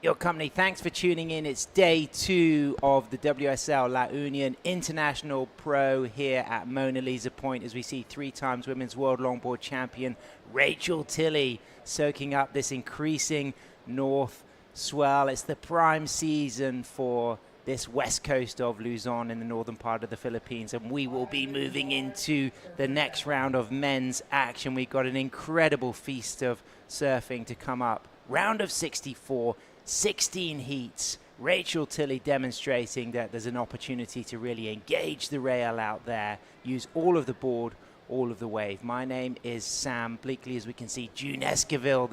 your company. Thanks for tuning in. It's day 2 of the WSL La Union International Pro here at Mona Lisa Point as we see 3 times women's world longboard champion Rachel Tilley soaking up this increasing north swell. It's the prime season for this west coast of Luzon in the northern part of the Philippines, and we will be moving into the next round of men's action. We've got an incredible feast of surfing to come up. Round of 64, 16 heats. Rachel Tilley demonstrating that there's an opportunity to really engage the rail out there, use all of the board, all of the wave. My name is Sam Bleakley. As we can see, June Esquivel,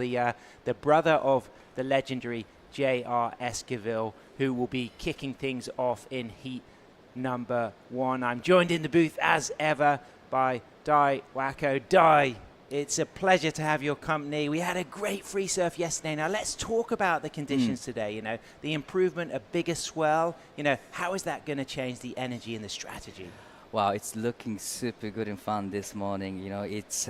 the brother of the legendary J.R. Esquivel, who will be kicking things off in heat number 1. I'm joined in the booth as ever by Dai Wacko. Dai, it's a pleasure to have your company. We had a great free surf yesterday. Now let's talk about the conditions today. You know, the improvement, a bigger swell. You know, how is that going to change the energy and the strategy? Wow, it's looking super good and fun this morning. You know, it's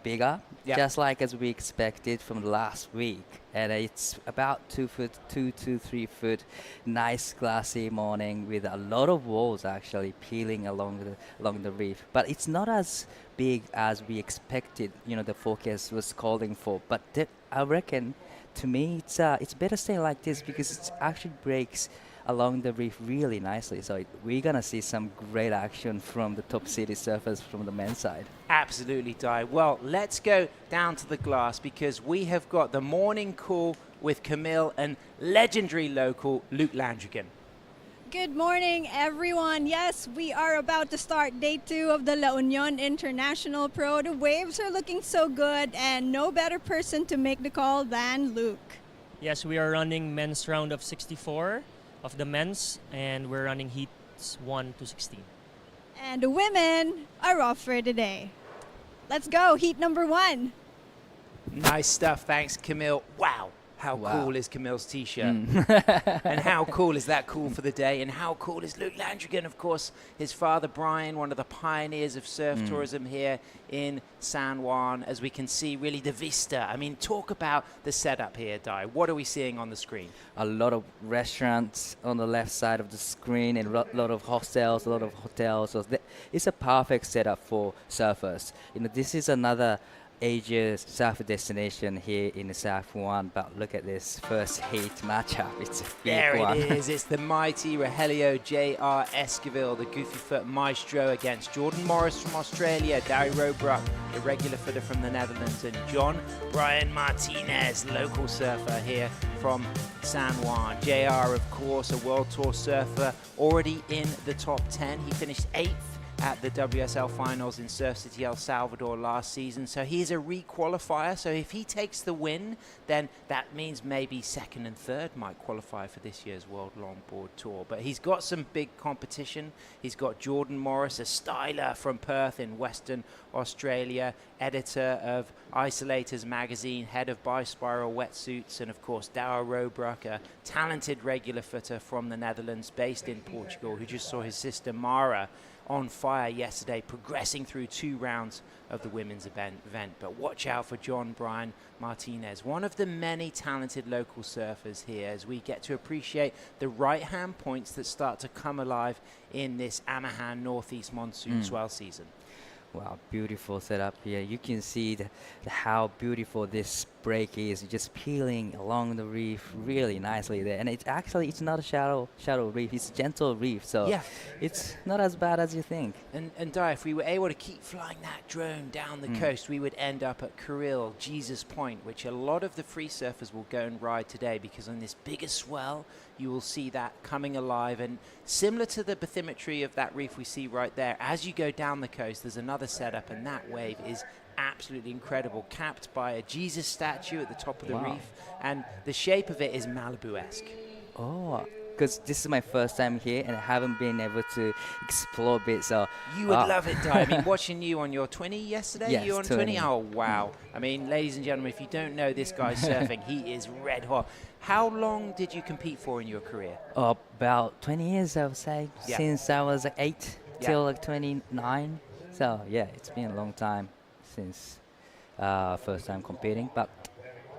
bigger, just like as we expected from last week, and it's about 2 to 3 foot. Nice glassy morning with a lot of walls actually peeling along the reef. But it's not as big as we expected. You know, the forecast was calling for. But I reckon, to me, it's better staying like this because it actually breaks along the reef really nicely. So we're going to see some great action from the top city surfers from the men's side. Absolutely, Dai. Well, let's go down to the glass because we have got the morning call with Camille and legendary local Luke Landrigan. Good morning, everyone. Yes, we are about to start day 2 of the La Union International Pro. The waves are looking so good, and no better person to make the call than Luke. Yes, we are running men's round of 64 of the men's, and we're running heats 1 to 16. And the women are off for today. Let's go, heat number 1. Nice stuff. Thanks, Camille. Wow. How cool is Camille's T-shirt? And how cool is that cool for the day? And how cool is Luke Landrigan? Of course, his father, Brian, one of the pioneers of surf tourism here in San Juan. As we can see, really the vista. I mean, talk about the setup here, Dai. What are we seeing on the screen? A lot of restaurants on the left side of the screen and a lot of hostels, a lot of hotels. So it's a perfect setup for surfers. You know, this is another Asia's surf destination here in San Juan, but look at this first heat matchup. It's a big one. There it is. It's the mighty Rogelio J.R. Esquivel, the goofy foot maestro, against Jordan Morris from Australia, Darry Robruck, the regular footer from the Netherlands, and John Brian Martinez, local surfer here from San Juan. JR, of course, a World Tour surfer, already in the top 10. He finished 8th at the WSL finals in Surf City, El Salvador last season. So he is a re-qualifier. So if he takes the win, then that means maybe 2nd and 3rd might qualify for this year's World Longboard Tour. But he's got some big competition. He's got Jordan Morris, a styler from Perth in Western Australia, editor of Isolators magazine, head of Bispiral Wetsuits, and of course Darry Robruck, a talented regular footer from the Netherlands, based in Portugal, who just saw his sister Mara on fire yesterday, progressing through 2 rounds of the women's event. But watch out for John Brian Martinez, one of the many talented local surfers here, as we get to appreciate the right-hand points that start to come alive in this Amihan northeast monsoon swell season. Wow, beautiful setup here. You can see how beautiful this break is, just peeling along the reef really nicely there. And it's not a shallow reef, it's a gentle reef, so it's not as bad as you think. And Dai, if we were able to keep flying that drone down the coast, we would end up at Kuril, Jesus Point, which a lot of the free surfers will go and ride today, because on this bigger swell, you will see that coming alive. And similar to the bathymetry of that reef we see right there, as you go down the coast, there's another setup, and that wave is absolutely incredible, capped by a Jesus statue at the top of the reef, and the shape of it is Malibu-esque. Oh, because this is my first time here and I haven't been able to explore a bit, so you would love it, Dai. I mean, watching you on your 20 yesterday, yes, you on 20? Oh, wow. I mean, ladies and gentlemen, if you don't know this guy surfing, he is red hot. How long did you compete for in your career? About 20 years, I would say, since I was 8 till like 29. So yeah, it's been a long time since first time competing, but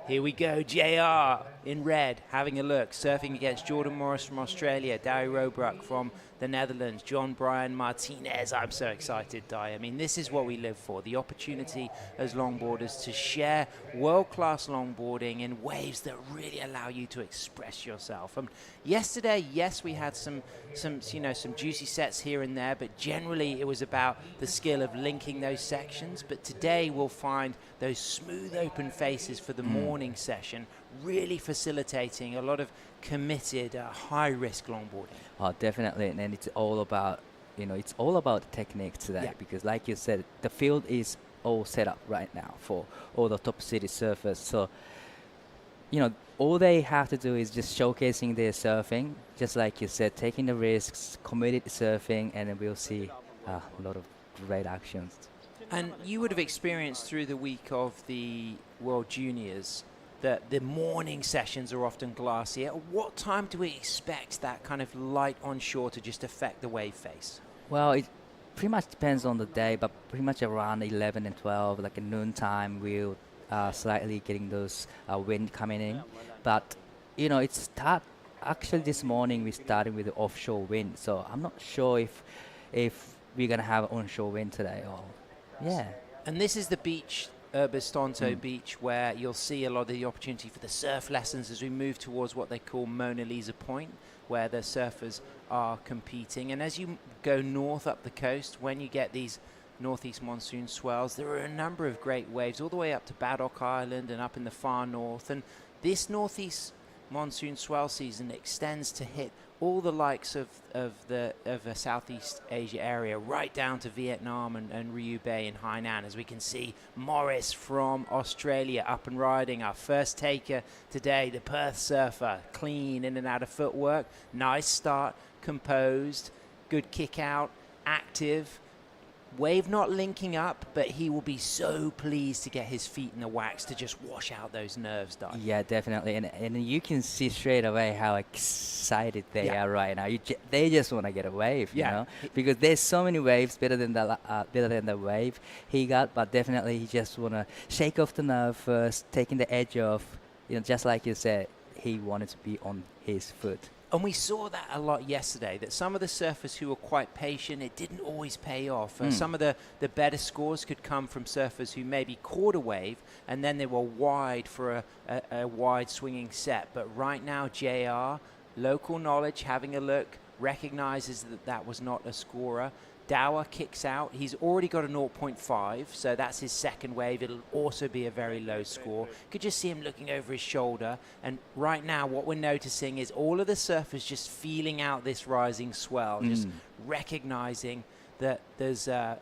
Here we go, JR in red, having a look, surfing against Jordan Morris from Australia, Darry Robruck from the Netherlands, John Brian Martinez. I'm so excited, Di. I mean, this is what we live for, the opportunity as longboarders to share world-class longboarding in waves that really allow you to express yourself. Yesterday, yes, we had some juicy sets here and there, but generally it was about the skill of linking those sections. But today we'll find those smooth open faces for the morning session, really facilitating a lot of committed, high-risk longboarding. Oh, definitely, and it's all about, it's all about technique today, because like you said, the field is all set up right now for all the top city surfers. So, all they have to do is just showcasing their surfing, just like you said, taking the risks, committed surfing, and then we'll see a lot of great actions. And you would have experienced through the week of the World Juniors that the morning sessions are often glassy. At what time do we expect that kind of light onshore to just affect the wave face? Well, it pretty much depends on the day, but pretty much around 11 and 12, like at noontime, we'll slightly getting those wind coming in. But, actually this morning we started with the offshore wind, so I'm not sure if we're going to have onshore wind today. And this is the beach, Urbiztondo Beach, where you'll see a lot of the opportunity for the surf lessons as we move towards what they call Mona Lisa Point, where the surfers are competing. And as you go north up the coast, when you get these northeast monsoon swells, there are a number of great waves all the way up to Baddock Island and up in the far north. And this northeast monsoon swell season extends to hit all the likes of the Southeast Asia area, right down to Vietnam and Ryu Bay and Hainan. As we can see, Morris from Australia up and riding, our first taker today, the Perth surfer, clean in and out of footwork, nice start, composed, good kick out, active. Wave not linking up, but he will be so pleased to get his feet in the wax to just wash out those nerves, Di. Yeah, definitely. And you can see straight away how excited they are right now. They just want to get a wave, you know, because there's so many waves better than the wave he got, but definitely he just want to shake off the nerve first, taking the edge off, just like you said, he wanted to be on his foot. And we saw that a lot yesterday, that some of the surfers who were quite patient, it didn't always pay off. Some of the better scores could come from surfers who maybe caught a wave and then they were wide for a wide swinging set. But right now, JR, local knowledge, having a look, recognizes that was not a scorer. Dower kicks out. He's already got a 0.5, so that's his second wave. It'll also be a very low score. Could just see him looking over his shoulder. And right now, what we're noticing is all of the surfers just feeling out this rising swell, just recognizing that there's a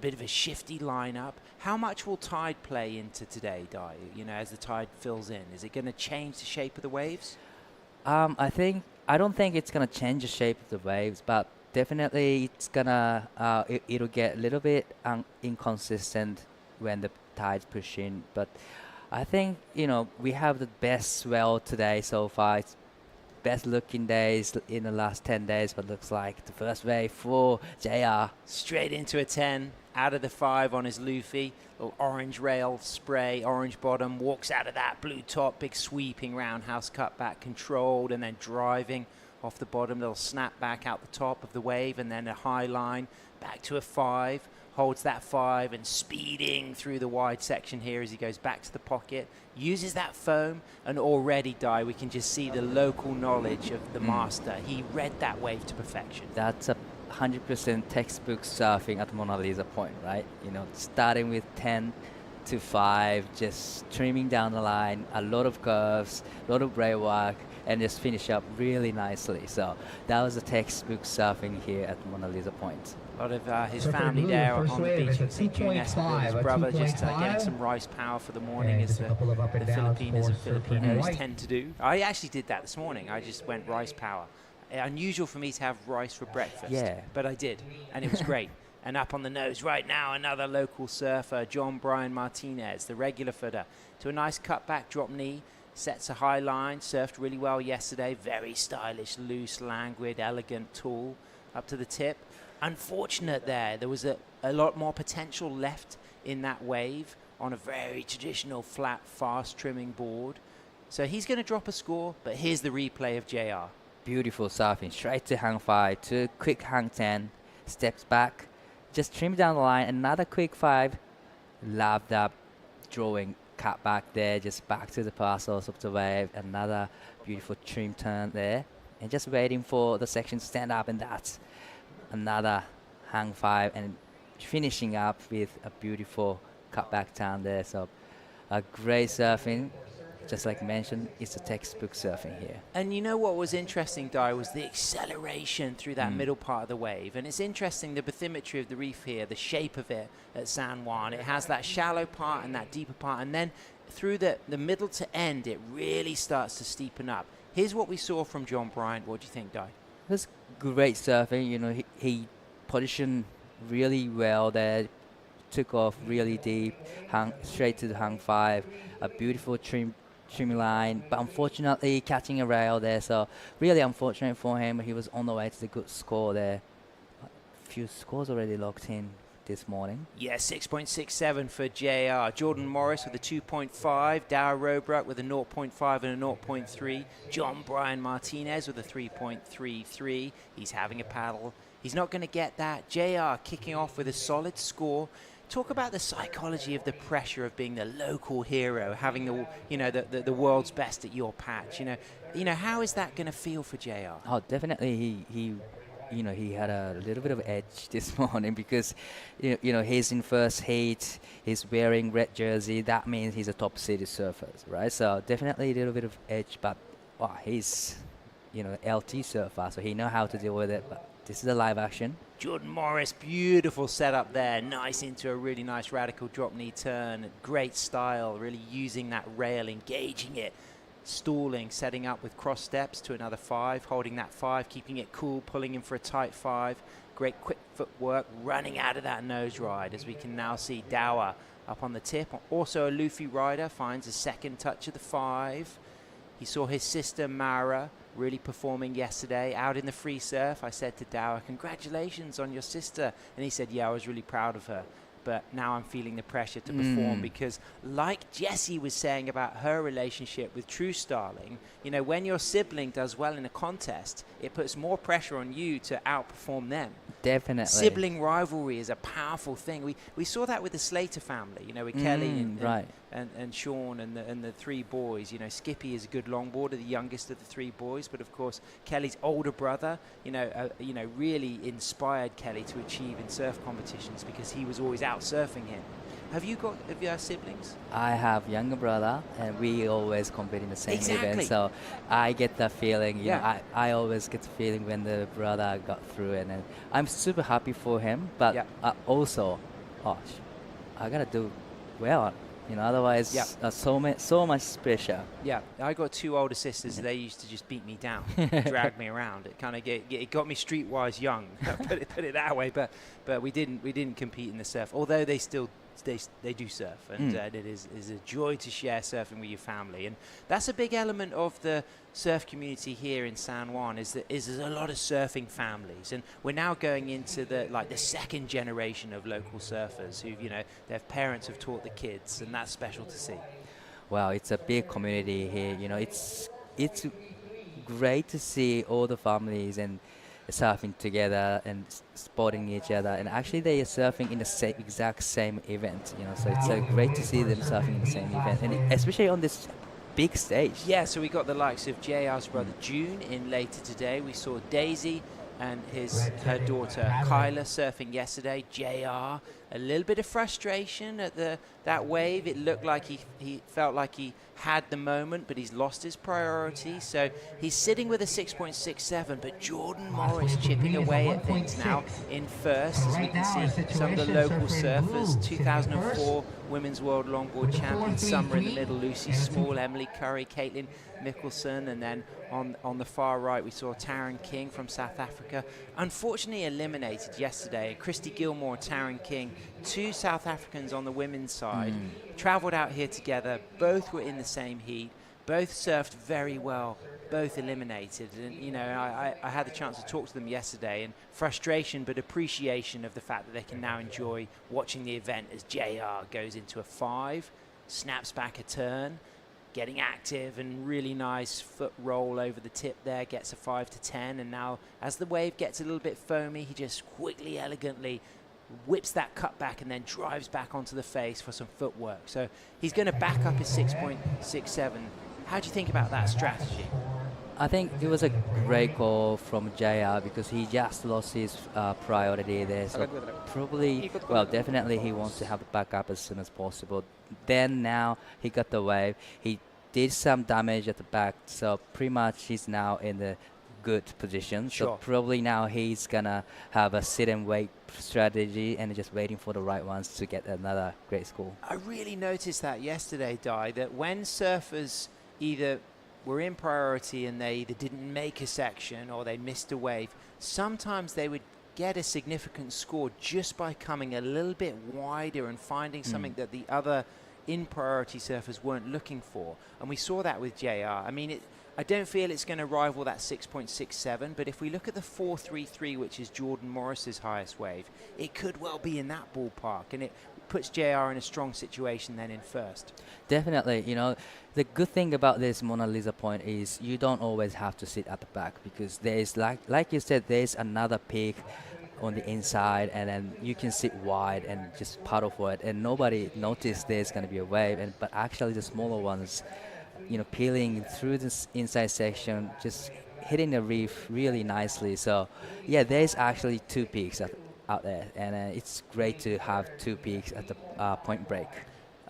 bit of a shifty lineup. How much will tide play into today, Di? As the tide fills in, is it going to change the shape of the waves? I don't think it's going to change the shape of the waves, but definitely it's gonna it'll get a little bit inconsistent when the tides push in. But I think we have the best swell today so far. It's best looking days in the last 10 days, but looks like the first wave for JR. Straight into a 10, out of the 5 on his Luffy. Little orange rail spray, orange bottom, walks out of that blue top, big sweeping roundhouse cutback, controlled and then driving off the bottom, little snap back out the top of the wave, and then a high line back to a 5, holds that 5 and speeding through the wide section here as he goes back to the pocket, uses that foam, and already, Di, we can just see the local knowledge of the master. He read that wave to perfection. That's 100% textbook surfing at Mona Lisa Point, right? Starting with 10 to 5, just trimming down the line, a lot of curves, a lot of breakwork, and just finish up really nicely. So that was a textbook surfing here at Mona Lisa Point. A lot of his family there on the beach in St. His brother just getting some rice power for the morning, as the Filipinas and Filipinos tend to do. I actually did that this morning. I just went rice power. Unusual for me to have rice for breakfast, but I did, and it was great. And up on the nose right now, another local surfer, John Brian Martinez, the regular footer, to a nice cutback drop knee. Sets a high line, surfed really well yesterday. Very stylish, loose, languid, elegant tool up to the tip. Unfortunate there was a lot more potential left in that wave. on a very traditional flat, fast trimming board. So he's going to drop a score, but here's the replay of JR. Beautiful surfing, straight to hang 5, to quick hang 10, steps back, just trim down the line, another quick 5, love that drawing cut back there, just back to the parcels of the wave, another beautiful trim turn there, and just waiting for the section to stand up, and that's another hang 5, and finishing up with a beautiful cut back turn there. So a great surfing. Just like mentioned, it's a textbook surfing here. And you know what was interesting, Di, was the acceleration through that middle part of the wave. And it's interesting, the bathymetry of the reef here, the shape of it at San Juan. It has that shallow part and that deeper part. And then through the middle to end, it really starts to steepen up. Here's what we saw from John Bryant. What do you think, Di? It was great surfing. You know, he positioned really well there, took off really deep, hung straight to the hang 5, a beautiful trim line, but unfortunately catching a rail there, so really unfortunate for him. He was on the way to the good score there. A few scores already locked in this morning. Yeah, 6.67 for JR. Jordan Morris with a 2.5, Dow Robruck with a 0.5 and a 0.3, John Brian Martinez with a 3.33. He's having a paddle. He's not going to get that. JR kicking off with a solid score. Talk about the psychology of the pressure of being the local hero, having the world's best at your patch. You know, how is that going to feel for JR? Oh, definitely. He had a little bit of edge this morning because, he's in first heat. He's wearing red jersey. That means he's a top seeded surfer, right? So definitely a little bit of edge, but he's, LT surfer, so he know how to deal with it. But this is a live action. Jordan Morris, beautiful setup there. Nice into a really nice radical drop knee turn. Great style, really using that rail, engaging it, stalling, setting up with cross steps to another 5, holding that 5, keeping it cool, pulling in for a tight 5. Great quick footwork, running out of that nose ride, as we can now see Dower up on the tip. Also a Luffy rider finds a second touch of the 5. He saw his sister Mara really performing yesterday out in the free surf. I said to Dower, congratulations on your sister. And he said, yeah, I was really proud of her. But now I'm feeling the pressure to perform because, like Jessie was saying about her relationship with True Starling, when your sibling does well in a contest, it puts more pressure on you to outperform them. Definitely. Sibling rivalry is a powerful thing. We saw that with the Slater family, with Kelly and Sean and the 3 boys. Skippy is a good longboarder, the youngest of the 3 boys, but of course Kelly's older brother, really inspired Kelly to achieve in surf competitions because he was always out surfing him. Have you siblings? I have younger brother, and we always compete in the same event. So I get that feeling. I always get the feeling when the brother got through, and I'm super happy for him. But also, I gotta do well. Otherwise, so much pressure. Yeah, I got 2 older sisters. They used to just beat me down, drag me around. It kind of it got me streetwise young. put it that way. But we didn't compete in the surf. Although they still they do surf, and it is a joy to share surfing with your family. And that's a big element of the surf community here in San Juan. Is there's a lot of surfing families, and we're now going into the second generation of local surfers who their parents have taught the kids, and that's special to see. Wow, it's a big community here. It's great to see all the families and surfing together and supporting each other, and actually they are surfing in the exact same event, so it's great to see them surfing in the same event, and especially on this big stage. Yeah, so we got the likes of JR's brother June in later today. We saw Daisy and her daughter Kyla surfing yesterday. JR, a little bit of frustration at that wave. It looked like he felt like he had the moment, but he's lost his priority. So he's sitting with a 6.67, but Jordan Morris chipping away at things now in first, as we can see some of the local surfers. 2004 Women's World Longboard Champion, Summer in the middle, Lucy Small, Emily Curry, Caitlin Mickelson, and then on the far right we saw Taryn King from South Africa, unfortunately eliminated yesterday. Christy Gilmore, Taryn King, 2 South Africans on the women's side, travelled out here together. Both were in the same heat. both surfed very well, both eliminated. And, you know, I had the chance to talk to them yesterday, and frustration but appreciation of the fact that they can now enjoy watching the event as JR goes into a 5, snaps back a turn, getting active and really nice foot roll over the tip there, gets a 5 to 10. And now as the wave gets a little bit foamy, he just quickly, elegantly whips that cut back and then drives back onto the face for some footwork. So he's going to back up his 6.67. How do you think about that strategy? I think it was a great call from JR because he just lost his priority there. So probably, well, definitely he wants to have the backup as soon as possible. Then now he got the wave. He did some damage at the back, so pretty much he's now in the good position. Sure. So probably now he's gonna have a sit and wait strategy and just waiting for the right ones to get another great score. I really noticed that yesterday, Di, that when surfers either were in priority and they either didn't make a section or they missed a wave, sometimes they would get a significant score just by coming a little bit wider and finding something that the other in priority surfers weren't looking for. And we saw that with JR. I mean, I don't feel it's going to rival that 6.67, but if we look at the 4.33, which is Jordan Morris's highest wave, it could well be in that ballpark, and it puts JR in a strong situation then in first. Definitely, you know, the good thing about this Mona Lisa point is you don't always have to sit at the back because there is, like you said, there's another peak on the inside, and then you can sit wide and just paddle for it, and nobody noticed there's going to be a wave, but actually the smaller ones, you know, peeling through this inside section, just hitting the reef really nicely. So yeah, there's actually 2 peaks out there, and it's great to have 2 peaks at the point break.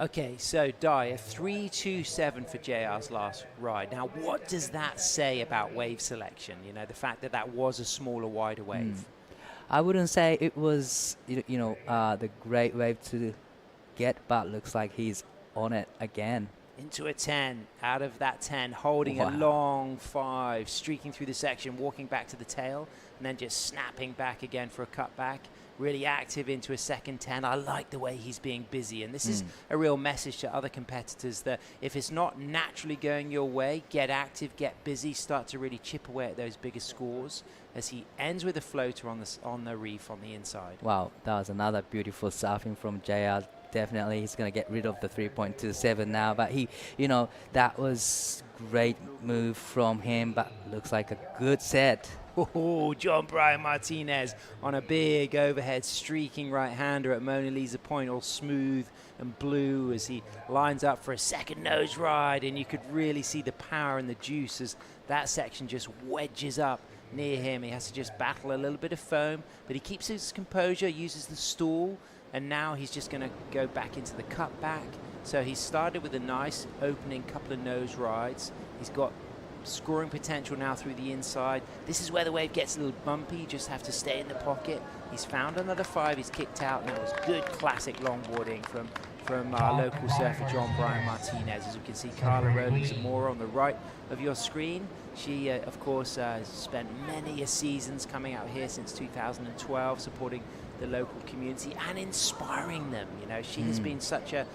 Okay, so Di, a 3.27 for JR's last ride. Now, what does that say about wave selection? You know, the fact that that was a smaller, wider wave. I wouldn't say it was, the great wave to get, but looks like he's on it again. Into a 10, out of that 10, holding a long 5, streaking through the section, walking back to the tail, and then just snapping back again for a cutback. Really active into a second 10. I like the way he's being busy, and this is a real message to other competitors that if it's not naturally going your way, get active, get busy, start to really chip away at those bigger scores, as he ends with a floater on the reef on the inside. Wow, that was another beautiful surfing from JR. Definitely he's going to get rid of the 3.27 now, but that was great move from him, but looks like a good set. Oh, John Brian Martinez on a big overhead streaking right-hander at Mona Lisa Point, all smooth and blue as he lines up for a second nose ride, and you could really see the power and the juice as that section just wedges up near him. He has to just battle a little bit of foam, but he keeps his composure, uses the stall, and now he's just going to go back into the cutback. So he started with a nice opening couple of nose rides. He's got scoring potential now through the inside. This is where the wave gets a little bumpy. You just have to stay in the pocket. He's found another 5. He's kicked out, and that was good classic longboarding from our local surfer, John Brian Martinez. As you can see, Carla Rowling-Zamora on the right of your screen. She, of course, has spent many seasons coming out here since 2012, supporting the local community and inspiring them. You know, she has been such a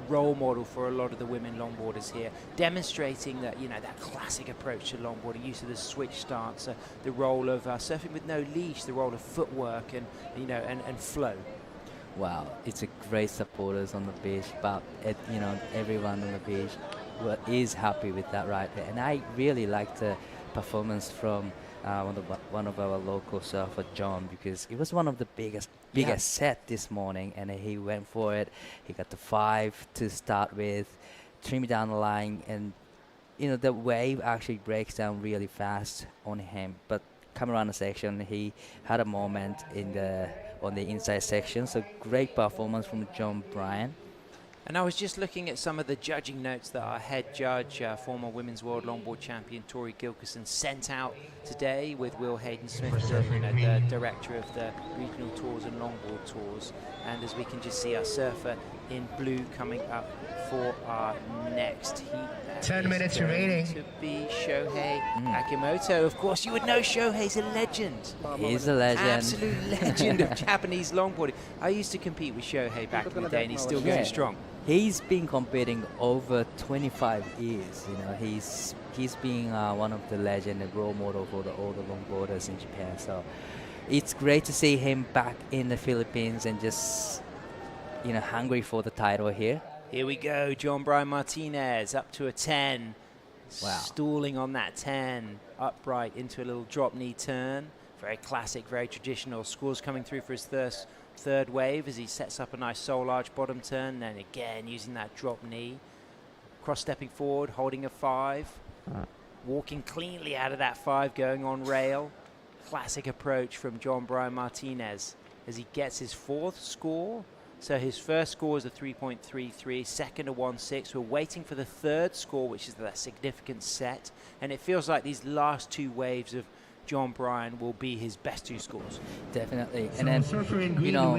role model for a lot of the women longboarders here, demonstrating that, that classic approach to longboarding, use of the switch stance, the role of surfing with no leash, the role of footwork and flow. Wow, it's a great supporters on the beach, but everyone on the beach is happy with that right there. And I really like the performance from one of our local surfer, John, because it was one of the biggest set this morning, and he went for it. He got the 5 to start with, trim down the line, and the wave actually breaks down really fast on him. But come around the section, he had a moment on the inside section. So great performance from John Bryan. And I was just looking at some of the judging notes that our head judge, former Women's World Longboard Champion Tori Gilkerson, sent out today with Will Hayden-Smith, the director of the regional tours and longboard tours. And as we can just see, our surfer in blue coming up for our next heat. 10 minutes remaining. To be Shohei Akimoto. Of course, you would know Shohei's a legend. He's a legend. Absolute legend of Japanese longboarding. I used to compete with Shohei back in the day, and he's still going strong. He's been competing over 25 years. You know, he's been one of the legend and role model for all the longboarders in Japan. So it's great to see him back in the Philippines and just, you know, hungry for the title here. Here we go, John Brian Martinez up to a 10. Wow. Stalling on that 10, upright into a little drop knee turn. Very classic, very traditional. Scores coming through for his third wave as he sets up a nice soul arch bottom turn, and again using that drop knee. Cross-stepping forward, holding a 5. Walking cleanly out of that 5, going on rail. Classic approach from John Brian Martinez as he gets his 4th score. So his first score is a 3.33, second a 1.6. We're waiting for the 3rd score, which is that significant set. And it feels like these last 2 waves of John Brian will be his best 2 scores. Definitely. And then, you know,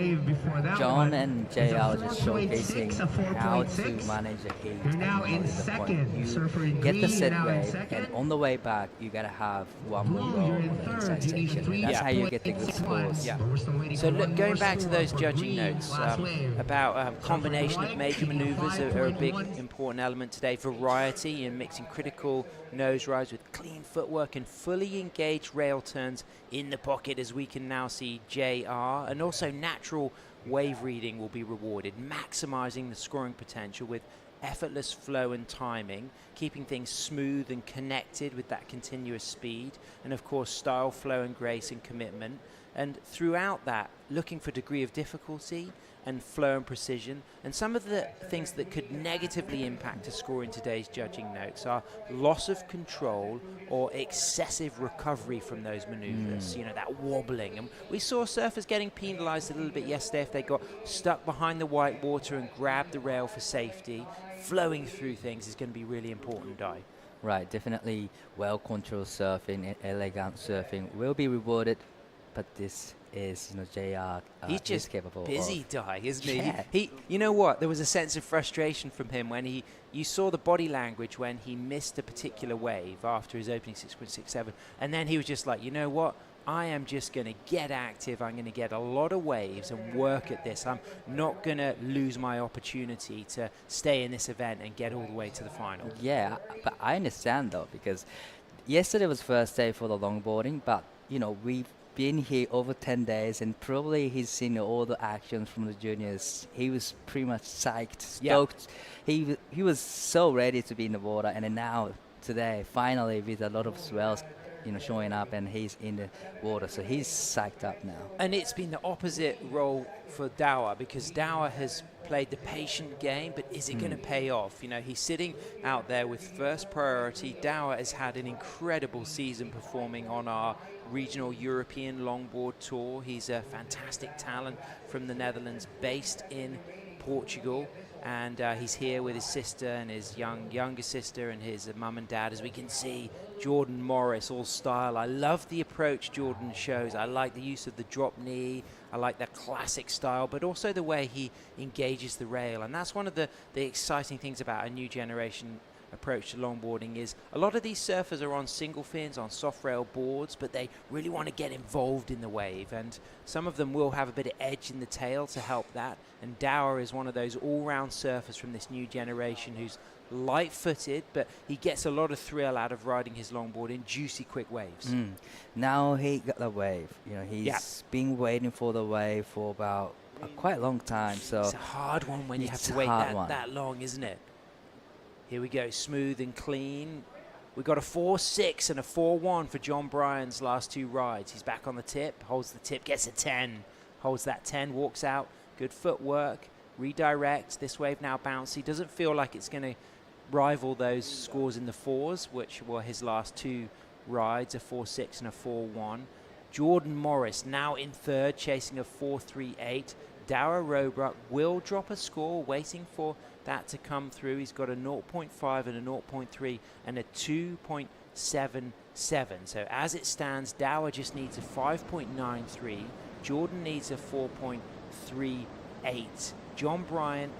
John and JL are just showcasing how to manage a heat. You're now in second. Surfer in Get the green, set now in wave, second. and on the way back, you gotta have one more roll You're on in the third. inside You need section. 3 That's how you get the good scores. Yeah. But we're still waiting So for one look, going more back to score those for judging green, notes last wave. about combination of white, major taking a maneuvers are a big 5.1. important element today. Variety and mixing critical nose rides with clean footwork and fully engaged rail turns in the pocket, as we can now see JR, and also natural wave reading will be rewarded, maximizing the scoring potential with effortless flow and timing, keeping things smooth and connected with that continuous speed, and of course style, flow and grace and commitment. And throughout that, looking for degree of difficulty and flow and precision. And some of the things that could negatively impact a score in today's judging notes are loss of control or excessive recovery from those maneuvers, you know, that wobbling. And we saw surfers getting penalized a little bit yesterday if they got stuck behind the white water and grabbed the rail for safety. Flowing through things is going to be really important, Dai. Right, definitely well-controlled surfing and elegant surfing will be rewarded, but this is, you know, JR He's just capable busy, of. Dai, isn't he? Yeah. He? You know what? There was a sense of frustration from him when you saw the body language when he missed a particular wave after his opening 6.67, and then he was just like, you know what? I am just going to get active. I'm going to get a lot of waves and work at this. I'm not going to lose my opportunity to stay in this event and get all the way to the final. Yeah, but I understand though, because yesterday was first day for the longboarding, but you know, we've been here over 10 days and probably he's seen all the actions from the juniors. He was pretty much psyched, stoked. Yeah. He was so ready to be in the water, and then now today finally with a lot of swells, you know, showing up, and he's in the water, so he's psyched up now. And it's been the opposite role for Dower, because Dower has played the patient game, but is it going to pay off? You know, he's sitting out there with first priority. Dower has had an incredible season performing on our regional European Longboard Tour. He's a fantastic talent from the Netherlands, based in Portugal, and he's here with his sister and his younger sister and his mum and dad. As we can see, Jordan Morris, all style. I love the approach Jordan shows. I like the use of the drop knee. I like that classic style, but also the way he engages the rail. And that's one of the exciting things about a new generation approach to longboarding. Is a lot of these surfers are on single fins, on soft rail boards, but they really want to get involved in the wave, and some of them will have a bit of edge in the tail to help that. And Dower is one of those all-round surfers from this new generation who's light-footed, but he gets a lot of thrill out of riding his longboard in juicy, quick waves. Now he got the wave. You know, he's been waiting for the wave for about quite a long time. So it's a hard one when you have to wait that long, isn't it? Here we go, smooth and clean. We've got a 4.6 and a 4.1 for John Bryan's last 2 rides. He's back on the tip, holds the tip, gets a 10, holds that 10, walks out. Good footwork, redirect. This wave now bouncy. Doesn't feel like it's going to rival those scores in the 4s, which were his last 2 rides, a 4.6 and a 4.1. Jordan Morris now in 3rd, chasing a 4.38. Dower Robruck will drop a score, waiting for that to come through. He's got a 0.5 and a 0.3 and a 2.77. So as it stands, Dower just needs a 5.93. Jordan needs a 4.38. John Bryan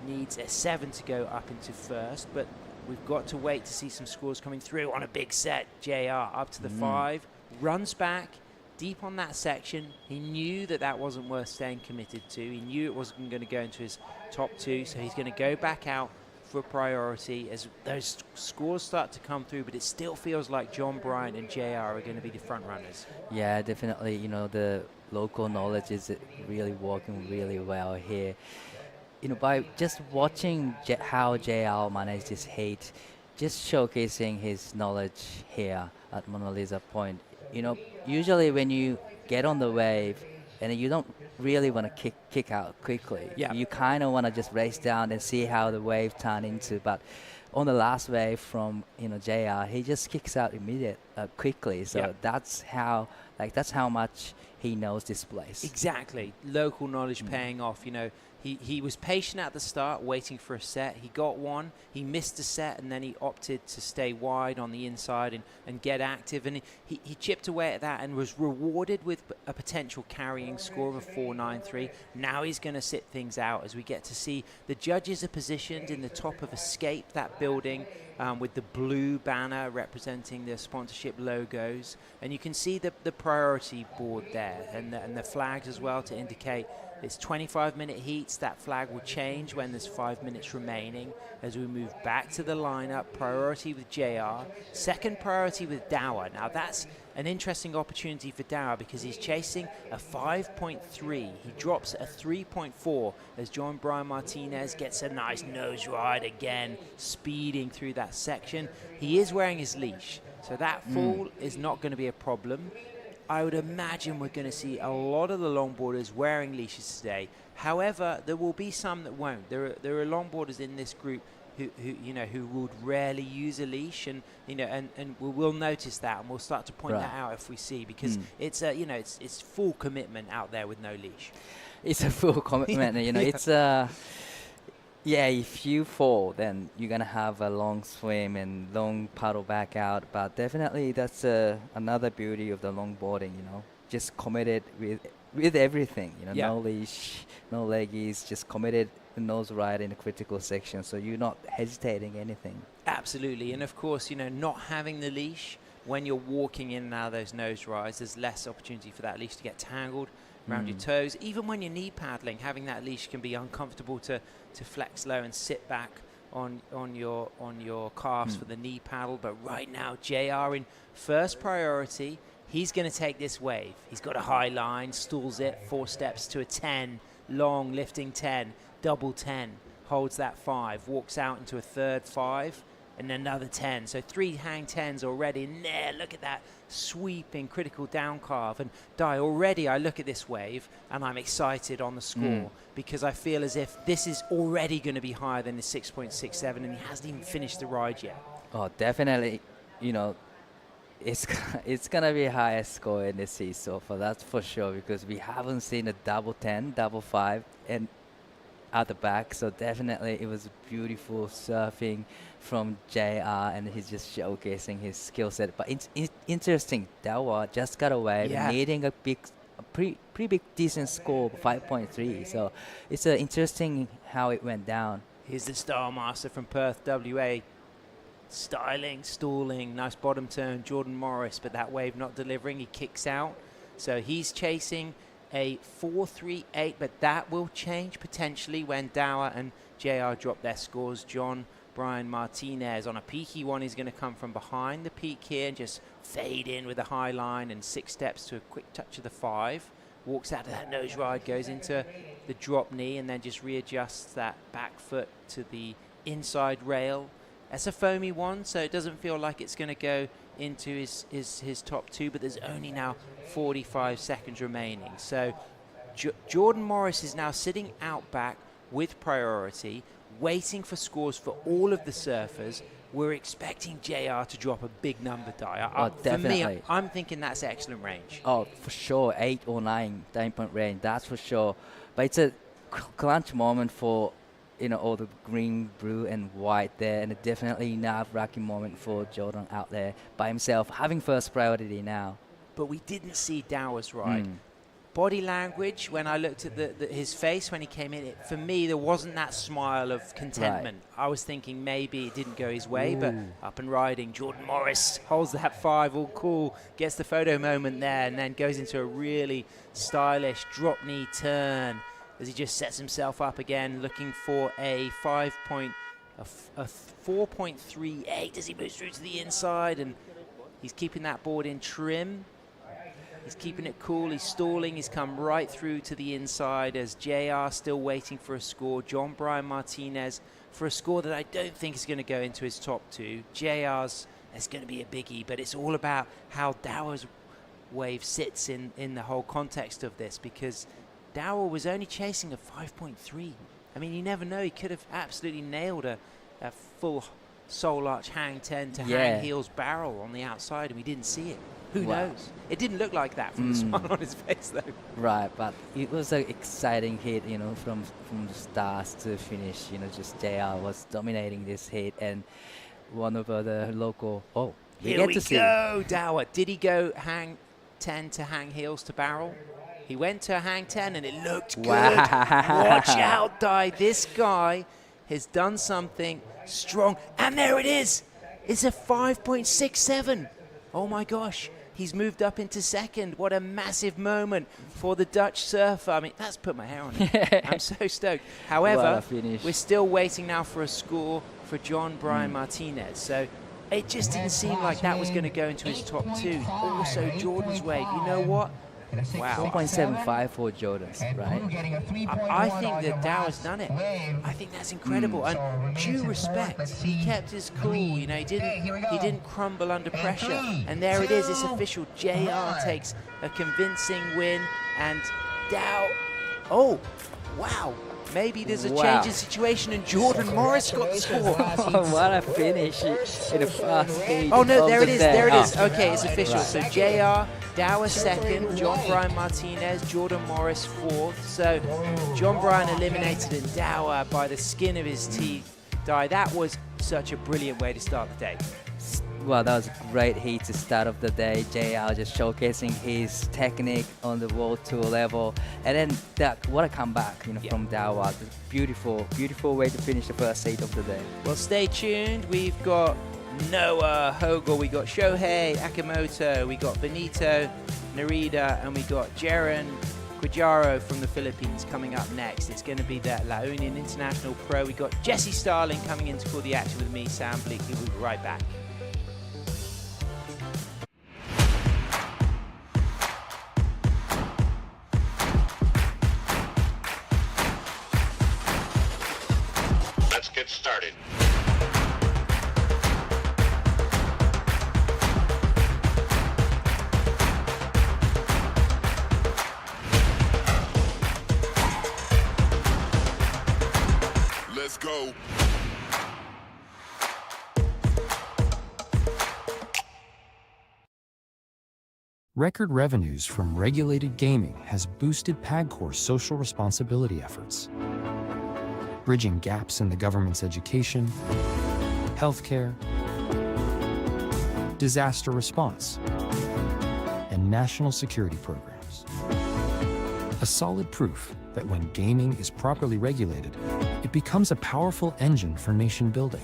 needs a 7 to go up into 1st, but we've got to wait to see some scores coming through on a big set. JR up to the 5, runs back, deep on that section. He knew that that wasn't worth staying committed to. He knew it wasn't going to go into his top 2, so he's going to go back out for priority as those scores start to come through, but it still feels like John Bryant and JR are going to be the front runners. Yeah, definitely. You know, the local knowledge is really working really well here. You know, by just watching how JR managed this heat, just showcasing his knowledge here at Mona Lisa Point. You know, usually when you get on the wave and you don't really want to kick out quickly. Yeah. You kind of want to just race down and see how the wave turn into. But on the last wave from, you know, JR, he just kicks out quickly. So yeah. that's how much he knows this place. Exactly. Local knowledge paying off. You know, he was patient at the start, waiting for a set. He got one. He missed a set, and then he opted to stay wide on the inside and get active. And he chipped away at that and was rewarded with a potential carrying score of a 4.93. Now he's going to sit things out as we get to see the judges are positioned in the top of Escape, that building, with the blue banner representing the sponsorship logos. And you can see the priority board there and the flags as well to indicate it's 25-minute heats. That flag will change when there's 5 minutes remaining as we move back to the lineup. Priority with JR. Second priority with Dower. Now that's an interesting opportunity for Dower because he's chasing a 5.3. He drops a 3.4 as John Brian Martinez gets a nice nose ride again, speeding through that section. He is wearing his leash, so that fall is not going to be a problem. I would imagine we're going to see a lot of the longboarders wearing leashes today. However, there will be some that won't. There are longboarders in this group who would rarely use a leash, and we'll notice that, and we'll start to point that out if we see, because it's full commitment out there with no leash. It's a full commitment. You know, it's yeah, if you fall, then you're going to have a long swim and long paddle back out. But definitely that's another beauty of the longboarding, you know. Just committed with everything, you know, no leash, no leggies, just committed nose ride in a critical section. So you're not hesitating anything. Absolutely. And of course, you know, not having the leash, when you're walking in and out of those nose rides, there's less opportunity for that leash to get tangled around your toes. Even when you're knee paddling, having that leash can be uncomfortable to flex low and sit back on your calves for the knee paddle. But right now, JR in first priority. He's going to take this wave. He's got a high line, stalls it, 4 steps to a 10, long lifting 10, double 10, holds that 5, walks out into a third 5, and another 10. So 3 hang 10s already in there. Look at that sweeping critical down carve. And already I look at this wave and I'm excited on the score because I feel as if this is already going to be higher than the 6.67, and he hasn't even finished the ride yet. Oh, definitely, you know, it's going to be highest score in the seesaw, for that's for sure, because we haven't seen a double 10, double 5, and at the back. So definitely it was beautiful surfing from JR, and he's just showcasing his skill set. But it's interesting, Dawa just got away, needing a pretty big decent score, 5.3. So it's interesting how it went down. Here's the Star Master from Perth, WA. Styling, stalling, nice bottom turn, Jordan Morris, but that wave not delivering. He kicks out. So he's chasing a 4.38, but that will change potentially when Dower and JR drop their scores. John Brian Martinez on a peaky one. He's going to come from behind the peak here and just fade in with a high line and 6 steps to a quick touch of the 5. Walks out of that nose ride, goes into the drop knee, and then just readjusts that back foot to the inside rail. That's a foamy one, so it doesn't feel like it's going to go into his top 2, but there's only now 45 seconds remaining. So Jordan Morris is now sitting out back with priority, waiting for scores for all of the surfers. We're expecting JR to drop a big number, definitely. For me, I'm thinking that's excellent range. Oh, for sure, 8 or 9 point range, that's for sure. But it's a clutch moment for, you know, all the green, blue, and white there, and a definitely nerve-wracking moment for Jordan out there by himself, having first priority now. But we didn't see Dower's ride. body language, when I looked at his face when he came in, for me, there wasn't that smile of contentment. Right. I was thinking maybe it didn't go his way, but up and riding. Jordan Morris holds that 5, all cool, gets the photo moment there, and then goes into a really stylish drop knee turn as he just sets himself up again, looking for a 4.38 as he moves through to the inside, and he's keeping that board in trim. He's keeping it cool, he's stalling, he's come right through to the inside as JR still waiting for a score. John Brian Martinez for a score that I don't think is going to go into his top 2. JR's is going to be a biggie, but it's all about how Dower's wave sits in the whole context of this, because Dower was only chasing a 5.3. I mean, you never know, he could have absolutely nailed a full soul arch hang 10 to hang heels barrel on the outside, and we didn't see it. Who knows? It didn't look like that from the smile on his face, though. Right, but it was an exciting hit, you know, from the start to finish. You know, just JR was dominating this hit, and one of the local. Oh, here we go, Dower. Did he go hang 10 to hang heels to barrel? He went to hang 10, and it looked good. Watch out, Di. This guy has done something strong, and there it is. It's a 5.67. Oh my gosh. He's moved up into second. What a massive moment for the Dutch surfer. I mean, that's put my hair on it. I'm so stoked. However, we're still waiting now for a score for John Brian Martinez. So it just didn't seem like that was going to go into his top 2. Also, Jordan's wave. You know what? Wow. 4.75 for Jordan, right? I think that Dower's done it. I think that's incredible. And due respect, he kept his cool. You know, he didn't crumble under pressure. And there it is. It's official. JR takes a convincing win, and Dow. Oh, wow. Maybe there's a change in situation, and Jordan Morris got the score. What a finish in the first stage. Oh no, there it is. There it is. Okay, it's official. So JR. Dower second, John Brian Martinez, Jordan Morris 4th. So John Brian eliminated and Dower by the skin of his teeth. That was such a brilliant way to start the day. Well, that was a great heat to start of the day. JR just showcasing his technique on the World Tour level. And then what a comeback, you know, from Dower. Beautiful, beautiful way to finish the first heat of the day. Well, stay tuned. We've got Noah Hogel, we got Shohei Akimoto, we got Benito Narita, and we got Jaren Quijaro from the Philippines coming up next. It's going to be the La Union International Pro. We got Jesse Starling coming in to call the action with me, Sam Bleakley. We'll be right back. Let's get started. Let's go. Record revenues from regulated gaming has boosted PAGCOR's social responsibility efforts, bridging gaps in the government's education, healthcare, disaster response, and national security programs. A solid proof that when gaming is properly regulated, it becomes a powerful engine for nation building.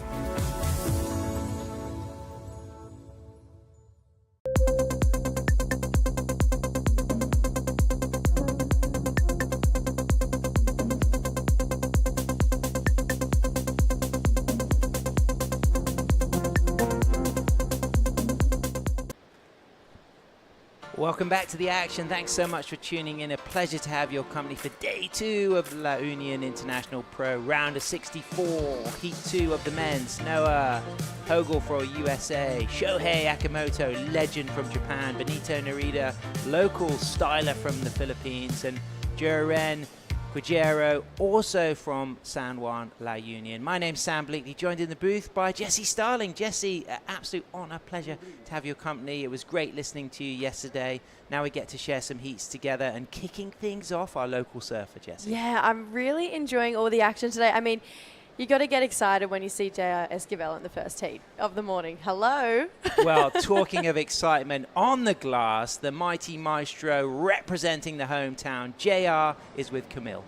Welcome back to the action. Thanks so much for tuning in. A pleasure to have your company for day 2 of La Union International Pro, round of 64, heat 2 of the men's. Noah Hogel for USA, Shohei Akimoto, legend from Japan, Benito Narita, local styler from the Philippines, and Jaren Quijaro, also from San Juan, La Union. My name's Sam Bleakley, joined in the booth by Jesse Starling. Jesse, absolute honor, pleasure to have your company. It was great listening to you yesterday. Now we get to share some heats together and kicking things off our local surfer, Jesse. Yeah, I'm really enjoying all the action today. I mean, You got to get excited when you see J.R. Esquivel in the first heat of the morning. Hello. Well, talking of excitement, on the glass, the mighty maestro representing the hometown, JR, is with Camille.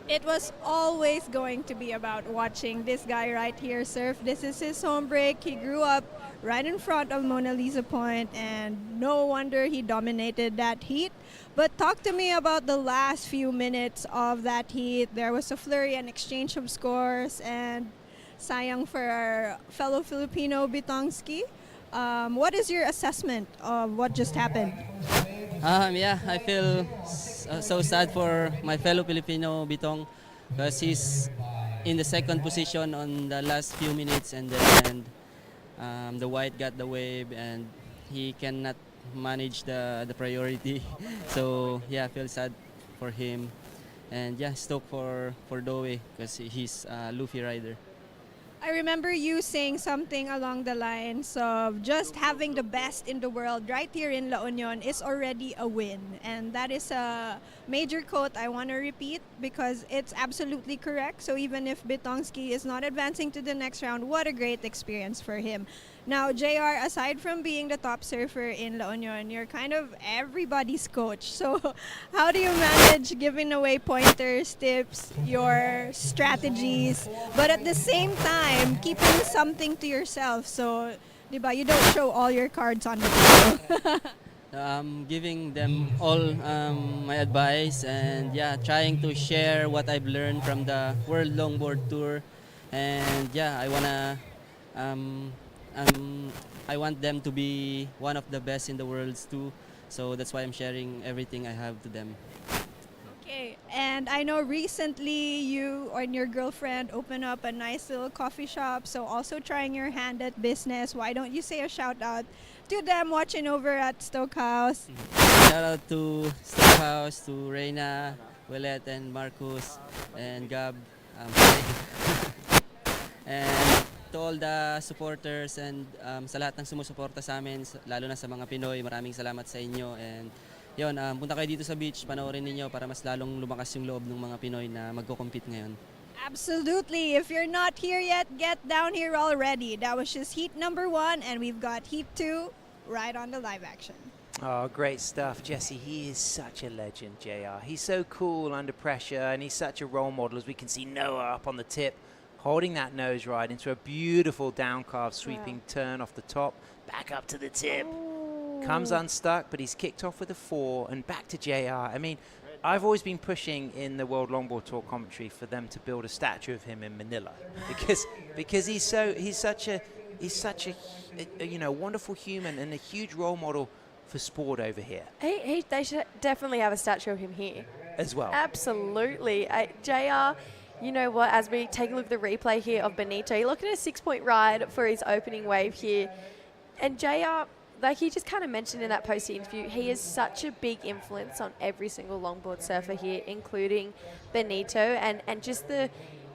It was always going to be about watching this guy right here surf. This is his home break. He grew up right in front of Mona Lisa Point, and no wonder he dominated that heat. But talk to me about the last few minutes of that heat. There was a flurry and exchange of scores, and sayang for our fellow Filipino Bitongski. What is your assessment of what just happened? Yeah, I feel so sad for my fellow Filipino Bitong because he's in the second position on the last few minutes, and then the white got the wave and he cannot manage the priority. So yeah, I feel sad for him, and yeah, stoked for Doe because he's a Luffy rider. I remember you saying something along the lines of just having the best in the world right here in La Union is already a win. And that is a major quote I want to repeat because it's absolutely correct. So even if Bitongski is not advancing to the next round, what a great experience for him. Now, JR, aside from being the top surfer in La Union, you're kind of everybody's coach. So how do you manage giving away pointers, tips, your strategies, but at the same time, keeping something to yourself? So, diba, you don't show all your cards on the table. Giving them all my advice, and yeah, trying to share what I've learned from the World Longboard Tour. And yeah, I want them to be one of the best in the world too. So that's why I'm sharing everything I have to them. Okay, and I know recently you and your girlfriend opened up a nice little coffee shop, so also trying your hand at business. Why don't you say a shout out to them watching over at Stoke House? Shout out to Stoke House, to Reina, Willette, and Marcus, and Gab, and to all the supporters and sa lahat ng sumusuporta sa amin, lalo na sa mga Pinoy, maraming salamat sa inyo. And yun, punta kayo dito sa beach, panoorin ninyo para mas lalong lumakas yung loob ng mga Pinoy na magko-compete ngayon. Absolutely. If you're not here yet, get down here already. That was just heat number 1, and we've got heat 2 right on the live action. Oh, great stuff, Jesse. He is such a legend, JR. He's so cool under pressure, and he's such a role model. As we can see Noah up on the tip, holding that nose ride into a beautiful down carve sweeping turn off the top, back up to the tip. Comes unstuck, but he's kicked off with a 4 and back to JR. I mean, I've always been pushing in the World Longboard Tour commentary for them to build a statue of him in Manila because he's such a you know, wonderful human and a huge role model for sport over here. They should definitely have a statue of him here as well. Absolutely. JR, you know what, as we take a look at the replay here of Benito, you're looking at a 6-point ride for his opening wave here. And JR, like he just kind of mentioned in that post interview, he is such a big influence on every single longboard surfer here, including Benito, and just the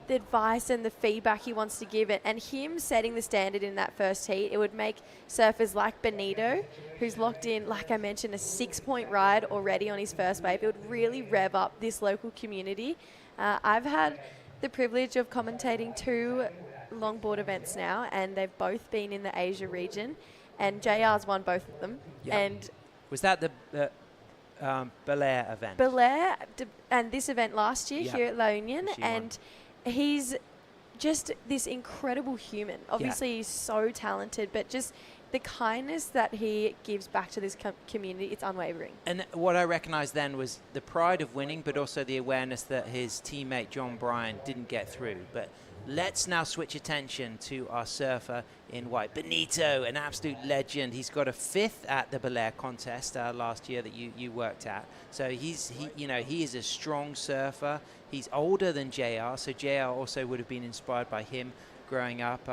advice and the feedback he wants to give it. And him setting the standard in that first heat, it would make surfers like Benito, who's locked in, like I mentioned, a 6-point ride already on his first wave. It would really rev up this local community. I've had the privilege of commentating 2 longboard events now, and they've both been in the Asia region, and JR's won both of them. Yep. And was that the Belair event? Belair and this event last year here at La Union, She and he's just this incredible human. Obviously, he's so talented, but just the kindness that he gives back to this community, it's unwavering. And what I recognized then was the pride of winning, but also the awareness that his teammate John Bryan didn't get through. But let's now switch attention to our surfer in white, Benito, an absolute legend. He's got a 5th at the Belair contest last year that you worked at. So he is a strong surfer. He's older than JR, so JR also would have been inspired by him growing up.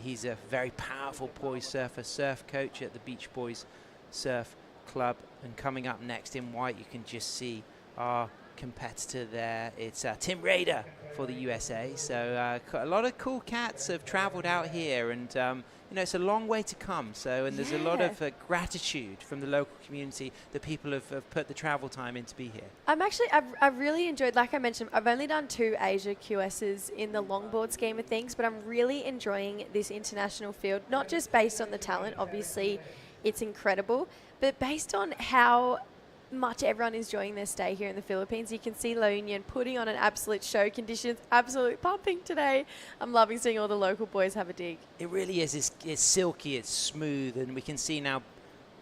He's a very powerful poise surfer, surf coach at the Beach Boys Surf Club. And coming up next in white, you can just see our competitor there. It's Tim Rader for the USA. So a lot of cool cats have traveled out here, and you know, it's a long way to come. So, and there's a lot of gratitude from the local community that people have put the travel time in to be here. I've really enjoyed, like I mentioned, I've only done 2 Asia QSs in the longboard scheme of things, but I'm really enjoying this international field, not just based on the talent, obviously it's incredible, but based on how much everyone is enjoying their stay here in the Philippines. You can see La Union putting on an absolute show. Conditions absolutely pumping today. I'm loving seeing all the local boys have a dig. It really is. It's silky, it's smooth, and we can see now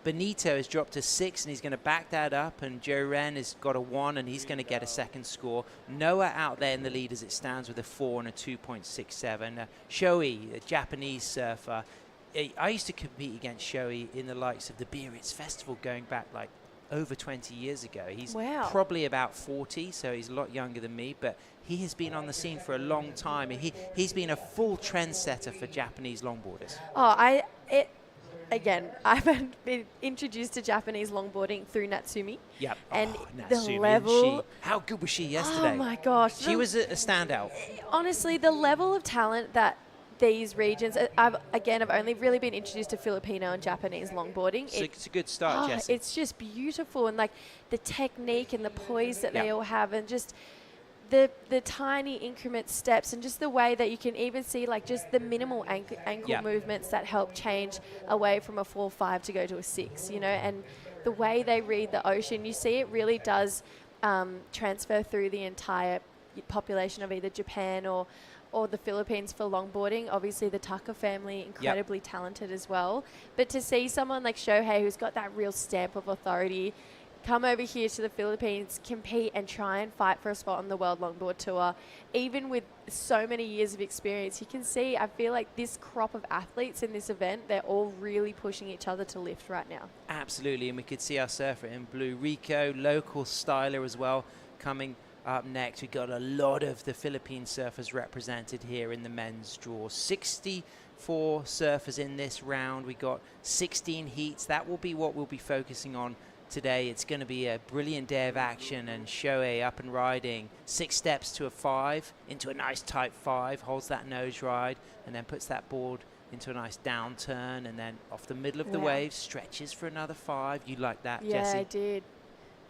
Benito has dropped to 6 and he's going to back that up, and Joe Ren has got a 1 and he's going to get a second score. Noah out there in the lead as it stands with a 4 and a 2.67. Shoei, a Japanese surfer. I used to compete against Shoei in the likes of the Biarritz Festival going back like over 20 years ago. He's probably about 40, so he's a lot younger than me, but he has been on the scene for a long time. He's been a full trendsetter for Japanese longboarders. Again, I've been introduced to Japanese longboarding through Natsumi. Yep. And Natsumi, the level... how good was she yesterday? Oh my gosh. She was a standout. Honestly, the level of talent that these regions... I've only really been introduced to Filipino and Japanese longboarding. It's a good start, Jessie. It's just beautiful. And like the technique and the poise that they all have, and just the tiny increment steps, and just the way that you can even see like just the minimal ankle movements that help change away from a 4-5 to go to a 6, you know, and the way they read the ocean, you see it really does transfer through the entire population of either Japan or the Philippines for longboarding. Obviously the Tucker family, incredibly talented as well. But to see someone like Shohei, who's got that real stamp of authority, come over here to the Philippines, compete and try and fight for a spot on the World Longboard Tour, even with so many years of experience, you can see, I feel like this crop of athletes in this event, they're all really pushing each other to lift right now. Absolutely, and we could see our surfer in blue, Rico, local styler as well, coming up next. We've got a lot of the Philippine surfers represented here in the men's draw. 64 surfers in this round. We got 16 heats. That will be what we'll be focusing on today. It's going to be a brilliant day of action, and Shohei up and riding 6 steps to a 5 into a nice tight 5, holds that nose ride, and then puts that board into a nice downturn, and then off the middle of the wave, stretches for another 5. You like that, Jessie? Yeah, I did.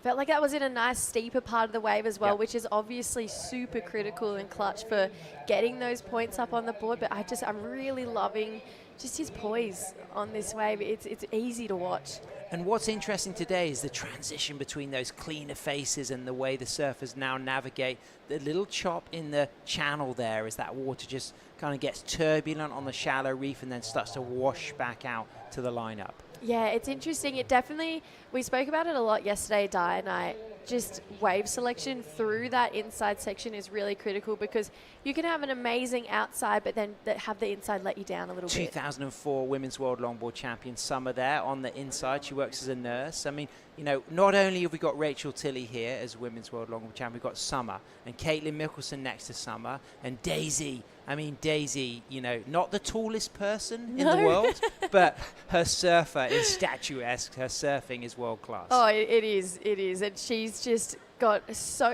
Felt like that was in a nice steeper part of the wave as well, which is obviously super critical and clutch for getting those points up on the board. But I'm really loving just his poise on this wave. It's easy to watch. And what's interesting today is the transition between those cleaner faces and the way the surfers now navigate the little chop in the channel there as that water just kind of gets turbulent on the shallow reef and then starts to wash back out to the lineup. Yeah, it's interesting. It definitely, we spoke about it a lot yesterday, Di and I. Just wave selection through that inside section is really critical, because you can have an amazing outside, but then have the inside let you down a little bit. 2004 Women's World Longboard Champion Summer there on the inside. She works as a nurse. I mean, you know, not only have we got Rachel Tilley here as Women's World Longboard Champion, we've got Summer and Caitlin Mickelson next to Summer, and Daisy. I mean, Daisy, you know, not the tallest person in the world, but her surfer is statuesque. Her surfing is world class. Oh, it is. And she's just got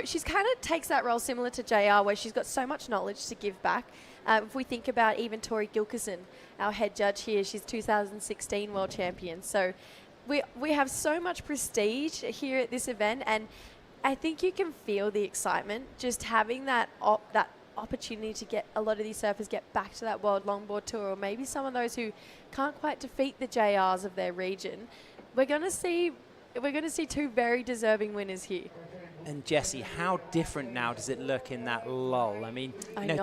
she's kind of takes that role similar to JR, where she's got so much knowledge to give back. If we think about even Tori Gilkison, our head judge here, she's 2016 world champion. So we have so much prestige here at this event, and I think you can feel the excitement just having that opportunity to get a lot of these surfers get back to that World Longboard Tour, or maybe some of those who can't quite defeat the JRs of their region. We're going to see 2 very deserving winners here. And Jessie, how different now does it look in that lull? I mean,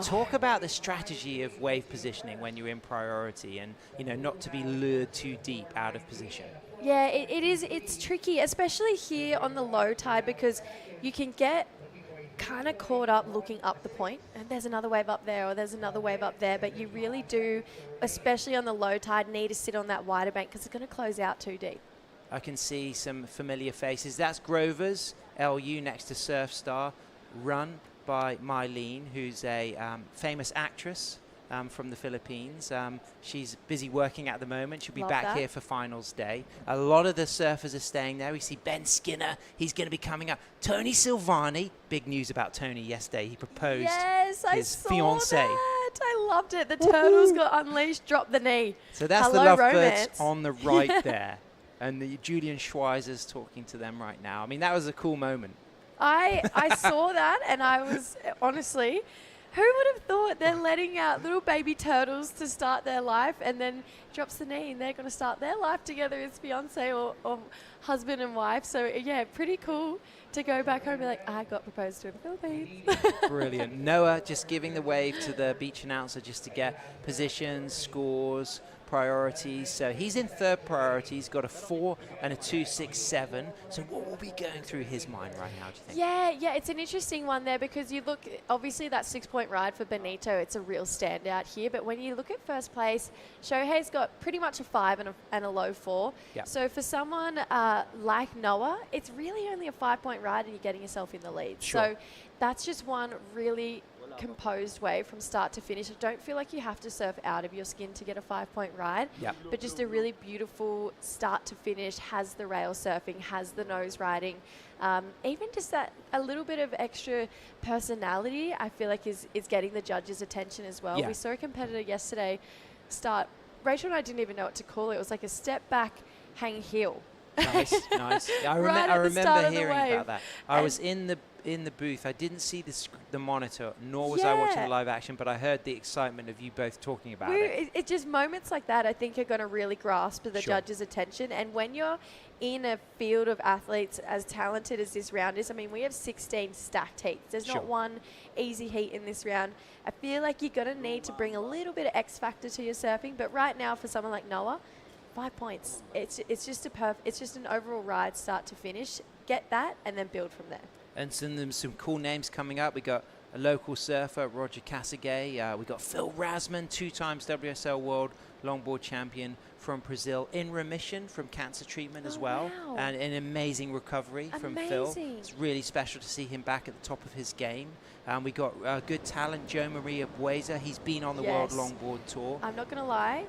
talk about the strategy of wave positioning when you're in priority, and not to be lured too deep out of position. Yeah, it is. It's tricky, especially here on the low tide, because you can get kind of caught up looking up the point, and there's another wave up there, or there's another wave up there, but you really do, especially on the low tide, need to sit on that wider bank, because it's going to close out too deep. I can see some familiar faces. That's Grover's LU next to Surfstar, run by Mylene, who's a famous actress from the Philippines. She's busy working at the moment. She'll be Love back that. here for finals day. A lot of the surfers are staying there. We see Ben Skinner. He's going to be coming up. Tony Silvani. Big news about Tony yesterday. He proposed Yes, I his saw fiancée. that. I loved it. The turtles got unleashed, dropped the knee. So that's Hello, the lovebirds romance. on the right there. And the Julian Schweizer's talking to them right now. I mean, that was a cool moment. I saw that, and I was honestly, who would have thought they're letting out little baby turtles to start their life, and then drops the knee, and they're going to start their life together as fiance or husband and wife. So yeah, pretty cool to go back home and be like, I got proposed to in the Philippines. Brilliant. Noah just giving the wave to the beach announcer just to get positions, scores, priorities. So he's in third priority. He's got a 4 and a 2.67. So what will be going through his mind right now, do you think? Yeah, it's an interesting one there because you look, obviously that 6-point ride for Benito, it's a real standout here. But when you look at first place, Shohei's got pretty much a 5 and a low 4. Yep. So for someone like Noah, it's really only a 5-point ride and you're getting yourself in the lead. Sure. So that's just one really composed wave from start to finish. I don't feel like you have to surf out of your skin to get a 5-point ride, Yep. but just a really beautiful start to finish, has the rail surfing, has the nose riding, even just that a little bit of extra personality I feel like is getting the judges' attention as well. Yeah. We saw a competitor yesterday start, Rachel and I didn't even know what to call it. It was like a step back hang heel. Nice, nice. I Right at the start remember of the hearing wave. about that. I was in the booth. I didn't see the monitor, nor was I watching Yeah. the live action, but I heard the excitement of you both talking about it. It's just moments like that I think are going to really grasp the Sure. judges' attention. And when you're in a field of athletes as talented as this round is, I mean, we have 16 stacked heats. There's Sure. not one easy heat in this round. I feel like you're going to need to bring a little bit of X factor to your surfing. But right now, for someone like Noah, 5 points. It's just it's just an overall ride, start to finish. Get that, and then build from there. And some cool names coming up. We got a local surfer, Roger Casagay. We got Phil Rasman, 2 times WSL World Longboard Champion from Brazil, in remission from cancer treatment as well. Wow. And an amazing recovery from Phil. Amazing. It's really special to see him back at the top of his game. We got good talent, Joe Maria Bueza. He's been on the World Yes. Longboard Tour. I'm not going to lie,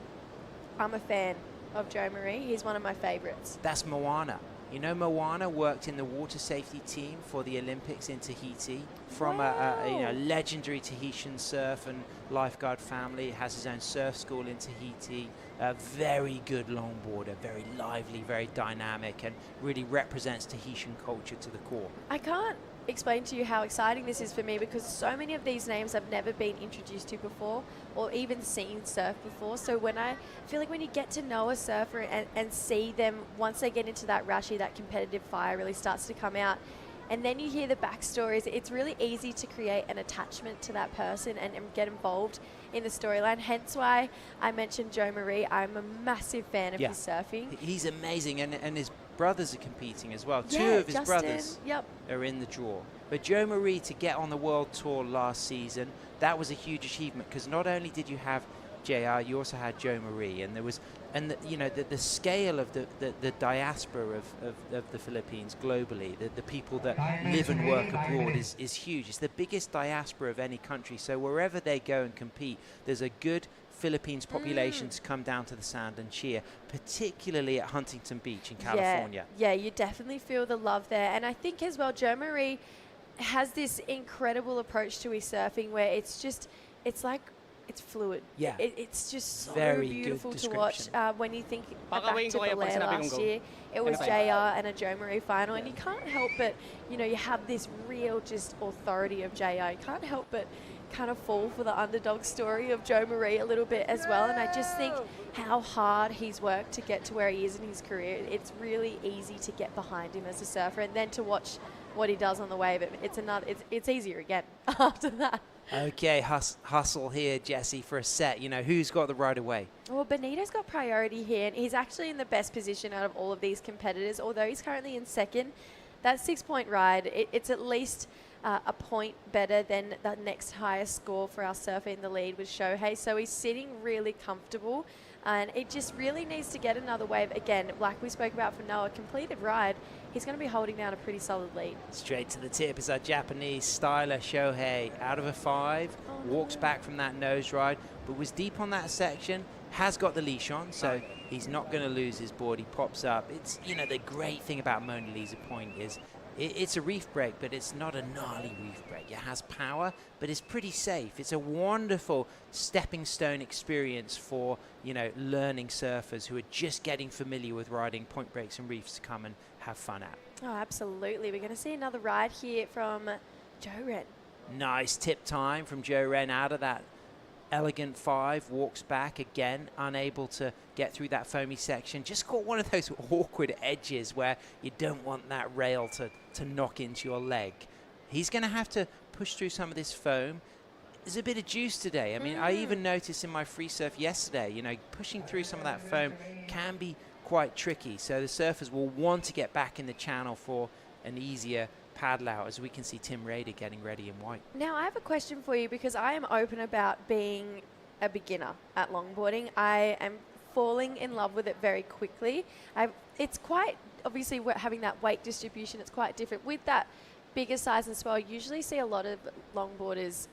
I'm a fan of Joe Marie. He's one of my favorites. That's Moana. You know, Moana worked in the water safety team for the Olympics in Tahiti from a legendary Tahitian surf and lifeguard family. Has his own surf school in Tahiti. A very good longboarder, very lively, very dynamic, and really represents Tahitian culture to the core. I can't explain to you how exciting this is for me because so many of these names I've never been introduced to before or even seen surf before. So when I feel like when you get to know a surfer and see them, once they get into that rashy, that competitive fire really starts to come out, and then you hear the backstories, it's really easy to create an attachment to that person and get involved in the storyline. Hence why I mentioned Joe Marie. I'm a massive fan of his surfing. He's amazing, and his brothers are competing as well. Yeah, 2 of his Justin, brothers yep. are in the draw. But Joe Marie, to get on the World Tour last season, that was a huge achievement because not only did you have JR, you also had Joe Marie, and there was, the scale of the diaspora of the Philippines globally, the people that live and work abroad is huge. It's the biggest diaspora of any country. So wherever they go and compete, there's a good Philippines population to come down to the sand and cheer, particularly at Huntington Beach in California. Yeah, you definitely feel the love there. And I think as well, Joe Marie has this incredible approach to his surfing where it's fluid. Yeah. It's just so Very beautiful good to watch. description. When you think back to Belair last year, it was JR and a Joe Marie final, and you can't help but, you have this real just authority of JR. You can't help but kind of fall for the underdog story of Joe Marie a little bit as well. And I just think how hard he's worked to get to where he is in his career. It's really easy to get behind him as a surfer, and then to watch what he does on the wave, it's easier again after that. Okay, hustle here, Jesse, for a set. Who's got the right of way? Well, Benito's got priority here, and he's actually in the best position out of all of these competitors, although he's currently in second. That 6-point ride, it's at least a point better than the next highest score for our surfer in the lead with Shohei, so he's sitting really comfortable. And it just really needs to get another wave. Again, like we spoke about for Noah, completed ride, he's going to be holding down a pretty solid lead. Straight to the tip is our Japanese styler Shohei, out of a 5, walks back from that nose ride, but was deep on that section, has got the leash on, so he's not going to lose his board. He pops up. It's, you know, the great thing about Mona Lisa Point is it's a reef break, but it's not a gnarly reef break. It has power, but it's pretty safe. It's a wonderful stepping stone experience for, you know, learning surfers who are just getting familiar with riding point breaks and reefs to come and have fun at. Oh, absolutely. We're going to see another ride here from Joe Wren. Nice tip time from Joe Wren out of that elegant 5, walks back again, unable to get through that foamy section. Just caught one of those awkward edges where you don't want that rail to knock into your leg. He's going to have to push through some of this foam. There's a bit of juice today. I mean, I even noticed in my free surf yesterday, you know, pushing through some of that foam can be quite tricky. So the surfers will want to get back in the channel for an easier paddle out, as we can see Tim Rader getting ready in white. Now, I have a question for you, because I am open about being a beginner at longboarding. I am falling in love with it very quickly. It's quite, obviously, we're having that weight distribution, it's quite different. With that bigger size and swell, you usually see a lot of longboarders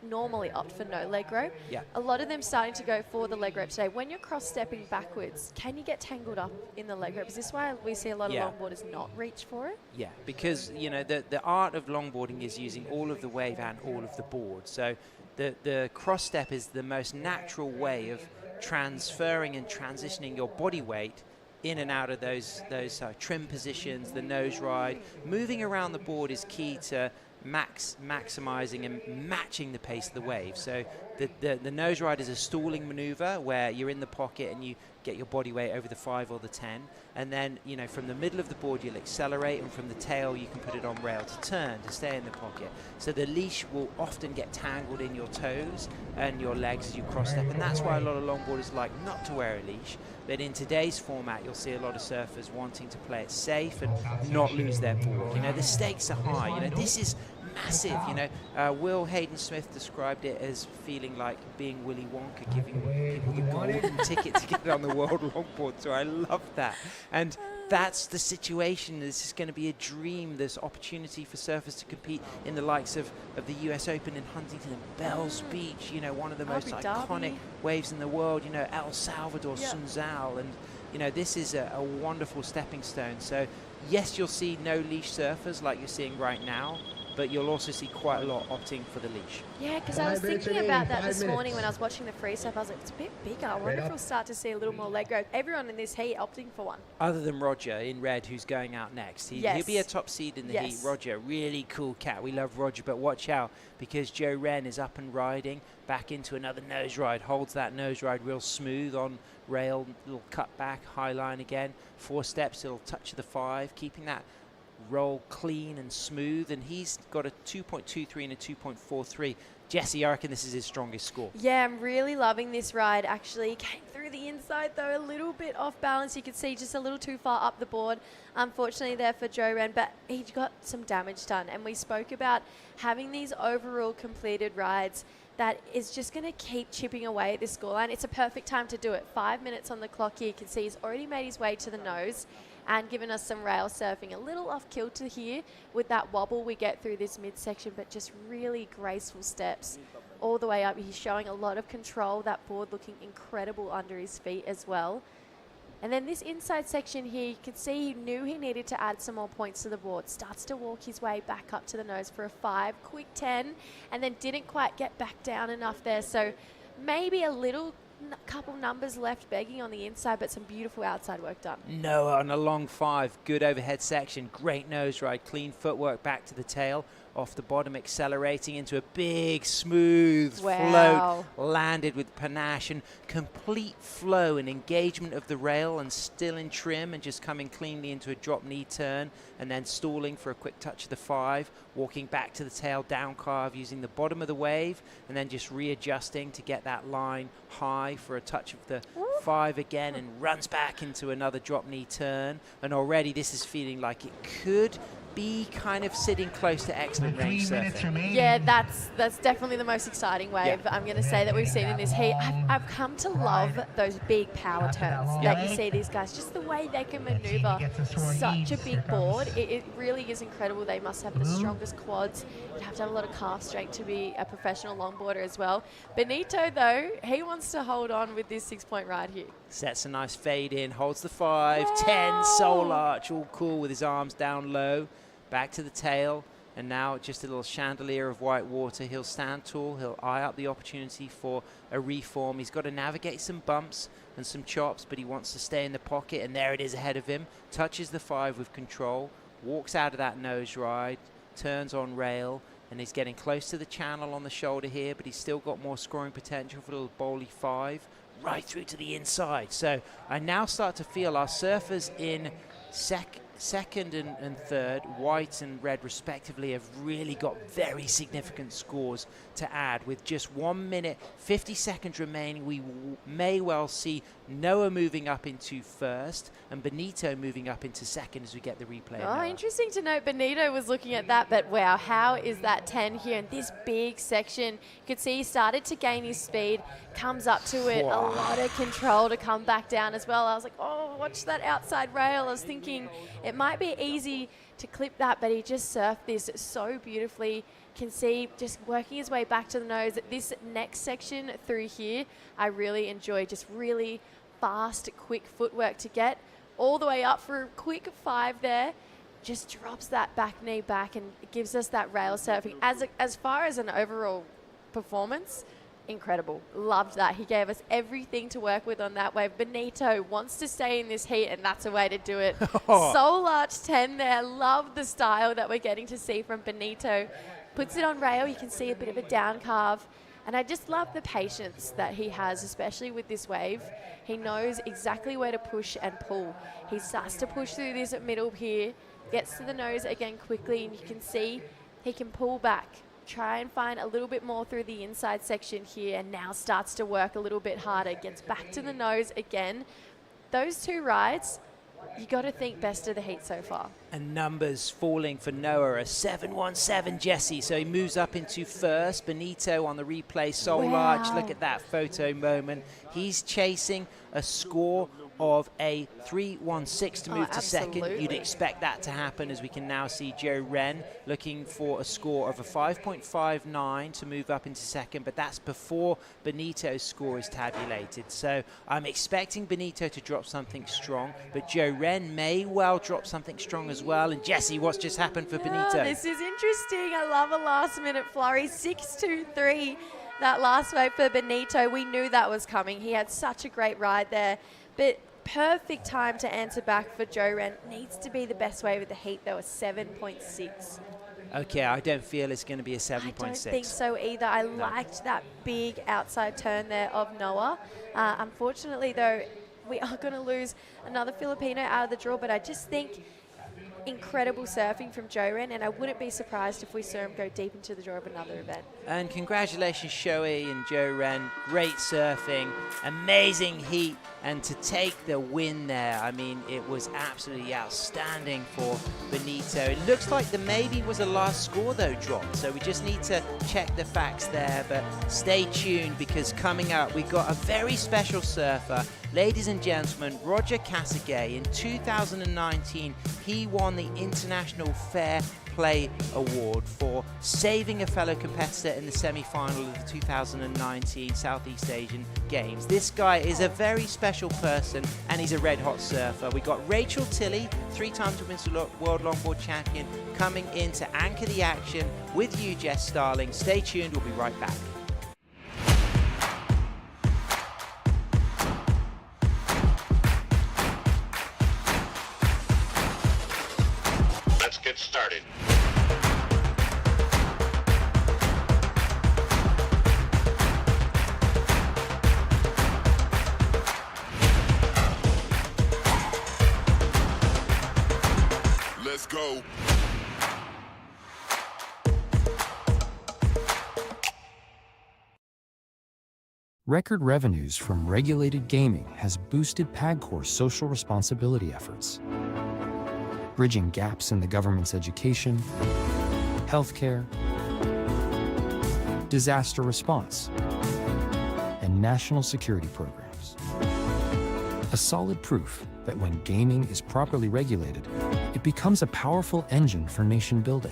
normally opt for no leg rope. Yeah. A lot of them starting to go for the leg rope today. When you're cross-stepping backwards, can you get tangled up in the leg rope? Is this why we see a lot of longboarders not reach for it? Yeah, because, you know, the art of longboarding is using all of the wave and all of the board. So the cross step is the most natural way of transferring and transitioning your body weight in and out of those trim positions, the nose ride. Moving around the board is key to maximizing and matching the pace of the wave. So the nose ride is a stalling maneuver where you're in the pocket and you get your body weight over the 5 or the 10, and then, you know, from the middle of the board you'll accelerate, and from the tail you can put it on rail to turn to stay in the pocket. So the leash will often get tangled in your toes and your legs as you cross step, and that's why a lot of longboarders like not to wear a leash. But in today's format, you'll see a lot of surfers wanting to play it safe and not lose their board. You know, the stakes are high. You know, this is massive. You know, Will Hayden Smith described it as feeling like being Willy Wonka, giving people the golden ticket to get on the World Longboard Tour. I love that. And that's the situation. This is going to be a dream. There's opportunity for surfers to compete in the likes of the US Open in Huntington and Bells Beach, you know, one of the most iconic waves in the world, you know, El Salvador, Sunzal. And, you know, this is a wonderful stepping stone. So, yes, you'll see no leash surfers like you're seeing right now, but you'll also see quite a lot opting for the leash. Yeah, because I was thinking about that this morning when I was watching the free surf. I was like, it's a bit bigger. I wonder if we'll start to see a little more leg rope. Everyone in this heat opting for one. Other than Roger in red, who's going out next. He'll be a top seed in the heat. Roger, really cool cat. We love Roger, but watch out, because Joe Wren is up and riding back into another nose ride. Holds that nose ride real smooth on rail, little cut back, high line again. 4 steps, it'll touch the 5, keeping that roll clean and smooth, and he's got a 2.23 and a 2.43. Jesse, I reckon this is his strongest score. Yeah, I'm really loving this ride. Actually came through the inside though, a little bit off balance. You could see just a little too far up the board, unfortunately there for Joe Wren, but he got some damage done. And we spoke about having these overall completed rides that is just going to keep chipping away at this scoreline. It's a perfect time to do it. 5 minutes on the clock here. You can see he's already made his way to the nose and given us some rail surfing. A little off kilter here with that wobble we get through this midsection, but just really graceful steps all the way up. He's showing a lot of control, that board looking incredible under his feet as well. And then this inside section here, you can see he knew he needed to add some more points to the board. Starts to walk his way back up to the nose for a 5, quick 10, and then didn't quite get back down enough there. So maybe a little couple numbers left begging on the inside, but some beautiful outside work done. Noah on a long 5, good overhead section, great nose ride, clean footwork back to the tail, off the bottom, accelerating into a big smooth float, landed with panache and complete flow and engagement of the rail, and still in trim and just coming cleanly into a drop knee turn, and then stalling for a quick touch of the 5, walking back to the tail, down carve using the bottom of the wave, and then just readjusting to get that line high for a touch of the 5 again, and runs back into another drop knee turn. And already this is feeling like it could be kind of sitting close to excellent range 3 minutes surfing. remaining. Yeah, that's definitely the most exciting wave I'm going to say that we've seen in this heat. I've come to love those big power turns that you see these guys, just the way they can maneuver such a big board. It really is incredible. They must have the strongest quads. You have to have a lot of calf strength to be a professional longboarder as well. Benito, though, he wants to hold on with this 6-point ride here. Sets a nice fade in, holds the 5, 10, soul arch, all cool with his arms down low. Back to the tail, and now just a little chandelier of white water. He'll stand tall, he'll eye up the opportunity for a reform. He's got to navigate some bumps and some chops, but he wants to stay in the pocket, and there it is ahead of him. Touches the 5 with control, walks out of that nose ride, turns on rail, and he's getting close to the channel on the shoulder here, but he's still got more scoring potential for a little bowly 5, right through to the inside. So I now start to feel our surfers in second and third, white and red respectively, have really got very significant scores to add. With just 1 minute 50 seconds remaining, we may well see Noah moving up into first and Benito moving up into second as we get the replay. Oh, interesting to note Benito was looking at that, but wow, how is that 10 here in this big section? You could see he started to gain his speed, comes up to it, a lot of control to come back down as well. I was like, oh, watch that outside rail. I was thinking it might be easy to clip that, but he just surfed this so beautifully. Can see just working his way back to the nose. This next section through here, I really enjoy. Just really fast, quick footwork to get all the way up for a quick 5 there. Just drops that back knee back and gives us that rail surfing. As far as an overall performance, incredible. Loved that. He gave us everything to work with on that wave. Benito wants to stay in this heat, and that's a way to do it. Soul Arch 10 there. Love the style that we're getting to see from Benito. Puts it on rail. You can see a bit of a down carve. And I just love the patience that he has, especially with this wave. He knows exactly where to push and pull. He starts to push through this middle here, gets to the nose again quickly, and you can see he can pull back, try and find a little bit more through the inside section here, and now starts to work a little bit harder, gets back to the nose again. Those 2 rides, you got to think best of the heat so far. And numbers falling for Noah, a 7.17 Jesse, so he moves up into first. Benito on the replay, Soul Arch, look at that photo moment. He's chasing a score of a 3.16 to move to second. You'd expect that to happen, as we can now see Joe Wren looking for a score of a 5.59 to move up into second, but that's before Benito's score is tabulated. So I'm expecting Benito to drop something strong, but Joe Wren may well drop something strong as well. And Jesse, what's just happened for Benito? This is interesting. I love a last-minute flurry. 6.23, that last wave for Benito. We knew that was coming. He had such a great ride there. But perfect time to answer back for Joe Wren. Needs to be the best wave of the heat, though, a 7.6. Okay, I don't feel it's going to be a 7.6. I don't think so either. I liked that big outside turn there of Noah. Unfortunately, though, we are going to lose another Filipino out of the draw, but I just think incredible surfing from Joe Wren, and I wouldn't be surprised if we saw him go deep into the draw of another event. And congratulations, Shoei and Joe Wren. Great surfing, amazing heat, and to take the win there, I mean, it was absolutely outstanding for Benito. It looks like the maybe was a last score, though, dropped, so we just need to check the facts there, but stay tuned, because coming up, we've got a very special surfer. Ladies and gentlemen, Roger Casagay. In 2019, he won the International Fair Play Award for saving a fellow competitor in the semi-final of the 2019 Southeast Asian Games. This guy is a very special person, and he's a red-hot surfer. We got Rachel Tilley, 3-time Women's World Longboard Champion, coming in to anchor the action with you, Jess Starling. Stay tuned, we'll be right back. Let's get started. Let's go. Record revenues from regulated gaming has boosted PAGCOR's social responsibility efforts. bridging gaps in the government's education, healthcare, disaster response, and national security programs. A solid proof that when gaming is properly regulated, it becomes a powerful engine for nation building.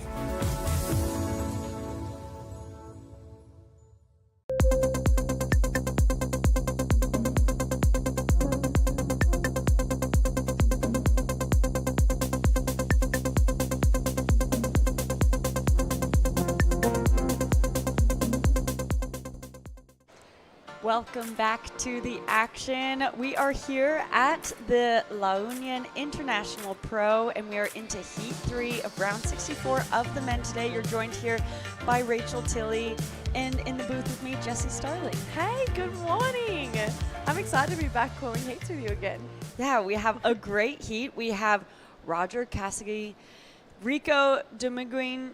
Welcome back to the action. We are here at the Union International Pro, and we are into Heat 3 of Round 64 of the men today. You're joined here by Rachel Tilley, and in the booth with me, Jessie Starling. Hey, good morning. I'm excited to be back calling heats with you again. Yeah, we have a great heat. We have Roger Cassidy, Rico Dumiguin,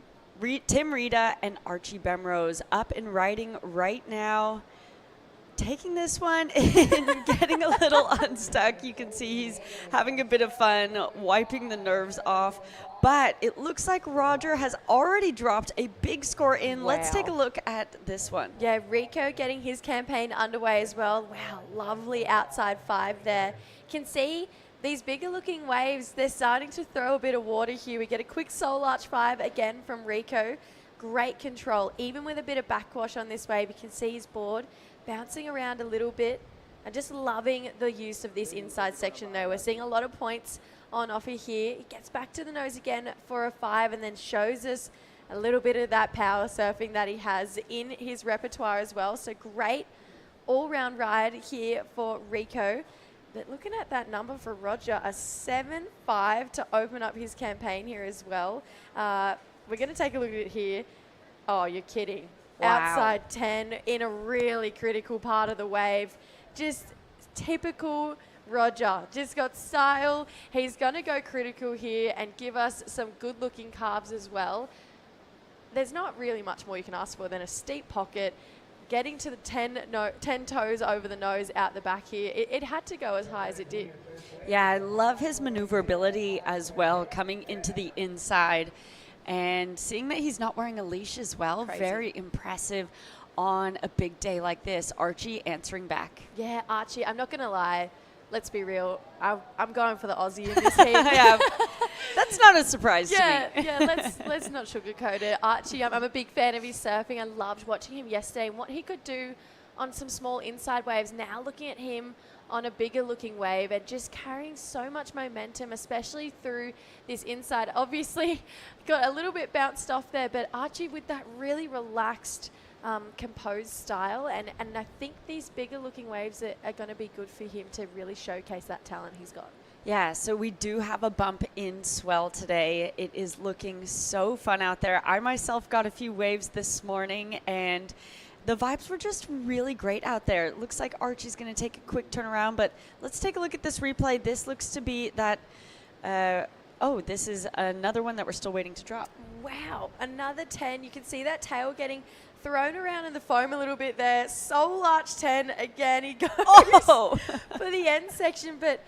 Tim Rita, and Archie Bemrose up and riding right now. Taking this one and getting a little unstuck. You can see he's having a bit of fun, wiping the nerves off. But it looks like Roger has already dropped a big score in. Wow. Let's take a look at this one. Yeah, Rico getting his campaign underway as well. Wow, lovely outside 5 there. Can see these bigger looking waves, they're starting to throw a bit of water here. We get a quick soul arch 5 again from Rico. Great control, even with a bit of backwash on this wave. You can see his board bouncing around a little bit. I'm just loving the use of this inside section though. We're seeing a lot of points on offer here. He gets back to the nose again for a 5 and then shows us a little bit of that power surfing that he has in his repertoire as well. So great all-round ride here for Rico. But looking at that number for Roger, a 7-5 to open up his campaign here as well. We're going to take a look at it here. Oh, you're kidding. Wow. Outside 10 in a really critical part of the wave. Just typical Roger. Just got style. He's going to go critical here and give us some good-looking carves as well. There's not really much more you can ask for than a steep pocket, getting to the 10 toes over the nose out the back here. It had to go as high as it did. Yeah, I love his maneuverability as well, coming into the inside. And seeing that he's not wearing a leash as well, Crazy. Very impressive on a big day like this. Archie answering back. Yeah, Archie, I'm not going to lie. Let's be real. I'm going for the Aussie in this heat. Yeah, that's not a surprise to me. Yeah, let's not sugarcoat it. Archie, I'm a big fan of his surfing. I loved watching him yesterday and what he could do on some small inside waves. Now looking at him on a bigger looking wave and just carrying so much momentum, especially through this inside. Obviously got a little bit bounced off there, but Archie with that really relaxed, composed style. And I think these bigger looking waves are going to be good for him to really showcase that talent he's got. Yeah, so we do have a bump in swell today. It is looking so fun out there. I myself got a few waves this morning and the vibes were just really great out there. It looks like Archie's going to take a quick turnaround, but let's take a look at this replay. This looks to be that, this is another one that we're still waiting to drop. Wow, another 10. You can see that tail getting thrown around in the foam a little bit there. Soul Arch 10 again. He goes for the end section, but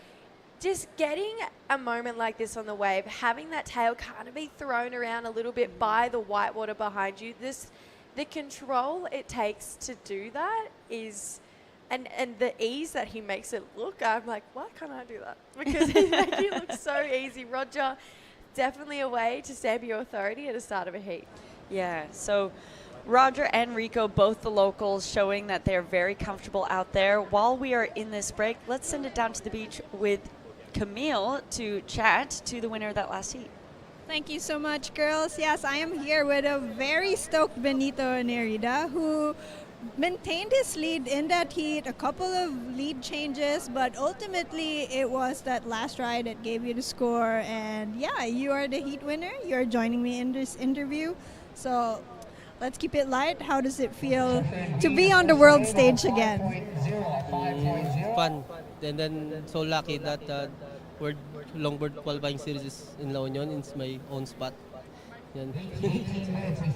just getting a moment like this on the wave, having that tail kind of be thrown around a little bit by the whitewater behind you, the control it takes to do that is, and the ease that he makes it look, I'm like, why can't I do that? Because he's making it look so easy. Roger, definitely a way to stamp your authority at the start of a heat. Yeah, so Roger and Rico, both the locals, showing that they're very comfortable out there. While we are in this break, let's send it down to the beach with Camille to chat to the winner of that last heat. Thank you so much, girls. Yes, I am here with a very stoked Benito Nerida who maintained his lead in that heat, a couple of lead changes, but ultimately it was that last ride that gave you the score. And yeah, you are the heat winner. You're joining me in this interview. So let's keep it light. How does it feel to be on the world stage again? Fun. And then so lucky that World Longboard Qualifying Series is in La Union. It's my own spot.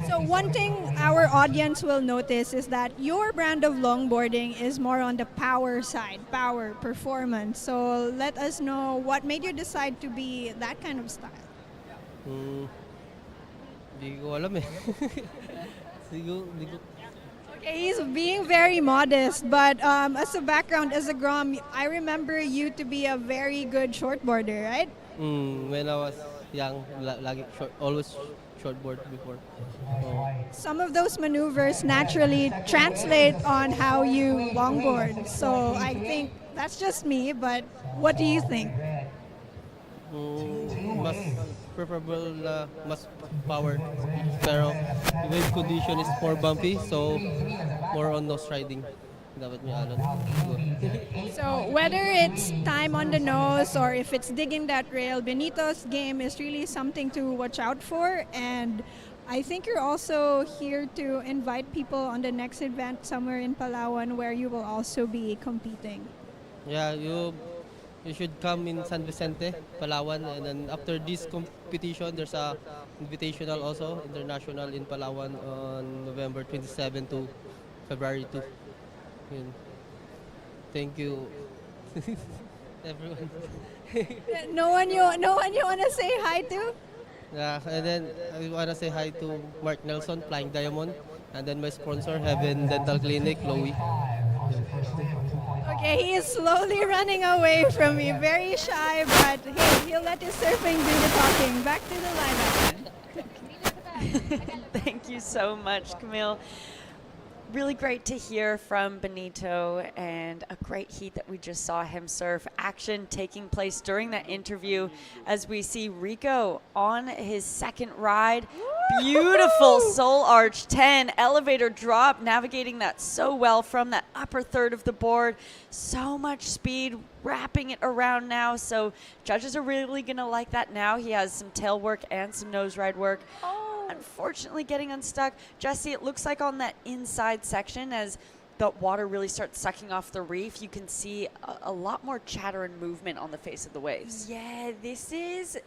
So one thing our audience will notice is that your brand of longboarding is more on the power side, power, performance. So let us know what made you decide to be that kind of style. Di ko alam eh. Siguro, di ko. Okay, he's being very modest, but as a background, as a Grom, I remember you to be a very good shortboarder, right? When I was young, lagi short, always shortboard before. So, Some of those maneuvers naturally translate on how you longboard. So I think that's just me, but what do you think? mas preferable na mas power. Pero the wave condition is more bumpy, so more on nose riding. Dapat may alon. So whether it's time on the nose or if it's digging that rail, Benito's game is really something to watch out for. And I think you're also here to invite people on the next event somewhere in Palawan where you will also be competing. Yeah, you should come in San Vicente, Palawan, and then after this competition, there's a invitational also, international in Palawan on November 27 to February 2. Yun. Thank you, everyone. No one you want to say hi to? Yeah, and then I want to say hi to Mark Nelson, Flying Diamond, and then my sponsor, Heaven Dental Clinic, Chloe. Okay, he is slowly running away from me. Very shy, but hey, he'll let his surfing do the talking. Back to the lineup. Thank you so much, Camille. Really great to hear from Benito, and a great heat that we just saw him surf. Action taking place during that interview as we see Rico on his second ride. Beautiful soul arch 10 elevator drop, navigating that so well from that upper third of the board. So much speed, wrapping it around now. So judges are really going to like that now. He has some tail work and some nose ride work. Unfortunately getting unstuck. Jesse, it looks like on that inside section as the water really starts sucking off the reef, you can see a lot more chatter and movement on the face of the waves. Yeah, this is,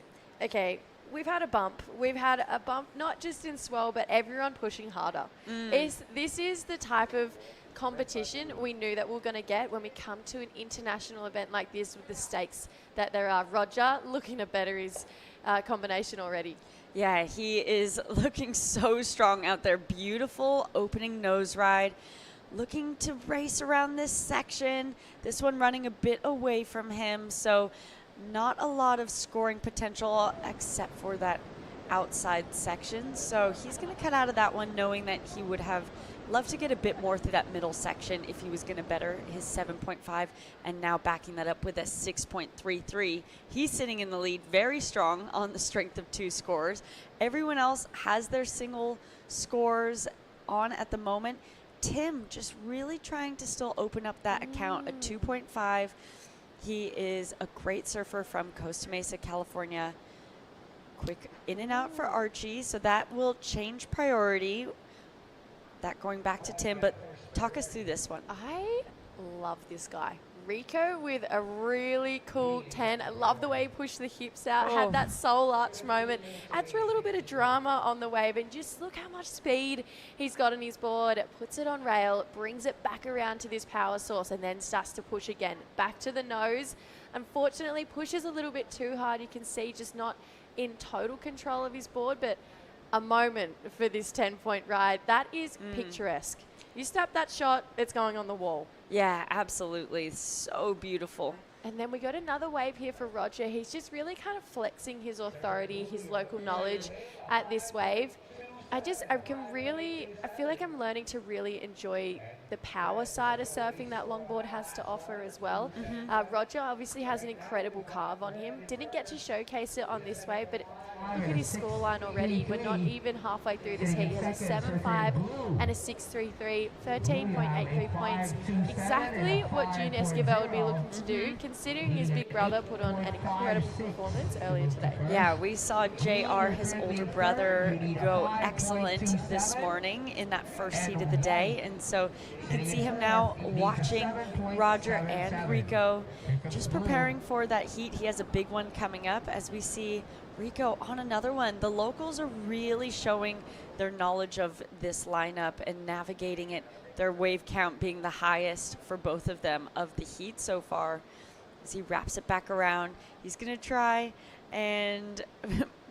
okay, we've had a bump. We've had a bump not just in swell, but everyone pushing harder. This is the type of competition we knew that we were going to get when we come to an international event like this with the stakes that there are. Roger looking to better his combination already. Yeah, he is looking so strong out there. Beautiful opening nose ride. Looking to race around this section. This one running a bit away from him, so not a lot of scoring potential except for that outside section. So he's going to cut out of that one knowing that he would have loved to get a bit more through that middle section if he was going to better his 7.5, and now backing that up with a 6.33. He's sitting in the lead very strong on the strength of 2 scores. Everyone else has their single scores on at the moment. Tim just really trying to still open up that account, a 2.5. He is a great surfer from Costa Mesa, California. Quick in and out for Archie, so that will change priority. That going back to Tim, but talk us through this one. I love this guy. Rico with a really cool 10. I love the way he pushed the hips out, had that soul arch moment, adds for a little bit of drama on the wave, and just look how much speed he's got on his board. Puts it on rail, brings it back around to this power source, and then starts to push again. Back to the nose. Unfortunately, pushes a little bit too hard. You can see just not in total control of his board, but a moment for this 10-point ride. That is picturesque. You snap that shot, it's going on the wall. Yeah, absolutely. So beautiful. And then we got another wave here for Roger. He's just really kind of flexing his authority, his local knowledge at this wave. I feel like I'm learning to really enjoy the power side of surfing that longboard has to offer as well. Roger obviously has an incredible carve on him. Didn't get to showcase it on this wave, but look at his scoreline already. We're not even halfway through this heat. He has a 7.5 and a 6.33, 13.83 points. Exactly what June Esquivel would be looking to do, considering his big brother put on an incredible performance earlier today. Yeah, we saw JR, his older brother, go excellent this morning in that first heat of the day. And so you can see him now watching Roger and Rico, just preparing for that heat. He has a big one coming up as we see Rico on another one. The locals are really showing their knowledge of this lineup and navigating it, their wave count being the highest for both of them of the heat so far. As he wraps it back around, he's going to try and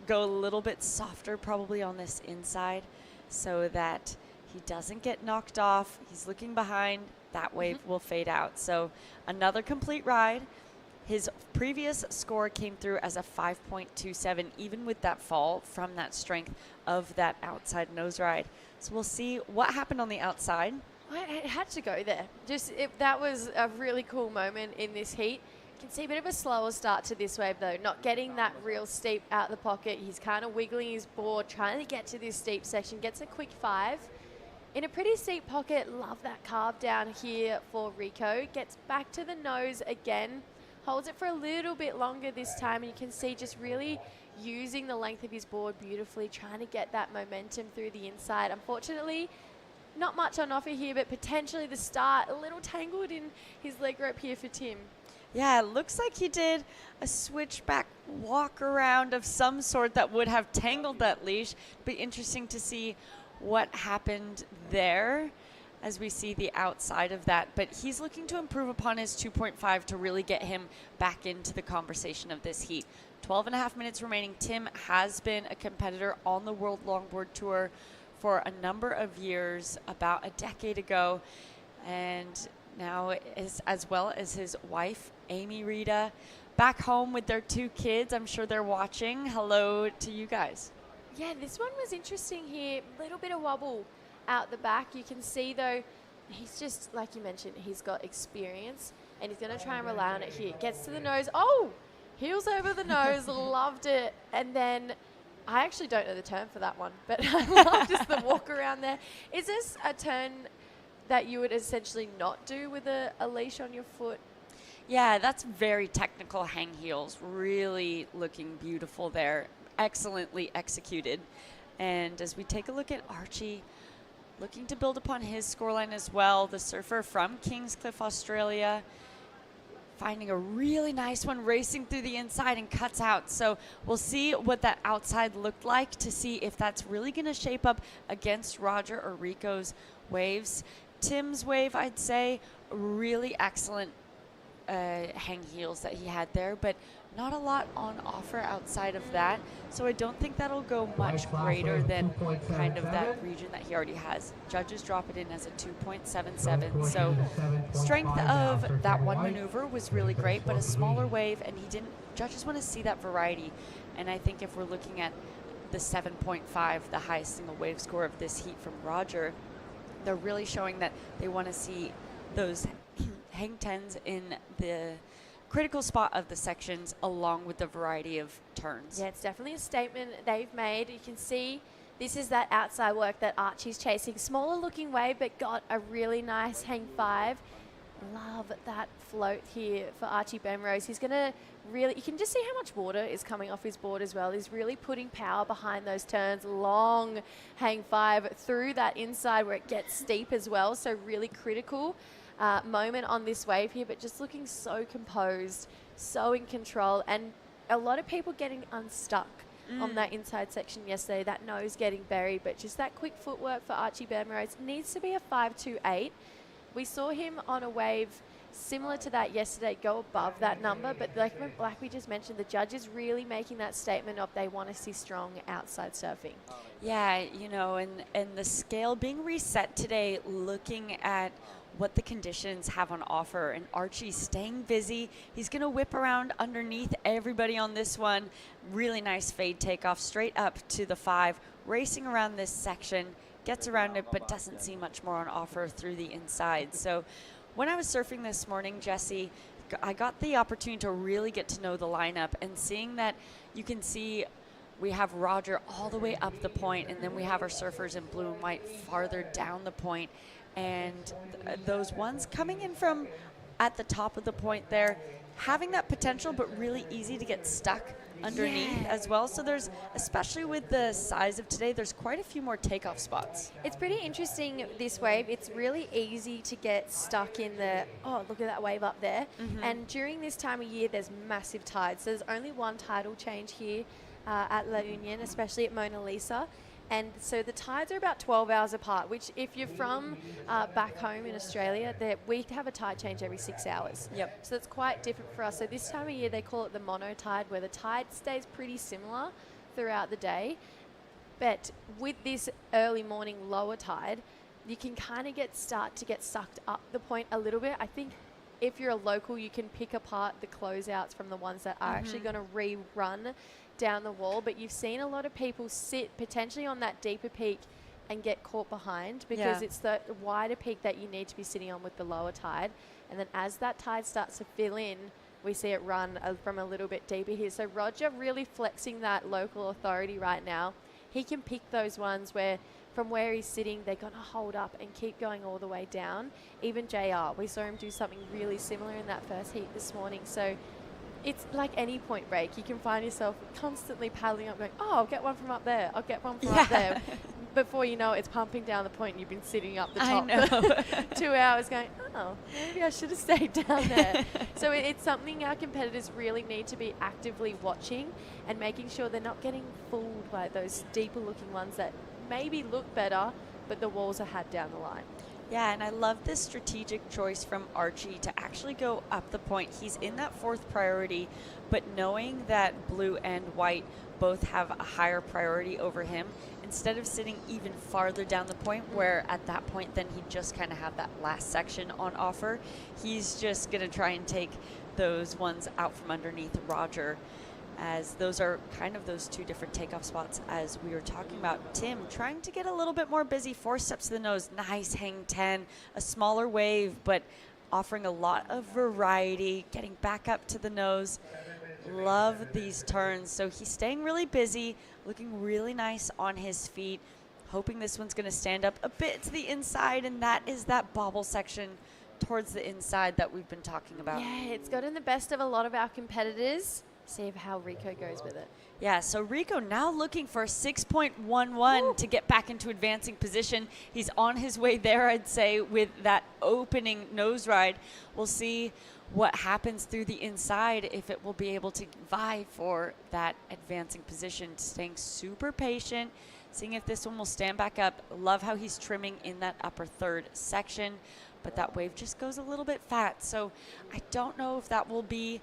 go a little bit softer probably on this inside so that he doesn't get knocked off. He's looking behind. That wave will fade out. So another complete ride. His previous score came through as a 5.27, even with that fall from that strength of that outside nose ride. So we'll see what happened on the outside. It had to go there. That was a really cool moment in this heat. You can see a bit of a slower start to this wave though, not getting that real steep out the pocket. He's kind of wiggling his board, trying to get to this steep section, gets a quick 5. In a pretty steep pocket, love that carve down here for Rico. Gets back to the nose again, holds it for a little bit longer this time, and you can see just really using the length of his board beautifully, trying to get that momentum through the inside. Unfortunately, not much on offer here, but potentially the start a little tangled in his leg rope here for Tim. Yeah, it looks like he did a switchback walk around of some sort that would have tangled that leash. Be interesting to see what happened there as we see the outside of that. But he's looking to improve upon his 2.5 to really get him back into the conversation of this heat. 12 and a half minutes remaining. Tim has been a competitor on the World Longboard Tour for a number of years, about a decade ago, and now is, as well as his wife, Amy Rita, back home with their 2 kids. I'm sure they're watching. Hello to you guys. Yeah, this one was interesting here. A little bit of wobble out the back. You can see, though, he's just, like you mentioned, he's got experience, and he's going to try and rely on it here. Gets to the nose. Oh! Heels over the nose. Loved it. And then I actually don't know the term for that one, but I love just the walk around there. Is this a turn that you would essentially not do with a leash on your foot? Yeah, that's very technical hang heels. Really looking beautiful there. Excellently executed. And as we take a look at Archie, looking to build upon his scoreline as well, the surfer from Kingscliff, Australia, finding a really nice one, racing through the inside and cuts out. So we'll see what that outside looked like to see if that's really going to shape up against Roger or Rico's waves. Tim's wave, I'd say, really excellent hang heels that he had there, but not a lot on offer outside of that. So I don't think that'll go much greater than kind of that region that he already has. Judges drop it in as a 2.77. So strength of that one maneuver was really great, but a smaller wave, and judges want to see that variety. And I think if we're looking at the 7.5, the highest single wave score of this heat from Roger, they're really showing that they want to see those hang tens in the critical spot of the sections along with the variety of turns. Yeah, it's definitely a statement they've made. You can see this is that outside work that Archie's chasing. Smaller looking wave, but got a really nice hang 5. Love that float here for Archie Bemrose. He's going to really, you can just see how much water is coming off his board as well. He's really putting power behind those turns. Long hang 5 through that inside where it gets steep as well. So really critical moment on this wave here, but just looking so composed, so in control, and a lot of people getting unstuck on that inside section yesterday, that nose getting buried, but just that quick footwork for Archie Bemrose needs to be a 5.28. We saw him on a wave similar to that yesterday go above that number, but like we just mentioned, the judges really making that statement of they want to see strong outside surfing. Yeah, you know, and the scale being reset today, looking at what the conditions have on offer, and Archie staying busy. He's going to whip around underneath everybody on this one. Really nice fade takeoff straight up to the 5, racing around this section, gets around it, but doesn't see much more on offer through the inside. So when I was surfing this morning, Jesse, I got the opportunity to really get to know the lineup, and seeing that you can see we have Roger all the way up the point, and then we have our surfers in blue and white farther down the point. And those ones coming in from at the top of the point there, having that potential, but really easy to get stuck underneath as well. So there's, especially with the size of today, there's quite a few more takeoff spots. It's pretty interesting, this wave. It's really easy to get stuck in the, oh, look at that wave up there. And during this time of year, there's massive tides. So there's only one tidal change here at La Union, especially at Mona Lisa. And so the tides are about 12 hours apart, which if you're from back home in Australia, we have a tide change every 6 hours. Yep. So it's quite different for us. So this time of year, they call it the mono tide, where the tide stays pretty similar throughout the day. But with this early morning lower tide, you can kind of start to get sucked up the point a little bit. I think if you're a local, you can pick apart the closeouts from the ones that are actually going to rerun down the wall. But you've seen a lot of people sit potentially on that deeper peak and get caught behind because it's the wider peak that you need to be sitting on with the lower tide. And then as that tide starts to fill in, we see it run from a little bit deeper here. So Roger really flexing that local authority right now. He can pick those ones where from where he's sitting, they're going to hold up and keep going all the way down. Even JR, we saw him do something really similar in that first heat this morning. So it's like any point break. You can find yourself constantly paddling up going, oh, I'll get one from up there. I'll get one from up there. Before you know it, it's pumping down the point and you've been sitting up the top for 2 hours going, oh, maybe I should have stayed down there. So it's something our competitors really need to be actively watching and making sure they're not getting fooled by those deeper looking ones that maybe look better, but the walls are had down the line. Yeah, and I love this strategic choice from Archie to actually go up the point. He's in that 4th priority, but knowing that blue and white both have a higher priority over him, instead of sitting even farther down the point where at that point then he'd just kind of have that last section on offer, he's just going to try and take those ones out from underneath Roger, as those are kind of those 2 different takeoff spots as we were talking about. Tim trying to get a little bit more busy, 4 steps to the nose, nice hang 10, a smaller wave, but offering a lot of variety, getting back up to the nose. Love these turns. So he's staying really busy, looking really nice on his feet, hoping this one's going to stand up a bit to the inside, and that is that bobble section towards the inside that we've been talking about. Yeah, it's gotten the best of a lot of our competitors. See how Rico goes with it. Yeah, so Rico now looking for a 6.11 to get back into advancing position. He's on his way there, I'd say, with that opening nose ride. We'll see what happens through the inside, if it will be able to vie for that advancing position. Staying super patient, seeing if this one will stand back up. Love how he's trimming in that upper 3rd section, but that wave just goes a little bit fat. So I don't know if that will be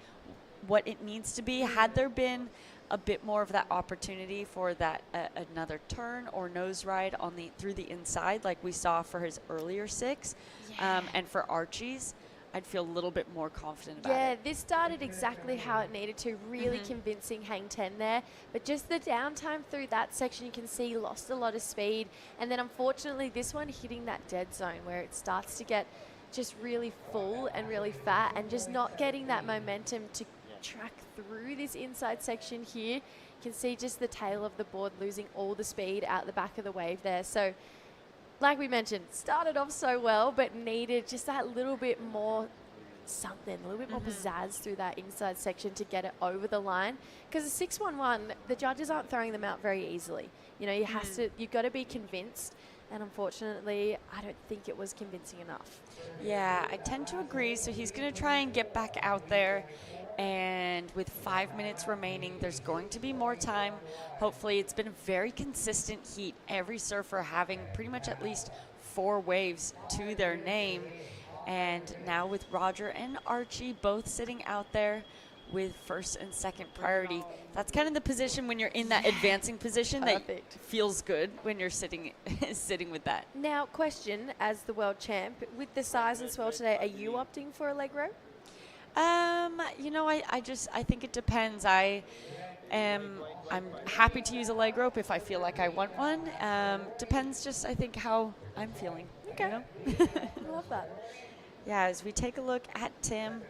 what it needs to be. Had there been a bit more of that opportunity for that another turn or nose ride on through the inside like we saw for his earlier 6 and for Archie's, I'd feel a little bit more confident about it. Yeah, this started exactly how it needed to, really convincing hang 10 there, but just the downtime through that section you can see lost a lot of speed, and then unfortunately this one hitting that dead zone where it starts to get just really full and really fat and just not getting that momentum to track through this inside section here. You can see just the tail of the board losing all the speed out the back of the wave there. So like we mentioned, started off so well, but needed just that little bit more something, a little bit more pizzazz through that inside section to get it over the line. Because the 611, the judges aren't throwing them out very easily. You know, you've got to be convinced. And unfortunately, I don't think it was convincing enough. Yeah, I tend to agree. So he's going to try and get back out there. And with 5 minutes remaining, there's going to be more time. Hopefully, it's been a very consistent heat. Every surfer having pretty much at least 4 waves to their name. And now with Roger and Archie both sitting out there with 1st and 2nd priority. That's kind of the position when you're in that advancing position that feels good when you're sitting with that. Now, question, as the world champ, with the size and swell today, are you opting for a leg row? You know, I think it depends. I'm happy to use a leg rope if I feel like I want one. Depends just, I think, how I'm feeling. Okay. You know? I love that. Yeah, as we take a look at Tim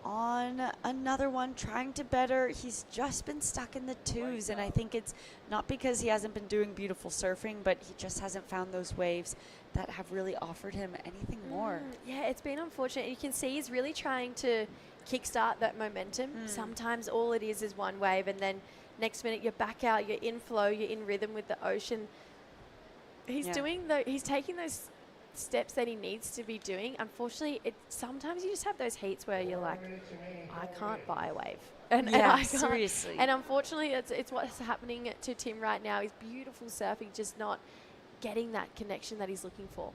on another one, trying to better. He's just been stuck in the 2s, and I think it's not because he hasn't been doing beautiful surfing, but he just hasn't found those waves that have really offered him anything more. Yeah, it's been unfortunate. You can see he's really trying to kickstart that momentum. Sometimes all it is one wave, and then next minute you're back out, you're in flow, you're in rhythm with the ocean. He's he's taking those steps that he needs to be doing. Unfortunately, sometimes you just have those heats where you're like, I can't buy a wave. And I can't. Seriously. And unfortunately, it's what's happening to Tim right now. He's beautiful surfing, just not getting that connection that he's looking for.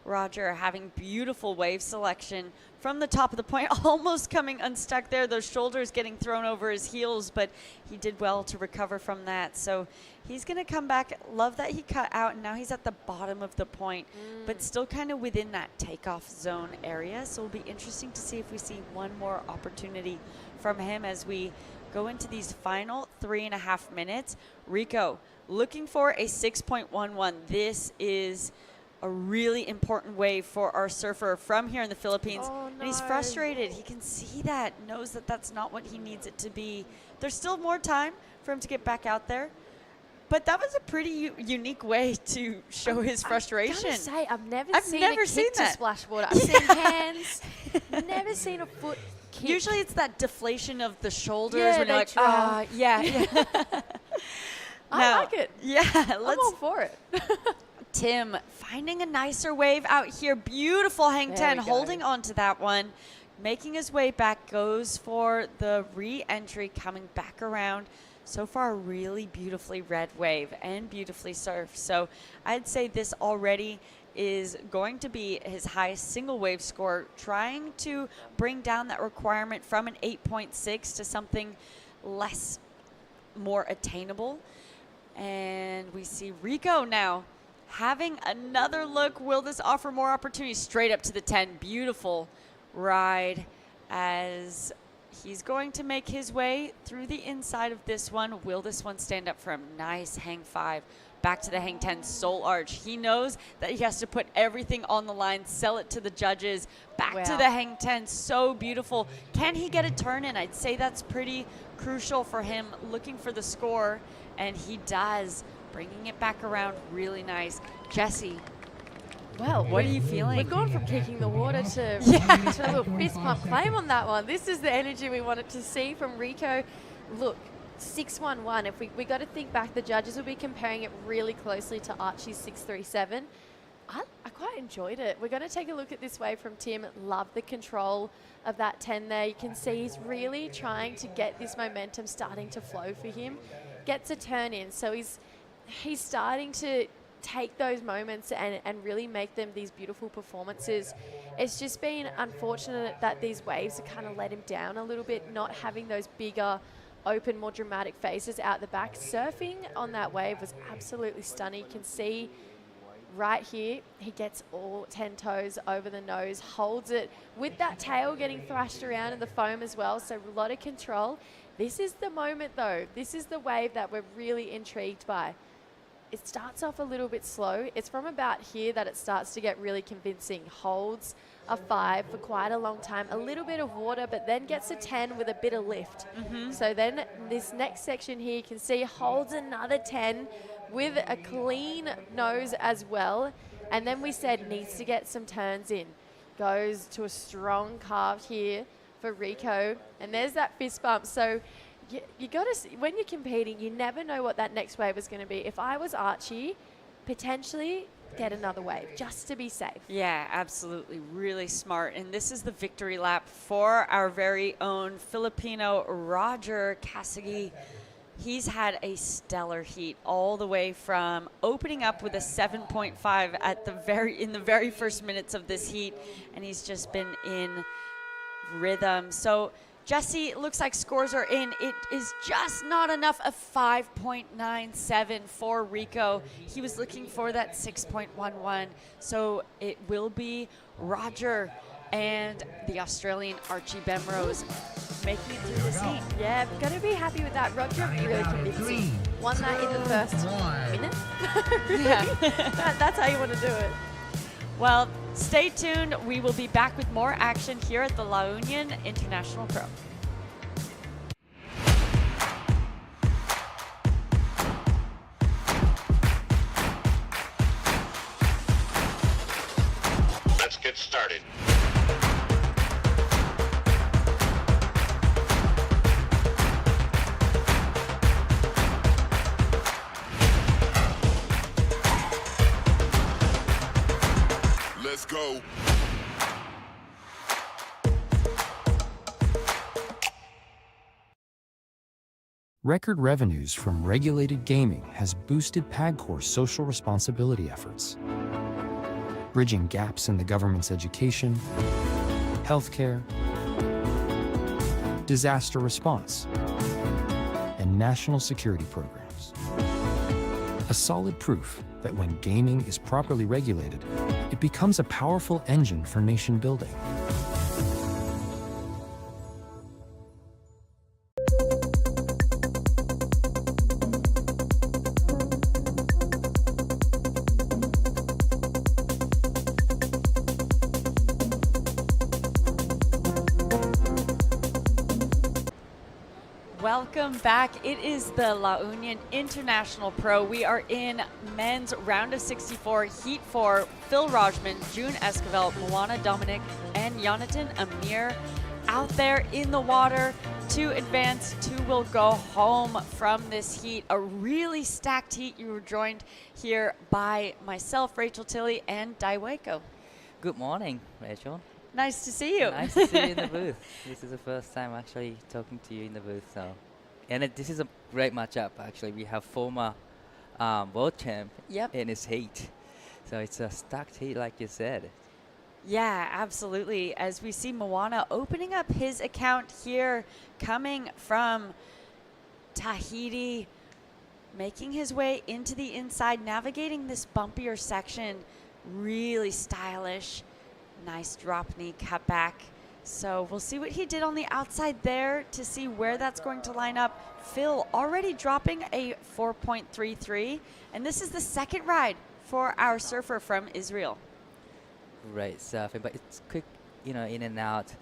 Roger having beautiful wave selection from the top of the point, almost coming unstuck there. Those shoulders getting thrown over his heels, but he did well to recover from that. So he's going to come back. Love that he cut out, and now he's at the bottom of the point, but still kind of within that takeoff zone area. So it'll be interesting to see if we see one more opportunity from him as we go into these final 3.5 minutes. Rico looking for a 6.11. This is a really important wave for our surfer from here in the Philippines. Oh, no. And he's frustrated. He can see that, knows that that's not what he needs it to be. There's still more time for him to get back out there. But that was a pretty unique way to show his frustration. I'm gonna say, I've never seen a that. splash water. I've seen hands, never seen a foot kick. Usually it's that deflation of the shoulders Yeah, when you're like, yeah. I like it. Yeah, I'm all for it. Tim finding a nicer wave out here. Beautiful hang There 10, we go. holding on to that one. Making his way back, goes for the re-entry, coming back around. So far, really beautifully red wave and beautifully surfed. So I'd say this already is going to be his highest single wave score, trying to bring down that requirement from an 8.6 to something less, more attainable. And we see Rico now having another look. Will this offer more opportunities? Straight up to the 10. Beautiful ride as he's going to make his way through the inside of this one. Will this one stand up for him? Nice hang 5. Back to the hang 10, soul arch. He knows that he has to put everything on the line, sell it to the judges. Back to the hang 10, so beautiful. Can he get a turn in? I'd say that's pretty crucial for him, looking for the score, and he does. Bringing it back around, really nice. Jesse, Well, what are you feeling? We've gone from kicking the water to a little fist pump claim on that one. This is the energy we wanted to see from Rico. Look, 6.11. If we got to think back, the judges will be comparing it really closely to Archie's 6.37. I quite enjoyed it. We're going to take a look at this wave from Tim. Love the control of that 10 there. You can see he's really trying to get this momentum starting to flow for him. Gets a turn in, so he's starting to take those moments and really make them these beautiful performances. It's just been unfortunate that these waves have kind of let him down a little bit, not having those bigger, open, more dramatic faces out the back. Surfing on that wave was absolutely stunning. You can see right here, he gets all 10 toes over the nose, holds it with that tail getting thrashed around in the foam as well, so a lot of control. This is the moment though. This is the wave that we're really intrigued by. It starts off a little bit slow. It's from about here that it starts to get really convincing. Holds a 5 for quite a long time, a little bit of water, but then gets a 10 with a bit of lift. So then this next section here, you can see holds another 10 with a clean nose as well. And then we said needs to get some turns in. Goes to a strong carve here for Rico. And there's that fist bump. So you got to, when you're competing, you never know what that next wave is going to be. If I was Archie, potentially get another wave just to be safe. Yeah, absolutely. Really smart. And this is the victory lap for our very own Filipino Roger Kasagi. He's had a stellar heat all the way from opening up with a 7.5 in the very first minutes of this heat, and he's just been in rhythm. So Jesse, it looks like scores are in. It is just not enough. A 5.97 for Rico. He was looking for that 6.11. So it will be Roger and the Australian Archie Bemrose making it through this heat. Yeah, got to be happy with that. Roger really convincing. Won that in the first minute. Yeah, that's how you want to do it. Well, stay tuned. We will be back with more action here at the La Union International Pro. Let's get started. Let's go. Record revenues from regulated gaming has boosted PAGCOR's social responsibility efforts. bridging gaps in the government's education, healthcare, disaster response, and national security programs. A solid proof that when gaming is properly regulated, it becomes a powerful engine for nation building. Welcome back. It is the La Union International Pro. We are in men's round of 64, heat 4. Phil Rajman, June Esquivel, Moana Dominic, and Jonathan Amir out there in the water. 2 advance, 2 will go home from this heat. A really stacked heat. You were joined here by myself, Rachel Tilley, and Dai Waiko. Good morning, Rachel. Nice to see you. Nice to see you in the booth. This is the first time actually talking to you in the booth. So, and this is a great matchup. Actually, we have former world champ in his heat. So it's a stacked heat, like you said. Yeah, absolutely. As we see Moana opening up his account here, coming from Tahiti, making his way into the inside, navigating this bumpier section, really stylish. Nice drop knee cut back. So we'll see what he did on the outside there to see where that's going to line up. Phil already dropping a 4.33, and this is the second ride for our surfer from Israel. Great surfing, but it's quick, in and out.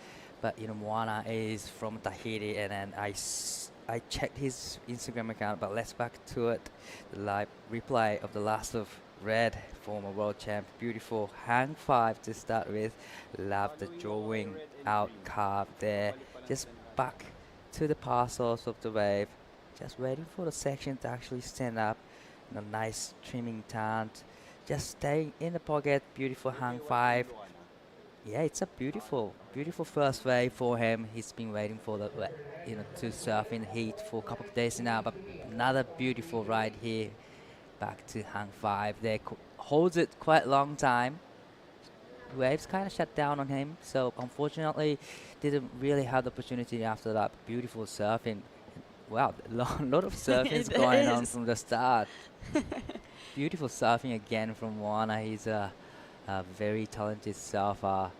But Moana is from Tahiti, and then I checked his Instagram account. But let's back to it. The live replay of the last of Red, former world champ. Beautiful hang 5 to start with. Love the drawing out carve there. Just back to the parcels of the wave. Just waiting for the section to actually stand up. Nice trimming turn. Just staying in the pocket. Beautiful hang 5. Yeah, it's a beautiful first wave for him. He's been waiting for the to surf in heat for a couple of days now. But another beautiful ride here. Back to hang 5 there, holds it quite a long time. Waves kind of shut down on him, so unfortunately didn't really have the opportunity after that. Beautiful surfing. Wow, a lot of surfing is going on from the start. Beautiful surfing again from Moana. He's a very talented surfer.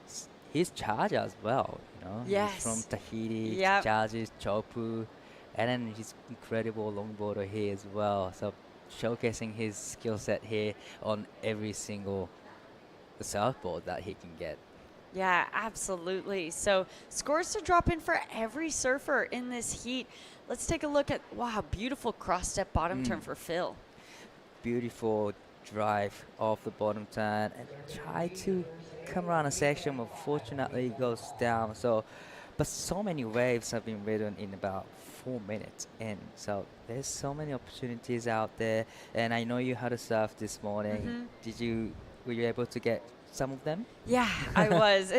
He's charger as well, Yes. He's from Tahiti, charges, Chopu, and then he's incredible longboarder here as well. So showcasing his skill set here on every single surfboard that he can get. Yeah, absolutely. So scores to drop in for every surfer in this heat. Let's take a look at, wow, beautiful cross-step bottom turn for Phil. Beautiful drive off the bottom turn and try to come around a section, but fortunately it goes down. But so many waves have been ridden in about 4 minutes in, so there's so many opportunities out there. And I know you had a surf this morning. Were you able to get some of them? Yeah, I was.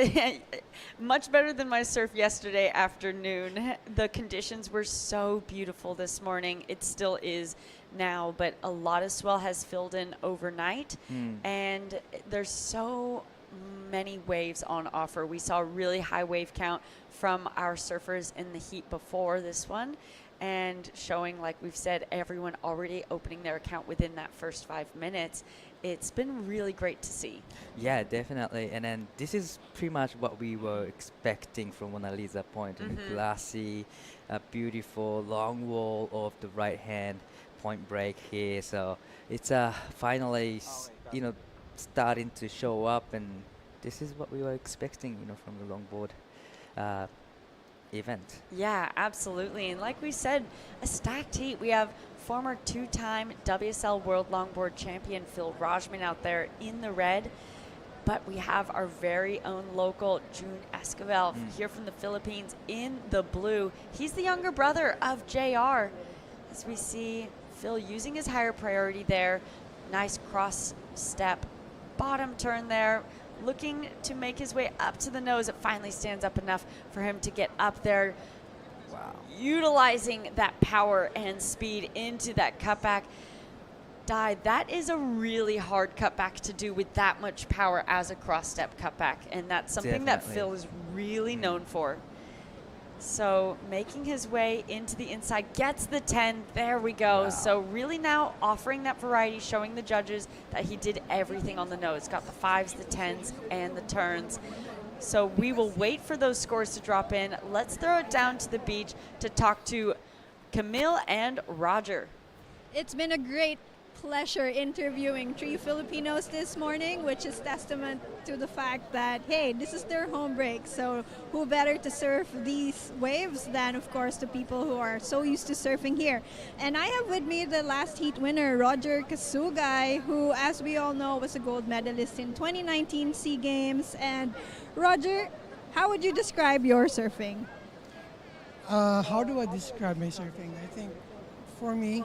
Much better than my surf yesterday afternoon. The conditions were so beautiful this morning. It still is now, but a lot of swell has filled in overnight, and there's so many waves on offer. We saw a really high wave count from our surfers in the heat before this one, and showing, like we've said, everyone already opening their account within that first 5 minutes. It's been really great to see. Yeah, definitely. And then this is pretty much what we were expecting from Mona Lisa Point. Glassy, a beautiful long wall of the right hand point break here. So it's finally, starting to show up, and this is what we were expecting, from the longboard event. Yeah, absolutely. And like we said, a stacked heat. We have former 2-time WSL World Longboard Champion Phil Rajman out there in the red, but we have our very own local June Esquivel here from the Philippines in the blue. He's the younger brother of JR. As we see Phil using his higher priority there. Nice cross step, bottom turn there. Looking to make his way up to the nose. It finally stands up enough for him to get up there. Wow. Utilizing that power and speed into that cutback. Di, that is a really hard cutback to do with that much power as a cross-step cutback, and that's something that Definitely. Phil is really known for. So making his way into the inside, gets the 10. There we go. Wow. So really now offering that variety, showing the judges that he did everything on the nose. Got the 5s, the 10s, and the turns. So we will wait for those scores to drop in. Let's throw it down to the beach to talk to Camille and Roger. It's been a great pleasure interviewing 3 Filipinos this morning, which is testament to the fact that, hey, this is their home break. So who better to surf these waves than, of course, the people who are so used to surfing here. And I have with me the last heat winner, Roger Kasugay, who, as we all know, was a gold medalist in 2019 SEA Games. And Roger, how would you describe your surfing? How do I describe my surfing? I think for me,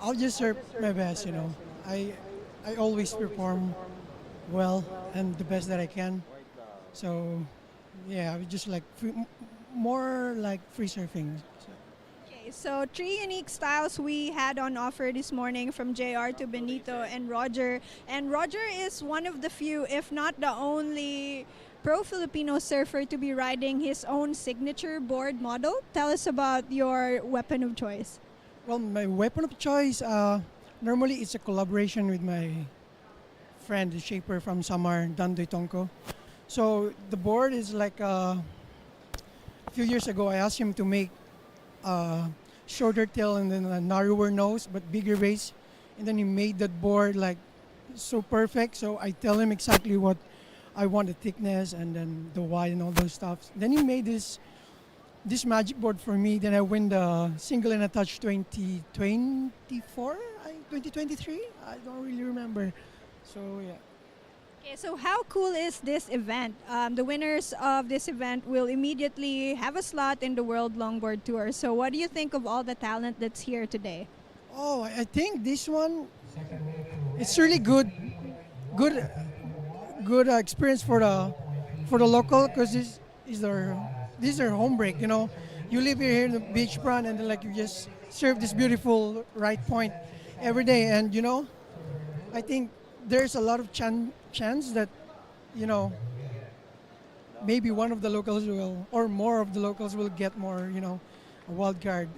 I'll just surf my best, you know. I always perform well and the best that I can. So, yeah, I would just like more like free surfing. So. Okay, so 3 unique styles we had on offer this morning from JR to Benito and Roger. And Roger is one of the few, if not the only, pro-Filipino surfer to be riding his own signature board model. Tell us about your weapon of choice. Well, my weapon of choice, normally it's a collaboration with my friend, the shaper from Samar, Dandoy Tongko. So the board is like a few years ago, I asked him to make a shorter tail and then a narrower nose, but bigger base. And then he made that board like so perfect. So I tell him exactly what I want, the thickness and then the wide and all those stuff. Then he made this magic board for me. Then I win the single and attach 2023. I don't really remember. So yeah. Okay, so how cool is this event? The winners of this event will immediately have a slot in the World Longboard Tour. So what do you think of all the talent that's here today? Oh, I think this one, it's really good experience for the local, because this is their home break. You know, you live here in the beachfront and then like you just serve this beautiful right point every day, and you know, I think there's a lot of chance that, you know, maybe one of the locals will, or more of the locals will get more, you know, a wild card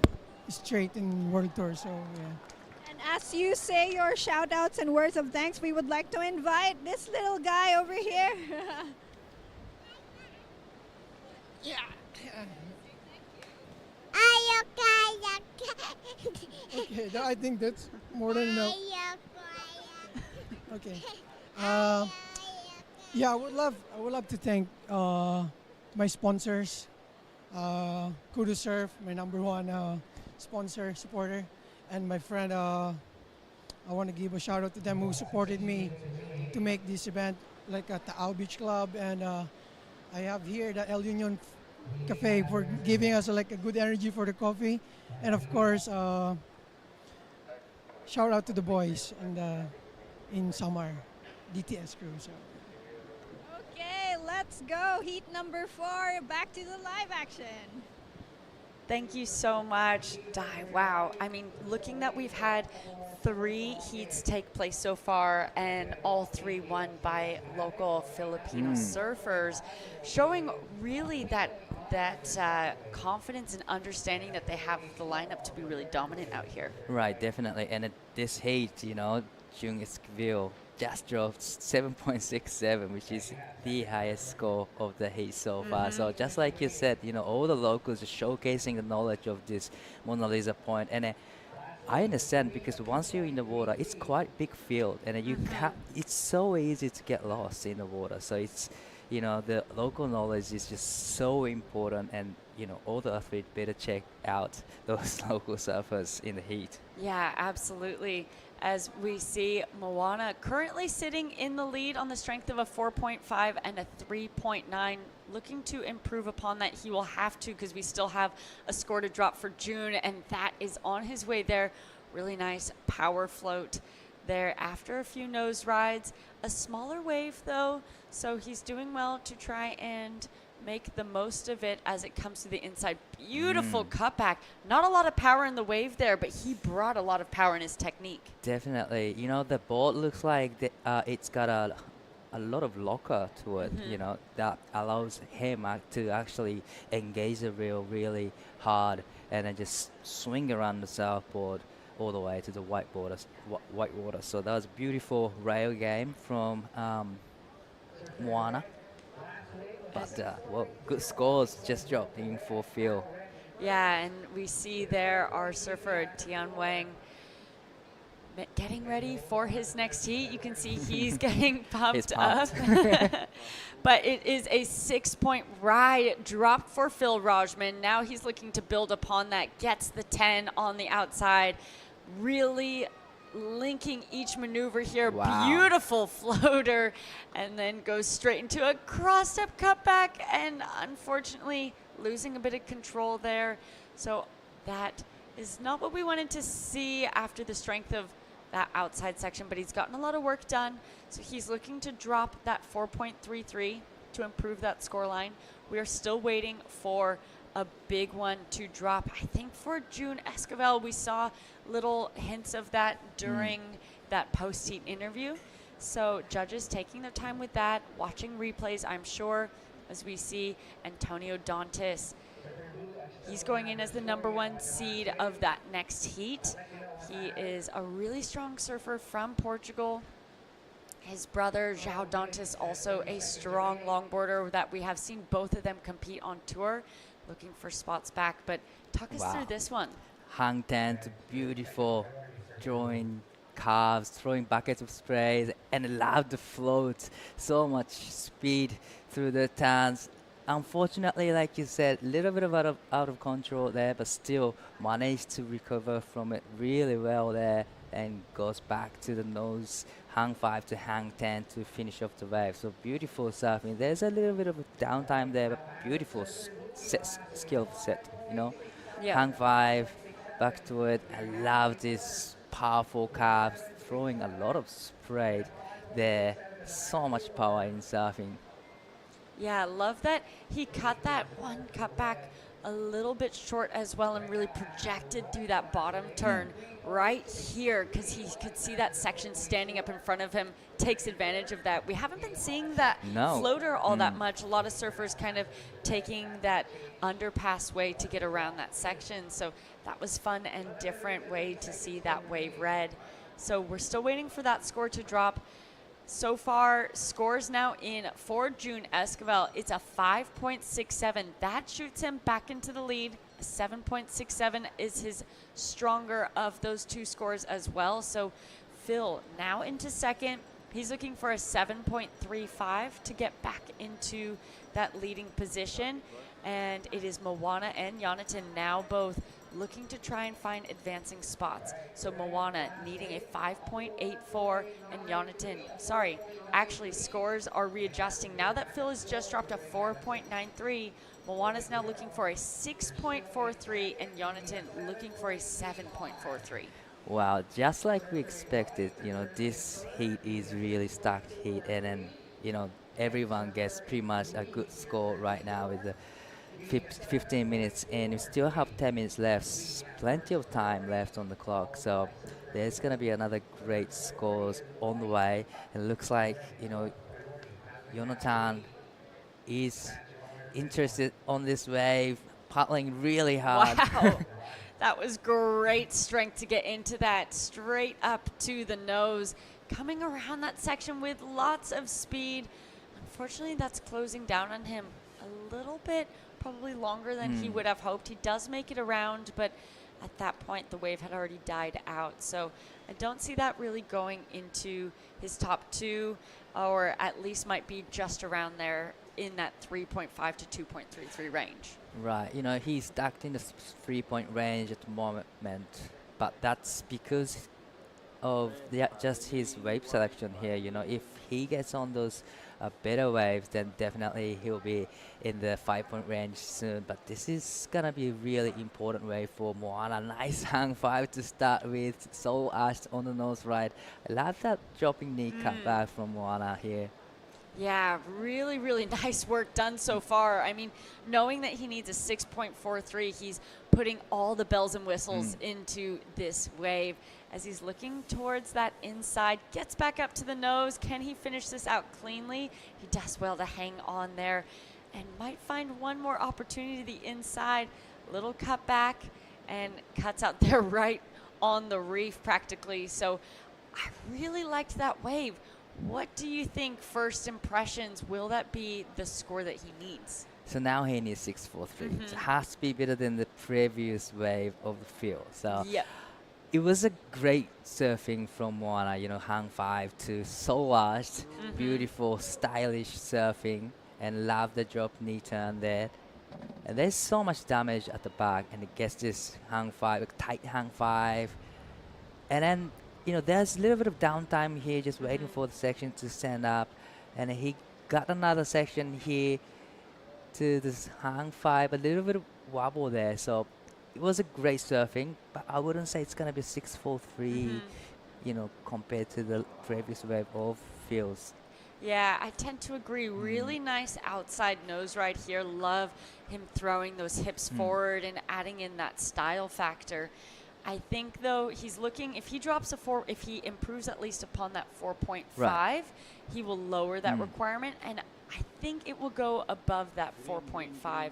straight in World Tour. So yeah. And as you say your shout outs and words of thanks, we would like to invite this little guy over here. Yeah. Okay, I think that's more than enough. Okay. Yeah, I would love to thank my sponsors, Kudu Surf, my number one supporter, and my friend. I want to give a shout out to them who supported me to make this event, like at the Ao Beach Club, and I have here the El Union Cafe for giving us like a good energy for the coffee, and of course, shout out to the boys and in Samar, DTS crew. So. Okay, let's go. Heat number 4. Back to the live action. Thank you so much, Di. Wow. I mean, looking that we've had 3 heats take place so far, and all 3 won by local Filipino surfers, showing really that confidence and understanding that they have the lineup to be really dominant out here. Right, definitely. And this heat, you know, Jung Esquivel just drove 7.67, which is the highest score of the heat so far. So just like you said, you know, all the locals are showcasing the knowledge of this Mona Lisa point. And I understand, because once you're in the water, it's quite big field, and you it's so easy to get lost in the water. So it's, you know, the local knowledge is just so important, and you know, all the athletes better check out those local surfers in the heat. Yeah, absolutely. As we see Moana currently sitting in the lead on the strength of a 4.5 and a 3.9, looking to improve upon that. He will have to, because we still have a score to drop for June, and that is on his way there. Really nice power float there after a few nose rides. A smaller wave though, so he's doing well to try and make the most of it as it comes to the inside. Beautiful cutback. Not a lot of power in the wave there, but he brought a lot of power in his technique. Definitely. You know, the board looks like it's got a lot of locker to it, you know, that allows him to actually engage the reel really hard and then just swing around the surfboard all the way to the white water. So that was a beautiful rail game from Moana. But, well, good scores just dropped in for Phil. Yeah, and we see there our surfer, Tian Wang, getting ready for his next heat. You can see he's getting pumped up. But it is a 6-point ride drop for Phil Rajman. Now he's looking to build upon that, gets the 10 on the outside, really linking each maneuver here. Wow. Beautiful floater, and then goes straight into a cross-step cutback, and unfortunately losing a bit of control there. So that is not what we wanted to see after the strength of that outside section, but he's gotten a lot of work done. So he's looking to drop that 4.33 to improve that scoreline. We are still waiting for a big one to drop. I think for June Esquivel, we saw little hints of that during that post-heat interview. So judges taking their time with that, watching replays, I'm sure, as we see Antonio Dantas. He's going in as the #1 seed of that next heat. He is a really strong surfer from Portugal. His brother, João Dantas, also a strong longboarder that we have seen both of them compete on tour, looking for spots back. But talk us through this one. Hang 10 to beautiful, drawing calves, throwing buckets of sprays, and allowed the float. So much speed through the turns. Unfortunately, like you said, a little bit of out of control there, but still managed to recover from it really well there and goes back to the nose, hang 5 to hang 10 to finish off the wave. So beautiful surfing. There's a little bit of a downtime there, but beautiful skill set, you know. Yeah. Hang 5, back to it. I love this powerful calves, throwing a lot of spray there. So much power in surfing. Yeah, I love that he cut that one cutback a little bit short as well and really projected through that bottom turn right here because he could see that section standing up in front of him, takes advantage of that. We haven't been seeing that floater all that much. A lot of surfers kind of taking that underpass way to get around that section. So that was fun and different way to see that wave red. So we're still waiting for that score to drop. So far, scores now in for June Esquivel. It's a 5.67. That shoots him back into the lead. 7.67 is his stronger of those two scores as well. So Phil now into second. He's looking for a 7.35 to get back into that leading position. And it is Moana and Jonathan now both looking to try and find advancing spots. So Moana needing a 5.84 and Jonathan, actually scores are readjusting. Now that Phil has just dropped a 4.93, Moana's now looking for a 6.43 and Jonathan looking for a 7.43. Wow, just like we expected, you know, this heat is really stacked heat, and then, you know, everyone gets pretty much a good score right now with the 15 minutes, and we still have 10 minutes left, plenty of time left on the clock. So there's going to be another great scores on the way. It looks like, you know, Jonathan is interested on this wave, paddling really hard. Wow. That was great strength to get into that, straight up to the nose, coming around that section with lots of speed. Unfortunately, that's closing down on him a little bit, probably longer than he would have hoped. He does make it around, but at that point, the wave had already died out. So I don't see that really going into his top two, or at least might be just around there in that 3.5 to 2.33 range. Right, you know, he's stuck in the 3-point range at the moment, but that's because of just his wave selection here. You know, if he gets on those better waves, then definitely he'll be in the 5-point range soon. But this is gonna be a really important wave for Moana. Nice hang 5 to start with. So arched on the nose right. I love that dropping knee cut back from Moana here. Yeah, really, really nice work done so far. I mean, knowing that he needs a 6.43, he's putting all the bells and whistles into this wave as he's looking towards that inside, gets back up to the nose. Can he finish this out cleanly? He does well to hang on there and might find one more opportunity to the inside. Little cut back and cuts out there right on the reef practically. So I really liked that wave. What do you think, first impressions, will that be the score that he needs? So now he needs 643. It has to be better than the previous wave of the field. So it was a great surfing from Moana, you know, hang 5 to so large, beautiful, stylish surfing, and love the drop knee turn there. And there's so much damage at the back, and it gets this hang 5, tight hang 5. And then, you know, there's a little bit of downtime here, just waiting for the section to stand up. And he got another section here to this hang 5, a little bit of wobble there. So it was a great surfing, but I wouldn't say it's going to be 643, you know, compared to the previous wave of fields. Yeah, I tend to agree. Really nice outside nose ride here. Love him throwing those hips forward and adding in that style factor. I think, though, he's looking, if he drops a 4, if he improves at least upon that 4.5, he will lower that requirement. And I think it will go above that 4.5,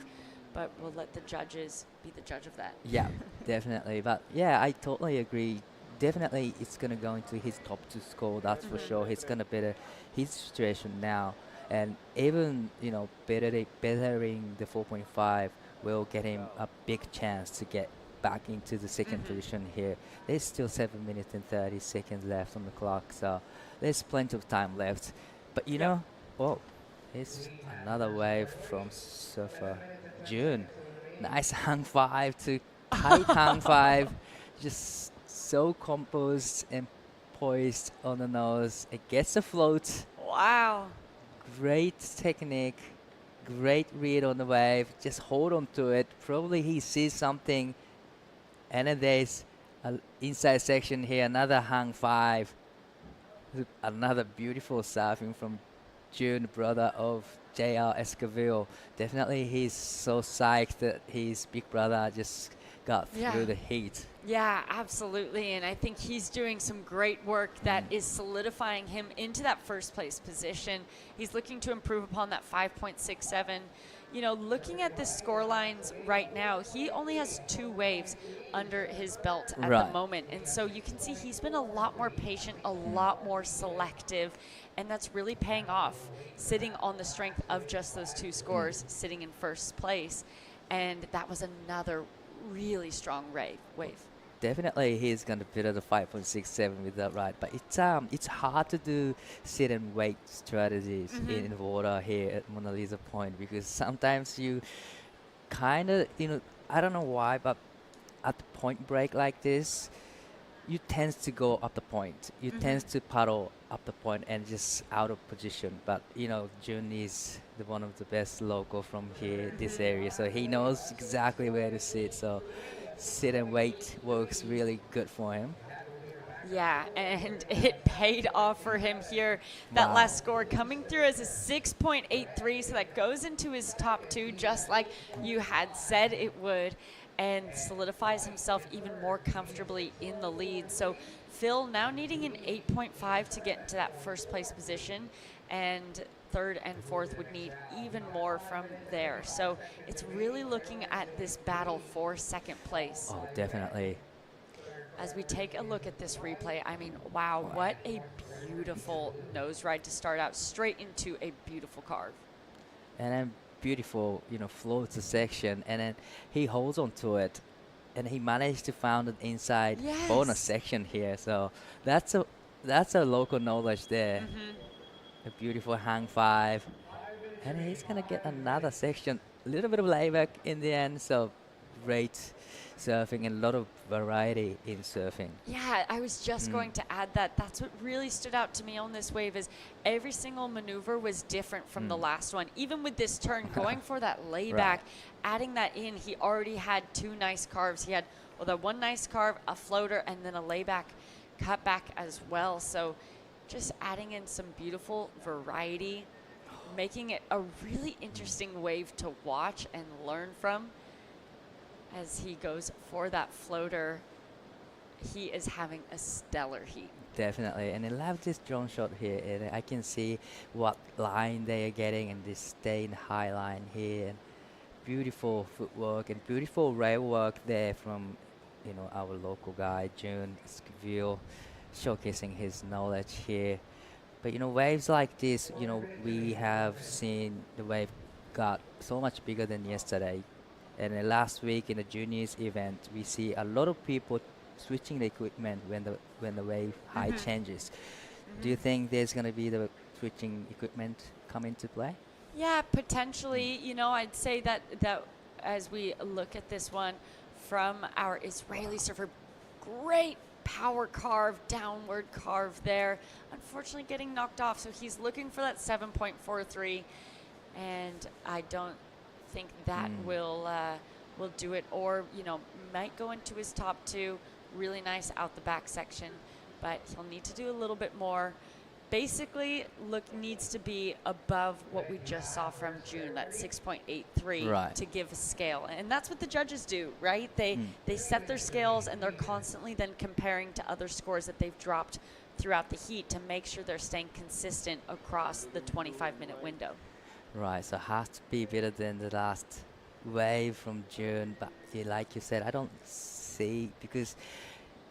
but we'll let the judges be the judge of that. Yeah, definitely. But yeah, I totally agree. Definitely it's going to go into his top 2 score, that's for sure. He's going to better his situation now. And even, you know, bettering the 4.5 will get him a big chance to get back into the second position here. There's still 7 minutes and 30 seconds left on the clock, so there's plenty of time left. But you know, oh, it's another wave from surfer June. Nice hang 5 to tight hang 5, just so composed and poised on the nose. It gets a float. Wow. Great technique, great read on the wave. Just hold on to it. Probably he sees something. And then there's an inside section here, another hang 5. Another beautiful surfing from June, brother of JR Esquivel. Definitely he's so psyched that his big brother just got through the heat. Yeah, absolutely. And I think he's doing some great work that is solidifying him into that first place position. He's looking to improve upon that 5.67. You know, looking at the score lines right now, he only has 2 waves under his belt at the moment. And so you can see he's been a lot more patient, a lot more selective, and that's really paying off, sitting on the strength of just those 2 scores, sitting in first place. And that was another really strong wave. Definitely he's going to beat the 5.67 with that ride, but it's hard to do sit and wait strategies in water here at Mona Lisa Point, because sometimes you kind of, you know, I don't know why, but at the point break like this, you tend to go up the point. You tend to paddle up the point and just out of position. But, you know, Jun is one of the best local from here, this area. So he knows exactly where to sit. So sit and wait works really good for him. Yeah, and it paid off for him here. That last score coming through as a 6.83, so that goes into his top 2, just like you had said it would, and solidifies himself even more comfortably in the lead. So Phil now needing an 8.5 to get into that first place position, and third and fourth would need even more from there. So it's really looking at this battle for second place. Oh, definitely. As we take a look at this replay, I mean, wow, what a beautiful nose ride to start out, straight into a beautiful carve. And then beautiful, you know, floats the section, and then he holds on to it, and he managed to find an inside bonus section here. So that's a local knowledge there. A beautiful hang 5, and he's gonna get another section. A little bit of layback in the end, so great surfing and a lot of variety in surfing. Yeah, I was just going to add that. That's what really stood out to me on this wave, is every single maneuver was different from the last one. Even with this turn, going for that layback, adding that in, he already had 2 nice carves. He had, well, that 1 nice carve, a floater, and then a layback cut back as well. So just adding in some beautiful variety making it a really interesting wave to watch and learn from as he goes for that floater. He is having a stellar heat. Definitely, and I love this drone shot here. And I can see what line they are getting, and they stay in high line here. And beautiful footwork and beautiful rail work there from, you know, our local guy June Esquivel, showcasing his knowledge here. But you know, waves like this, you know, we have seen the wave got so much bigger than yesterday. And last week in the juniors event, we see a lot of people switching the equipment when the wave height changes. Do you think there's going to be the switching equipment come into play? Yeah, potentially. You know, I'd say that as we look at this one from our Israeli surfer, great power carve, downward carve there. Unfortunately getting knocked off, so he's looking for that 7.43, and I don't think that will do it, or, you know, might go into his top two. Really nice out the back section, but he'll need to do a little bit more. Basically, needs to be above what we just saw from June, that 6.83, to give a scale. And that's what the judges do, right? They set their scales, and they're constantly then comparing to other scores that they've dropped throughout the heat to make sure they're staying consistent across the 25-minute window. Right, so has to be better than the last wave from June, but yeah, like you said, I don't see, because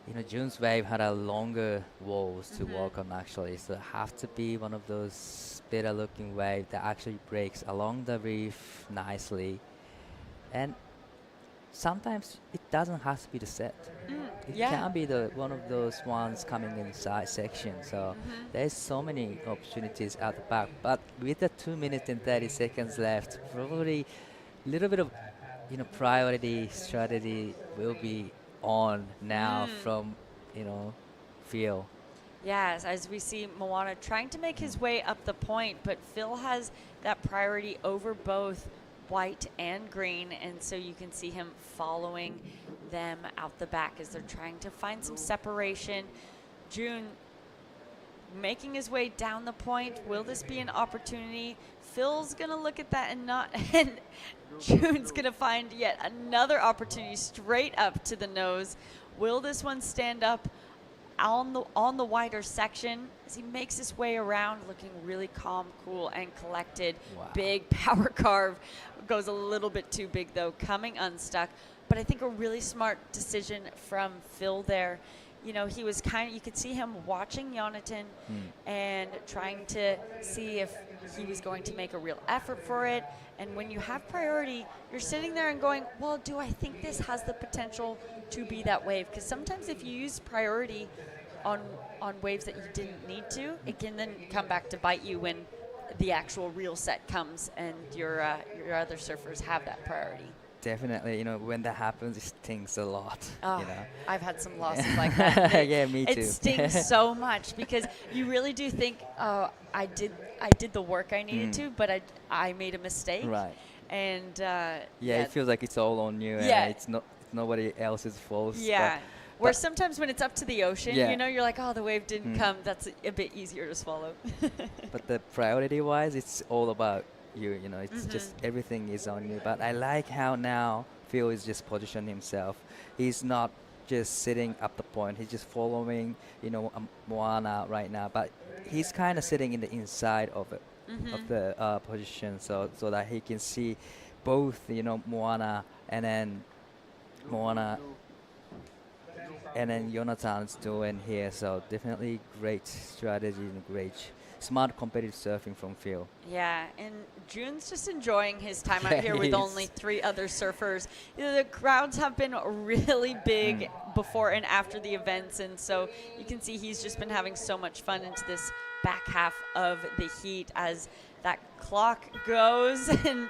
you know, June's wave had a longer walls to walk on actually, so it have to be one of those better looking wave that actually breaks along the reef nicely. And sometimes it doesn't have to be the set. It can be the one of those ones coming inside section. So there's so many opportunities at the back. But with the 2 minutes and 30 seconds left, probably a little bit of, you know, priority strategy will be on now from, you know, Phil. Yes, as we see Moana trying to make his way up the point, but Phil has that priority over both white and green, and so you can see him following them out the back as they're trying to find some separation. June making his way down the point. Will this be an opportunity? Phil's gonna look at that and June's gonna find yet another opportunity straight up to the nose. Will this one stand up on the wider section as he makes his way around, looking really calm, cool, and collected? Big power carve, goes a little bit too big though, coming unstuck. But I think a really smart decision from Phil there. You know, he was you could see him watching Jonathan and trying to see if he was going to make a real effort for it. And when you have priority, you're sitting there and going, well, do I think this has the potential to be that wave? Because sometimes if you use priority on waves that you didn't need to, it can then come back to bite you when the actual real set comes and your other surfers have that priority. Definitely, you know, when that happens, it stings a lot. Oh, you know? I've had some losses like that. Yeah, me too. It stings so much because you really do think, oh, I did the work I needed to, but I made a mistake. Right. And it feels like it's all on you. Yeah. And it's nobody else's fault. Yeah. Where sometimes when it's up to the ocean, yeah. you know, you're like, oh, the wave didn't come. That's a bit easier to swallow. But the priority-wise, it's all about you know, it's just everything is on you. But I like how now Phil is just positioning himself. He's not just sitting up the point. He's just following, you know, Moana right now. But he's kind of sitting in the inside of it, of the position, so that he can see both, you know, Moana and then Jonathan's doing here. So definitely great strategy and great smart competitive surfing from Phil. Yeah, and June's just enjoying his time out here with only 3 other surfers. You know, the crowds have been really big before and after the events, and so you can see he's just been having so much fun into this back half of the heat as that clock goes. And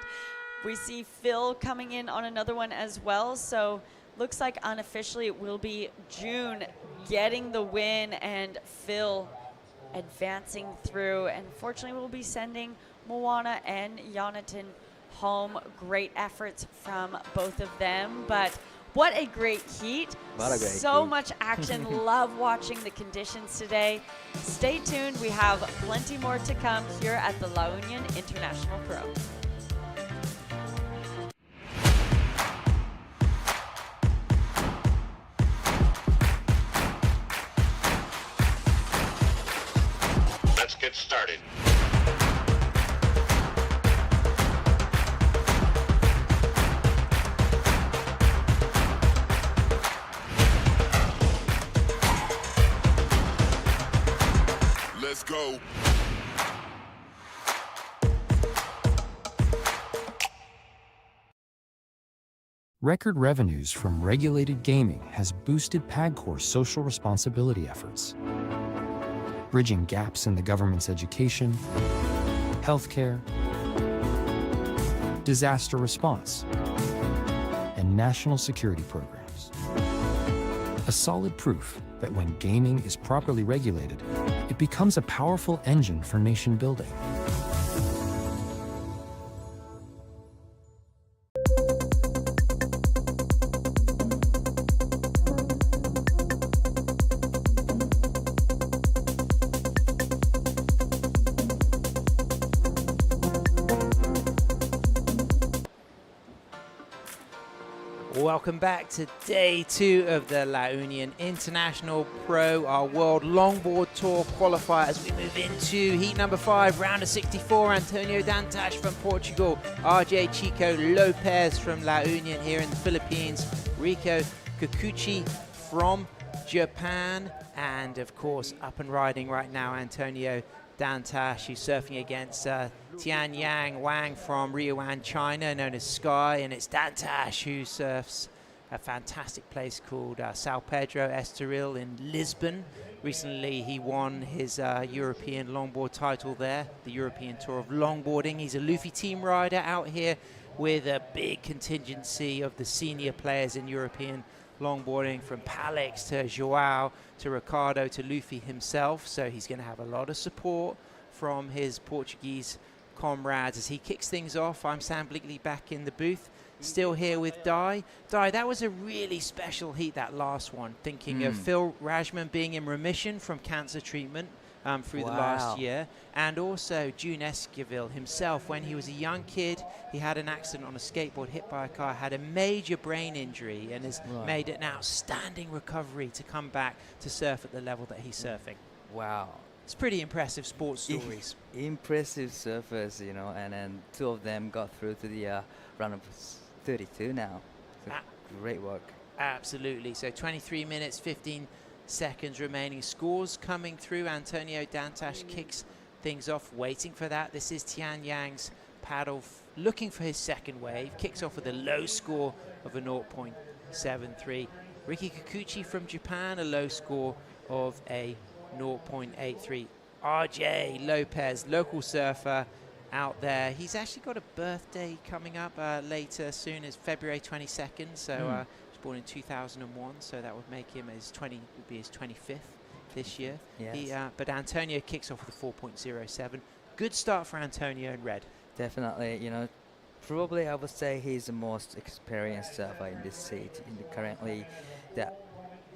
we see Phil coming in on another one as well. So looks like unofficially it will be June getting the win and Phil advancing through. And fortunately we'll be sending Moana and Jonathan home. Great efforts from both of them, but What a great heat. What a great so heat. much action. Love watching the conditions today. Stay tuned. We have plenty more to come here at the La Union International Pro. Let's get started. Let's go. Record revenues from regulated gaming has boosted PAGCOR's social responsibility efforts, bridging gaps in the government's education, healthcare, disaster response, and national security programs. A solid proof that when gaming is properly regulated, it becomes a powerful engine for nation building. Welcome back to day 2 of the La Union International Pro, our World Longboard Tour qualifier, as we move into heat number 5, round of 64. Antonio Dantas from Portugal, RJ Chico Lopez from La Union here in the Philippines, Rico Kikuchi from Japan, and of course up and riding right now Antonio Dantas, who's surfing against Tian Yang Wang from Rioan, China, known as Sky, and it's Dantas who surfs a fantastic place called Sao Pedro Estoril in Lisbon. Recently he won his European longboard title there, the European Tour of Longboarding. He's a Luffy team rider out here with a big contingency of the senior players in European longboarding, from Palix to Joao to Ricardo to Luffy himself, so he's going to have a lot of support from his Portuguese comrades as he kicks things off. I'm Sam Bleakley back in the booth, still here with Di. Di, that was a really special heat, that last one, thinking of Phil Rajman being in remission from cancer treatment through the last year, and also June Esquivel himself. When he was a young kid, he had an accident on a skateboard, hit by a car, had a major brain injury, and has made an outstanding recovery to come back to surf at the level that he's surfing. Wow. It's pretty impressive sports stories. Impressive surfers, you know, and then 2 of them got through to the round of 32 now. So great work. Absolutely. So 23 minutes, 15 seconds remaining. Scores coming through. Antonio Dantas kicks things off, waiting for that. This is Tian Yang's paddle, looking for his second wave. Kicks off with a low score of a 0.73. Ricky Kikuchi from Japan, a low score of a 0.83. RJ Lopez, local surfer out there. He's actually got a birthday coming up later soon, is February 22nd. So he was born in 2001, so that would make him would be his 25th this year. Yes. But Antonio kicks off with a 4.07. Good start for Antonio in red. Definitely, you know, probably I would say he's the most experienced surfer in this seat. Currently, the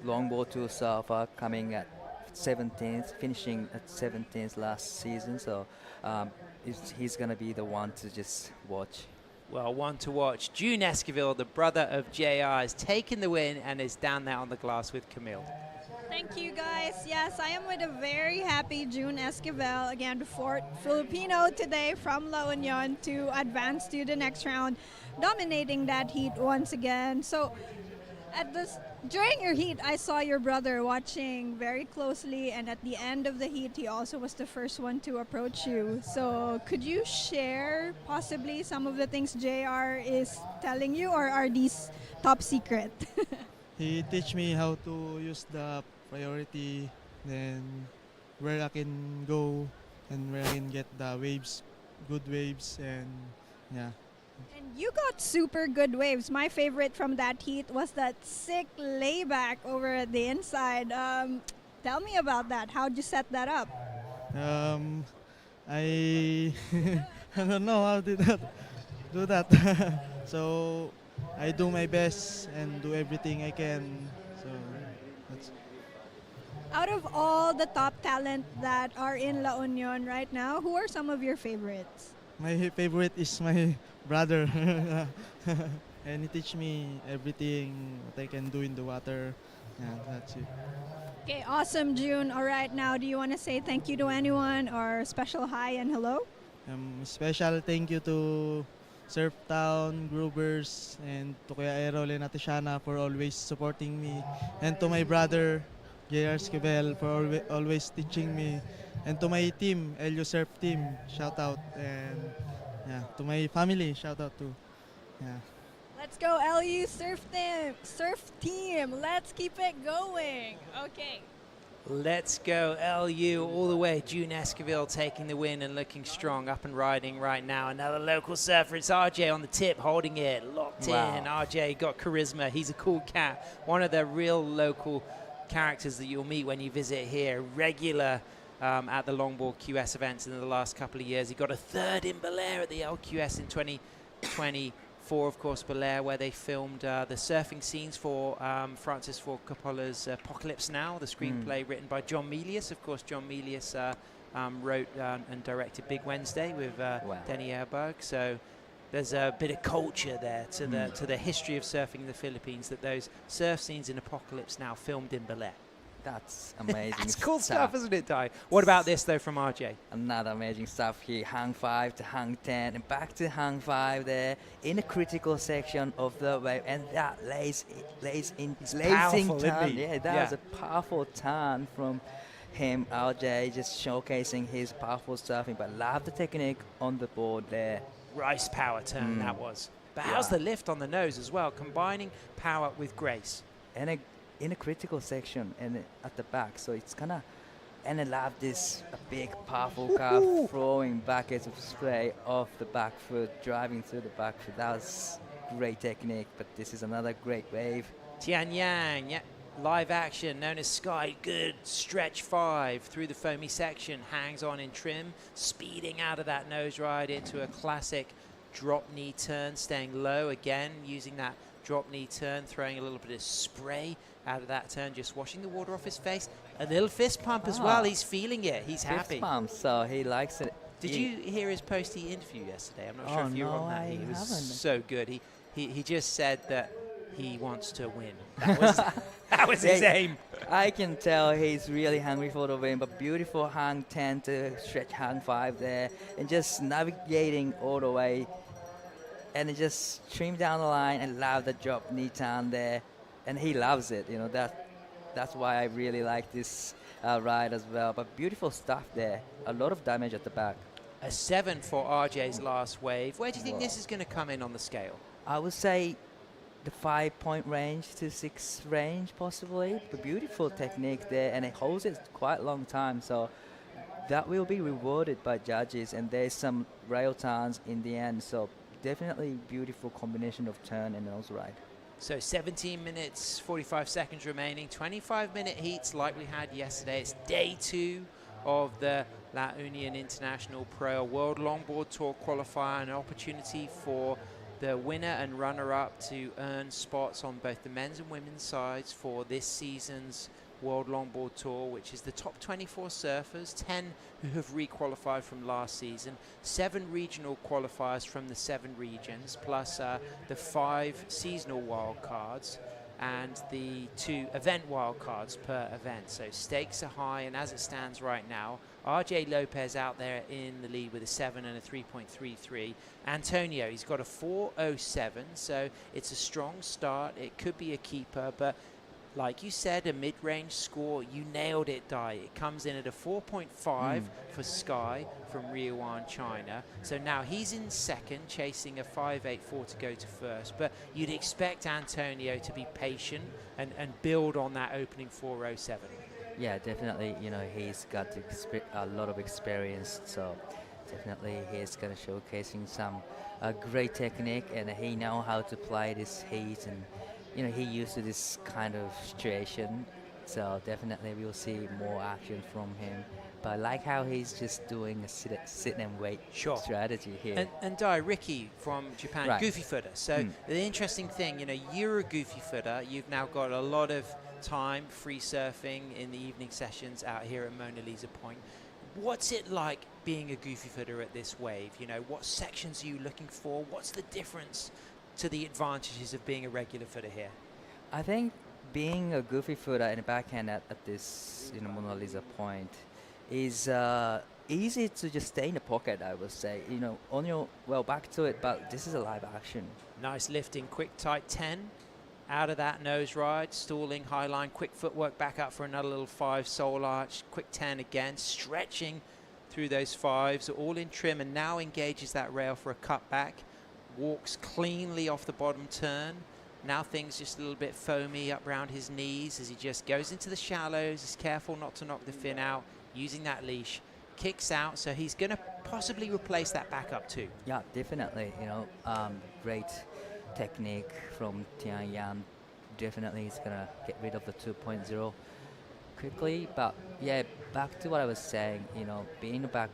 Longboard Tour surfer coming at 17th, finishing at 17th last season. So he's going to be the one to just watch. Well, one to watch. June Esquivel, the brother of JR, has taken the win and is down there on the glass with Camille. Thank you, guys. Yes, I am with a very happy June Esquivel, again, the 4th Filipino today from La Union to advance to the next round, dominating that heat once again. So during your heat, I saw your brother watching very closely, and at the end of the heat, he also was the first one to approach you. So could you share possibly some of the things JR is telling you, or are these top secret? He teach me how to use the priority, then where I can go and where I can get the waves, good waves, and yeah. And you got super good waves. My favorite from that heat was that sick layback over at the inside. Tell me about that. How'd you set that up? I I don't know how to do that. So I do my best and do everything I can. So that's Out of all the top talent that are in La Union right now, who are some of your favorites? my favorite is my brother. And he teach me everything what I can do in the water. Yeah, that's it. Okay, awesome, June. All right, now do you want to say thank you to anyone or special hi and hello? Special thank you to Surf Town, Groovers, and to Kuya Errol and Ate Shana for always supporting me. And to my brother, JR Esquivel, for always teaching me. And to my team, LU Surf Team, shout out. And yeah, to my family, shout out too. Yeah. Let's go, LU Surf Team. Surf Team. Let's keep it going. Okay. Let's go, LU, all the way. June Esquivel taking the win and looking strong, up and riding right now. Another local surfer. It's RJ on the tip, holding it, locked in. RJ got charisma. He's a cool cat. One of the real local characters that you'll meet when you visit here. Regular at the Longboard QS events in the last couple of years. He got a third in Belair at the LQS in 2024, of course, Belair, where they filmed the surfing scenes for Francis Ford Coppola's Apocalypse Now, the screenplay written by John Milius. Of course, John Milius wrote and directed Big Wednesday with Denny Airberg. So there's a bit of culture there to the history of surfing in the Philippines, that those surf scenes in Apocalypse Now filmed in Belair. That's amazing. That's cool stuff, isn't it, Di? What about this, though, from RJ? Another amazing stuff here. Hang 5 to hang 10 and back to hang 5 there in a critical section of the wave. And that lays in powerful, turn. isn't he? Yeah, that was a powerful turn from him, RJ, just showcasing his powerful surfing. But love the technique on the board there. Rice power turn that was. But how's the lift on the nose as well, combining power with grace? And in a critical section and at the back, so it's kind of, and I love this big powerful curve throwing buckets of spray off the back foot, driving through the back foot. That was great technique, but this is another great wave. Tian Yang, yeah, live action known as Sky. Good stretch 5 through the foamy section, hangs on in trim, speeding out of that nose ride into a classic drop knee turn, staying low again, using that drop knee turn, throwing a little bit of spray out of that turn, just washing the water off his face. A little fist pump as well. He's feeling it. He's happy. Fist pump, so he likes it. Did you hear his posty interview yesterday? I'm not sure if you were on that. He was so good. He just said that he wants to win. That was his aim. I can tell he's really hungry for the win, but beautiful hang 10 to stretch hang 5 there, and just navigating all the way, and it just trim down the line and love the drop knee turn there, and he loves it. You know, that's why I really like this ride as well. But beautiful stuff there. A lot of damage at the back. A 7 for RJ's last wave. Where do you think this is going to come in on the scale? I would say the 5-point range to 6 range possibly. But beautiful technique there, and it holds it quite a long time. So that will be rewarded by judges, and there's some rail turns in the end. So definitely beautiful combination of turn and nose ride. So 17 minutes, 45 seconds remaining. 25-minute heats like we had yesterday. It's day 2 of the La Union International Pro World Longboard Tour Qualifier, an opportunity for the winner and runner-up to earn spots on both the men's and women's sides for this season's World Longboard Tour, which is the top 24 surfers, 10 who have re-qualified from last season, 7 regional qualifiers from the 7 regions, plus the 5 seasonal wildcards and the 2 event wildcards per event. So stakes are high, and as it stands right now, RJ Lopez out there in the lead with a 7 and a 3.33. Antonio, he's got a 4.07, so it's a strong start. It could be a keeper, but like you said, a mid-range score. You nailed it, Dai. It comes in at a 4.5 for Sky from Riyuan, China. So now he's in second, chasing a 5.84 to go to first. But you'd expect Antonio to be patient and build on that opening 4.07. Yeah, definitely. You know, he's got a lot of experience. So definitely he's going to showcasing some great technique, and he know how to play this heat, and you know, he used to this kind of situation So definitely we'll see more action from him. But I like how he's just doing a sit and wait strategy here. And Dai, Ricky from Japan, Right. goofy footer. So the interesting thing, you're a goofy footer. You've now got a lot of time free surfing in the evening sessions out here at Mona Lisa Point. What's it like being a goofy footer at this wave? What sections are you looking for? What's the difference to the advantages of being a regular footer here? I think being a goofy footer in the backhand at this Mona Lisa Point is easy to just stay in the pocket, I would say. On your back to it, but this is a live action. Nice lifting, quick tight 10. Out of that nose ride, stalling, high line, quick footwork back up for another little 5 soul arch, quick 10 again, stretching through those 5s, all in trim, and now engages that rail for a cut back, walks cleanly off the bottom turn. Now things just a little bit foamy up around his knees as he just goes into the shallows, is careful not to knock the fin out, using that leash, kicks out, so he's going to possibly replace that back up too. Yeah, definitely, great technique from Tian Yan. Definitely he's gonna get rid of the 2.0 quickly. But yeah, back to what I was saying, being a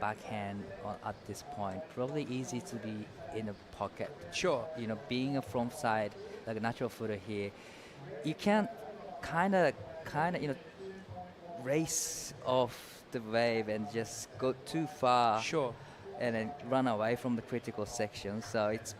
backhand at this point, probably easy to be in a pocket. Sure. Being a front side, like a natural footer here, you can kind of race off the wave and just go too far. Sure. And then run away from the critical section. So it's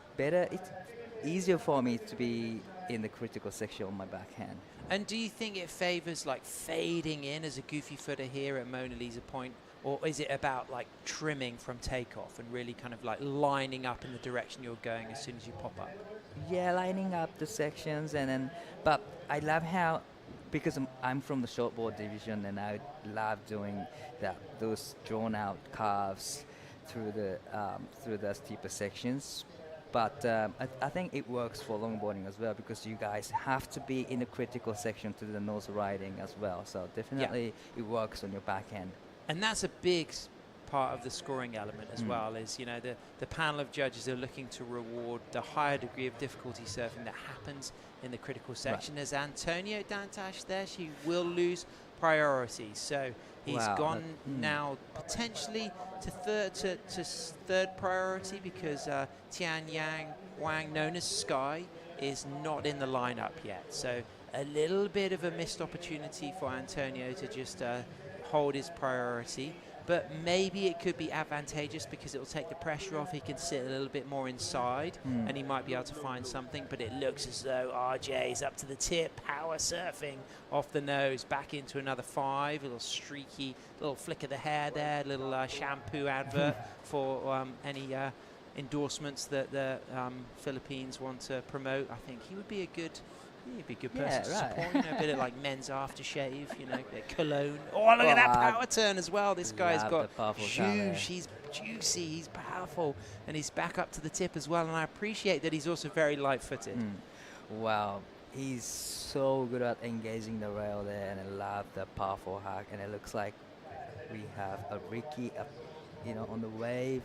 easier for me to be in the critical section on my backhand. And do you think it favors like fading in as a goofy footer here at Mona Lisa Point, or is it about like trimming from takeoff and really kind of like lining up in the direction you're going as soon as you pop up? Yeah, lining up the sections, but I love how, because I'm from the shortboard division, and I love doing those drawn out carves through the steeper sections. But I think it works for longboarding as well, because you guys have to be in the critical section to the nose riding as well. So definitely it works on your backhand. And that's a big part of the scoring element as well, is the panel of judges are looking to reward the higher degree of difficulty surfing that happens in the critical section. There's Antonio Dantas there. She will lose priority. So he's gone now potentially to third priority, because Tian Yang Wang, known as Sky, is not in the lineup yet. So a little bit of a missed opportunity for Antonio to just hold his priority. But maybe it could be advantageous because it will take the pressure off. He can sit a little bit more inside and he might be able to find something. But it looks as though RJ is up to the tip, power surfing off the nose, back into another 5. A little streaky, little flick of the hair there, little shampoo advert for any endorsements that the Philippines want to promote. I think he would be a good... He'd be a good person to support, a bit of like men's aftershave, a bit of cologne. Oh, look at that power turn as well. This guy's got juice. He's juicy. He's powerful. And he's back up to the tip as well. And I appreciate that he's also very light-footed. Wow. He's so good at engaging the rail there. And I love the powerful hack. And it looks like we have a Ricky on the wave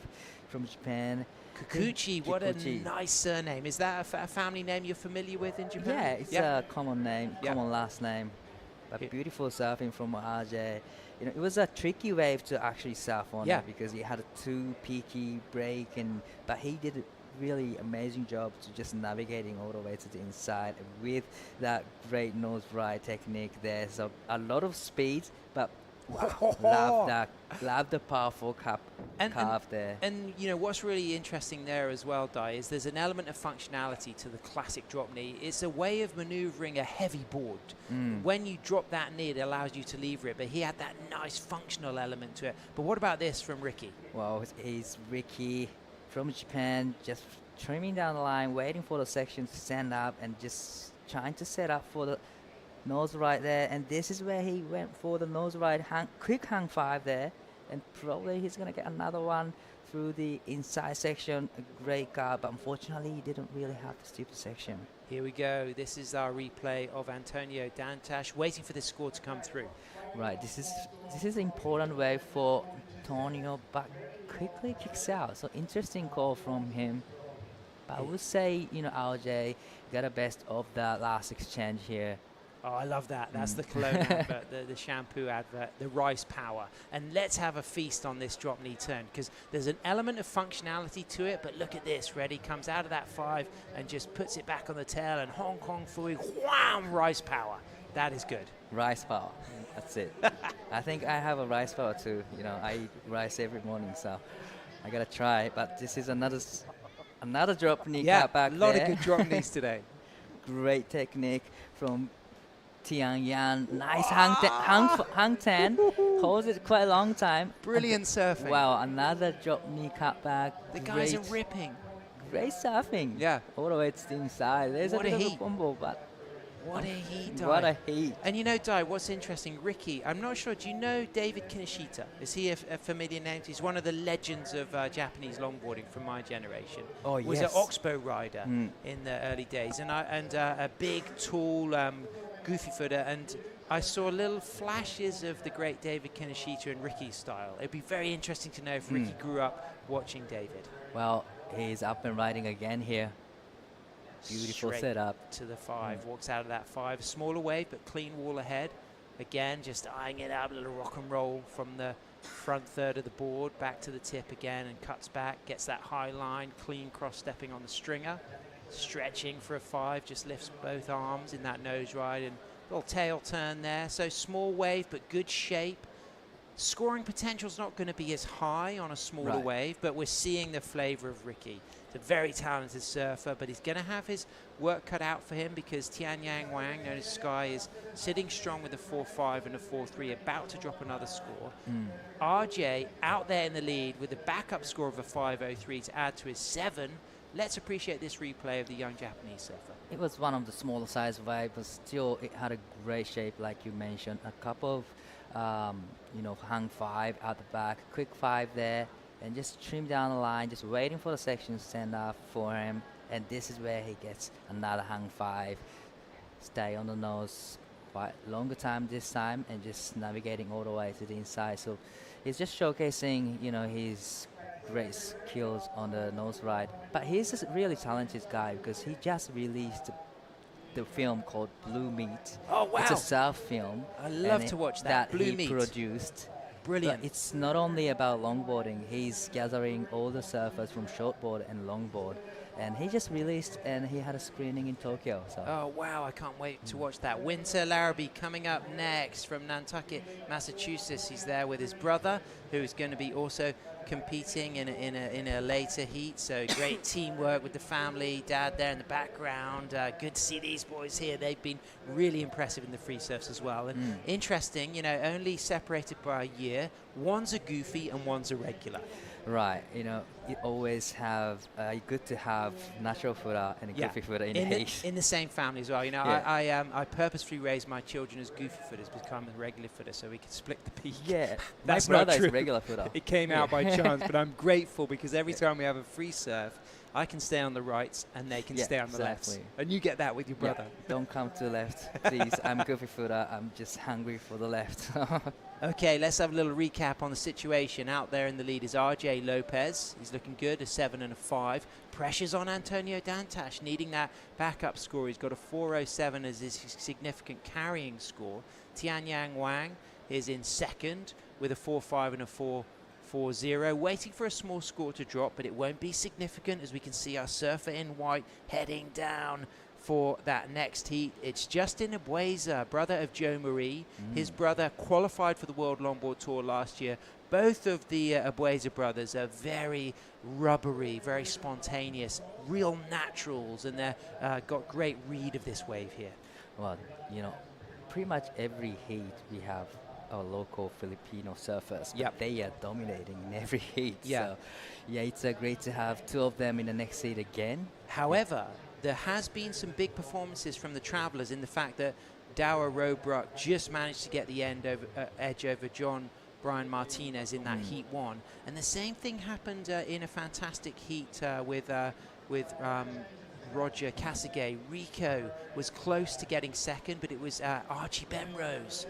from Japan. Kikuchi, what a nice surname. Is that a family name you're familiar with in Japan? Yeah, it's a common name, common last name. But beautiful surfing from RJ. It was a tricky wave to actually surf on because he had a too peaky break, but he did a really amazing job to just navigating all the way to the inside with that great nose ride technique there. So a lot of speed, but love the powerful carve there. And what's really interesting there as well, Dai, is there's an element of functionality to the classic drop knee. It's a way of maneuvering a heavy board. When you drop that knee, it allows you to lever it, but he had that nice functional element to it. But what about this from Ricky? Well, he's Ricky from Japan, just trimming down the line, waiting for the section to stand up and just trying to set up for the nose ride there, and this is where he went for the nose ride, quick hang 5 there, and probably he's going to get another one through the inside section. A great guard, but unfortunately he didn't really have the steeper section. Here we go. This is our replay of Antonio Dantas, waiting for this score to come through. Right, this is an important way for Antonio, but quickly kicks out. So interesting call from him. But I would say, RJ got the best of the last exchange here. Oh, I love that. That's the cologne advert, the shampoo advert, the rice power. And let's have a feast on this drop knee turn, because there's an element of functionality to it, but look at this. Ready, comes out of that 5 and just puts it back on the tail, and Hong Kong Fui, wham, rice power. That is good. Rice power. That's it. I think I have a rice power too. You know, I eat rice every morning, so I gotta try. But this is another drop knee cut back there. Yeah, a lot of good drop knees today. Great technique from Tian Yan. Nice hang 10. Holds it quite a long time. Brilliant surfing. Wow, another drop knee cut back. The guys are ripping. Great surfing. Yeah. All the way to the inside. There's What a a bit of heat. a fumble, but What a heat, Dai. what a heat. And you know, Dai, what's interesting, Ricky, I'm not sure, do you know David Kinoshita? Is he a familiar name? He's one of the legends of Japanese longboarding from my generation. Oh, Was yes. an Oxbow rider in the early days, and a big, tall, goofy footer, and I saw little flashes of the great David Kinoshita and Ricky's style. It'd be very interesting to know if Ricky grew up watching David. Well, he's up and riding again here. Beautiful Straight setup. to the 5, walks out of that 5. Smaller wave, but clean wall ahead. Again, just eyeing it out, a little rock and roll from the front third of the board, back to the tip again, and cuts back, gets that high line, clean cross-stepping on the stringer. Stretching for a 5, just lifts both arms in that nose ride, and little tail turn there. So small wave, but good shape. Scoring potential's not going to be as high on a smaller wave, but we're seeing the flavor of Ricky. He's a very talented surfer, but he's going to have his work cut out for him, because Tian Yang Wang, known as Sky, is sitting strong with a 4.5 and a 4.3, about to drop another score. RJ out there in the lead with a backup score of a 5.03 to add to his 7. Let's appreciate this replay of the young Japanese surfer. It was one of the smaller size wave, but still it had a great shape, like you mentioned. A couple of, hang 5 out the back, quick 5 there, and just trim down the line, just waiting for the section to stand up for him. And this is where he gets another hang 5. Stay on the nose quite longer time this time, and just navigating all the way to the inside. So he's just showcasing, his great skills on the nose ride. But he's a really talented guy, because he just released the film called Blue Meat. Oh, wow. It's a surf film. I love to watch that. Blue he Meat. produced. Brilliant. But it's not only about longboarding. He's gathering all the surfers from shortboard and longboard. And he just released, and he had a screening in Tokyo. So. Oh, wow, I can't wait to watch that. Winter Larrabee coming up next from Nantucket, Massachusetts. He's there with his brother, who's going to be also competing in a later heat. So great teamwork with the family, dad there in the background. Good to see these boys here. They've been really impressive in the free surfs as well. And interesting, only separated by a year. One's a goofy and one's a regular. Right, you always have, good to have natural footer and a goofy footer in the heat. In the same family as well. I purposefully raised my children as goofy footers, become a regular footer, so we could split the peak. Yeah, That's my brother not true. is a regular footer. It came out by chance, but I'm grateful, because every time we have a free surf, I can stay on the rights and they can stay on the lefts. And you get that with your brother. Don't come to the left, please. I'm goofy footer. I'm just hungry for the left. Okay, let's have a little recap on the situation. Out there in the lead is RJ Lopez. He's looking good, a 7 and a 5. Pressures on Antonio Dantas, needing that backup score. He's got a 4.07 as his significant carrying score. Tian Yang Wang is in second with a 4.5 and a 4.40, waiting for a small score to drop, but it won't be significant, as we can see our surfer in white heading down for that next heat. It's Justin Abueza, brother of Joe Marie. His brother qualified for the World Longboard Tour last year. Both of the Abueza brothers are very rubbery, very spontaneous, real naturals, and they've got great read of this wave here. Well, pretty much every heat we have our local Filipino surfers. But they are dominating in every heat. So, it's great to have 2 of them in the next heat again. However, there has been some big performances from the Travelers in the fact that Dower Robruck just managed to get the edge over John Brian Martinez in that heat 1, and the same thing happened in a fantastic heat with Roger Kasage. Rico was close to getting second, but it was Archie Bemrose,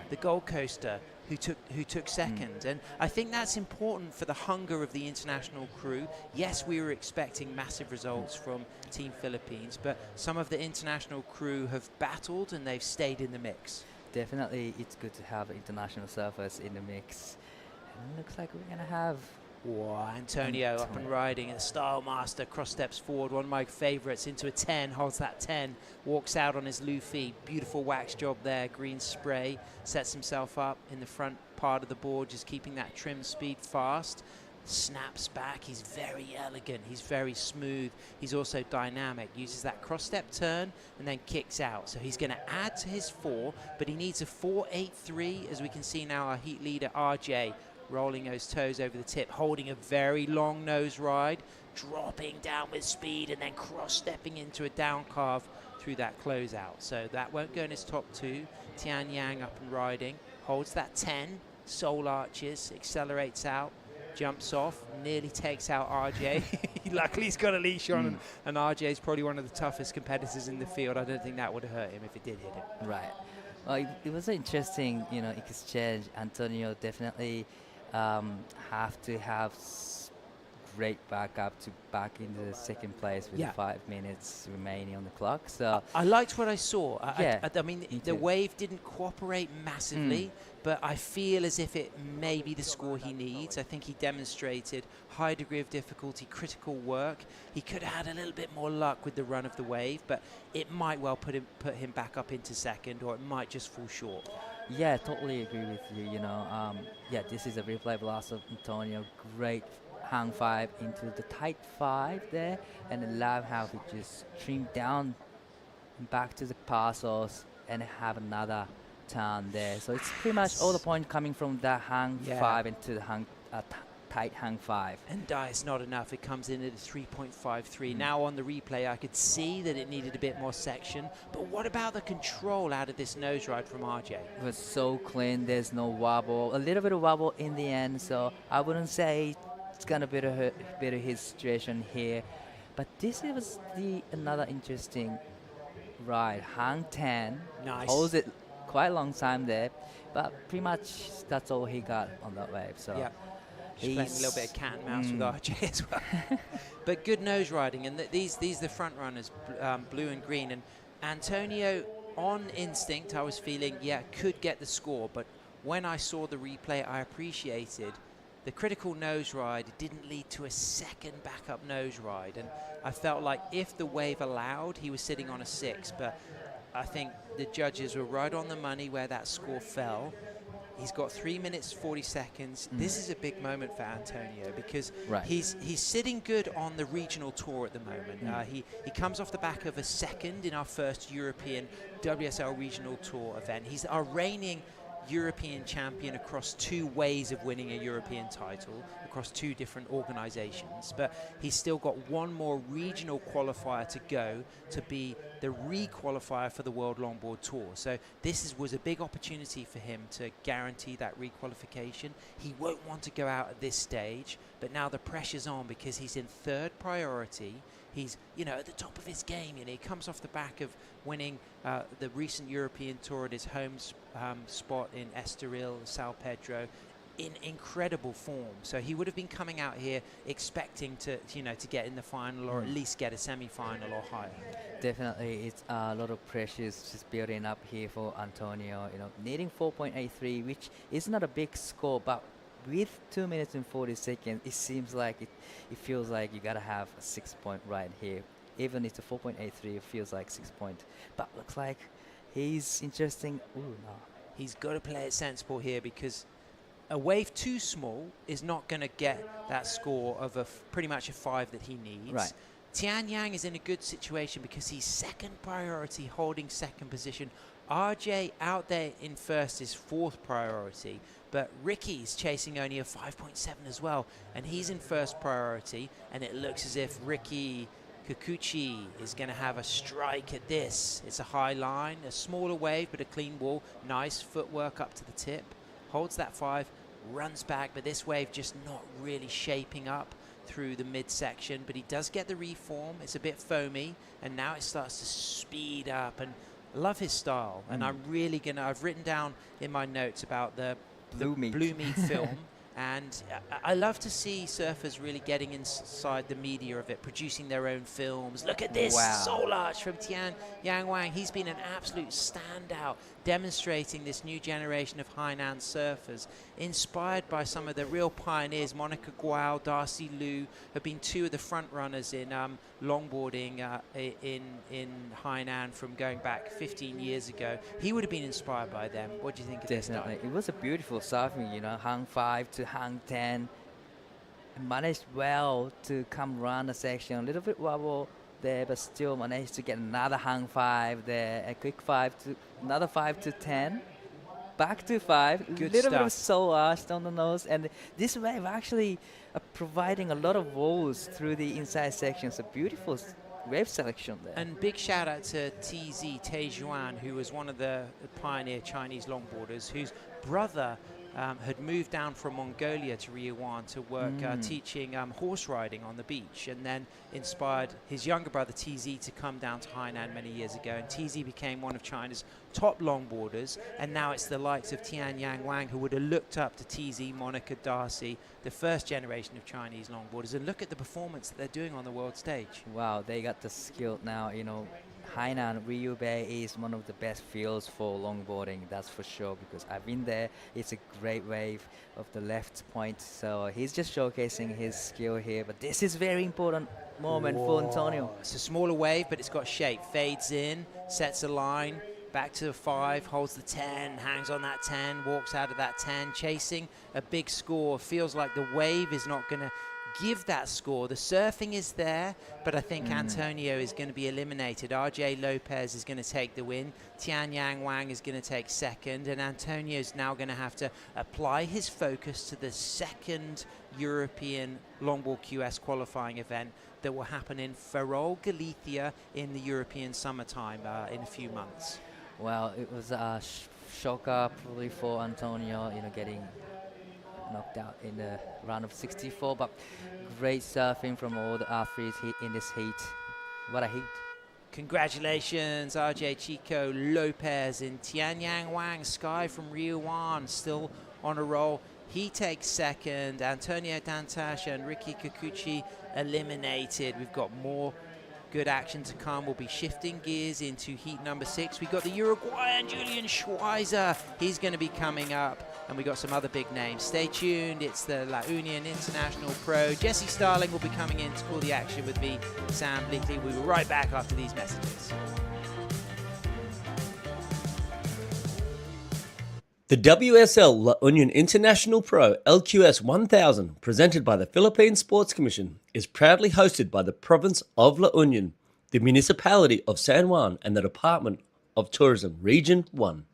the Gold Coaster, who took second. And I think that's important for the hunger of the international crew. Yes, we were expecting massive results from Team Philippines, but some of the international crew have battled and they've stayed in the mix. Definitely, it's good to have international surfers in the mix. And it looks like we're going to have... Wow, Antonio up and riding, and the Style Master cross steps forward, one of my favorites, into a 10, holds that 10, walks out on his Luffy. Beautiful wax job there, green spray, sets himself up in the front part of the board, just keeping that trim speed fast. Snaps back, he's very elegant, he's very smooth, he's also dynamic, uses that cross step turn and then kicks out. So he's going to add to his 4, but he needs a 4.83, as we can see now our heat leader RJ rolling those toes over the tip, holding a very long nose ride, dropping down with speed and then cross-stepping into a down carve through that closeout. So that won't go in his top 2. Tian Yang up and riding, holds that 10, soul arches, accelerates out, jumps off, nearly takes out RJ. Luckily he's got a leash on, and RJ is probably one of the toughest competitors in the field. I don't think that would have hurt him if it did hit him. Right. Well, it was an interesting, exchange. Antonio definitely have to have great backup to back into the second place with 5 minutes remaining on the clock. So I liked what I saw. I mean, me the too. wave didn't cooperate massively, but I feel as if it may be the score he needs. I think he demonstrated high degree of difficulty, critical work. He could have had a little bit more luck with the run of the wave, but it might well put him back up into second, or it might just fall short. Yeah, totally agree with you. This is a replay blast of Antonio. Great hang 5 into the tight 5 there, and I love how he just trimmed down back to the parcels and have another turn there. So it's pretty much all the point coming from the hang 5 into the hang tight hang 5. And it's not enough. It comes in at a 3.53. Now on the replay, I could see that it needed a bit more section. But what about the control out of this nose ride from RJ? It was so clean. There's no wobble. A little bit of wobble in the end. So I wouldn't say it's gonna be his situation here. But this was another interesting ride. Hang 10. Nice. Holds it quite a long time there. But pretty much that's all he got on that wave. So. Yeah. He's playing a little bit of cat and mouse with RJ as well. But good nose riding, and these the front runners, blue and green. And Antonio, on instinct, I was feeling, could get the score. But when I saw the replay, I appreciated the critical nose ride. It didn't lead to a second backup nose ride. And I felt like if the wave allowed, he was sitting on a 6. But I think the judges were right on the money where that score fell. He's got 3 minutes 40 seconds. This is a big moment for Antonio because he's sitting good on the regional tour at the moment. He comes off the back of a second in our first European WSL regional tour event. He's our reigning European champion across 2 ways of winning a European title, across 2 different organizations, but he's still got 1 more regional qualifier to go to be the re-qualifier for the World Longboard Tour. So this was a big opportunity for him to guarantee that re-qualification. He won't want to go out at this stage, but now the pressure's on because he's in 3rd priority. He's, at the top of his game. He comes off the back of winning the recent European Tour at his home spot in Estoril, São Pedro, in incredible form. So he would have been coming out here expecting to get in the final or at least get a semi-final or higher. Definitely, it's a lot of pressure just building up here for Antonio. Needing 4.83, which is not a big score, but with 2 minutes and 40 seconds, it seems like it feels like you gotta have a 6 point right here. Even if it's a 4.83, it feels like 6 point. But looks like he's interesting. Ooh, no. He's got to play it sensible here because a wave too small is not going to get that score of pretty much a 5 that he needs. Right. Tian Yang is in a good situation because he's 2nd priority, holding 2nd position. RJ out there in 1st is 4th priority, but Ricky's chasing only a 5.7 as well, and he's in 1st priority, and it looks as if Ricky Kikuchi is going to have a strike at this. It's a high line, a smaller wave, but a clean wall. Nice footwork up to the tip. Holds that 5, runs back, but this wave just not really shaping up through the midsection, but he does get the reform. It's a bit foamy, and now it starts to speed up, and I love his style. And I'm really I've written down in my notes about the Blue Meat film. And I love to see surfers really getting inside the media of it, producing their own films. Look at this soul arch from Tian Yang Wang. He's been an absolute standout, demonstrating this new generation of Hainan surfers, inspired by some of the real pioneers. Monica Guao, Darcy Liu have been two of the front runners in longboarding in Hainan from going back 15 years ago. He would have been inspired by them. What do you think of this? Definitely. It was a beautiful surfing, you know, hang 5 to hang 10. Managed well to come around the section, a little bit wobble there, but still managed to get another hang 5 there, a quick 5 to another 5 to 10, back to 5, Good little bit stuff. of soul arch on the nose, and this wave actually providing a lot of walls through the inside sections. A beautiful wave selection there. And big shout out to TZ Tejuan, who was one of the pioneer Chinese longboarders, whose brother had moved down from Mongolia to Riyuan to work teaching horse riding on the beach, and then inspired his younger brother TZ to come down to Hainan many years ago. And TZ became one of China's top longboarders, and now it's the likes of Tian Yang Wang who would have looked up to TZ, Monica, Darcy, the first generation of Chinese longboarders, and look at the performance that they're doing on the world stage. Wow, they got the skill now, you know. Hainan, Ryu Bay is one of the best fields for longboarding, that's for sure, because I've been there. It's a great wave of the left point, so he's just showcasing his skill here, but this is very important moment for Antonio. It's a smaller wave, but it's got shape. Fades in, sets a line, back to the 5, holds the 10, hangs on that 10, walks out of that 10, chasing a big score. Feels like the wave is not going to give that score. The surfing is there, but I think Antonio is going to be eliminated. RJ Lopez is going to take the win. Tian Yang Wang is going to take second, and Antonio is now going to have to apply his focus to the second European Longboard QS qualifying event that will happen in Ferrol, Galicia in the European summertime in a few months. Well, it was a shocker probably for Antonio, you know, getting knocked out in the round of 64, but great surfing from all the athletes in this heat. What a heat. Congratulations, RJ Chico Lopez and Tian Yang Wang. Sky from Riyuan still on a roll. He takes second. Antonio Dantash and Ricky Kikuchi eliminated. We've got more good action to come. We'll be shifting gears into heat number 6. We've got the Uruguayan Julian Schweizer. He's going to be coming up. And we got some other big names. Stay tuned. It's the Union International Pro. Jesse Starling will be coming in to call the action with me, Sam Bleakley. We'll be right back after these messages. The WSL La Union International Pro LQS 1000, presented by the Philippine Sports Commission, is proudly hosted by the province of La Union, the municipality of San Juan, and the Department of Tourism, Region 1.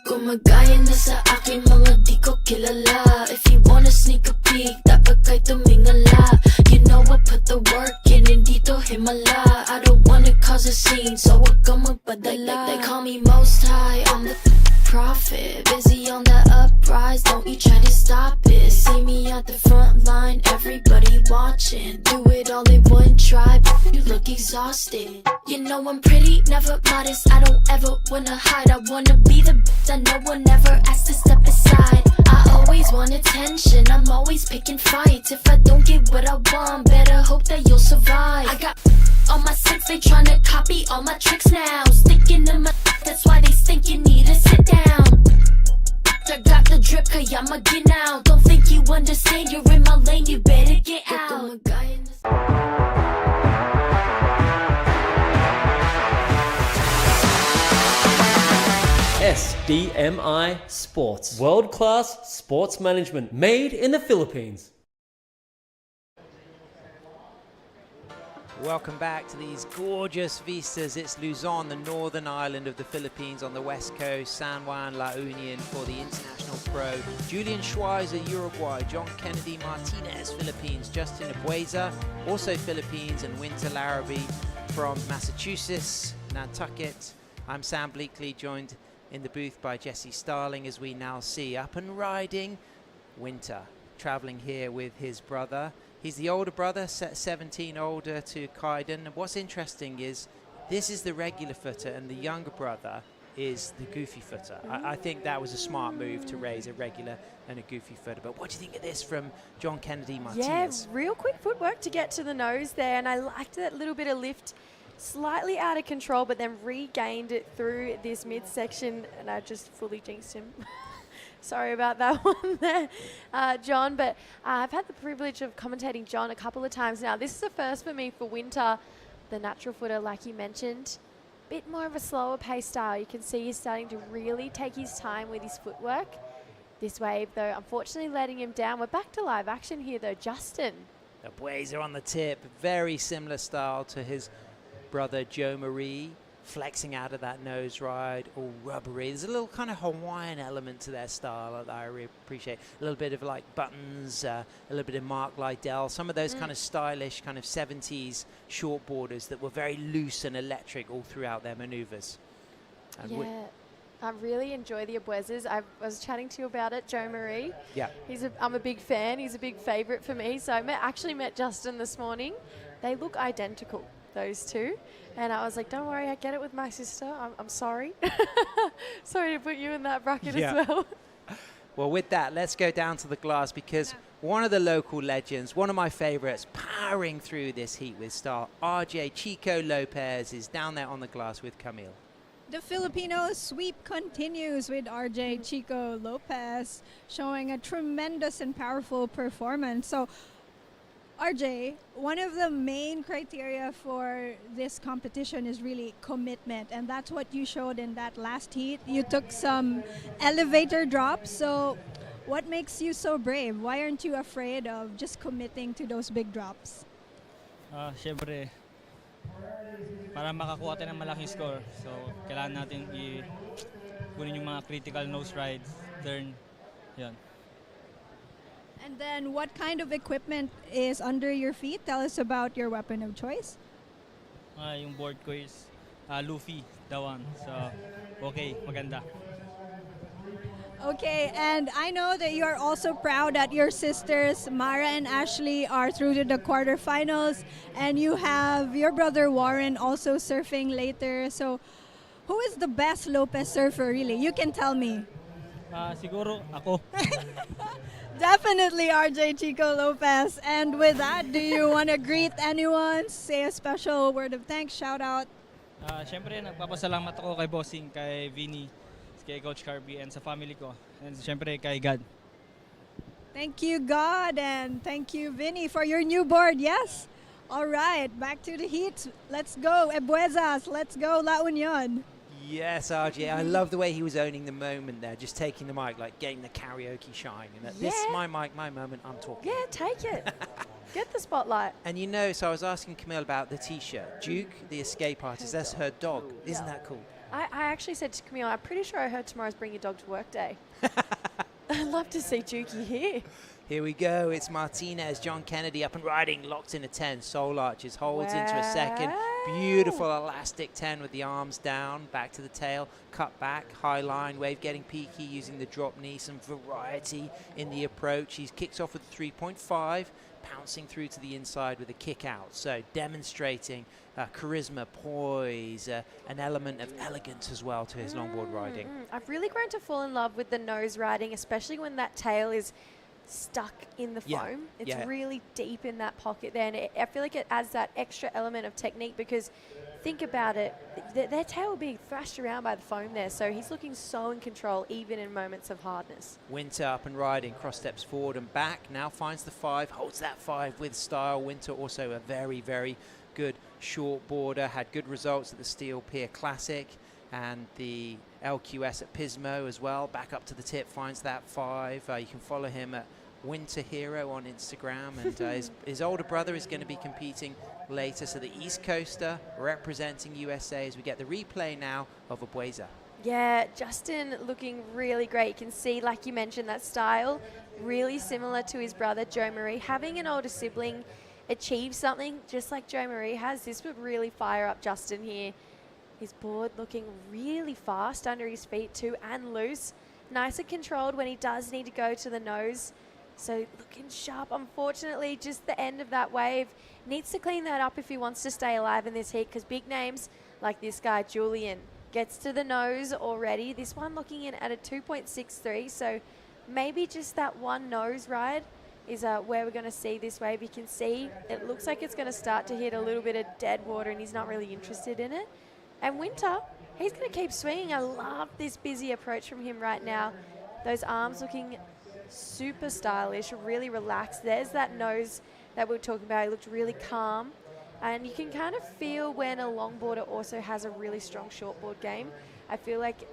Gumagaya na sa aking mga di ko kilala. If you wanna sneak a peek, dapat kay tumingala. You know I put the work in, hindi to himala. I don't wanna cause a scene, so wag kang magpadala. They call me most high, I'm the prophet. Busy on the uprise, don't you try to stop it. See me at the front line, everybody watching. Do it all in one try, you look exhausted. You know I'm pretty, never modest. I don't ever wanna hide. I wanna be the best. I know one never asked to step aside. I always want attention, I'm always picking fights. If I don't get what I want, better hope that you'll survive. I got on my six, they tryna copy all my tricks now. Sticking to my that's why they think you need to sit down. I got the drip, kaya maginaw. Don't think you understand, you're in my lane, you better get out. SDMI Sports, world-class sports management made in the Philippines. Welcome back to these gorgeous vistas. It's Luzon, the northern island of the Philippines on the west coast. San Juan, La Union for the International Pro. Julian Schweizer, Uruguay. John Kennedy Martinez, Philippines. Justin Abueza, also Philippines. And Winter Larrabee from Massachusetts, Nantucket. I'm Sam Bleakley, joined in the booth by Jesse Starling, as we now see up and riding Winter, traveling here with his brother. He's the older brother, 17 older to Kaiden. And what's interesting is this is the regular footer and the younger brother is the goofy footer. I think that was a smart move to raise a regular and a goofy footer. But what do you think of this from John Kennedy Martinez? Yeah, real quick footwork to get to the nose there, and I liked that little bit of lift, slightly out of control, but then regained it through this midsection, and I just fully jinxed him. Sorry about that one there, John, but I've had the privilege of commentating John a couple of times now. This is the first for me for Winter, the natural footer, like you mentioned. Bit more of a slower pace style. You can see he's starting to really take his time with his footwork. This wave, though, unfortunately letting him down. We're back to live action here, though. Justin. The Blazer on the tip, very similar style to his brother Joe Marie, flexing out of that nose ride, all rubbery. There's a little kind of Hawaiian element to their style that I really appreciate. A little bit of like buttons, a little bit of Mark Lydell, some of those kind of stylish kind of 70s shortboarders that were very loose and electric all throughout their maneuvers. And yeah, I really enjoy the Abuezas. I was chatting to you about it, Joe Marie. Yeah. I'm a big fan. He's a big favourite for me. So I actually met Justin this morning. They look identical, those two. And I was like, don't worry, I get it with my sister. I'm sorry. Sorry to put you in that bracket as well. Well, with that, let's go down to the glass because one of the local legends, one of my favorites, powering through this heat with style, RJ Chico Lopez is down there on the glass with Camille. The Filipino sweep continues with RJ Chico Lopez showing a tremendous and powerful performance. So, RJ, one of the main criteria for this competition is really commitment, and that's what you showed in that last heat. You took some elevator drops, so what makes you so brave? Why aren't you afraid of just committing to those big drops? Siyempre, para makakuha tayo ng malaking score, so kailangan natin kunin yung mga critical nose rides, turn, yan. And then what kind of equipment is under your feet? Tell us about your weapon of choice. Yung board ko is Luffy, the one. So, okay, maganda. Okay, and I know that you are also proud that your sisters, Mara and Ashley, are through to the quarterfinals, and you have your brother Warren also surfing later. So, who is the best Lopez surfer, really? You can tell me. Siguro ako. Definitely RJ Chico Lopez. And with that, do you want to greet anyone? Say a special word of thanks, shout out. Siyempre, nagpapasalamat ako kay Bossing, kay Vinny, kay Coach Carby, and sa family ko. And siyempre, kay God. Thank you, God, and thank you, Vinny, for your new board. Yes. All right, back to the heat. Let's go, Abuezas. Let's go, La Union. Yes, RJ. I love the way he was owning the moment there, just taking the mic, like getting the karaoke shine. And this is my mic, my moment, I'm talking. Yeah, take it. Get the spotlight. And you know, so I was asking Camille about the T-shirt. Duke, the escape artist, that's her dog. Isn't that cool? I actually said to Camille, I'm pretty sure I heard tomorrow's Bring Your Dog to Work Day. I'd love to see Dukey here. Here we go. It's Martinez, John Kennedy up and riding, locked in a 10. Soul arches, holds into a second. Beautiful elastic 10 with the arms down, back to the tail, cut back, high line, wave getting peaky using the drop knee, some variety in the approach. He kicks off with 3.5, pouncing through to the inside with a kick out. So demonstrating charisma, poise, an element of elegance as well to his longboard riding. I've really grown to fall in love with the nose riding, especially when that tail is stuck in the foam. It's really deep in that pocket there, and I feel like it adds that extra element of technique because think about it, their tail will be thrashed around by the foam there, so he's looking so in control even in moments of hardness. Winter up and riding, cross steps forward and back, now finds the 5, holds that 5 with style. Winter also a very, very good short boarder, had good results at the Steel Pier Classic and the LQS at Pismo as well. Back up to the tip, finds that 5. You can follow him at Winter Hero on Instagram, and his older brother is going to be competing later. So the East Coaster representing USA as we get the replay now of Abueza. Yeah, Justin looking really great. You can see, like you mentioned, that style really similar to his brother Joe Marie. Having an older sibling achieve something just like Joe Marie has, this would really fire up Justin here. His board looking really fast under his feet too, and loose. Nice and controlled when he does need to go to the nose. So looking sharp. Unfortunately, just the end of that wave. Needs to clean that up if he wants to stay alive in this heat, because big names like this guy, Julian, gets to the nose already. This one looking in at a 2.63, so maybe just that one nose ride is where we're going to see this wave. You can see it looks like it's going to start to hit a little bit of dead water, and he's not really interested in it. And Winter, he's going to keep swinging. I love this busy approach from him right now. Those arms looking super stylish, really relaxed. There's that nose that we were talking about. He looked really calm. And you can kind of feel when a longboarder also has a really strong shortboard game. I feel like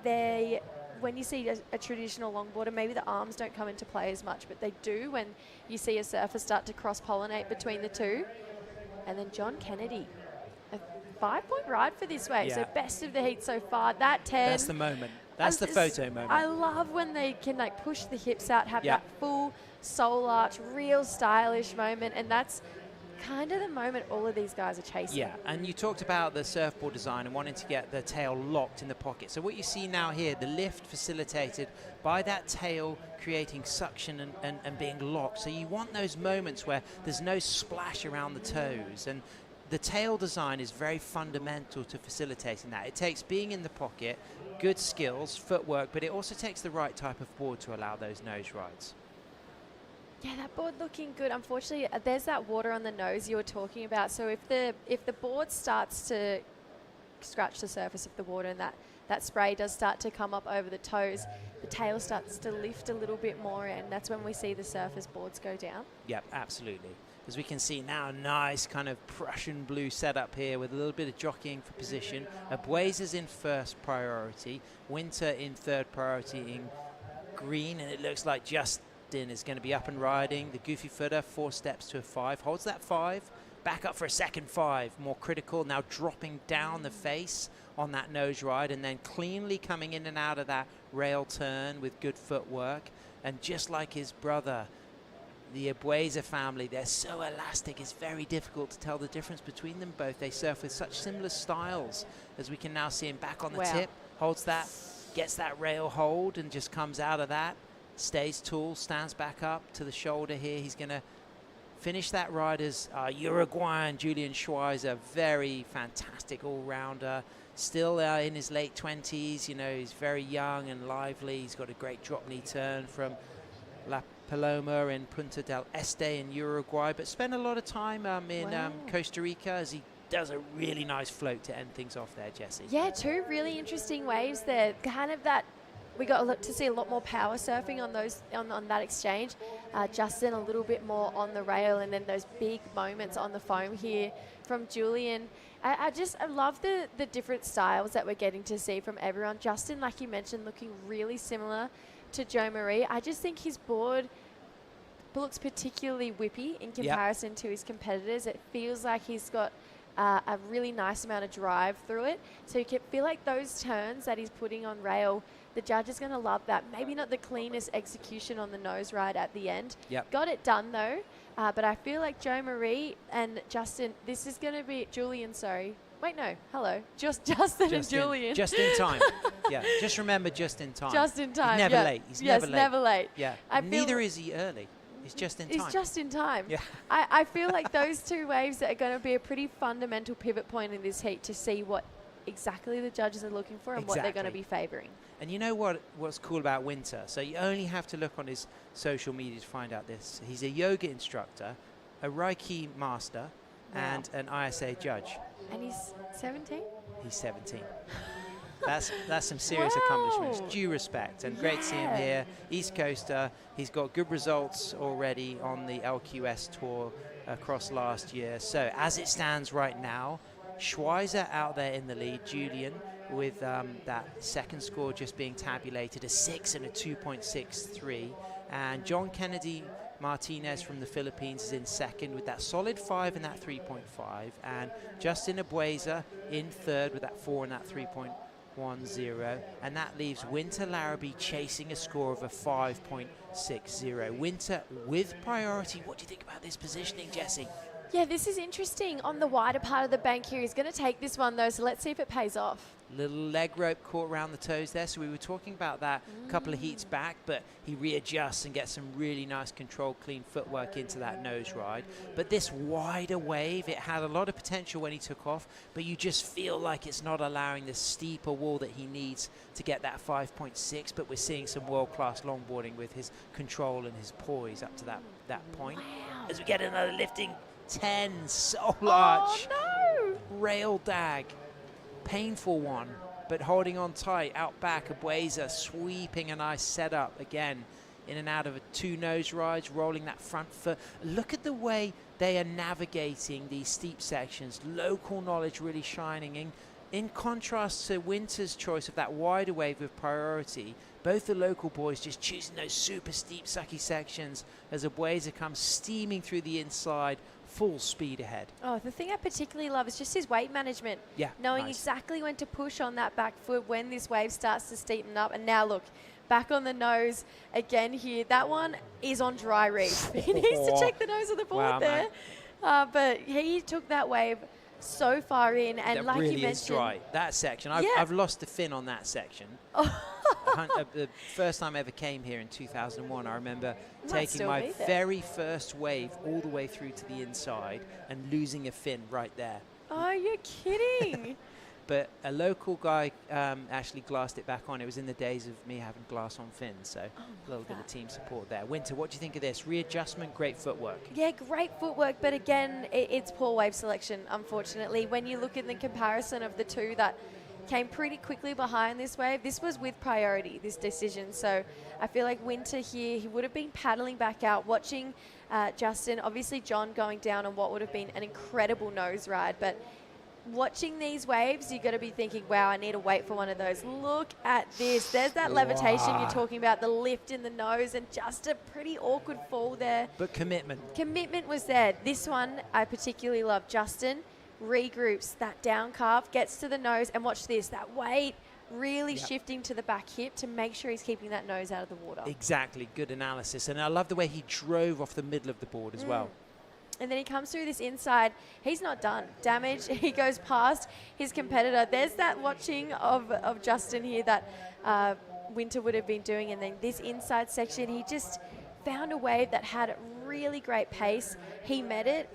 when you see a traditional longboarder, maybe the arms don't come into play as much, but they do when you see a surfer start to cross-pollinate between the two. And then John Kennedy, a 5-point ride for this wave. Yeah. So best of the heat so far. That 10. That's the moment. That's the photo moment. I love when they can like push the hips out, have that full soul arch, real stylish moment, and that's kind of the moment all of these guys are chasing. Yeah, and you talked about the surfboard design and wanting to get the tail locked in the pocket. So what you see now here, the lift facilitated by that tail creating suction and being locked. So you want those moments where there's no splash around the toes, and the tail design is very fundamental to facilitating that. It takes being in the pocket, good skills, footwork, but it also takes the right type of board to allow those nose rides. Yeah, that board looking good. Unfortunately, there's that water on the nose you were talking about. So if the board starts to scratch the surface of the water and that spray does start to come up over the toes, the tail starts to lift a little bit more, and that's when we see the surface boards go down. Yep, absolutely. As we can see now, nice kind of Prussian blue setup here with a little bit of jockeying for position. Abueza's in first priority, Winter in third priority in green, and it looks like Justin is going to be up and riding. The goofy footer, 4 steps to a 5, holds that 5, back up for a second 5, more critical, now dropping down the face on that nose ride, and then cleanly coming in and out of that rail turn with good footwork. And just like his brother, the Abueza family, they're so elastic, it's very difficult to tell the difference between them both. They surf with such similar styles, as we can now see him back on the tip, holds that, gets that rail hold, and just comes out of that. Stays tall, stands back up to the shoulder here. He's going to finish that ride as Uruguayan Julian Schweizer, very fantastic all-rounder. Still in his late 20s, you know, he's very young and lively. He's got a great drop knee turn from La Paloma in Punta del Este in Uruguay, but spent a lot of time in Costa Rica as he does a really nice float to end things off there, Jessie. Yeah, 2 really interesting waves there. Kind of that. We got to see a lot more power surfing on those on that exchange. Justin a little bit more on the rail, and then those big moments on the foam here from Julian. I love the different styles that we're getting to see from everyone. Justin, like you mentioned, looking really similar to Joe Marie. I just think his board looks particularly whippy in comparison to his competitors. It feels like he's got a really nice amount of drive through it. So you can feel like those turns that he's putting on rail, the judge is going to love that. Maybe not the cleanest execution on the nose ride at the end. Got it done though. But I feel like Joe Marie and Justin, this is going to be Julian, sorry. Wait, no, hello. Justin and Julian. Just in time. Yeah, just remember just in time. Just in time. He's never late. He's never late. Never late. Yeah. Neither is he early. He's just in time. He's just in time. Yeah. I feel like those 2 waves are going to be a pretty fundamental pivot point in this heat to see what exactly the judges are looking for and what they're going to be favouring. And you know what's cool about Winter? So you only have to look on his social media to find out this. He's a yoga instructor, a Reiki master, and an ISA judge. And he's 17? He's 17. That's some serious accomplishments. Due respect, and great to see him here. East Coaster. He's got good results already on the LQS tour across last year. So as it stands right now, Schweizer out there in the lead, Julian with that second score just being tabulated, a 6 and a 2.63. And John Kennedy Martinez from the Philippines is in second with that solid 5 and that 3.5. And Justin Abueza in third with that 4 and that 3.1. 1-0, and that leaves Winter Larrabee chasing a score of a 5.60. Winter with priority. What do you think about this positioning, Jessie? Yeah, this is interesting. On the wider part of the bank here, he's going to take this one, though, so let's see if it pays off. Little leg rope caught around the toes there, so we were talking about that a couple of heats back, but he readjusts and gets some really nice controlled, clean footwork into that nose ride. But this wider wave, it had a lot of potential when he took off, but you just feel like it's not allowing the steeper wall that he needs to get that 5.6, but we're seeing some world-class longboarding with his control and his poise up to that point. Wow. As we get another lifting 10, soul arch, rail dag. Painful one, but holding on tight. Out back, Abueza sweeping a nice setup again, in and out of a 2 nose rides, rolling that front foot. Look at the way they are navigating these steep sections. Local knowledge really shining in contrast to Winter's choice of that wider wave with priority. Both the local boys just choosing those super steep, sucky sections as Abueza comes steaming through the inside, full speed ahead. Oh, the thing I particularly love is just his weight management. Yeah, knowing nice. exactly when to push on that back foot when this wave starts to steepen up. And now look, back on the nose again here. That one is on dry reef. He needs to check the nose of the board there. But he took that wave so far in, and that like really you mentioned, is dry. That section, I've lost the fin on that section. The first time I ever came here in 2001, I remember taking my very first wave all the way through to the inside and losing a fin right there. Oh, you're kidding. But a local guy actually glassed it back on. It was in the days of me having glass on fins, so a little bit of team support there. Winter, what do you think of this? Readjustment, great footwork. Yeah, great footwork, but again, it's poor wave selection, unfortunately. When you look at the comparison of the two that came pretty quickly behind this wave, this was with priority, this decision. So I feel like Winter here, he would have been paddling back out, watching Justin, obviously John going down on what would have been an incredible nose ride, but watching these waves, you've got to be thinking, wow, I need to wait for one of those. Look at this. There's that levitation you're talking about, the lift in the nose, and just a pretty awkward fall there. But commitment. Commitment was there. This one I particularly love. Justin regroups, that down calf, gets to the nose, and watch this, that weight really shifting to the back hip to make sure he's keeping that nose out of the water. Exactly. Good analysis. And I love the way he drove off the middle of the board as well. And then he comes through this inside. He's not done. Damage. He goes past his competitor. There's that watching of Justin here that Winter would have been doing. And then this inside section, he just found a wave that had really great pace. He met it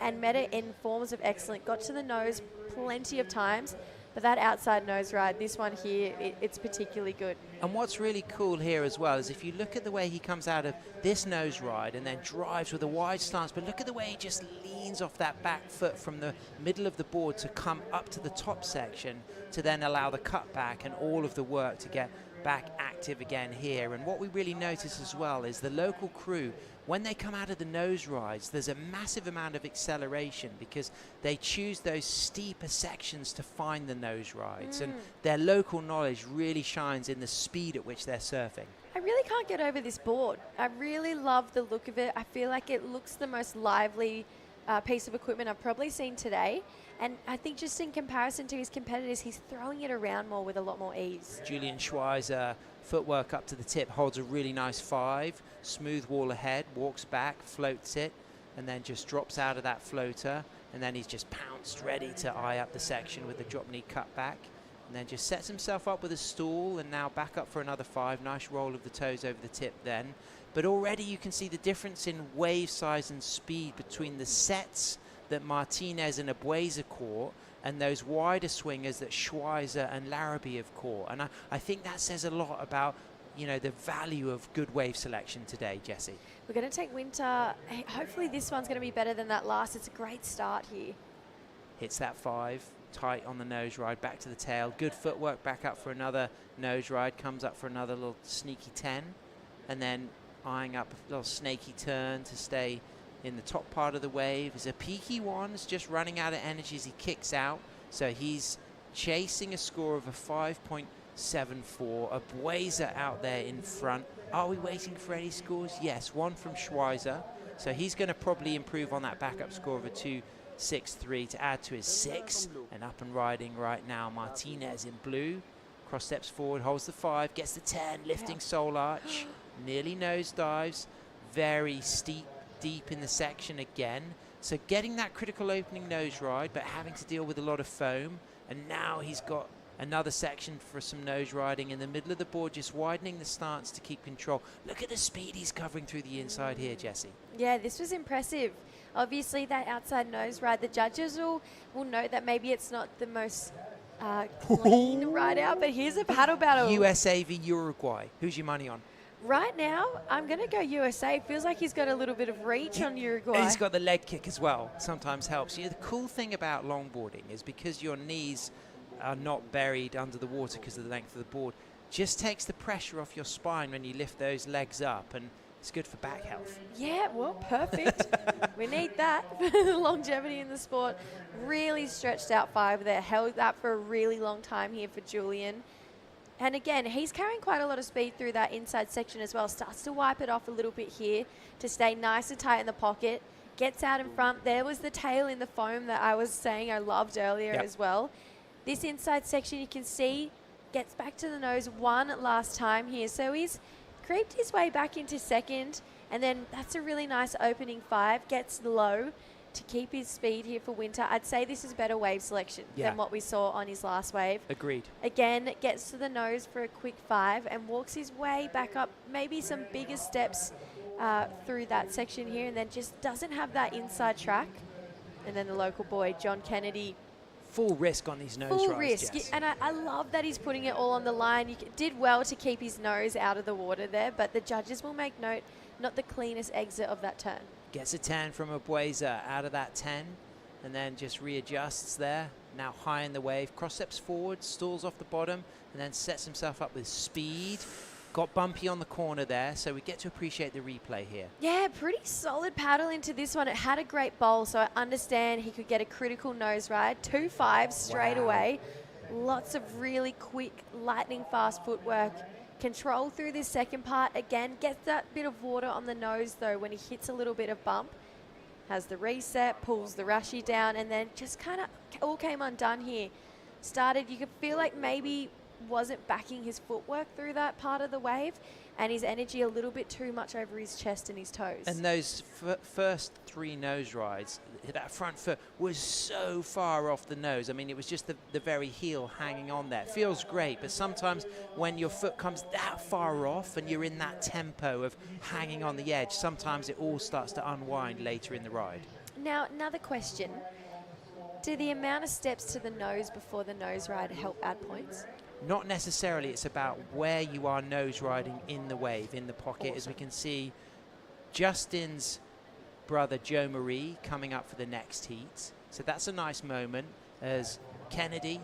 in forms of excellent. Got to the nose plenty of times. But that outside nose ride, this one here, it's particularly good. And what's really cool here as well is if you look at the way he comes out of this nose ride and then drives with a wide stance, but look at the way he just leans off that back foot from the middle of the board to come up to the top section to then allow the cut back and all of the work to get back active again here. And what we really notice as well is the local crew, when they come out of the nose rides, there's a massive amount of acceleration because they choose those steeper sections to find the nose rides. And their local knowledge really shines in the speed at which they're surfing. I really can't get over this board. I really love the look of it. I feel like it looks the most lively piece of equipment I've probably seen today. And I think just in comparison to his competitors, he's throwing it around more with a lot more ease. Julian Schweizer, footwork up to the tip, holds a really nice 5, smooth wall ahead, walks back, floats it, and then just drops out of that floater. And then he's just pounced, ready to eye up the section with the drop knee cut back. And then just sets himself up with a stool and now back up for another 5. Nice roll of the toes over the tip then. But already you can see the difference in wave size and speed between the sets that Martinez and Abueza caught and those wider swingers that Schweizer and Larrabee have caught. And I think that says a lot about, you know, the value of good wave selection today, Jessie. We're going to take Winter. Hopefully this one's going to be better than that last. It's a great start here. Hits that 5, tight on the nose ride, back to the tail. Good footwork, back up for another nose ride, comes up for another little sneaky 10, and then eyeing up a little snaky turn to stay in the top part of the wave. Is a peaky one. It's just running out of energy as he kicks out. So he's chasing a score of a 5.74. Abueza out there in front. Are we waiting for any scores? Yes, one from Schweizer. So he's going to probably improve on that backup score of a 2.63 to add to his 6. And up and riding right now, Martinez in blue. cross steps forward, holds the 5, gets the 10, lifting sole arch, nearly nose dives, very steep, deep in the section again. So getting that critical opening nose ride, but having to deal with a lot of foam. And now he's got another section for some nose riding in the middle of the board, just widening the stance to keep control. Look at the speed he's covering through the inside here, Jessie. Yeah, this was impressive. Obviously, that outside nose ride, the judges will note that maybe it's not the most clean ride out, but here's a paddle battle. USA v Uruguay. Who's your money on? Right now, I'm going to go USA. Feels like he's got a little bit of reach on Uruguay. He's got the leg kick as well. Sometimes helps. You know, the cool thing about longboarding is because your knees are not buried under the water because of the length of the board, just takes the pressure off your spine when you lift those legs up, and it's good for back health. Yeah, well, perfect. We need that for longevity in the sport. Really stretched out 5 there. Held that for a really long time here for Julian. And again, he's carrying quite a lot of speed through that inside section as well. Starts to wipe it off a little bit here to stay nice and tight in the pocket. Gets out in front. There was the tail in the foam that I was saying I loved earlier as well. This inside section you can see gets back to the nose one last time here. So he's creeped his way back into second. And then that's a really nice opening 5. Gets low to keep his speed here for Winter. I'd say this is better wave selection than what we saw on his last wave. Agreed. Again, gets to the nose for a quick 5 and walks his way back up, maybe some bigger steps through that section here, and then just doesn't have that inside track. And then the local boy, John Kennedy. Full risk on these nose Full rides, risk. And I love that he's putting it all on the line. You did well to keep his nose out of the water there, but the judges will make note, not the cleanest exit of that turn. Gets a 10 from Urbiztondo out of that 10, and then just readjusts there. Now high in the wave, cross steps forward, stalls off the bottom, and then sets himself up with speed. Got bumpy on the corner there, so we get to appreciate the replay here. Yeah, pretty solid paddle into this one. It had a great bowl, so I understand he could get a critical nose ride. 2 5s straight away. Lots of really quick, lightning fast footwork. Control through this second part. Again, gets that bit of water on the nose, though, when he hits a little bit of bump. Has the reset, pulls the rashi down, and then just kind of all came undone here. Started, you could feel like maybe wasn't backing his footwork through that part of the wave, and his energy a little bit too much over his chest and his toes. And those first 3 nose rides, that front foot was so far off the nose. I mean, it was just the very heel hanging on there. Feels great, but sometimes when your foot comes that far off and you're in that tempo of hanging on the edge, sometimes it all starts to unwind later in the ride. Now, another question. Do the amount of steps to the nose before the nose ride help add points? Not necessarily. It's about where you are nose riding in the wave, in the pocket. Awesome. As we can see, Justin's brother Joe Marie coming up for the next heat. So that's a nice moment as Kennedy,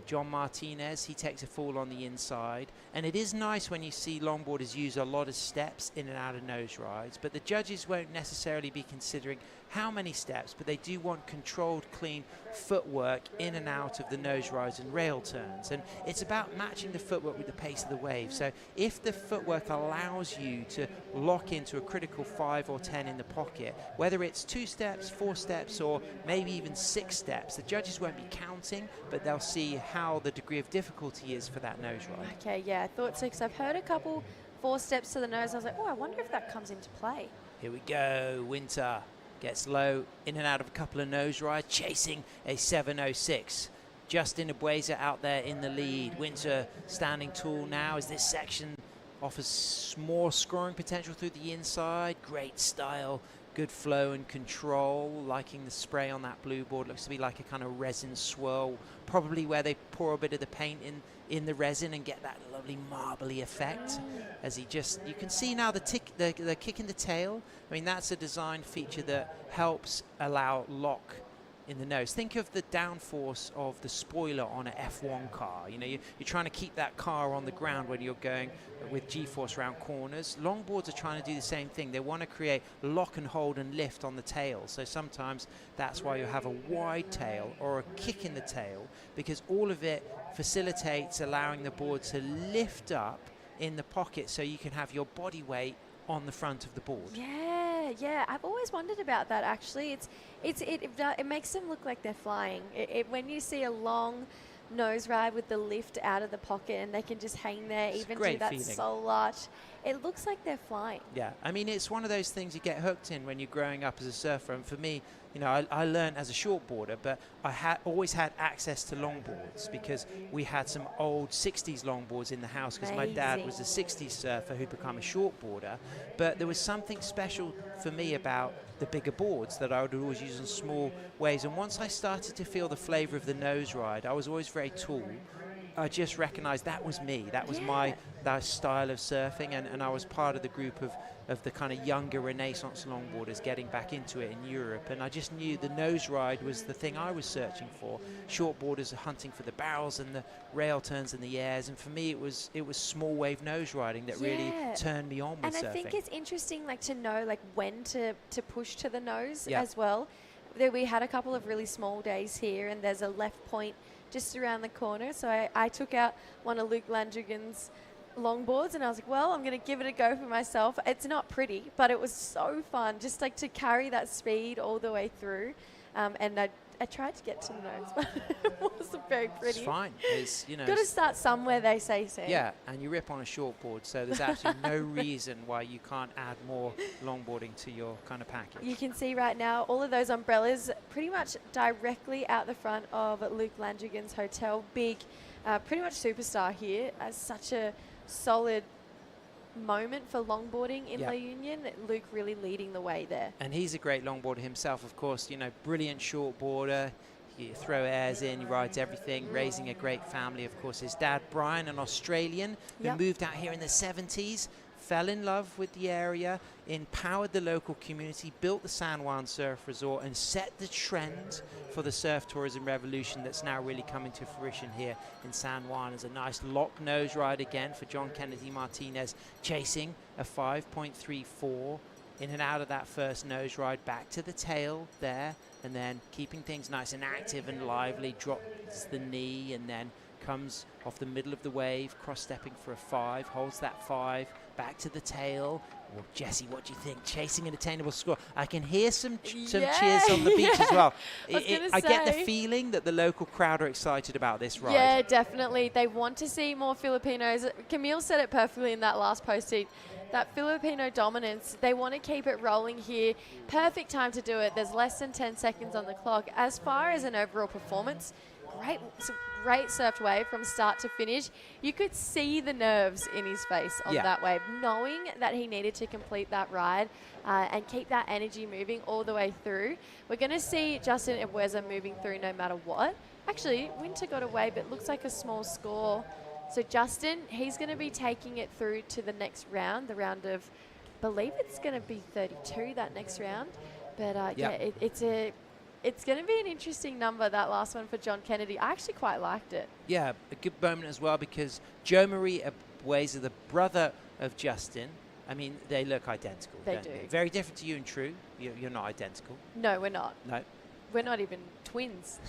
John Martinez, he takes a fall on the inside. And it is nice when you see longboarders use a lot of steps in and out of nose rides, but the judges won't necessarily be considering how many steps, but they do want controlled, clean footwork in and out of the nose rides and rail turns. And it's about matching the footwork with the pace of the wave. So if the footwork allows you to lock into a critical 5 or 10 in the pocket, whether it's 2 steps, 4 steps, or maybe even 6 steps, the judges won't be counting, but they'll see how the degree of difficulty is for that nose ride. Okay, yeah, I thought so, because I've heard a couple 4 steps to the nose. I was like, oh, I wonder if that comes into play. Here we go. Winter gets low, in and out of a couple of nose rides, chasing a 706. Justin Urbiztondo out there in the lead. Winter standing tall now as this section offers more scoring potential through the inside. Great style, good flow and control. Liking the spray on that blue board. Looks to be like a kind of resin swirl, probably where they pour a bit of the paint in the resin and get that lovely marbly effect. As he just, you can see now the kick in the tail. I mean, that's a design feature that helps allow lock in the nose. Think of the downforce of the spoiler on an F1 car. You know, you're trying to keep that car on the ground when you're going with G-force around corners. Longboards are trying to do the same thing. They want to create lock and hold and lift on the tail. So sometimes that's why you have a wide tail or a kick in the tail, because all of it facilitates allowing the board to lift up in the pocket so you can have your body weight on the front of the board. Yeah, I've always wondered about that, actually. It makes them look like they're flying. When you see a long nose ride with the lift out of the pocket, and they can just hang there, It's a even do great that feeling. soul arch. It looks like they're flying. Yeah, I mean, it's one of those things you get hooked in when you're growing up as a surfer. And for me, you know, I learned as a shortboarder, but I always had access to longboards because we had some old 60s longboards in the house because my dad was a 60s surfer who'd become a shortboarder. But there was something special for me about the bigger boards that I would always use on small waves. And once I started to feel the flavor of the nose ride, I was always very tall. I just recognized that was me. That was that style of surfing, and I was part of the group of the kind of younger Renaissance longboarders getting back into it in Europe. And I just knew the nose ride was the thing I was searching for. Shortboarders are hunting for the barrels and the rail turns and the airs, and for me it was small wave nose riding that really turned me on with surfing. And I think it's interesting, like, to know like when to push to the nose Yeah. as well. We had a couple of really small days here, and there's a left point just around the corner. So I took out one of Luke Landrigan's longboards, and I was like, well, I'm going to give it a go for myself. It's not pretty, but it was so fun just like to carry that speed all the way through. And I tried to get to the nose, but it wasn't very pretty. It's fine. It's, you know, got to start somewhere, they say, Sam. Yeah, and you rip on a shortboard, so there's absolutely no reason why you can't add more longboarding to your kind of package. You can see right now all of those umbrellas pretty much directly out the front of Luke Landrigan's hotel. Big, pretty much superstar here, as such a solid moment for longboarding in La Union. Luke really leading the way there. And he's a great longboarder himself, of course, you know, brilliant shortboarder. You throw airs in, he rides everything, raising a great family. Of course, his dad, Brian, an Australian who moved out here in the 70s, fell in love with the area, empowered the local community, built the San Juan Surf Resort, and set the trend for the surf tourism revolution that's now really coming to fruition here in San Juan. There's a nice lock nose ride again for John Kennedy Martinez, chasing a 5.34 in and out of that first nose ride, back to the tail there, and then keeping things nice and active and lively, drops the knee and then comes off the middle of the wave, cross-stepping for a 5, holds that 5, back to the tail. Well, Jesse, what do you think? Chasing an attainable score. I can hear some cheers on the beach as well. I get the feeling that the local crowd are excited about this ride. Yeah, definitely. They want to see more Filipinos. Camille said it perfectly in that last post-it. That Filipino dominance, they want to keep it rolling here. Perfect time to do it. There's less than 10 seconds on the clock. As far as an overall performance, great surfed wave from start to finish. You could see the nerves in his face on that wave, knowing that he needed to complete that ride and keep that energy moving all the way through. We're going to see Justin Ebueza moving through no matter what. Actually, Winter got away, but it looks like a small score. So Justin, he's going to be taking it through to the next round, the round of, I believe it's going to be 32, that next round. But it's going to be an interesting number, that last one for John Kennedy. I actually quite liked it. Yeah, a good moment as well, because Joe Marie Ebueza, the brother of Justin, I mean, they look identical. They don't do. They? Very different to you and True. You're not identical. No, we're not. No. We're not even twins.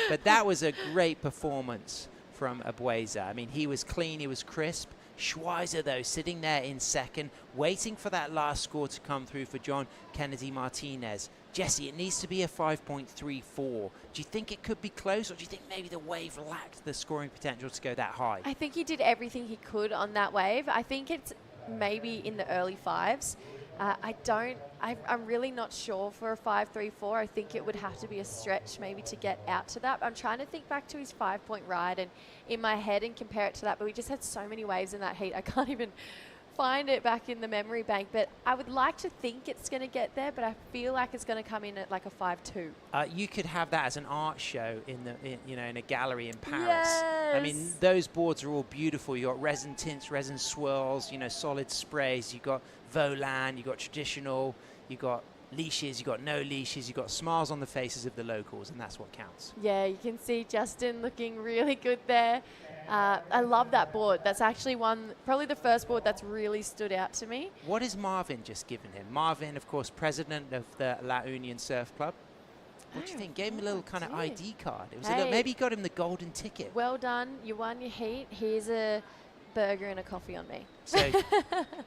But that was a great performance from Ebueza. I mean, he was clean, he was crisp. Schweizer, though, sitting there in second, waiting for that last score to come through for John Kennedy Martinez. Jesse, it needs to be a 5.34. Do you think it could be close, or do you think maybe the wave lacked the scoring potential to go that high? I think he did everything he could on that wave. I think it's maybe in the early 5s. I'm really not sure for a 5.34. I think it would have to be a stretch maybe to get out to that. I'm trying to think back to his 5-point ride and in my head and compare it to that, but we just had so many waves in that heat. I can't even find it back in the memory bank, but I would like to think it's going to get there, but I feel like it's going to come in at like a 5.2. You could have that as an art show in a gallery in Paris. Yes. I mean, those boards are all beautiful. You got resin tints, resin swirls, solid sprays. You got Volan, you got traditional, you got leashes, you got no leashes, you got smiles on the faces of the locals, and that's what counts. Yeah, you can see Justin looking really good there. I love that board. That's actually probably the first board that's really stood out to me. What has Marvin just given him? Marvin, of course, president of the La Union Surf Club. What do you think? Gave him a little kind of ID card. It was maybe he got him the golden ticket. Well done. You won your heat. Here's a burger and a coffee on me. So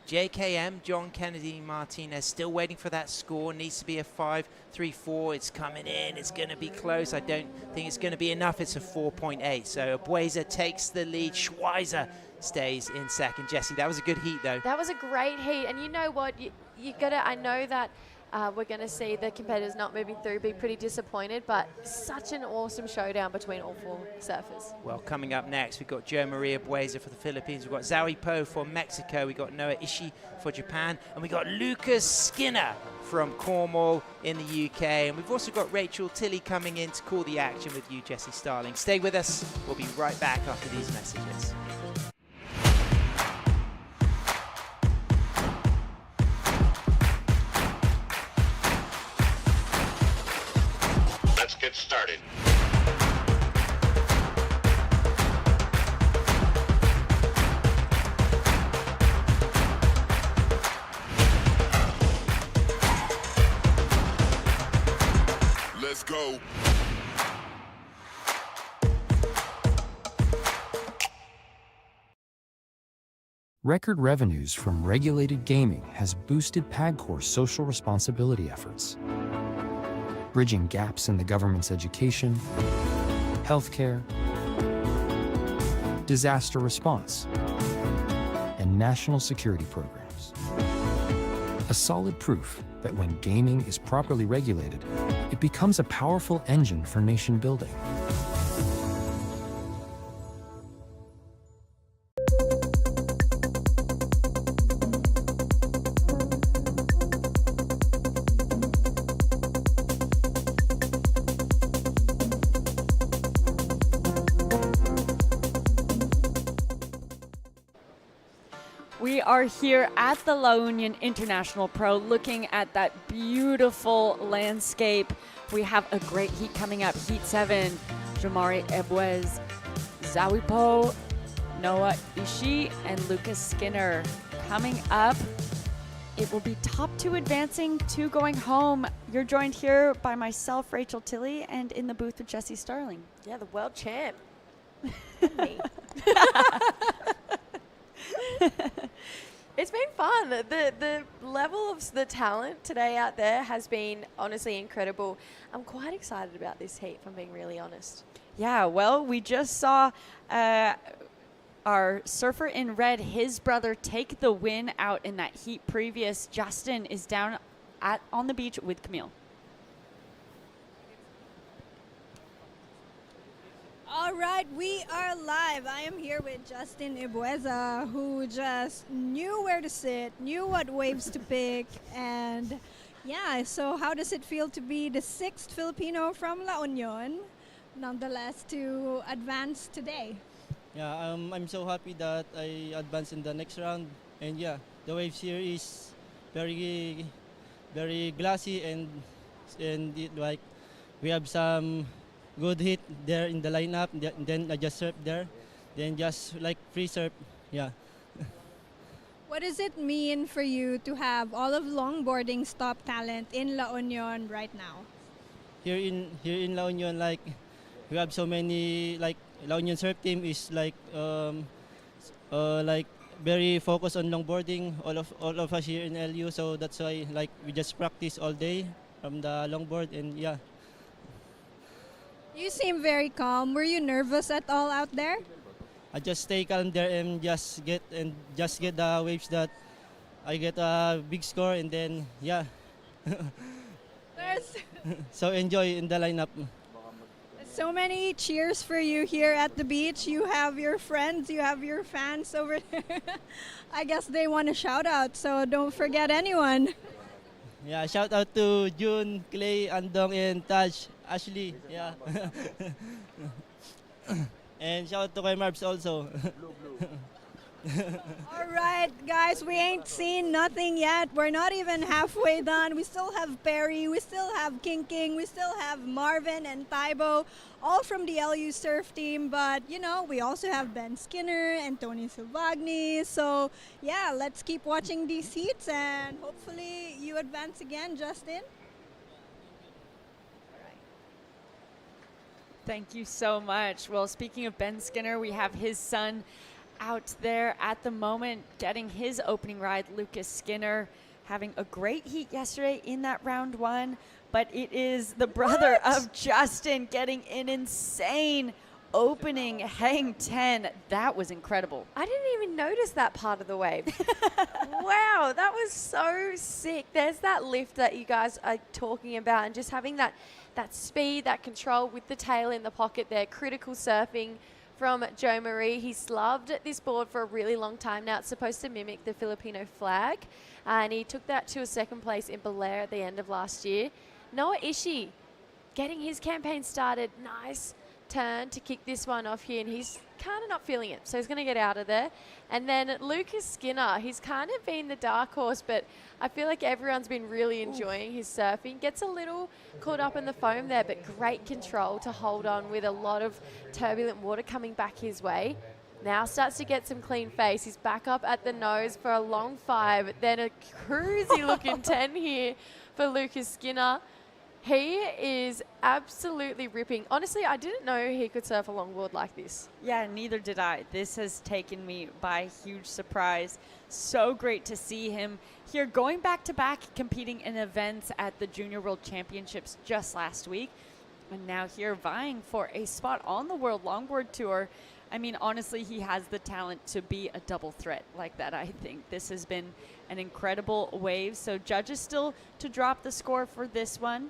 JKM, John Kennedy Martinez, still waiting for that score. Needs to be a 5.34. It's coming in. It's going to be close. I don't think it's going to be enough. It's a 4.8. So Abueza takes the lead. Schweizer stays in second. Jesse, that was a good heat, though. That was a great heat. And you know what? You got to, I know that we're going to see the competitors not moving through, be pretty disappointed, but such an awesome showdown between all four surfers. Well, coming up next, we've got Jo Maria Bueza for the Philippines. We've got Zoe Po for Mexico. We've got Noah Ishii for Japan. And we've got Lucas Skinner from Cornwall in the UK. And we've also got Rachel Tilley coming in to call the action with you, Jesse Starling. Stay with us. We'll be right back after these messages. Let's get started. Let's go. Record revenues from regulated gaming has boosted PAGCOR's social responsibility efforts, bridging gaps in the government's education, healthcare, disaster response, and national security programs. A solid proof that when gaming is properly regulated, it becomes a powerful engine for nation building. We are here at the La Union International Pro looking at that beautiful landscape. We have a great heat coming up. Heat 7, Jamari Ebuez, Zoe Po, Noah Ishii, and Lucas Skinner. Coming up, it will be top 2 advancing, 2 going home. You're joined here by myself, Rachel Tilley, and in the booth with Jesse Starling. Yeah, the world champ. It's been fun. The level of the talent today out there has been honestly incredible. I'm quite excited about this heat, if I'm being really honest. Yeah, well, we just saw our surfer in red, his brother, take the win out in that heat previous. Justin is down on the beach with Camille. All right, we are live. I am here with Justin Ibueza, who just knew where to sit, knew what waves to pick, and yeah, so how does it feel to be the 6th Filipino from La Union, nonetheless, to advance today? Yeah, I'm so happy that I advanced in the next round, and yeah, the waves here is very, very glassy, and it, like we have some good hit there in the lineup. Then I just surf there, then just like free surf, yeah. What does it mean for you to have all of longboarding's top talent in La Union right now? Here in La Union, like we have so many, like La Union surf team is like very focused on longboarding. All of us here in LU, so that's why like we just practice all day from the longboard, and yeah. You seem very calm. Were you nervous at all out there? I just stay calm there and just get the waves that I get a big score, and then yeah. So enjoy in the lineup. So many cheers for you here at the beach. You have your friends, you have your fans over there. I guess they want a shout out, so don't forget anyone. Yeah, shout out to June, Clay, Andong, and Taj, Ashley. Yeah. And shout out to kay Marbs also. All right, guys, we ain't seen nothing yet. We're not even halfway done. We still have Perry, we still have King, we still have Marvin and Taibo, all from the LU surf team. But, you know, we also have Ben Skinner and Tony Silvagni. So, yeah, let's keep watching these heats, and hopefully you advance again, Justin. Thank you so much. Well, speaking of Ben Skinner, we have his son, out there at the moment getting his opening ride. Lucas Skinner having a great heat yesterday in that round one, but it is the brother of Justin getting an insane opening hang 10. That was incredible. I didn't even notice that part of the wave. Wow, that was so sick. There's that lift that you guys are talking about, and just having that speed, that control with the tail in the pocket there. Critical surfing from Joe Marie. He's loved this board for a really long time now. It's supposed to mimic the Filipino flag, and he took that to a second place in Belair at the end of last year. Noah Ishii getting his campaign started. Nice turn to kick this one off here, and he's kind of not feeling it, so he's going to get out of there. And then Lucas Skinner, he's kind of been the dark horse, but I feel like everyone's been really enjoying his surfing. Gets a little caught up in the foam there, but great control to hold on with a lot of turbulent water coming back his way. Now starts to get some clean face. He's back up at the nose for a long 5, then a cruisy looking 10 here for Lucas Skinner. He is absolutely ripping. Honestly, I didn't know he could surf a longboard like this. Yeah, neither did I. This has taken me by huge surprise. So great to see him here going back to back, competing in events at the Junior World Championships just last week, and now here vying for a spot on the World Longboard Tour. I mean, honestly, he has the talent to be a double threat like that, I think. This has been an incredible wave. So judges still to drop the score for this one,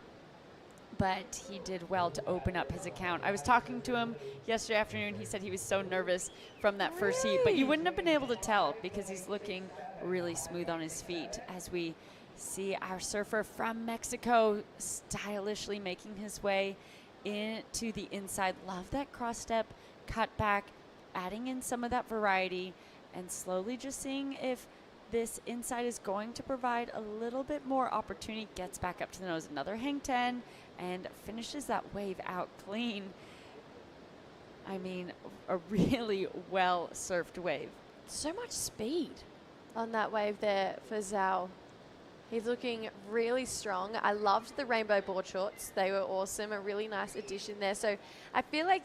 but he did well to open up his account. I was talking to him yesterday afternoon. He said he was so nervous from that first heat, but you wouldn't have been able to tell because he's looking really smooth on his feet as we see our surfer from Mexico stylishly making his way into the inside. Love that cross step, cut back, adding in some of that variety, and slowly just seeing if this inside is going to provide a little bit more opportunity. Gets back up to the nose, another hang 10, and finishes that wave out clean. I mean, a really well surfed wave. So much speed on that wave there for Zhao. He's looking really strong. I loved the rainbow board shorts. They were awesome, a really nice addition there. So I feel like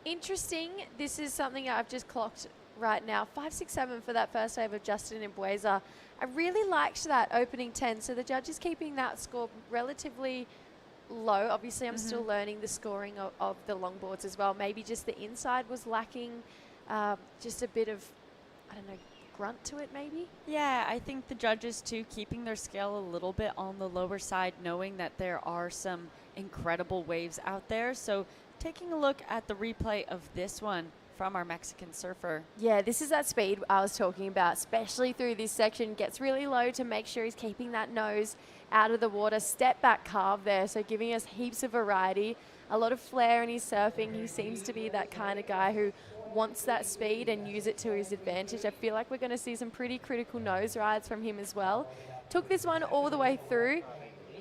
interesting. This is something I've just clocked right now. 5, 6, 7 for that first wave of Justin and Bueza. I really liked that opening 10. So the judge is keeping that score relatively low. Obviously, I'm still learning the scoring of the longboards as well. Maybe just the inside was lacking just a bit of, I don't know, grunt to it maybe? Yeah, I think the judges too keeping their scale a little bit on the lower side, knowing that there are some incredible waves out there. So taking a look at the replay of this one from our Mexican surfer. Yeah, this is that speed I was talking about, especially through this section. Gets really low to make sure he's keeping that nose out of the water. Step back carve there, so giving us heaps of variety. A lot of flair in his surfing. He seems to be that kind of guy who wants that speed and use it to his advantage. I feel like we're going to see some pretty critical nose rides from him as well. Took this one all the way through.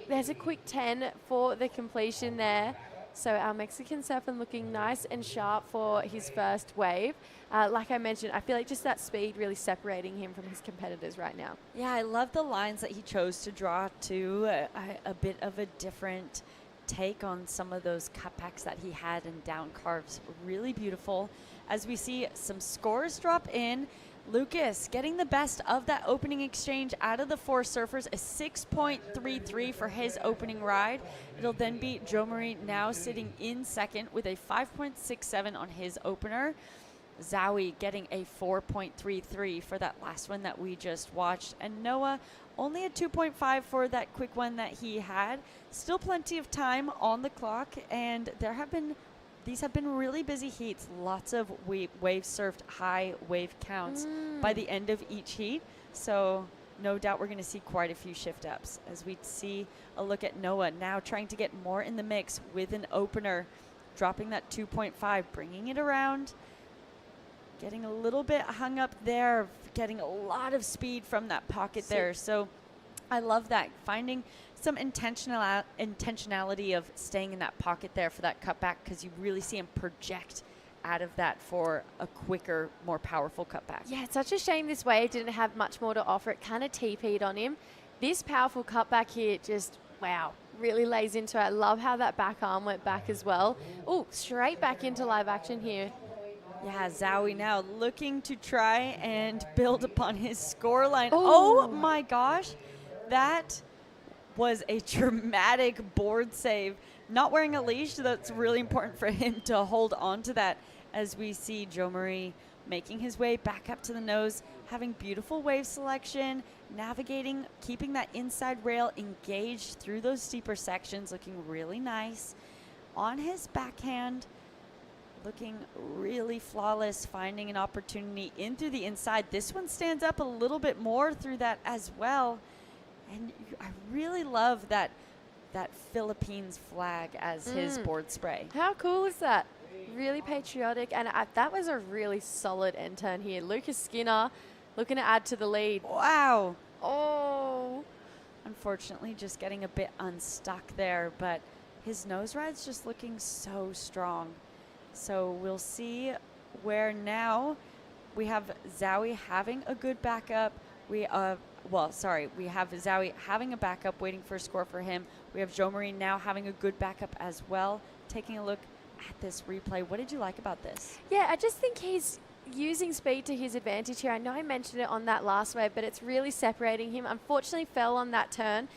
There's a quick 10 for the completion there. So our Mexican surfer looking nice and sharp for his first wave. Like I mentioned, I feel like just that speed really separating him from his competitors right now. Yeah, I love the lines that he chose to draw to a bit of a different take on some of those cutbacks that he had and down carves. Really beautiful. As we see some scores drop in, Lucas getting the best of that opening exchange out of the 4 surfers, a 6.33 for his opening ride. It'll then be Joe Marie now sitting in second with a 5.67 on his opener. Zowie getting a 4.33 for that last one that we just watched. And Noah only a 2.5 for that quick one that he had. Still plenty of time on the clock, and these have been really busy heats. Lots of wave surfed, high wave counts by the end of each heat. So no doubt we're going to see quite a few shift ups as we see a look at Noah now trying to get more in the mix with an opener, dropping that 2.5, bringing it around, getting a little bit hung up there, getting a lot of speed from that pocket there. So I love that, finding some intentionality of staying in that pocket there for that cutback, because you really see him project out of that for a quicker, more powerful cutback. Yeah, it's such a shame this wave didn't have much more to offer. It kind of TP'd on him. This powerful cutback here just, wow, really lays into it. I love how that back arm went back as well. Oh, straight back into live action here. Yeah, Zowie now looking to try and build upon his scoreline. Oh my gosh, that was a dramatic board save. Not wearing a leash, that's really important for him to hold on to that as we see Joe Marie making his way back up to the nose, having beautiful wave selection, navigating, keeping that inside rail engaged through those steeper sections, looking really nice. On his backhand, looking really flawless, finding an opportunity in through the inside. This one stands up a little bit more through that as well. And I really love that Philippines flag as his board spray. How cool is that? Really patriotic, and that was a really solid end turn here. Lucas Skinner looking to add to the lead. Wow. Oh. Unfortunately, just getting a bit unstuck there, but his nose ride's just looking so strong. So we'll see where now we have Zowie having a good backup. We have Zowie having a backup, waiting for a score for him. We have Joe Marie now having a good backup as well. Taking a look at this replay, what did you like about this? Yeah, I just think he's using speed to his advantage here. I know I mentioned it on that last wave, but it's really separating him. Unfortunately, fell on that turn.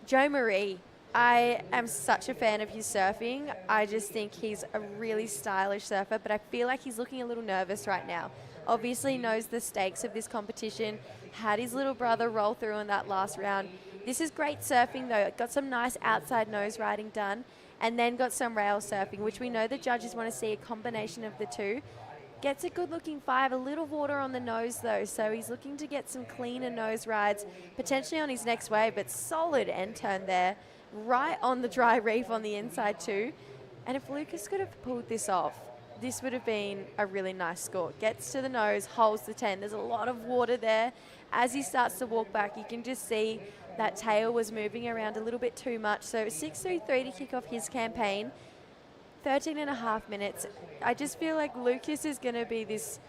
Joe Marie, I am such a fan of his surfing. I just think he's a really stylish surfer, but I feel like he's looking a little nervous right now. Obviously knows the stakes of this competition, had his little brother roll through in that last round. This is great surfing though. Got some nice outside nose riding done, and then got some rail surfing, which we know the judges want to see a combination of the two. Gets a good looking 5, a little water on the nose though, so he's looking to get some cleaner nose rides, potentially on his next wave, but solid end turn there, right on the dry reef on the inside too. And if Lucas could have pulled this off, this would have been a really nice score. Gets to the nose, holds the 10. There's a lot of water there. As he starts to walk back, you can just see that tail was moving around a little bit too much. So 6:33 to kick off his campaign. 13 and a half minutes. I just feel like Lucas is going to be this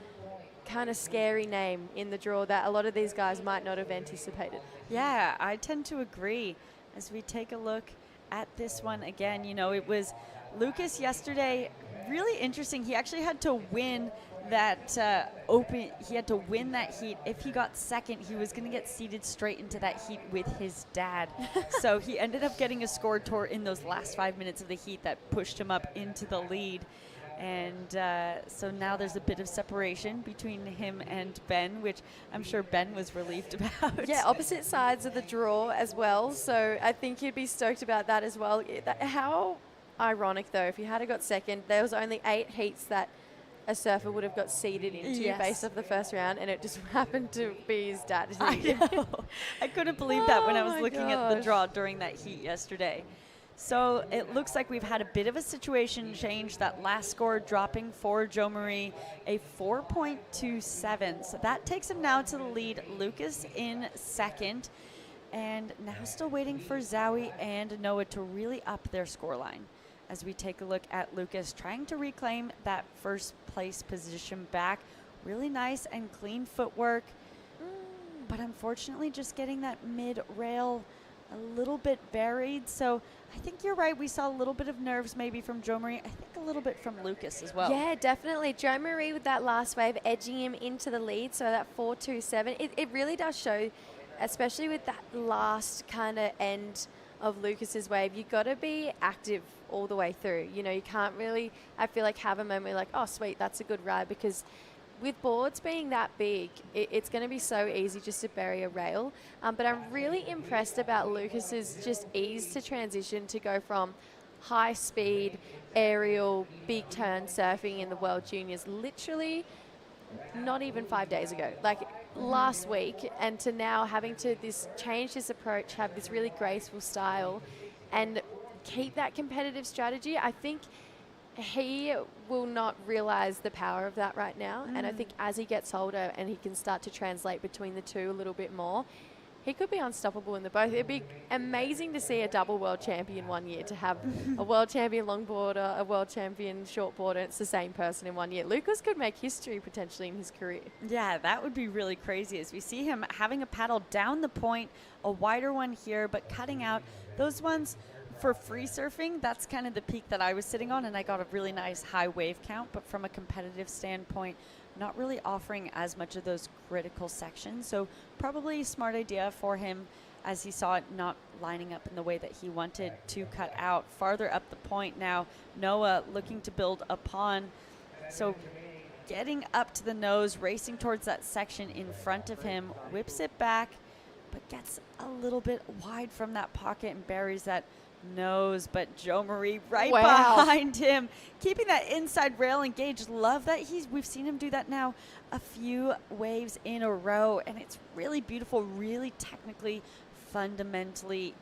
kind of scary name in the draw that a lot of these guys might not have anticipated. Yeah, I tend to agree. As we take a look at this one again, you know, it was Lucas yesterday, really interesting. He actually had to win that he had to win that heat. If he got second, he was going to get seated straight into that heat with his dad. So he ended up getting a score tour in those last 5 minutes of the heat that pushed him up into the lead. And so now there's a bit of separation between him and Ben, which I'm sure Ben was relieved about. Yeah, opposite sides of the draw as well. So I think he'd be stoked about that as well. How ironic, though, if he had got second, there was only 8 heats that a surfer would have got seeded into based off the first round, and it just happened to be his dad. I know. I couldn't believe that when I was looking at the draw during that heat yesterday. So it looks like we've had a bit of a situation change. That last score dropping for Joe Marie, a 4.27. So that takes him now to the lead. Lucas in second. And now still waiting for Zowie and Noah to really up their scoreline. As we take a look at Lucas trying to reclaim that first place position back. Really nice and clean footwork. But unfortunately just getting that mid-rail a little bit buried. So I think you're right. We saw a little bit of nerves maybe from Joe Marie. I think a little bit from Lucas as well. Yeah, definitely. Joe Marie with that last wave edging him into the lead. So that 4.27, it really does show, especially with that last kind of end of Lucas's wave, you got to be active all the way through. You know, you can't really, I feel like, have a moment where like, oh, sweet, that's a good ride, because with boards being that big, it's going to be so easy just to bury a rail. But I'm really impressed about Lucas's just ease to transition to go from high speed, aerial, big turn surfing in the World Juniors literally not even 5 days ago, like last week, and to now having to change his approach, have this really graceful style and keep that competitive strategy. I think he will not realize the power of that right now. And I think as he gets older and he can start to translate between the two a little bit more, he could be unstoppable in the both. It'd be amazing to see a double world champion one year, to have a world champion longboarder, a world champion shortboarder. It's the same person in 1 year. Lucas could make history potentially in his career. Yeah, that would be really crazy, as we see him having a paddle down the point, a wider one here, but cutting out those ones for free surfing, that's kind of the peak that I was sitting on, and I got a really nice high wave count. But from a competitive standpoint, not really offering as much of those critical sections. So probably a smart idea for him, as he saw it not lining up in the way that he wanted to cut out. Farther up the point now, Noah looking to build upon. So getting up to the nose, racing towards that section in front of him, whips it back, but gets a little bit wide from that pocket and buries that nose. But Joe Marie right behind him, keeping that inside rail engaged. Love that we've seen him do that now a few waves in a row, and it's really beautiful, really technically, fundamentally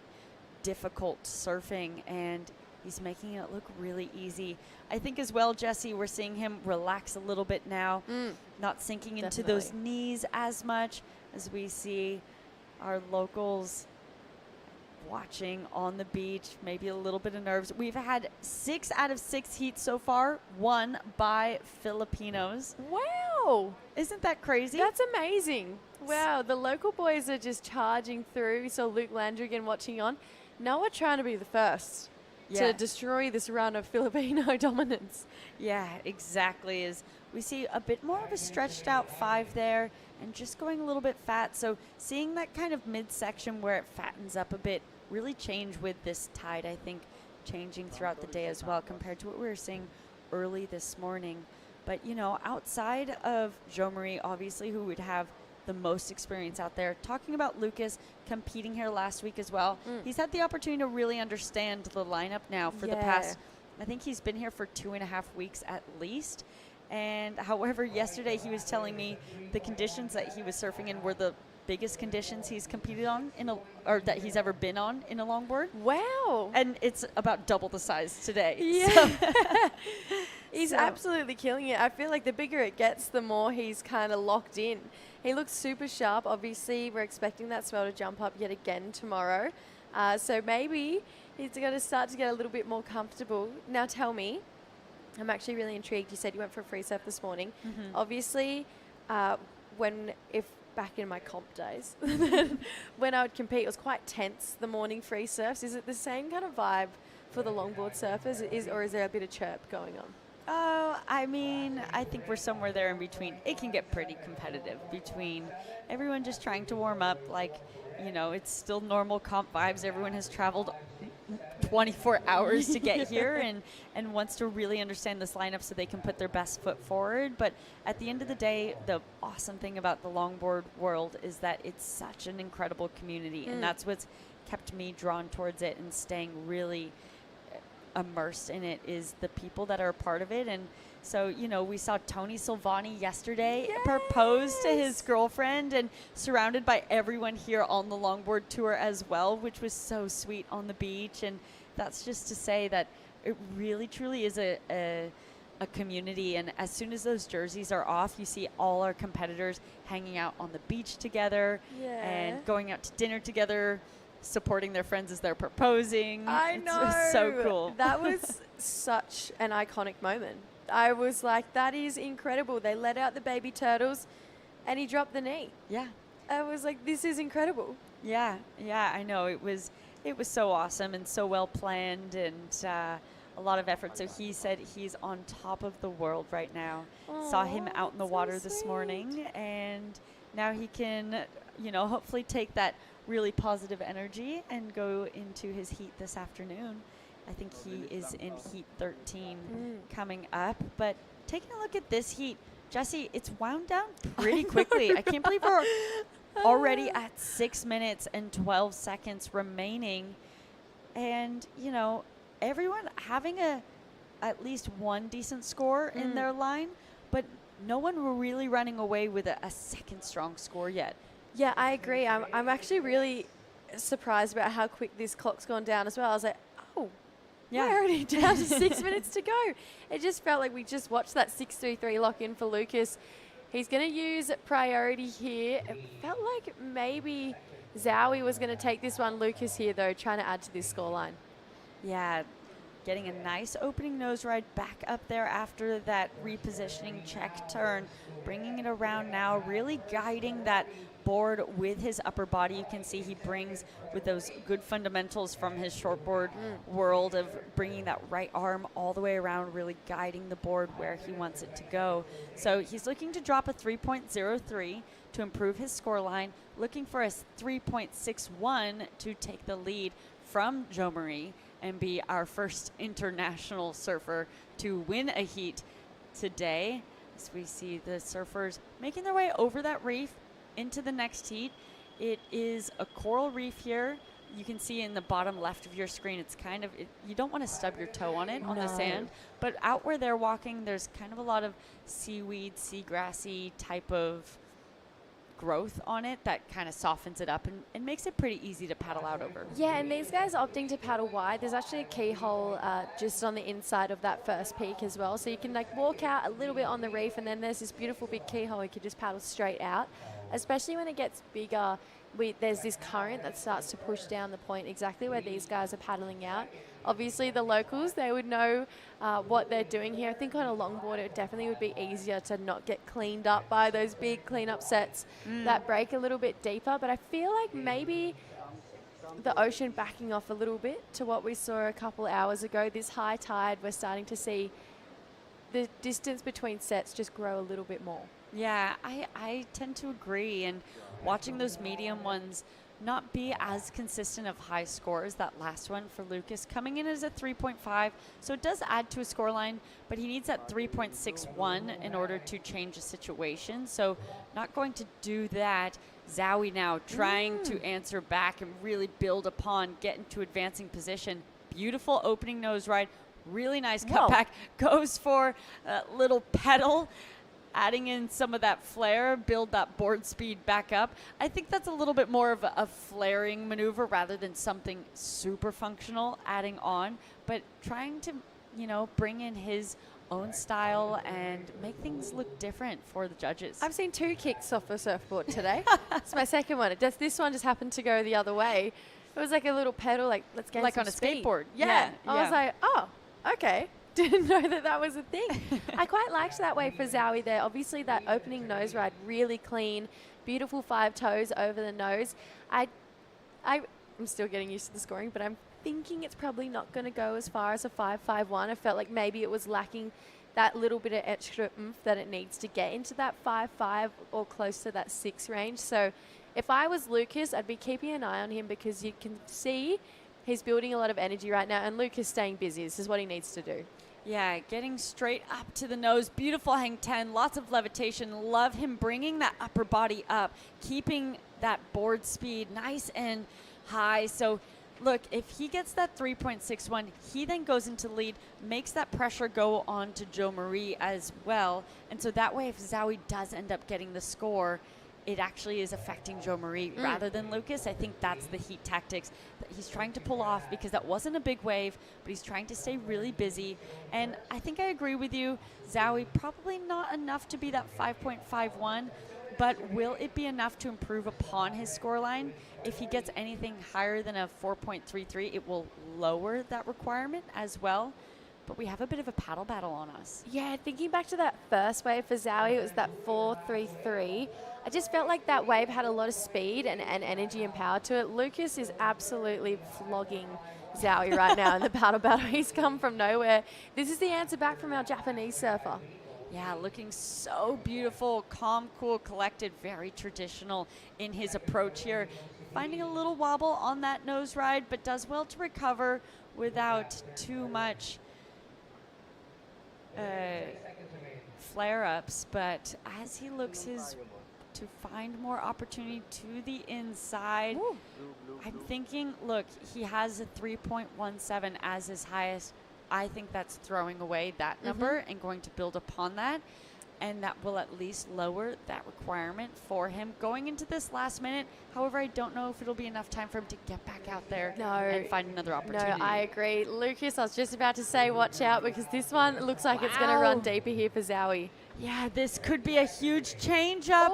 difficult surfing, and he's making it look really easy. I think as well, Jesse, we're seeing him relax a little bit now, not sinking into those knees as much, as we see our locals watching on the beach, maybe a little bit of nerves. We've had 6 out of 6 heats so far, won by Filipinos. Wow. Isn't that crazy? That's amazing. Wow, the local boys are just charging through. We saw Luke Landrigan watching on. Noah trying to be the first to destroy this run of Filipino dominance. Yeah, exactly. As we see a bit more of a stretched out 5 there and just going a little bit fat. So seeing that kind of midsection where it fattens up a bit really change with this tide, I think, changing throughout the day as well compared to what we were seeing early this morning. But, you know, outside of Joe Marie, obviously, who would have the most experience out there, talking about Lucas competing here last week as well. He's had the opportunity to really understand the lineup now for the past, I think he's been here for 2.5 weeks at least. And however, yesterday he was telling me the conditions that he was surfing in were the biggest conditions he's competed on or that he's ever been on in a longboard. Wow. And it's about double the size today. Yeah. So he's absolutely killing it. I feel like the bigger it gets, the more he's kind of locked in. He looks super sharp. Obviously, we're expecting that swell to jump up yet again tomorrow. So maybe he's going to start to get a little bit more comfortable. Now tell me, I'm actually really intrigued. You said you went for a free surf this morning. Obviously, if back in my comp days, when I would compete, it was quite tense, the morning free surfs. Is it the same kind of vibe for the longboard surfers, or is there a bit of chirp going on? Oh, I mean, I think we're somewhere there in between. It can get pretty competitive between everyone just trying to warm up. Like, you know, it's still normal comp vibes. Everyone has traveled 24 hours to get here and wants to really understand this lineup so they can put their best foot forward. But at the end of the day, the awesome thing about the longboard world is that it's such an incredible community, and that's what's kept me drawn towards it and staying really immersed in it, is the people that are a part of it. And so, you know, we saw Tony Silvani yesterday propose to his girlfriend, and surrounded by everyone here on the Longboard Tour as well, which was so sweet on the beach. And that's just to say that it really truly is a community. And as soon as those jerseys are off, you see all our competitors hanging out on the beach together and going out to dinner together, supporting their friends as they're proposing. I know. It's so cool. That was such an iconic moment. I was like, that is incredible. They let out the baby turtles and he dropped the knee. Yeah. I was like, this is incredible. Yeah, I know. It was so awesome and so well planned, and a lot of effort. So he said he's on top of the world right now. Saw him out in the water this morning, and now he can, you know, hopefully take that really positive energy and go into his heat this afternoon. I think he is in heat 13 coming up. But taking a look at this heat, Jesse, it's wound down pretty quickly. I can't believe we're already at 6 minutes and 12 seconds remaining. And, you know, everyone having at least one decent score in their line, but no one really running away with a second strong score yet. Yeah, I agree. I'm actually really surprised about how quick this clock's gone down as well. I was like, oh, we're already down to 6 minutes to go. It just felt like we just watched that 6:33 lock in for Lucas. He's going to use priority here. It felt like maybe Zowie was going to take this one. Lucas here, though, trying to add to this scoreline. Yeah, getting a nice opening nose ride back up there after that repositioning check turn, bringing it around now, really guiding that board with his upper body. You can see he brings with those good fundamentals from his shortboard world of bringing that right arm all the way around, really guiding the board where he wants it to go. So he's looking to drop a 3.03 to improve his scoreline, looking for a 3.61 to take the lead from Joe Marie and be our first international surfer to win a heat today. As we see the surfers making their way over that reef into the next heat. It is a coral reef here. You can see in the bottom left of your screen, it's kind of, you don't want to stub your toe on it, on the sand. But out where they're walking, there's kind of a lot of seaweed, seagrassy type of growth on it that kind of softens it up and makes it pretty easy to paddle out over. Yeah, and these guys opting to paddle wide. There's actually a keyhole just on the inside of that first peak as well. So you can like walk out a little bit on the reef, and then there's this beautiful big keyhole you could just paddle straight out. Especially when it gets bigger, there's this current that starts to push down the point exactly where these guys are paddling out. Obviously, the locals, they would know what they're doing here. I think on a longboard, it definitely would be easier to not get cleaned up by those big cleanup sets that break a little bit deeper. But I feel like maybe the ocean backing off a little bit to what we saw a couple hours ago. This high tide, we're starting to see the distance between sets just grow a little bit more. Yeah, I tend to agree. And watching those medium ones not be as consistent of high scores. That last one for Lucas coming in as a 3.5, so it does add to a score line, but he needs that 3.61 in order to change the situation. So not going to do that. Zowie now trying to answer back and really build upon, get into advancing position. Beautiful opening nose ride, really nice cutback. Goes for a little pedal, adding in some of that flare, build that board speed back up. I think that's a little bit more of a flaring maneuver rather than something super functional adding on, but trying to, you know, bring in his own style and make things look different for the judges. I've seen 2 kicks off a surfboard today. It's my second one. This one just happened to go the other way. It was like a little pedal, like let's get like some on a speed. skateboard. Yeah. I was like, oh, okay. Didn't know that was a thing. I quite liked that way for Zowie there. Obviously, that opening nose ride, really clean, beautiful 5 toes over the nose. I'm still getting used to the scoring, but I'm thinking it's probably not going to go as far as a 5.51. I felt like maybe it was lacking that little bit of extra oomph that it needs to get into that 5.5 or close to that 6 range. So if I was Lucas, I'd be keeping an eye on him because you can see he's building a lot of energy right now, and Lucas staying busy. This is what he needs to do. Yeah, getting straight up to the nose. Beautiful hang 10, lots of levitation. Love him bringing that upper body up, keeping that board speed nice and high. So look, if he gets that 3.61, he then goes into lead, makes that pressure go on to Joe Marie as well. And so that way, if Zowie does end up getting the score, it actually is affecting Joe Marie rather than Lucas. I think that's the heat tactics that he's trying to pull off, because that wasn't a big wave, but he's trying to stay really busy. And I think I agree with you, Zowie, probably not enough to be that 5.51, but will it be enough to improve upon his scoreline? If he gets anything higher than a 4.33, it will lower that requirement as well. But we have a bit of a paddle battle on us. Yeah, thinking back to that first wave for Zowie, it was that 4.33. I just felt like that wave had a lot of speed and energy and power to it. Lucas is absolutely flogging Zowie right now in the paddle battle. He's come from nowhere. This is the answer back from our Japanese surfer. Yeah, looking so beautiful, calm, cool, collected, very traditional in his approach here. Finding a little wobble on that nose ride, but does well to recover without too much flare-ups. But as he looks to find more opportunity to the inside, I'm thinking, look, he has a 3.17 as his highest. I think that's throwing away that number and going to build upon that, and that will at least lower that requirement for him going into this last minute. However, I don't know if it'll be enough time for him to get back out there and find another opportunity. No, I agree. Lucas, I was just about to say watch out, because this one looks like it's going to run deeper here for Zowie. Yeah, this could be a huge change up.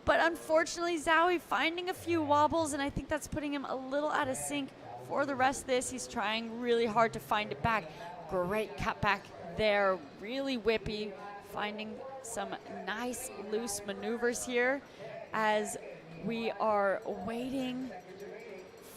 But unfortunately, Zowie finding a few wobbles, and I think that's putting him a little out of sync for the rest of this. He's trying really hard to find it back. Great cutback there, really whippy, finding some nice loose maneuvers here as We are waiting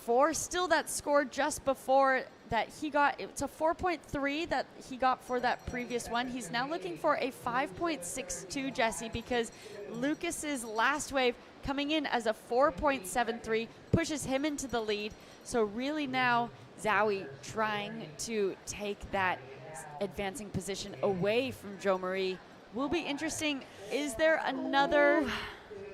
for still that score just before that he got. It's a 4.3 that he got for that previous one. He's now looking for a 5.62, Jesse, because Lucas's last wave coming in as a 4.73 pushes him into the lead. So really now Zowie trying to take that advancing position away from Jo Marie. Will be interesting. Is there another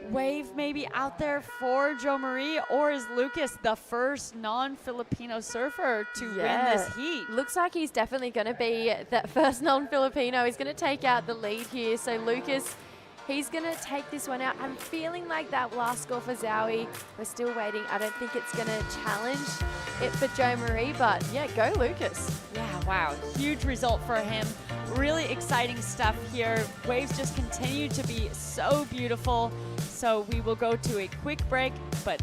wave maybe out there for Jo Marie, or is Lucas the first non-Filipino surfer to win this heat? Looks like he's definitely going to be that first non-Filipino. He's going to take out the lead here. So Lucas, he's going to take this one out. I'm feeling like that last score for Zowie, we're still waiting. I don't think it's going to challenge it for Jo Marie, but yeah, go Lucas. Yeah, wow, huge result for him. Really exciting stuff here. Waves just continue to be so beautiful. So we will go to a quick break, but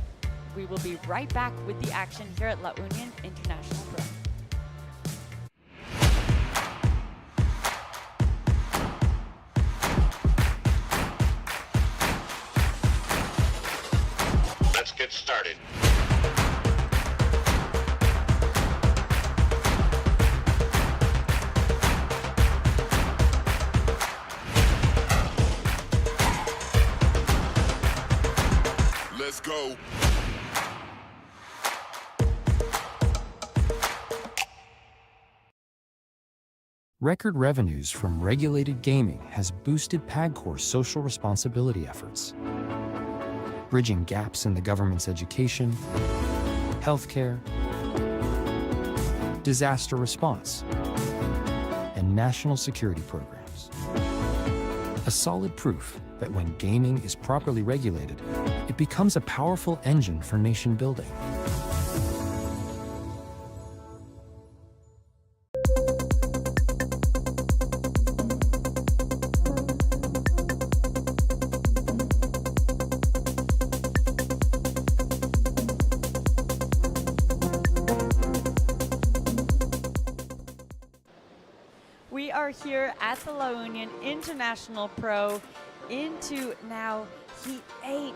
we will be right back with the action here at La Union International Pro. Let's get started. Let's go. Record revenues from regulated gaming has boosted PAGCOR's social responsibility efforts, bridging gaps in the government's education, healthcare, disaster response, and national security programs. A solid proof that when gaming is properly regulated, it becomes a powerful engine for nation building. We are here at the La Union International Pro into now Heat 8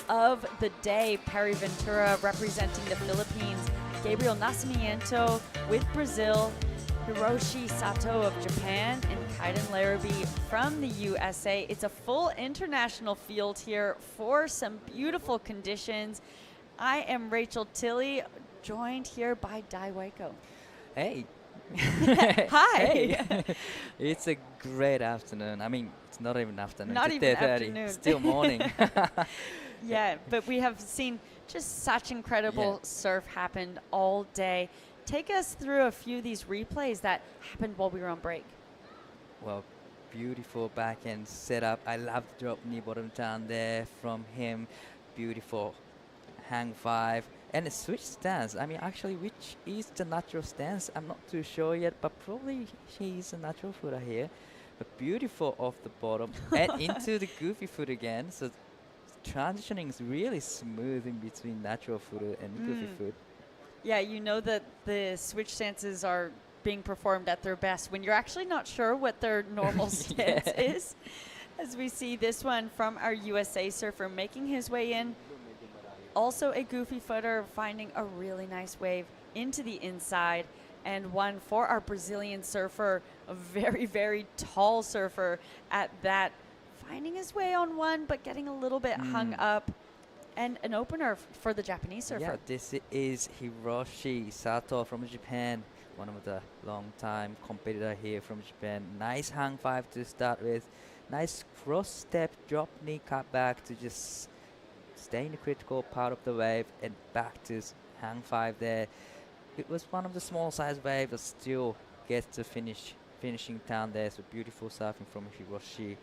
of the day. Perry Ventura representing the Philippines, Gabriel Nascimento with Brazil, Hiroshi Sato of Japan, and Kaiden Larrabee from the USA. It's a full international field here for some beautiful conditions. I am Rachel Tilley, joined here by Dai Waiko. Hey. Hi. Hey. It's a great afternoon. I mean, it's not even afternoon. Not it's even 10:30. afternoon. Still morning. Yeah, but we have seen just such incredible surf happen all day. Take us through a few of these replays that happened while we were on break. Well, beautiful backhand setup. I love the drop knee bottom down there from him. Beautiful hang five. And a switch stance. I mean, actually, which is the natural stance? I'm not too sure yet, but probably she's a natural footer here. But beautiful off the bottom and into the goofy foot again. So transitioning is really smooth in between natural footer and goofy foot. Yeah, you know that the switch stances are being performed at their best when you're actually not sure what their normal stance is. As we see this one from our USA surfer making his way in. Also a goofy footer finding a really nice wave into the inside, and one for our Brazilian surfer, a very, very tall surfer at that, finding his way on one but getting a little bit hung up, and an opener for the Japanese surfer. Yeah, this is Hiroshi Sato from Japan, one of the long-time competitor here from Japan. Nice hang five to start with, nice cross step drop knee cut back to just stay in the critical part of the wave and back to hang five there. It was one of the small size waves that still gets to finishing down there. So beautiful surfing from Hiroshi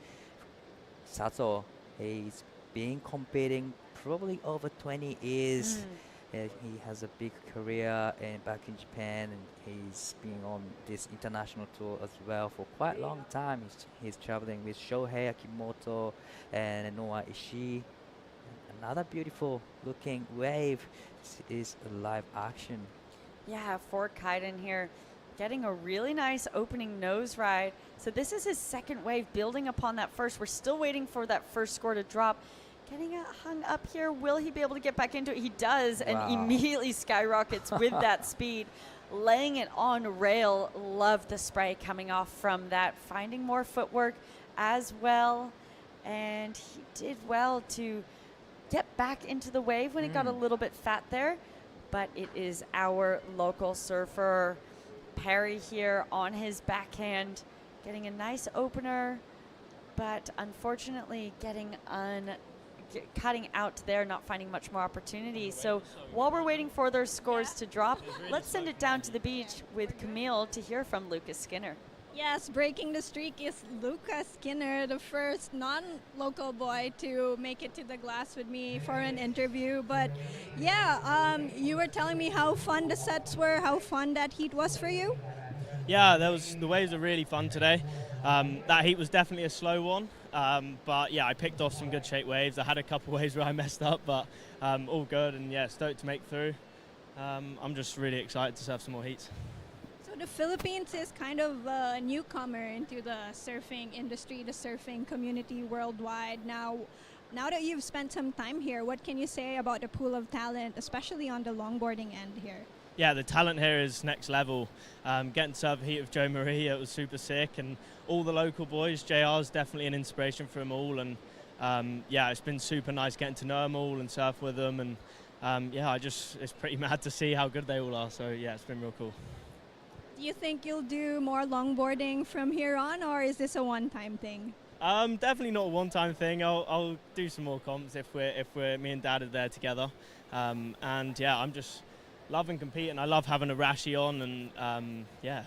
Sato. He's been competing probably over 20 years. He has a big career back in Japan, and he's been on this international tour as well for quite a long time. He's traveling with Shohei Akimoto and Noah Ishii. Another beautiful looking wave. This is a live action. Yeah, for Kaiden here, getting a really nice opening nose ride. So this is his second wave, building upon that first. We're still waiting for that first score to drop. getting hung up here. Will he be able to get back into it? He does, and immediately skyrockets with that speed, laying it on rail. Love the spray coming off from that, finding more footwork as well, and he did well to get back into the wave when it got a little bit fat there. But it is our local surfer, Perry, here on his backhand, getting a nice opener, but unfortunately cutting out there, not finding much more opportunity. So while we're waiting for their scores to drop, let's send it down to the beach with Camille to hear from Lucas Skinner. Yes, breaking the streak is Lucas Skinner, the first non-local boy to make it to the glass with me for an interview. But yeah, you were telling me how fun the sets were, how fun that heat was for you. Yeah, the waves are really fun today. That heat was definitely a slow one, but yeah, I picked off some good shape waves. I had a couple waves where I messed up, but all good, and yeah, stoked to make through. I'm just really excited to surf some more heats. So the Philippines is kind of a newcomer into the surfing industry, the surfing community worldwide. Now that you've spent some time here, what can you say about the pool of talent, especially on the longboarding end here? Yeah, the talent here is next level. Getting to serve the heat of Joe Marie, it was super sick, and all the local boys. JR is definitely an inspiration for them all, and yeah, it's been super nice getting to know them all and surf with them, and yeah, it's pretty mad to see how good they all are. So yeah, it's been real cool. Do you think you'll do more longboarding from here on, or is this a one-time thing? Definitely not a one-time thing. I'll do some more comps if me and Dad are there together, and yeah, I'm just loving competing. I love having a rashie on, and yeah,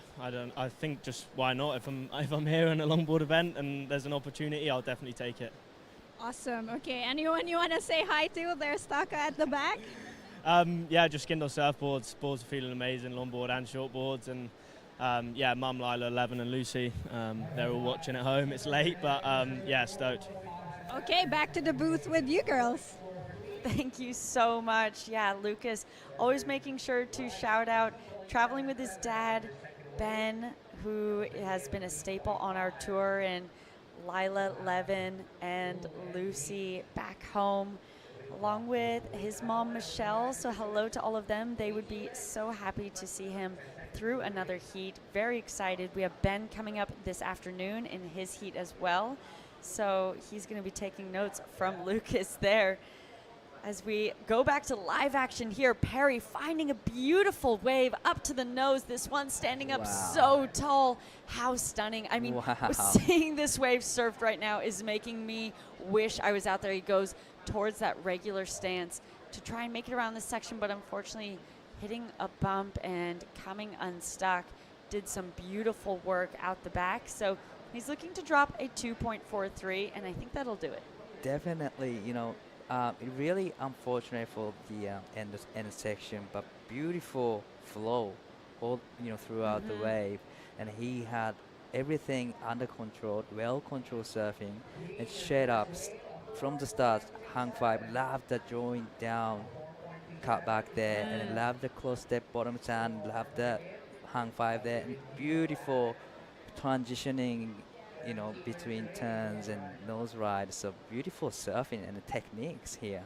I think just why not? If I'm here in a longboard event and there's an opportunity, I'll definitely take it. Awesome. Okay, anyone you want to say hi to? There's Taka at the back. Yeah, just skinned on surfboards. Boards are feeling amazing, longboard and shortboards, and yeah, Mum, Lila, 11, and Lucy, they're all watching at home. It's late, but yeah, stoked. Okay, back to the booth with you girls. Thank you so much. Yeah, Lucas, always making sure to shout out, traveling with his dad, Ben, who has been a staple on our tour, and Lila, Levin, and Lucy back home, along with his mom, Michelle. So hello to all of them. They would be so happy to see him through another heat. Very excited. We have Ben coming up this afternoon in his heat as well. So he's going to be taking notes from Lucas there. As we go back to live action here, Perry finding a beautiful wave up to the nose. This one standing up so tall. How stunning. I mean, seeing this wave surfed right now is making me wish I was out there. He goes towards that regular stance to try and make it around this section, but unfortunately hitting a bump and coming unstuck. Did some beautiful work out the back. So he's looking to drop a 2.43, and I think that'll do it. Definitely, you know, really unfortunate for the end section, but beautiful flow all throughout the wave, and he had everything under control, well controlled surfing, and straight up from the start. Hang five, love the joint down, cut back there, and love the close step bottom sand, love the hang five there, and beautiful transitioning, you know, between turns and nose rides. So beautiful surfing and the techniques here.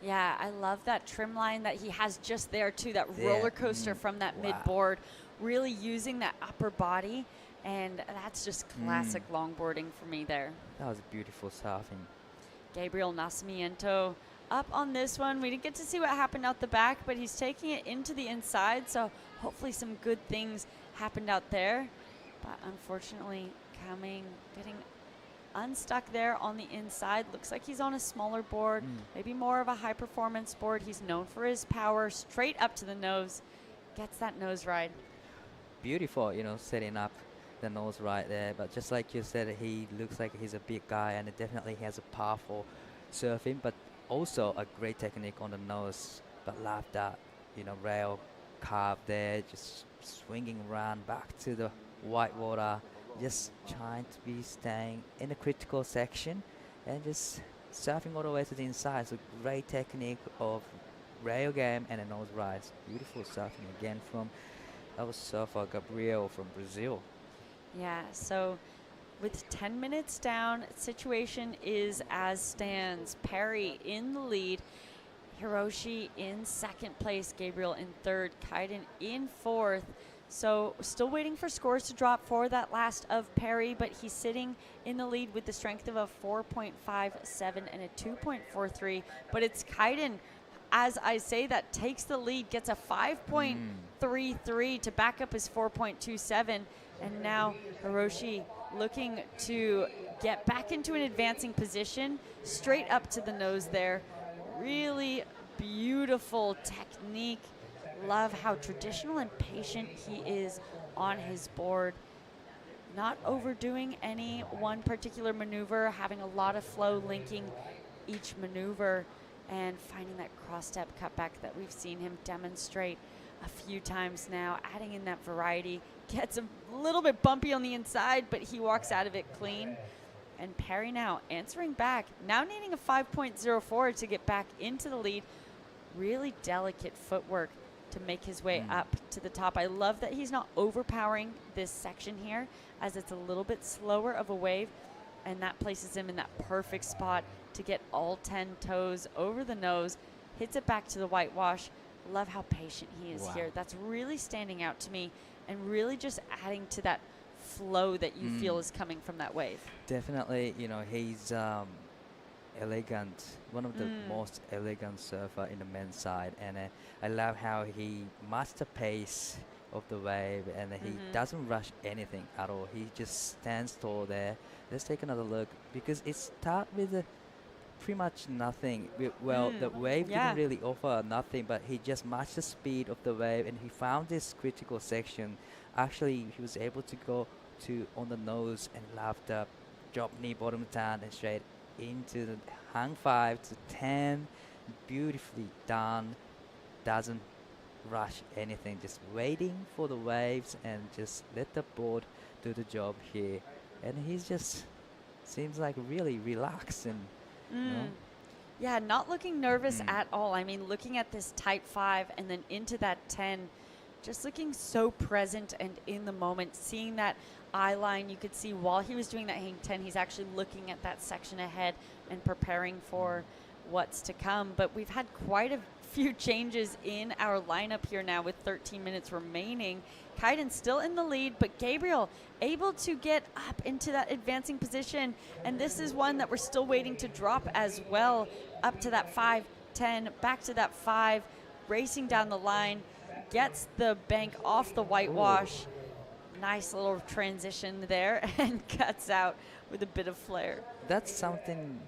Yeah, I love that trim line that he has just there too, that roller coaster from that mid-board, really using that upper body, and that's just classic longboarding for me there. That was beautiful surfing. Gabriel Nascimento up on this one. We didn't get to see what happened out the back, but he's taking it into the inside, so hopefully some good things happened out there. But unfortunately, getting unstuck there on the inside. Looks like he's on a smaller board, maybe more of a high performance board. He's known for his power, straight up to the nose, gets that nose ride. Beautiful, you know, setting up the nose right there, but just like you said, he looks like he's a big guy, and definitely he has a powerful surfing, but also a great technique on the nose. But love that, you know, rail carve there, just swinging around back to the white water, just trying to be staying in the critical section and just surfing all the way to the inside. So great technique of rail game and a nose rise. Beautiful surfing again from our surfer Gabriel from Brazil. Yeah, so with 10 minutes down, situation is as stands. Perry in the lead, Hiroshi in second place, Gabriel in third, Kaiden in fourth. So still waiting for scores to drop for that last of Perry, but he's sitting in the lead with the strength of a 4.57 and a 2.43. But it's Kaiden, as I say that, takes the lead, gets a 5.33 to back up his 4.27. And now Hiroshi looking to get back into an advancing position, straight up to the nose there. Really beautiful technique. Love how traditional and patient he is on his board. Not overdoing any one particular maneuver, having a lot of flow linking each maneuver, and finding that cross-step cutback that we've seen him demonstrate a few times now, adding in that variety. Gets a little bit bumpy on the inside, but he walks out of it clean. And Perry now answering back, now needing a 5.04 to get back into the lead. Really delicate footwork to make his way up to the top. I love that he's not overpowering this section here, as it's a little bit slower of a wave, and that places him in that perfect spot to get all 10 toes over the nose, hits it back to the whitewash. Love how patient he is here. That's really standing out to me, and really just adding to that flow that you feel is coming from that wave. Definitely, you know, he's elegant, one of the most elegant surfer in the men's side, and I love how he matched the pace of the wave, and he doesn't rush anything at all. He just stands tall there. Let's take another look, because it starts with pretty much nothing. Well, the wave didn't really offer nothing, but he just matched the speed of the wave, and he found this critical section. Actually, he was able to go to on the nose and left up, drop knee bottom down, and straight into the hang 5 to 10, beautifully done. Doesn't rush anything, just waiting for the waves and just let the board do the job here. And he's just seems like really relaxed and you know. Yeah, not looking nervous at all. I mean, looking at this tight 5 and then into that 10, just looking so present and in the moment. Seeing that eye line, you could see while he was doing that hang 10, he's actually looking at that section ahead and preparing for what's to come. But we've had quite a few changes in our lineup here now with 13 minutes remaining. Kaiden still in the lead, but Gabriel able to get up into that advancing position. And this is one that we're still waiting to drop as well. Up to that 5, 10, back to that 5, racing down the line, gets the bank off the whitewash. Nice little transition there and cuts out with a bit of flair. That's something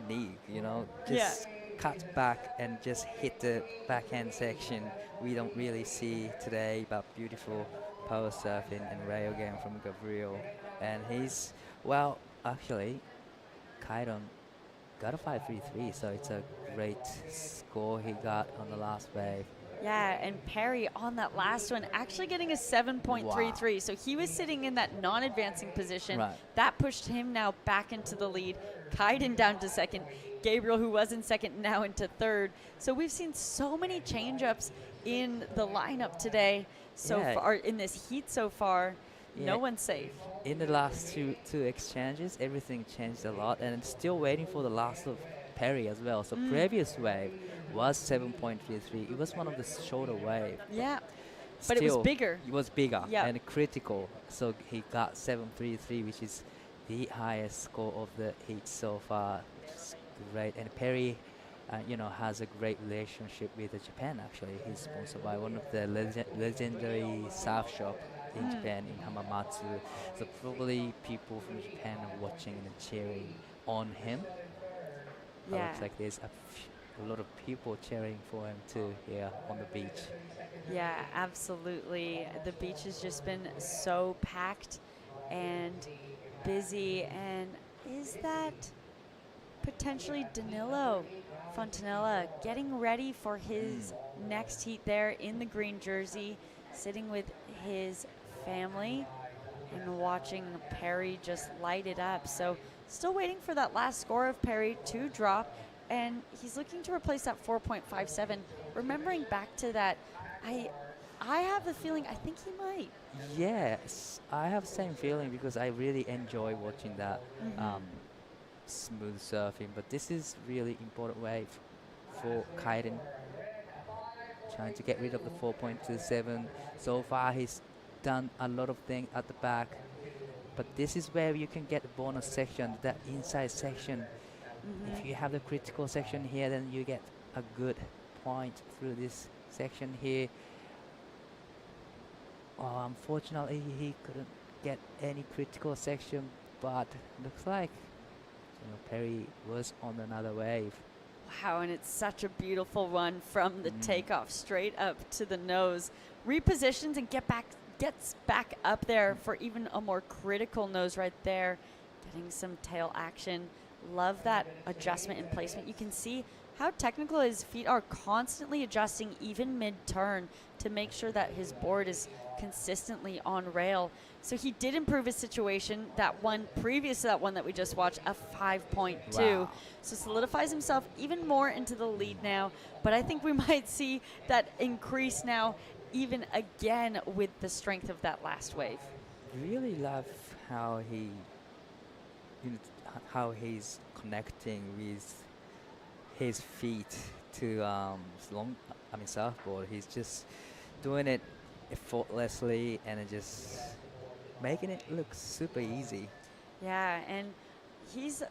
unique, you know, just cuts back and just hit the backhand section. We don't really see today, but beautiful power surfing and rail game from Gabriel. And he's, well, actually, Kaiden got a 5.33, so it's a great score he got on the last wave. Yeah, and Perry on that last one actually getting a 7.33. Wow. So he was sitting in that non-advancing position. Right. That pushed him now back into the lead. Kaiden down to second. Gabriel, who was in second, now into third. So we've seen so many change-ups in the lineup today so far, in this heat so far. No one's safe. In the last two exchanges, everything changed a lot, and still waiting for the last of Perry as well. So previous wave was 7.33. It was one of the shorter wave. Yeah, but it was bigger. It was bigger and critical. So he got 7.33, which is the highest score of the heat so far, which is great. And Perry, you know, has a great relationship with Japan. Actually, he's sponsored by one of the legendary surf shop in Japan, in Hamamatsu. So probably people from Japan are watching and cheering on him. Yeah. It looks like there's a lot of people cheering for him too here on the beach. Yeah, absolutely. The beach has just been so packed and busy. And is that potentially Danilo Fontanella getting ready for his next heat there in the green jersey, sitting with his family and watching Perry just light it up. So still waiting for that last score of Perry to drop, and he's looking to replace that 4.57. Remembering back to that, I have the feeling I think he might. Yes, I have same feeling because I really enjoy watching that Mhm. smooth surfing. But this is really important wave for Kaiden, trying to get rid of the 4.27. So far, he's done a lot of things at the back, but this is where you can get the bonus section, that inside section. If you have the critical section here, then you get a good point through this section here. Unfortunately, he couldn't get any critical section, but looks like Perry was on another wave. Wow, and it's such a beautiful one from the takeoff straight up to the nose. Repositions and gets back up there for even a more critical nose right there. Getting some tail action. Love that adjustment and placement. You can see how technical his feet are, constantly adjusting even mid-turn to make sure that his board is consistently on rail. So he did improve his situation. That one previous to that one that we just watched, a 5.2. Wow. So solidifies himself even more into the lead now. But I think we might see that increase now even again with the strength of that last wave. Really love how how he's connecting with his feet to surfboard. He's just doing it effortlessly and just making it look super easy. Yeah, and he's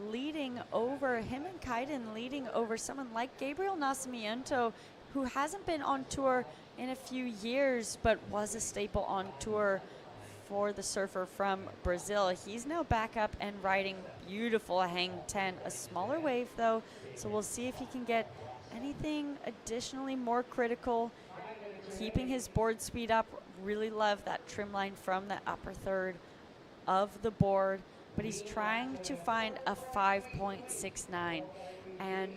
leading over, him and Kaiden leading over someone like Gabriel Nascimento, who hasn't been on tour in a few years, but was a staple on tour for the surfer from Brazil. He's now back up and riding beautiful hang 10, a smaller wave though, so we'll see if he can get anything additionally more critical, keeping his board speed up. Really love that trim line from the upper third of the board, but he's trying to find a 5.69, and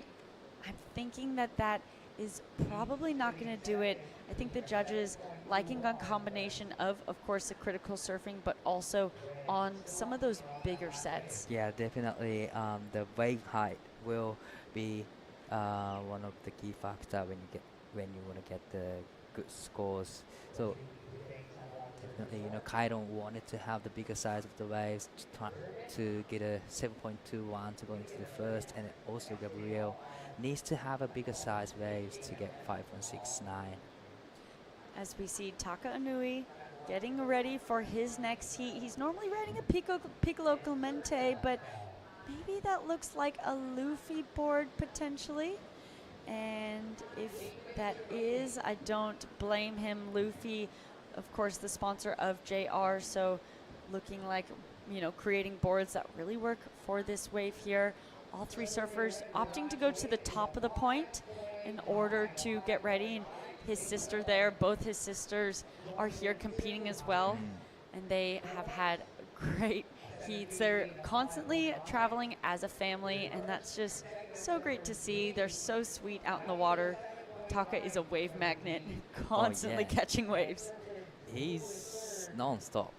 I'm thinking that is probably not going to do it. I think the judges liking a combination of course, the critical surfing, but also on some of those bigger sets. Yeah, definitely. The wave height will be one of the key factor when you want to get the good scores. So definitely, Kaiden wanted to have the bigger size of the waves to get a 7.21 to go into the first, and also Gabriel needs to have a bigger size waves to get 5.69. As we see Taka Anui getting ready for his next heat. He's normally riding a Piccolo Clemente, but maybe that looks like a Luffy board potentially. And if that is, I don't blame him. Luffy, of course, the sponsor of JR, so looking like, creating boards that really work for this wave here. All three surfers opting to go to the top of the point in order to get ready. And his sister there, both his sisters are here competing as well. And they have had great heats. They're constantly traveling as a family, and that's just so great to see. They're so sweet out in the water. Taka is a wave magnet, constantly catching waves. He's non-stop.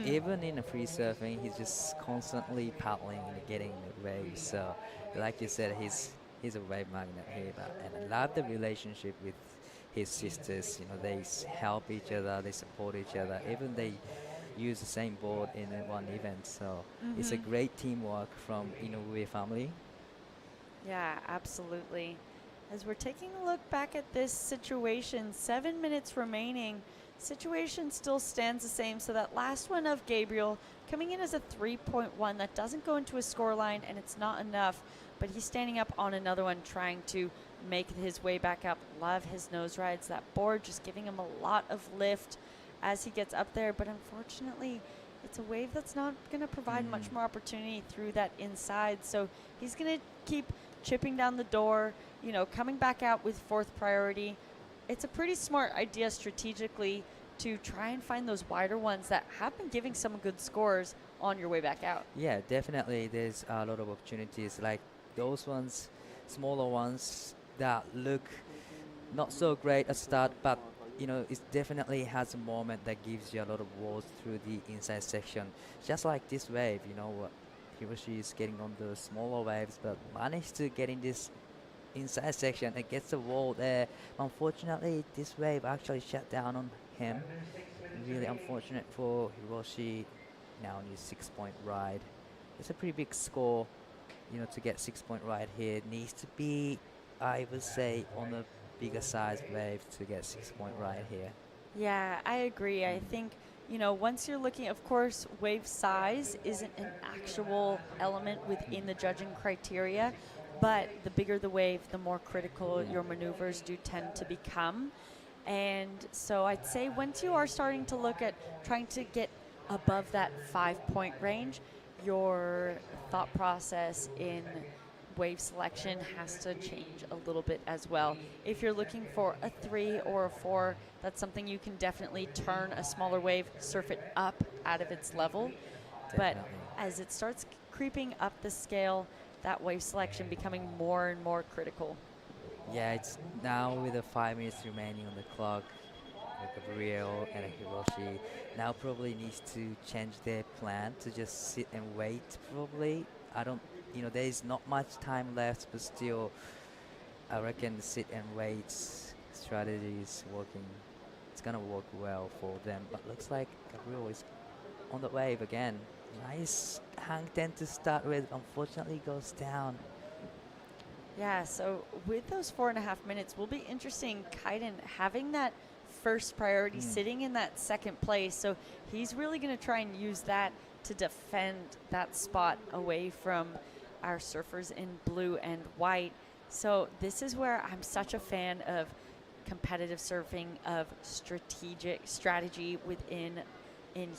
Even in a free surfing, he's just constantly paddling and getting the waves. So, like you said, he's a wave magnet here. And I love the relationship with his sisters. They help each other, they support each other. Even they use the same board in one event. So it's a great teamwork from Inoue family. Yeah, absolutely. As we're taking a look back at this situation, 7 minutes remaining. Situation still stands the same. So that last one of Gabriel coming in as a 3.1, that doesn't go into a score line, and it's not enough, but he's standing up on another one trying to make his way back up. Love his nose rides. That board just giving him a lot of lift as he gets up there, but unfortunately it's a wave that's not going to provide much more opportunity through that inside. So he's going to keep chipping down the door, coming back out with fourth priority. It's a pretty smart idea strategically to try and find those wider ones that have been giving some good scores on your way back out. Yeah, definitely there's a lot of opportunities like those ones, smaller ones that look not so great at start, but it definitely has a moment that gives you a lot of walls through the inside section. Just like this wave, Hiroshi is getting on the smaller waves, but managed to get in this inside section and gets the wall there. Unfortunately, this wave actually shut down on him. Really unfortunate for Hiroshi. Now on his 6-point ride. It's a pretty big score, to get 6-point ride here. It needs to be, I would say, on a bigger size wave to get 6-point ride here. Yeah, I agree. I think, once you're looking, of course, wave size isn't an actual element within the judging criteria, but the bigger the wave, the more critical your maneuvers do tend to become. And so I'd say once you are starting to look at trying to get above that 5-point range, your thought process in wave selection has to change a little bit as well. If you're looking for a 3 or a 4, that's something you can definitely turn a smaller wave, surf it up out of its level. Definitely. But as it starts creeping up the scale, that wave selection becoming more and more critical. Yeah, it's now with the 5 minutes remaining on the clock. Gabriel and Hiroshi now probably needs to change their plan to just sit and wait. Probably, there is not much time left, but still, I reckon the sit and wait strategy is working. It's gonna work well for them. But looks like Gabriel is on the wave again. Nice hang 10 to start with. Unfortunately, goes down. Yeah, so with those 4.5 minutes, will be interesting. Kaiden having that first priority, sitting in that second place. So he's really going to try and use that to defend that spot away from our surfers in blue and white. So this is where I'm such a fan of competitive surfing, of strategy within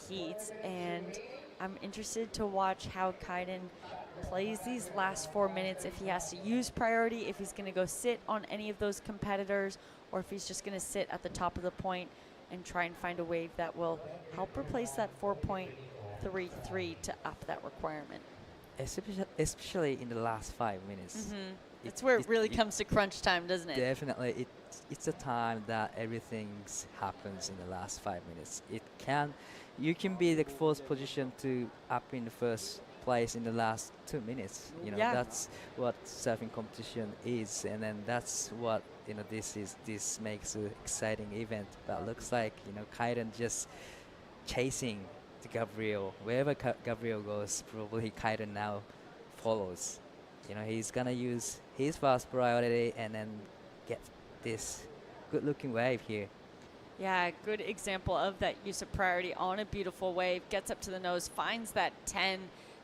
heats. And I'm interested to watch how Kaiden plays these last 4 minutes, if he has to use priority, if he's going to go sit on any of those competitors, or if he's just going to sit at the top of the point and try and find a wave that will help replace that 4.33 to up that requirement. Especially in the last 5 minutes. It's where it really comes to crunch time, doesn't it? Definitely. It's a time that everything happens in the last 5 minutes. You can be the fourth position to up in the first place in the last 2 minutes. That's what surfing competition is, and then that's what this makes an exciting event. But looks like Kaiden just chasing the Gabriel. Wherever Gabriel goes, probably Kaiden now follows. He's gonna use his fast priority and then get this good looking wave here. Yeah, good example of that use of priority on a beautiful wave. Gets up to the nose, finds that 10.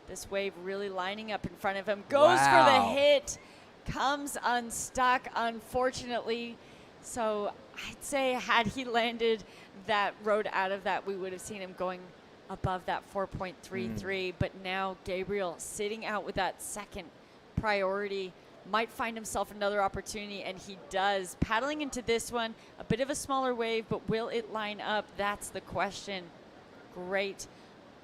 This wave really lining up in front of him. Goes for the hit. Comes unstuck, unfortunately. So I'd say had he landed that road out of that, we would have seen him going above that 4.33. But now Gabriel sitting out with that second priority. Might find himself another opportunity, and he does. Paddling into this one, a bit of a smaller wave, but will it line up? That's the question. Great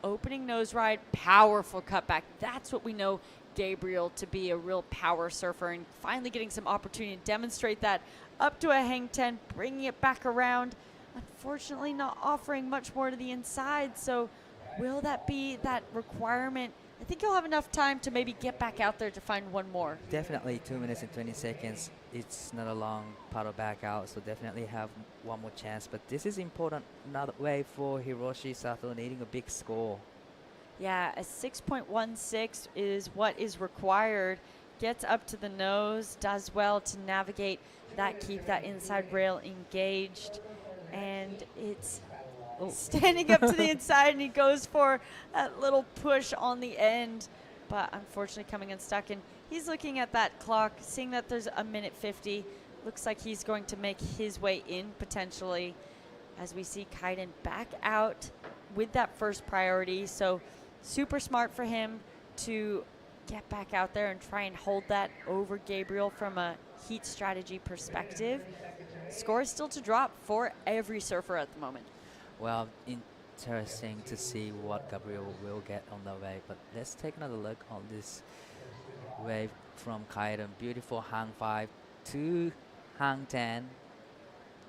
opening nose ride, powerful cutback. That's what we know Gabriel to be, a real power surfer, and finally getting some opportunity to demonstrate that up to a hang 10, bringing it back around. Unfortunately, not offering much more to the inside. So will that be that requirement? I think you'll have enough time to maybe get back out there to find one more. Definitely 2 minutes and 20 seconds. It's not a long paddle back out, so definitely have one more chance. But this is important. Another wave for Hiroshi Sato, needing a big score. Yeah, a 6.16 is what is required. Gets up to the nose, does well to navigate that, keep that inside rail engaged. And it's standing up to the inside, and he goes for that little push on the end, but unfortunately coming unstuck. And he's looking at that clock, seeing that there's a minute 50. Looks like he's going to make his way in potentially, as we see Kaiden back out with that first priority. So super smart for him to get back out there and try and hold that over Gabriel from a heat strategy perspective. Score is still to drop for every surfer at the moment. Well, interesting to see what Gabriel will get on the wave. But let's take another look on this wave from Kaiden. Beautiful hang 5 to hang 10.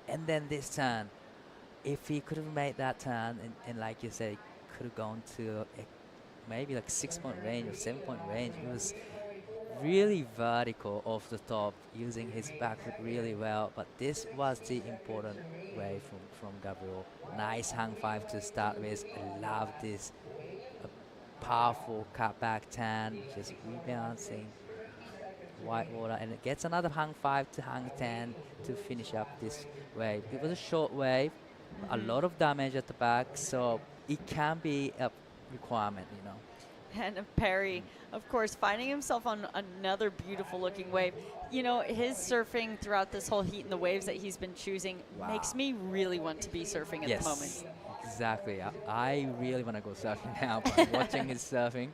And then this turn. If he could have made that turn, and like you said, could have gone to maybe like 6-point range or 7-point range. It was really vertical off the top, using his back foot really well. But this was the important wave from Gabriel. Nice hang five to start with. I love this powerful cut back 10, just rebalancing white water, and it gets another hang 5 to hang 10 to finish up this wave. It was a short wave, a lot of damage at the back, so it can be a requirement, you know. And Perry, of course, finding himself on another beautiful looking wave. You know, his surfing throughout this whole heat and the waves that he's been choosing makes me really want to be surfing at the moment. Exactly. I really want to go surfing now by watching his surfing.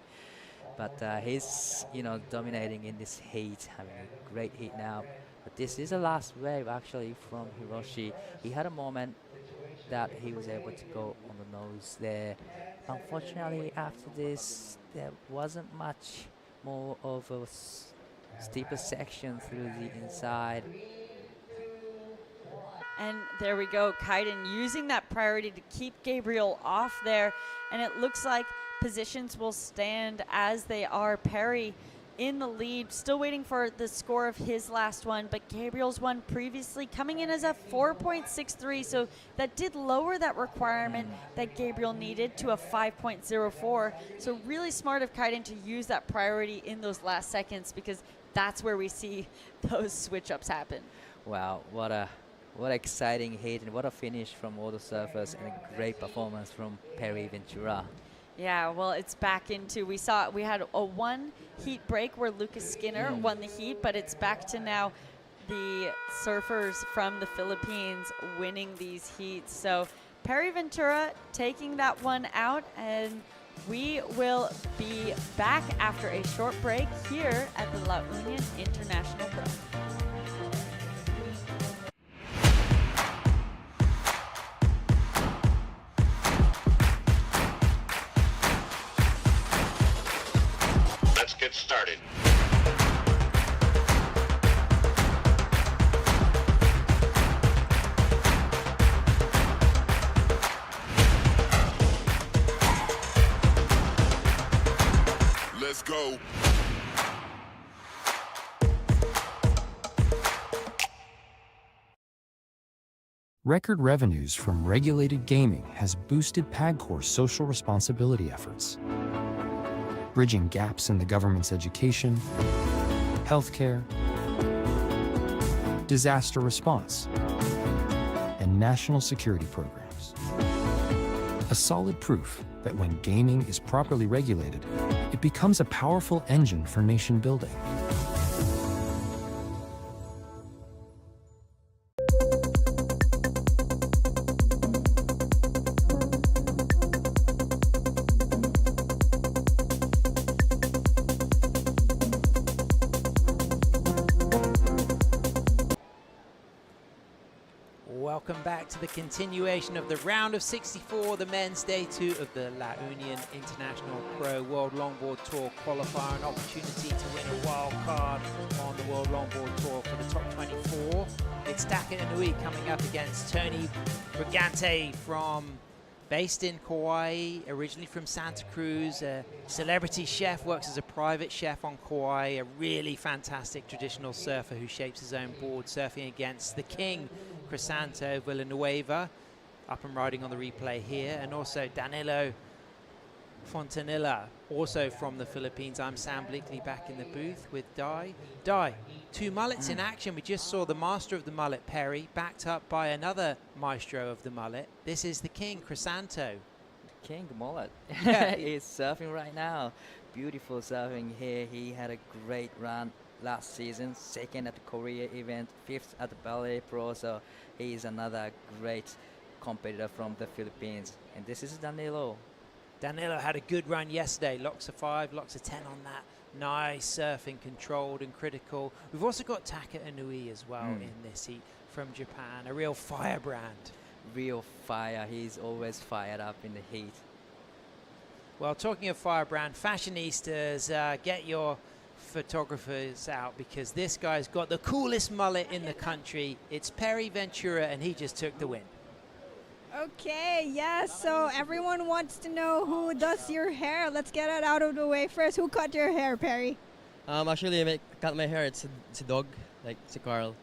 But he's, you know, dominating in this heat, having a great heat now. But this is the last wave, actually, from Hiroshi. He had a moment that he was able to go on the nose there. Unfortunately, after this, there wasn't much more of a steeper section through the inside. And there we go, Kaiden using that priority to keep Gabriel off there. And it looks like positions will stand as they are. Perry in the lead, still waiting for the score of his last one, but Gabriel's one previously coming in as a 4.63, so that did lower that requirement that Gabriel needed to a 5.04. So really smart of Kaiden to use that priority in those last seconds, because that's where we see those switch-ups happen. Wow, what exciting heat, and what a finish from all the surfers, and a great performance from Perry Ventura. Yeah, well, it's back into, we had a one heat break where Lucas Skinner won the heat, but it's back to now the surfers from the Philippines winning these heats. So Perry Ventura taking that one out, and we will be back after a short break here at the La Union International Pro. Let's get started. Let's go. Record revenues from regulated gaming has boosted PAGCOR's social responsibility efforts, bridging gaps in the government's education, healthcare, disaster response, and national security programs. A solid proof that when gaming is properly regulated, it becomes a powerful engine for nation building. Welcome back to the continuation of the round of 64, the men's day 2 of the La Union International Pro World Longboard Tour Qualifier, an opportunity to win a wild card on the World Longboard Tour for the top 24. It's Taka Inui coming up against Tony Brigante based in Kauai, originally from Santa Cruz, a celebrity chef, works as a private chef on Kauai, a really fantastic traditional surfer who shapes his own board, surfing against the king, Crisanto Villanueva, up and riding on the replay here, and also Danilo Fontanilla, also from the Philippines. I'm Sam Bleakley back in the booth with Dai. Dai, two mullets in action. We just saw the master of the mullet, Perry, backed up by another maestro of the mullet. This is the king, Crisanto. King mullet. Yeah. He's surfing right now. Beautiful surfing here. He had a great run last season, second at the Korea event, 5th at the Ballet Pro, so he is another great competitor from the Philippines. And this is Danilo. Danilo had a good run yesterday. Locks of 5, locks of 10 on that. Nice surfing, controlled and critical. We've also got Taka Inui as well in this heat from Japan, a real firebrand. Real fire. He's always fired up in the heat. Well, talking of firebrand, fashionistas, get your photographers out, because this guy's got the coolest mullet in the country. It's Perry Ventura, and he just took the win. Okay, yes, so everyone wants to know who does your hair. Let's get it out of the way first. Who cut your hair, Perry? Actually, I cut my hair. It's a dog, like si Carl.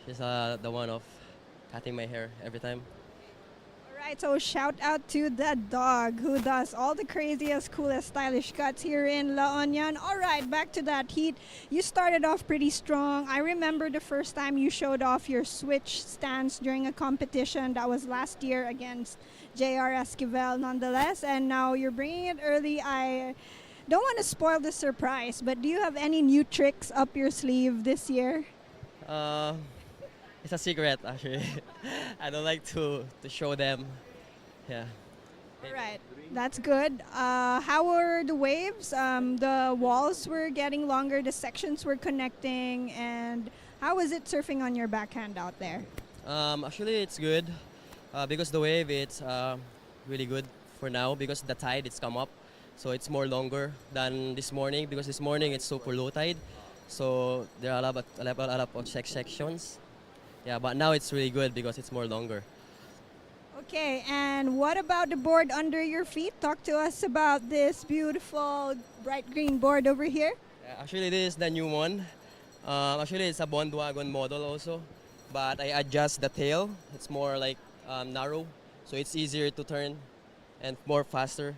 She's the one of cutting my hair every time. All right, so shout out to that dog who does all the craziest, coolest, stylish cuts here in La Union. All right, back to that heat. You started off pretty strong. I remember the first time you showed off your switch stance during a competition. That was last year against JR Esquivel nonetheless, and now you're bringing it early. I don't want to spoil the surprise, but do you have any new tricks up your sleeve this year? It's a secret, actually. I don't like to show them. Yeah. All right, that's good. How were the waves? The walls were getting longer, the sections were connecting, and how was it surfing on your backhand out there? Actually, it's good because the wave it's really good for now because the tide it's come up, so it's more longer than this morning because this morning it's super low tide, so there are a lot of sections. Yeah, but now it's really good because it's more longer. Okay, and what about the board under your feet? Talk to us about this beautiful bright green board over here. Yeah, actually, this is the new one. Actually, it's a Bondwagon model also, but I adjust the tail. It's more like narrow, so it's easier to turn and more faster.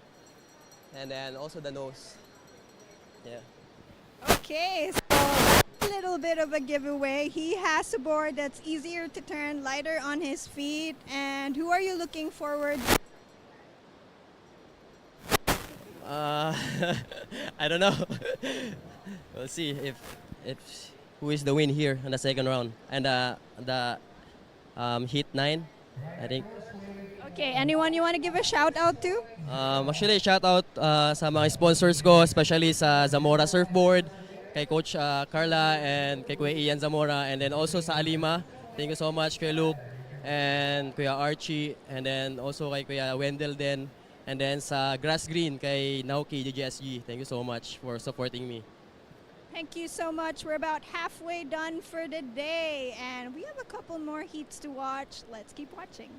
And then also the nose. Yeah. Okay, so that's a little bit of a giveaway. He has a board that's easier to turn, lighter on his feet. And who are you looking forward to? I don't know. We'll see if who is the win here in the second round and the heat 9, I think. Okay, anyone you want to give a shout out to? Actually, shout out sa mga sponsors ko, especially sa Zamora Surfboard, kay Coach Carla and kay Kuya Ian Zamora, and then also sa Alima. Thank you so much, Kuya Luke and Kuya Archie, and then also kay Kuya Wendell din, and then sa Grass Green kay Naoki DJSG. Thank you so much for supporting me. Thank you so much. We're about halfway done for the day, and we have a couple more heats to watch. Let's keep watching.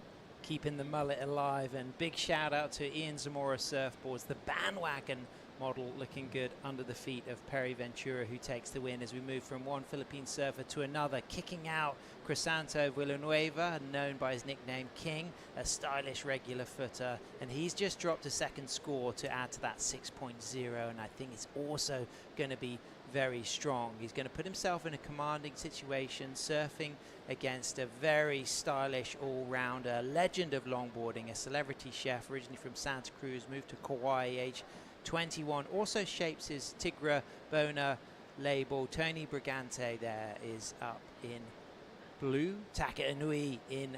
Keeping the mullet alive, and big shout out to Ian Zamora Surfboards, the bandwagon model looking good under the feet of Perry Ventura, who takes the win as we move from one Philippine surfer to another, kicking out Crisanto Villanueva, known by his nickname King, a stylish regular footer, and he's just dropped a second score to add to that 6.0, and I think it's also going to be very strong. He's going to put himself in a commanding situation, surfing against a very stylish all-rounder, legend of longboarding, a celebrity chef originally from Santa Cruz, moved to Kauai, age 21, also shapes his Tigra Bona label. Tony Brigante there is up in blue, Taka Inui in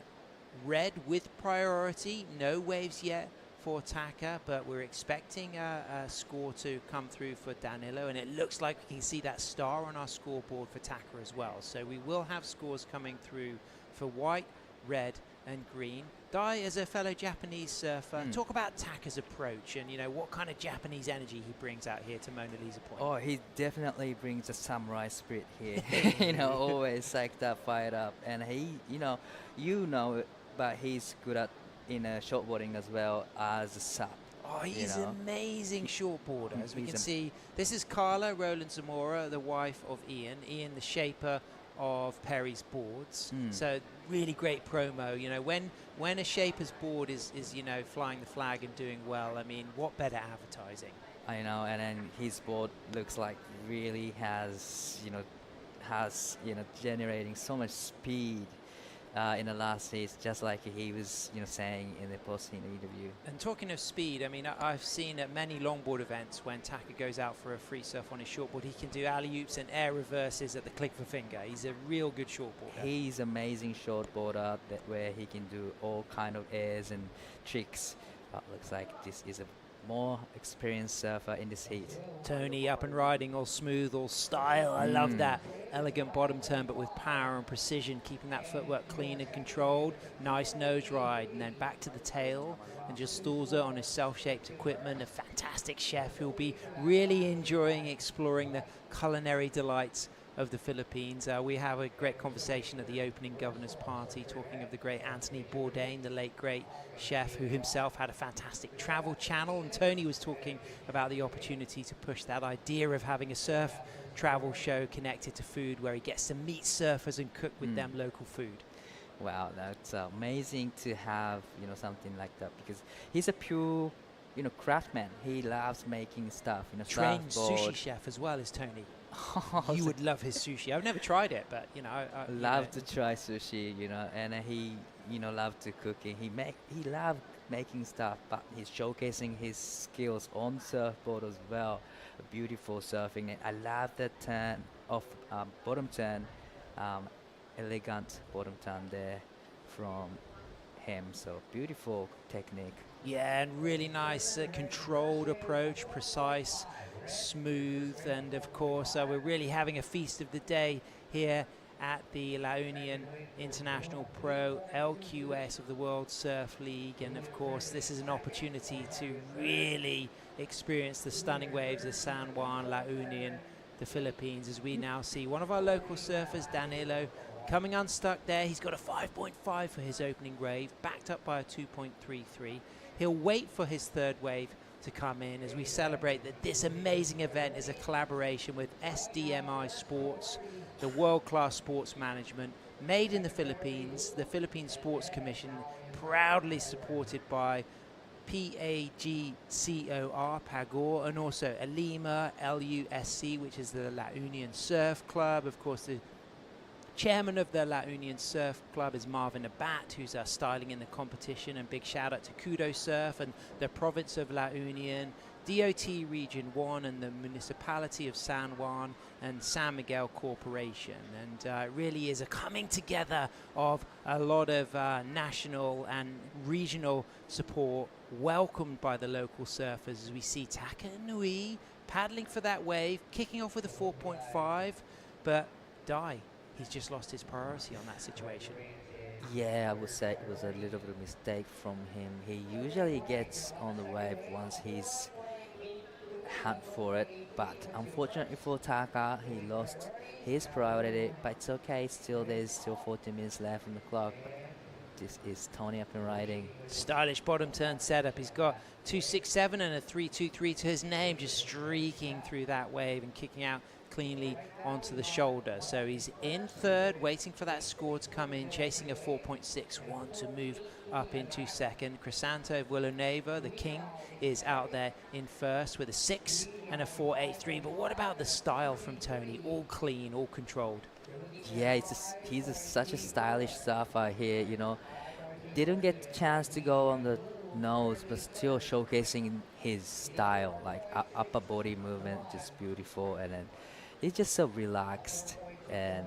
red with priority, no waves yet for Taka, but we're expecting a score to come through for Danilo, and it looks like we can see that star on our scoreboard for Taka as well. So we will have scores coming through for white, red and green. Dai, as a fellow Japanese surfer, talk about Taka's approach and, you know, what kind of Japanese energy he brings out here to Mona Lisa Point. Oh, he definitely brings a samurai spirit here. You know, always psyched up, fired up, and he, you know, but he's good at shortboarding as well as a sub. Oh, he's an amazing shortboarder. As we can see, this is Carla Roland Zamora, the wife of Ian. Ian, the shaper of Perry's boards. So really great promo. You know, when a shaper's board is you know, flying the flag and doing well, I mean, what better advertising? I know, and then his board looks like really has generating so much speed in the last race, just like he was, you know, saying in the post-scene interview. And talking of speed, I mean, I've seen at many longboard events when Taka goes out for a free surf on his shortboard, he can do alley-oops and air reverses at the click of a finger. He's a real good shortboarder. He's amazing shortboarder where he can do all kind of airs and tricks. Looks like this is a more experienced surfer in this heat. Tony up and riding, all smooth, all style. I love that elegant bottom turn, but with power and precision, keeping that footwork clean and controlled. Nice nose ride, and then back to the tail, and just stalls it on his self-shaped equipment. A fantastic chef who'll be really enjoying exploring the culinary delights of the Philippines. We have a great conversation at the opening governor's party talking of the great Anthony Bourdain, the late great chef who himself had a fantastic travel channel, and Tony was talking about the opportunity to push that idea of having a surf travel show connected to food where he gets to meet surfers and cook with them local food. Wow, that's amazing to have, something like that, because he's a pure, craftsman. He loves making stuff, Trained surfboard. sushi chef as well as Tony. You would love his sushi. I've never tried it, but I love to try sushi, and he, loved to cooking. He loved making stuff, but he's showcasing his skills on surfboard as well. A beautiful surfing. I love the turn of bottom turn, elegant bottom turn there from him. So beautiful technique. Yeah, and really nice controlled approach, precise, smooth, and of course we're really having a feast of the day here at the La Union International Pro LQS of the World Surf League. And of course this is an opportunity to really experience the stunning waves of San Juan, La Union, the Philippines, as we now see one of our local surfers, Danilo, coming unstuck there. He's got a 5.5 for his opening wave, backed up by a 2.33. He'll wait for his third wave to come in as we celebrate that this amazing event is a collaboration with SDMI Sports, the world-class sports management, made in the Philippines, the Philippine Sports Commission, proudly supported by PAGCOR, PAGOR, and also ALIMA, LUSC, which is the La Union Surf Club. Of course, the chairman of the La Union Surf Club is Marvin Abat, who's styling in the competition, and big shout out to Kudo Surf and the province of La Union, DOT Region 1 and the municipality of San Juan and San Miguel Corporation. And it really is a coming together of a lot of national and regional support, welcomed by the local surfers as we see Taka Nui paddling for that wave, kicking off with a 4.5, but Dai, he's just lost his priority on that situation. Yeah, I would say it was a little bit of a mistake from him. He usually gets on the wave once he's hunt for it, but unfortunately for Taka, he lost his priority, but it's okay. There's still 40 minutes left on the clock. This is Tony up and riding. Stylish bottom turn setup. He's got 2.67 and a 3.23 to his name, just streaking through that wave and kicking out cleanly onto the shoulder. So he's in third, waiting for that score to come in, chasing a 4.61 to move up into second. Crisanto Villanueva, the king, is out there in first with a 6 and a 4.83. But what about the style from Tony? All clean, all controlled. Yeah, he's such a stylish surfer here, Didn't get the chance to go on the nose, but still showcasing his style, like upper body movement, just beautiful. And then he's just so relaxed and,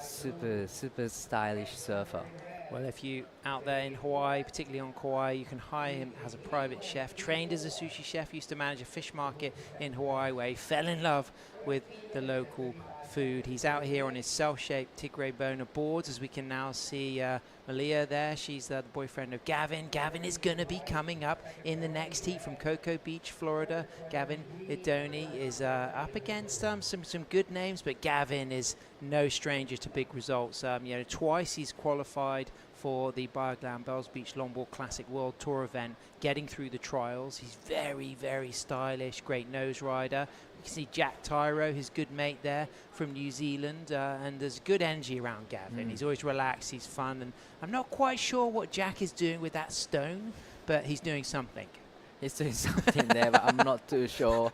super stylish surfer. Well, if you out there in Hawaii, particularly on Kauai, you can hire him as a private chef. Trained as a sushi chef, used to manage a fish market in Hawaii where he fell in love with the local food. He's out here on his cell-shaped Tigre Bona boards, as we can now see Malia there. She's the boyfriend of Gavin. Gavin is going to be coming up in the next heat from Cocoa Beach, Florida. Gavin Idoni is up against some good names, but Gavin is no stranger to big results. Twice he's qualified for the Bioglan Bells Beach Longboard Classic World Tour event, getting through the trials. He's very, very stylish, great nose rider. You can see Jack Tyro, his good mate there from New Zealand, and there's good energy around Gavin. He's always relaxed, he's fun, and I'm not quite sure what Jack is doing with that stone, but he's doing something. He's doing something there, but I'm not too sure.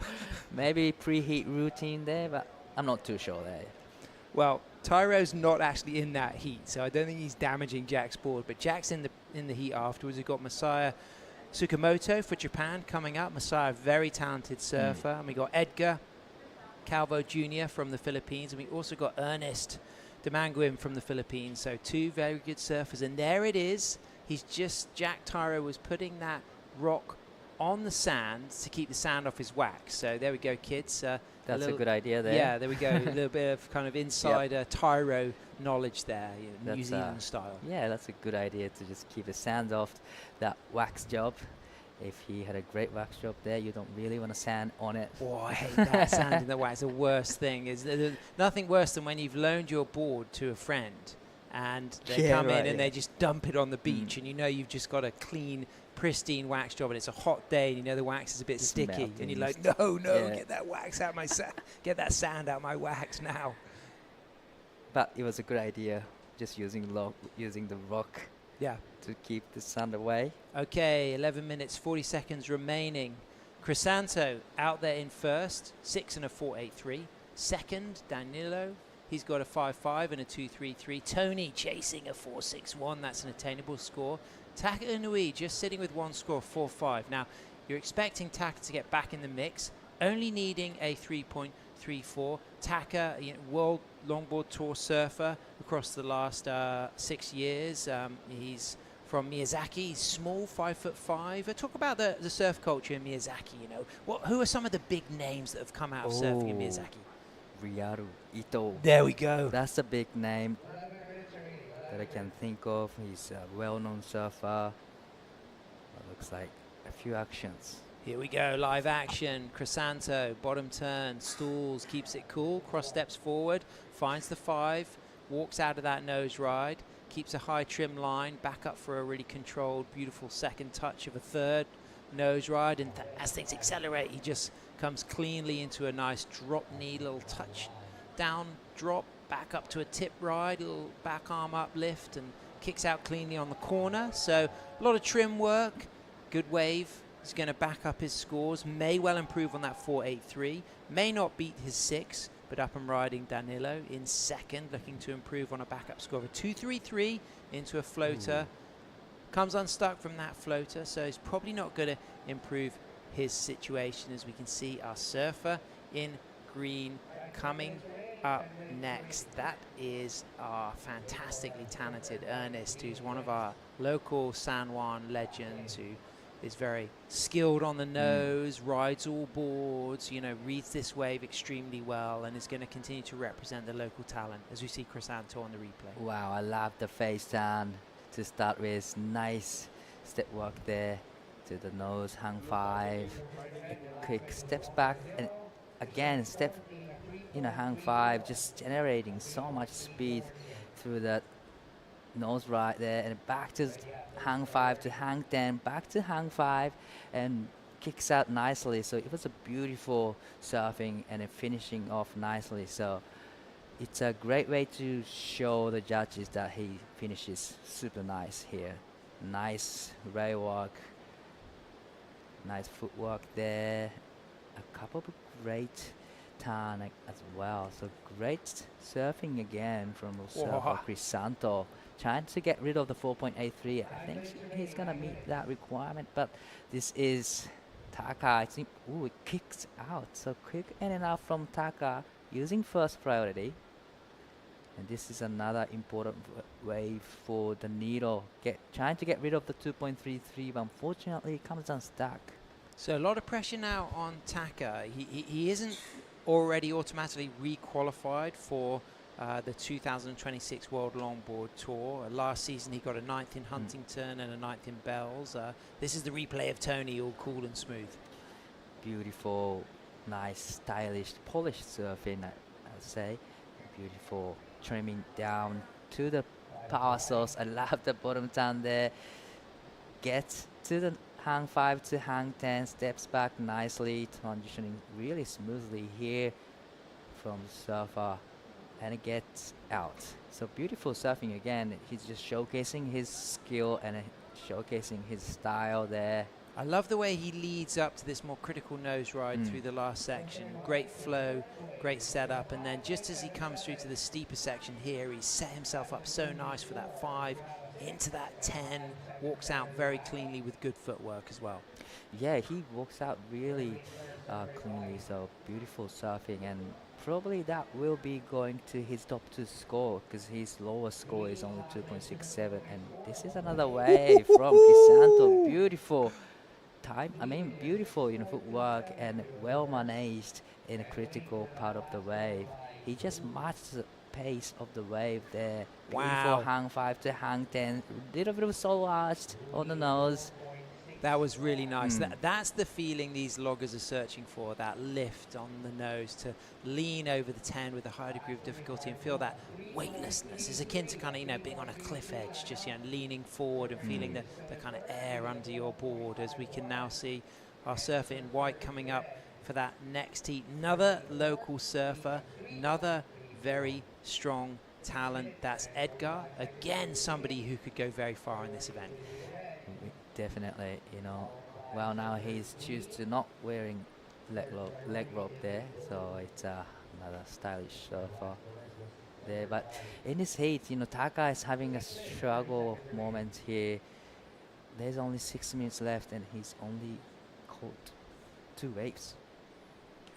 Maybe preheat routine there, but I'm not too sure there. Well, Tyro's not actually in that heat, so I don't think he's damaging Jack's board, but Jack's in the heat afterwards. We've got Masaya Tsukamoto for Japan coming up. Masaya, very talented surfer. And we got Edgar Calvo Jr. from the Philippines, and we also got Ernest Demanguin from the Philippines. So two very good surfers, and there it is. Jack Tyro was putting that rock on the sand to keep the sand off his wax. So there we go, kids. That's a good idea there. Yeah, there we go. A little bit of kind of insider Tyro knowledge there, New Zealand style. Yeah, that's a good idea to just keep the sand off that wax job. If he had a great wax job there, you don't really want to sand on it. Oh, I hate that sand in the wax. The worst thing is there's nothing worse than when you've loaned your board to a friend and they come in and they just dump it on the beach and you know you've just got a clean, pristine wax job and it's a hot day and you know the wax is a bit sticky and you're like, no, get that wax out my get that sand out my wax now. But it was a good idea, just using the rock. Yeah. To keep the sand away. Okay, 11 minutes, 40 seconds remaining. Crisanto out there in first, 6 and a 4.83. Second, Danilo, he's got a 5.5 and a 2.33. Tony chasing a 4.61, that's an attainable score. Taka Inui just sitting with one score of 4.5. Now, you're expecting Taka to get back in the mix, only needing a 3.34. Taka, World Longboard Tour surfer across the last 6 years. He's from Miyazaki. He's small, 5'5". Talk about the surf culture in Miyazaki. Who are some of the big names that have come out of surfing in Miyazaki? Ryaru Ito. There we go. That's a big name that I can think of. He's a well-known surfer. Looks like a few actions. Here we go, live action. Crisanto, bottom turn, stalls, keeps it cool, cross steps forward, finds the 5, walks out of that nose ride, keeps a high trim line, back up for a really controlled, beautiful second touch of a third nose ride, and as things accelerate, he just comes cleanly into a nice drop knee, little touch down drop, back up to a tip ride, little back arm uplift, and kicks out cleanly on the corner. So a lot of trim work, good wave. He's going to back up his scores, may well improve on that 4.83, may not beat his 6, but up and riding Danilo in second, looking to improve on a backup score of a 2.33 into a floater. Comes unstuck from that floater, so he's probably not going to improve his situation. As we can see, our surfer in green coming up next. That is our fantastically talented Ernest, who's one of our local San Juan legends, who is very skilled on the nose, rides all boards, reads this wave extremely well, and is going to continue to represent the local talent, as we see Crisanto on the replay. Wow, I love the face down to start with. Nice step work there to the nose, hang 5, a quick steps back, and again step, hang 5, just generating so much speed through that nose right there, and back to hang 5 to hang 10, back to hang 5, and kicks out nicely. So it was a beautiful surfing and finishing off nicely. So it's a great way to show the judges that he finishes super nice here. Nice rail work, nice footwork there, a couple of great turn as well. So great surfing again from surfer Crisanto, trying to get rid of the 4.83. I think he's gonna meet that requirement, but this is Taka. I think, it kicks out. So quick in and out from Taka using first priority. And this is another important wave for the needle. Trying to get rid of the 2.33, but unfortunately it comes unstuck. So a lot of pressure now on Taka. He isn't already automatically re-qualified for the 2026 World Longboard Tour. Last season he got a 9th in Huntington and a 9th in Bells. This is the replay of Tony, all cool and smooth. Beautiful, nice, stylish, polished surfing, I'd say. Beautiful trimming down to the power source. I love the bottom turn there. Gets to the hang 5 to hang 10, steps back nicely, transitioning really smoothly here from the surfer, and it gets out. So beautiful surfing again. He's just showcasing his skill and showcasing his style there. I love the way he leads up to this more critical nose ride through the last section. Great flow, great setup, and then just as he comes through to the steeper section here, he's set himself up so nice for that 5, into that 10, walks out very cleanly with good footwork as well. Yeah, he walks out really cleanly, so beautiful surfing, and probably that will be going to his top 2 score, because his lowest score is only 2.67, and this is another wave from Crisanto. Beautiful time, beautiful footwork and well managed in a critical part of the wave. He just matched the pace of the wave there. Wow. Beautiful hang 5 to hang 10, little bit of solo arched on the nose, That was really nice. That's the feeling these loggers are searching for, that lift on the nose, to lean over the 10 with a high degree of difficulty and feel that weightlessness. It's akin to kind of, being on a cliff edge, just, leaning forward and feeling the kind of air under your board, as we can now see our surfer in white coming up for that next heat. Another local surfer, another very strong talent. That's Edgar. Again, somebody who could go very far in this event. Definitely, well, now he's choose to not wearing leg rope there, so it's another stylish surfer there. But in this heat, Taka is having a struggle moment here. There's only 6 minutes left, and he's only caught 2 waves.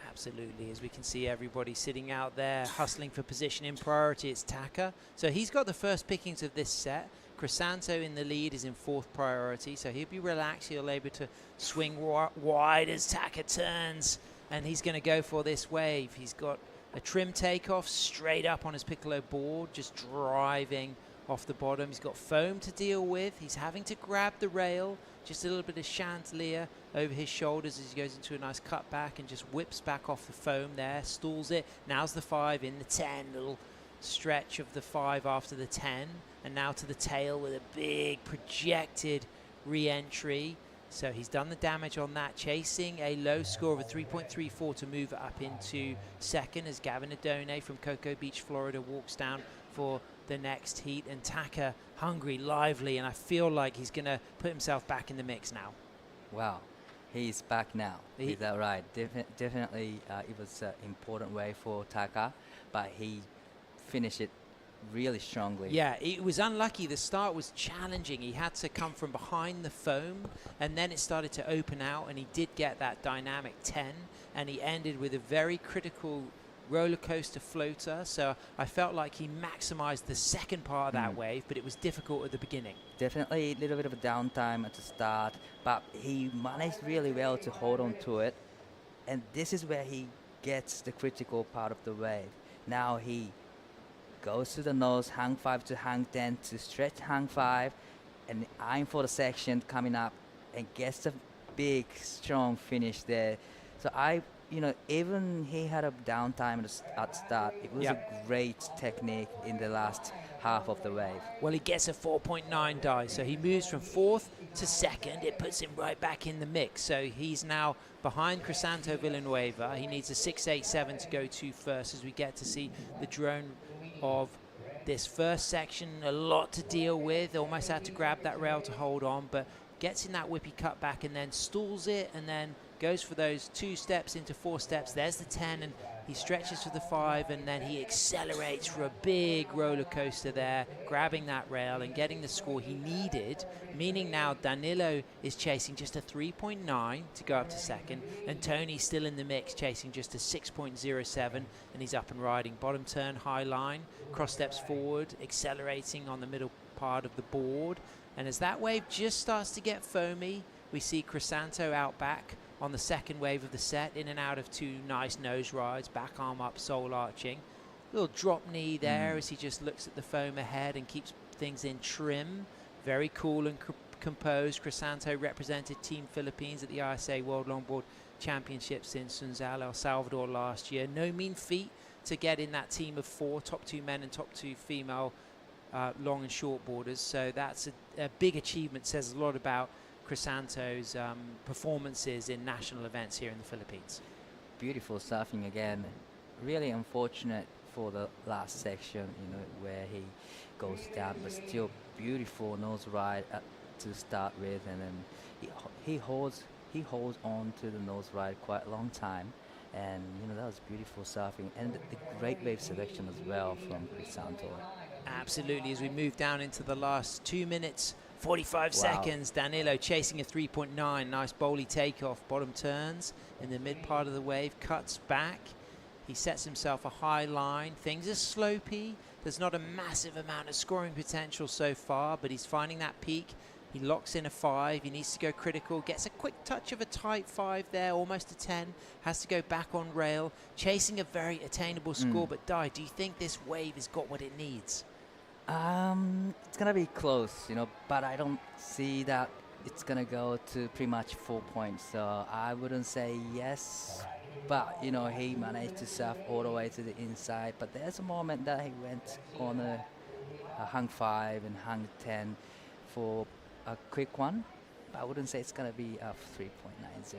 Absolutely, as we can see everybody sitting out there hustling for position in priority. It's Taka. So he's got the first pickings of this set. Crisanto in the lead is in 4th priority, so he'll be relaxed. He'll be able to swing wide as Taka turns, and he's going to go for this wave. He's got a trim takeoff straight up on his piccolo board, just driving off the bottom. He's got foam to deal with. He's having to grab the rail, just a little bit of chandelier over his shoulders as he goes into a nice cutback and just whips back off the foam there, stalls it. Now's the 5 in the 10, little stretch of the 5 after the 10, and now to the tail with a big projected re-entry. So he's done the damage on that, chasing a low score of a 3.34 to move up into 2nd as Gavin Adone from Cocoa Beach, Florida walks down for the next heat. And Taka, hungry, lively, and I feel like he's going to put himself back in the mix now. Wow, he's back now. Is that right? Definitely it was an important wave for Taka, but he finished it really strongly. Yeah, it was unlucky. The start was challenging. He had to come from behind the foam, and then it started to open out, and he did get that dynamic 10, and he ended with a very critical roller coaster floater. So I felt like he maximized the second part of that wave, but it was difficult at the beginning. Definitely a little bit of a downtime at the start, but he managed really well to hold on to it, and this is where he gets the critical part of the wave. Now he goes to the nose, hang 5 to hang 10 to stretch hang 5, and eyeing for the section coming up, and gets a big, strong finish there. So even he had a downtime at start, it was a great technique in the last half of the wave. Well, he gets a 4.9 die, so he moves from 4th to 2nd. It puts him right back in the mix. So he's now behind Crisanto Villanueva. He needs a 6.87 to go to first, as we get to see the drone of this first section. A lot to deal with. Almost had to grab that rail to hold on, but gets in that whippy cutback and then stalls it, and then goes for those 2 steps into 4 steps. There's the 10, and he stretches for the 5, and then he accelerates for a big roller coaster there, grabbing that rail and getting the score he needed, meaning now Danilo is chasing just a 3.9 to go up to 2nd, and Tony's still in the mix, chasing just a 6.07, and he's up and riding. Bottom turn, high line, cross steps forward, accelerating on the middle part of the board. And as that wave just starts to get foamy, we see Crisanto out back on the second wave of the set, in and out of 2 nice nose rides, back arm up, soul arching. Little drop knee there as he just looks at the foam ahead and keeps things in trim. Very cool and composed. Crisanto represented Team Philippines at the ISA World Longboard Championships in Sunzal, El Salvador last year. No mean feat to get in that team of 4, top 2 men and top 2 female long and short boarders. So that's a big achievement. Says a lot about Crisanto's performances in national events here in the Philippines. Beautiful surfing again. Really unfortunate for the last section, where he goes down, but still beautiful nose ride to start with, and then he holds on to the nose ride quite a long time, and that was beautiful surfing, and the great wave selection as well from Crisanto. Absolutely. As we move down into the last 2 minutes 45 seconds, Danilo chasing a 3.9, nice bowly takeoff, bottom turns in the mid part of the wave, cuts back. He sets himself a high line. Things are slopey. There's not a massive amount of scoring potential so far, but he's finding that peak. He locks in a 5. He needs to go critical. Gets a quick touch of a tight 5 there, almost a 10. Has to go back on rail. Chasing a very attainable score, but Dai, do you think this wave has got what it needs? It's gonna be close, but I don't see that it's gonna go to pretty much 4 points. So I wouldn't say yes, but you know, he managed to surf all the way to the inside. But there's a moment that he went on a hung 5 and hung 10 for a quick one. But I wouldn't say it's gonna be a 3.90.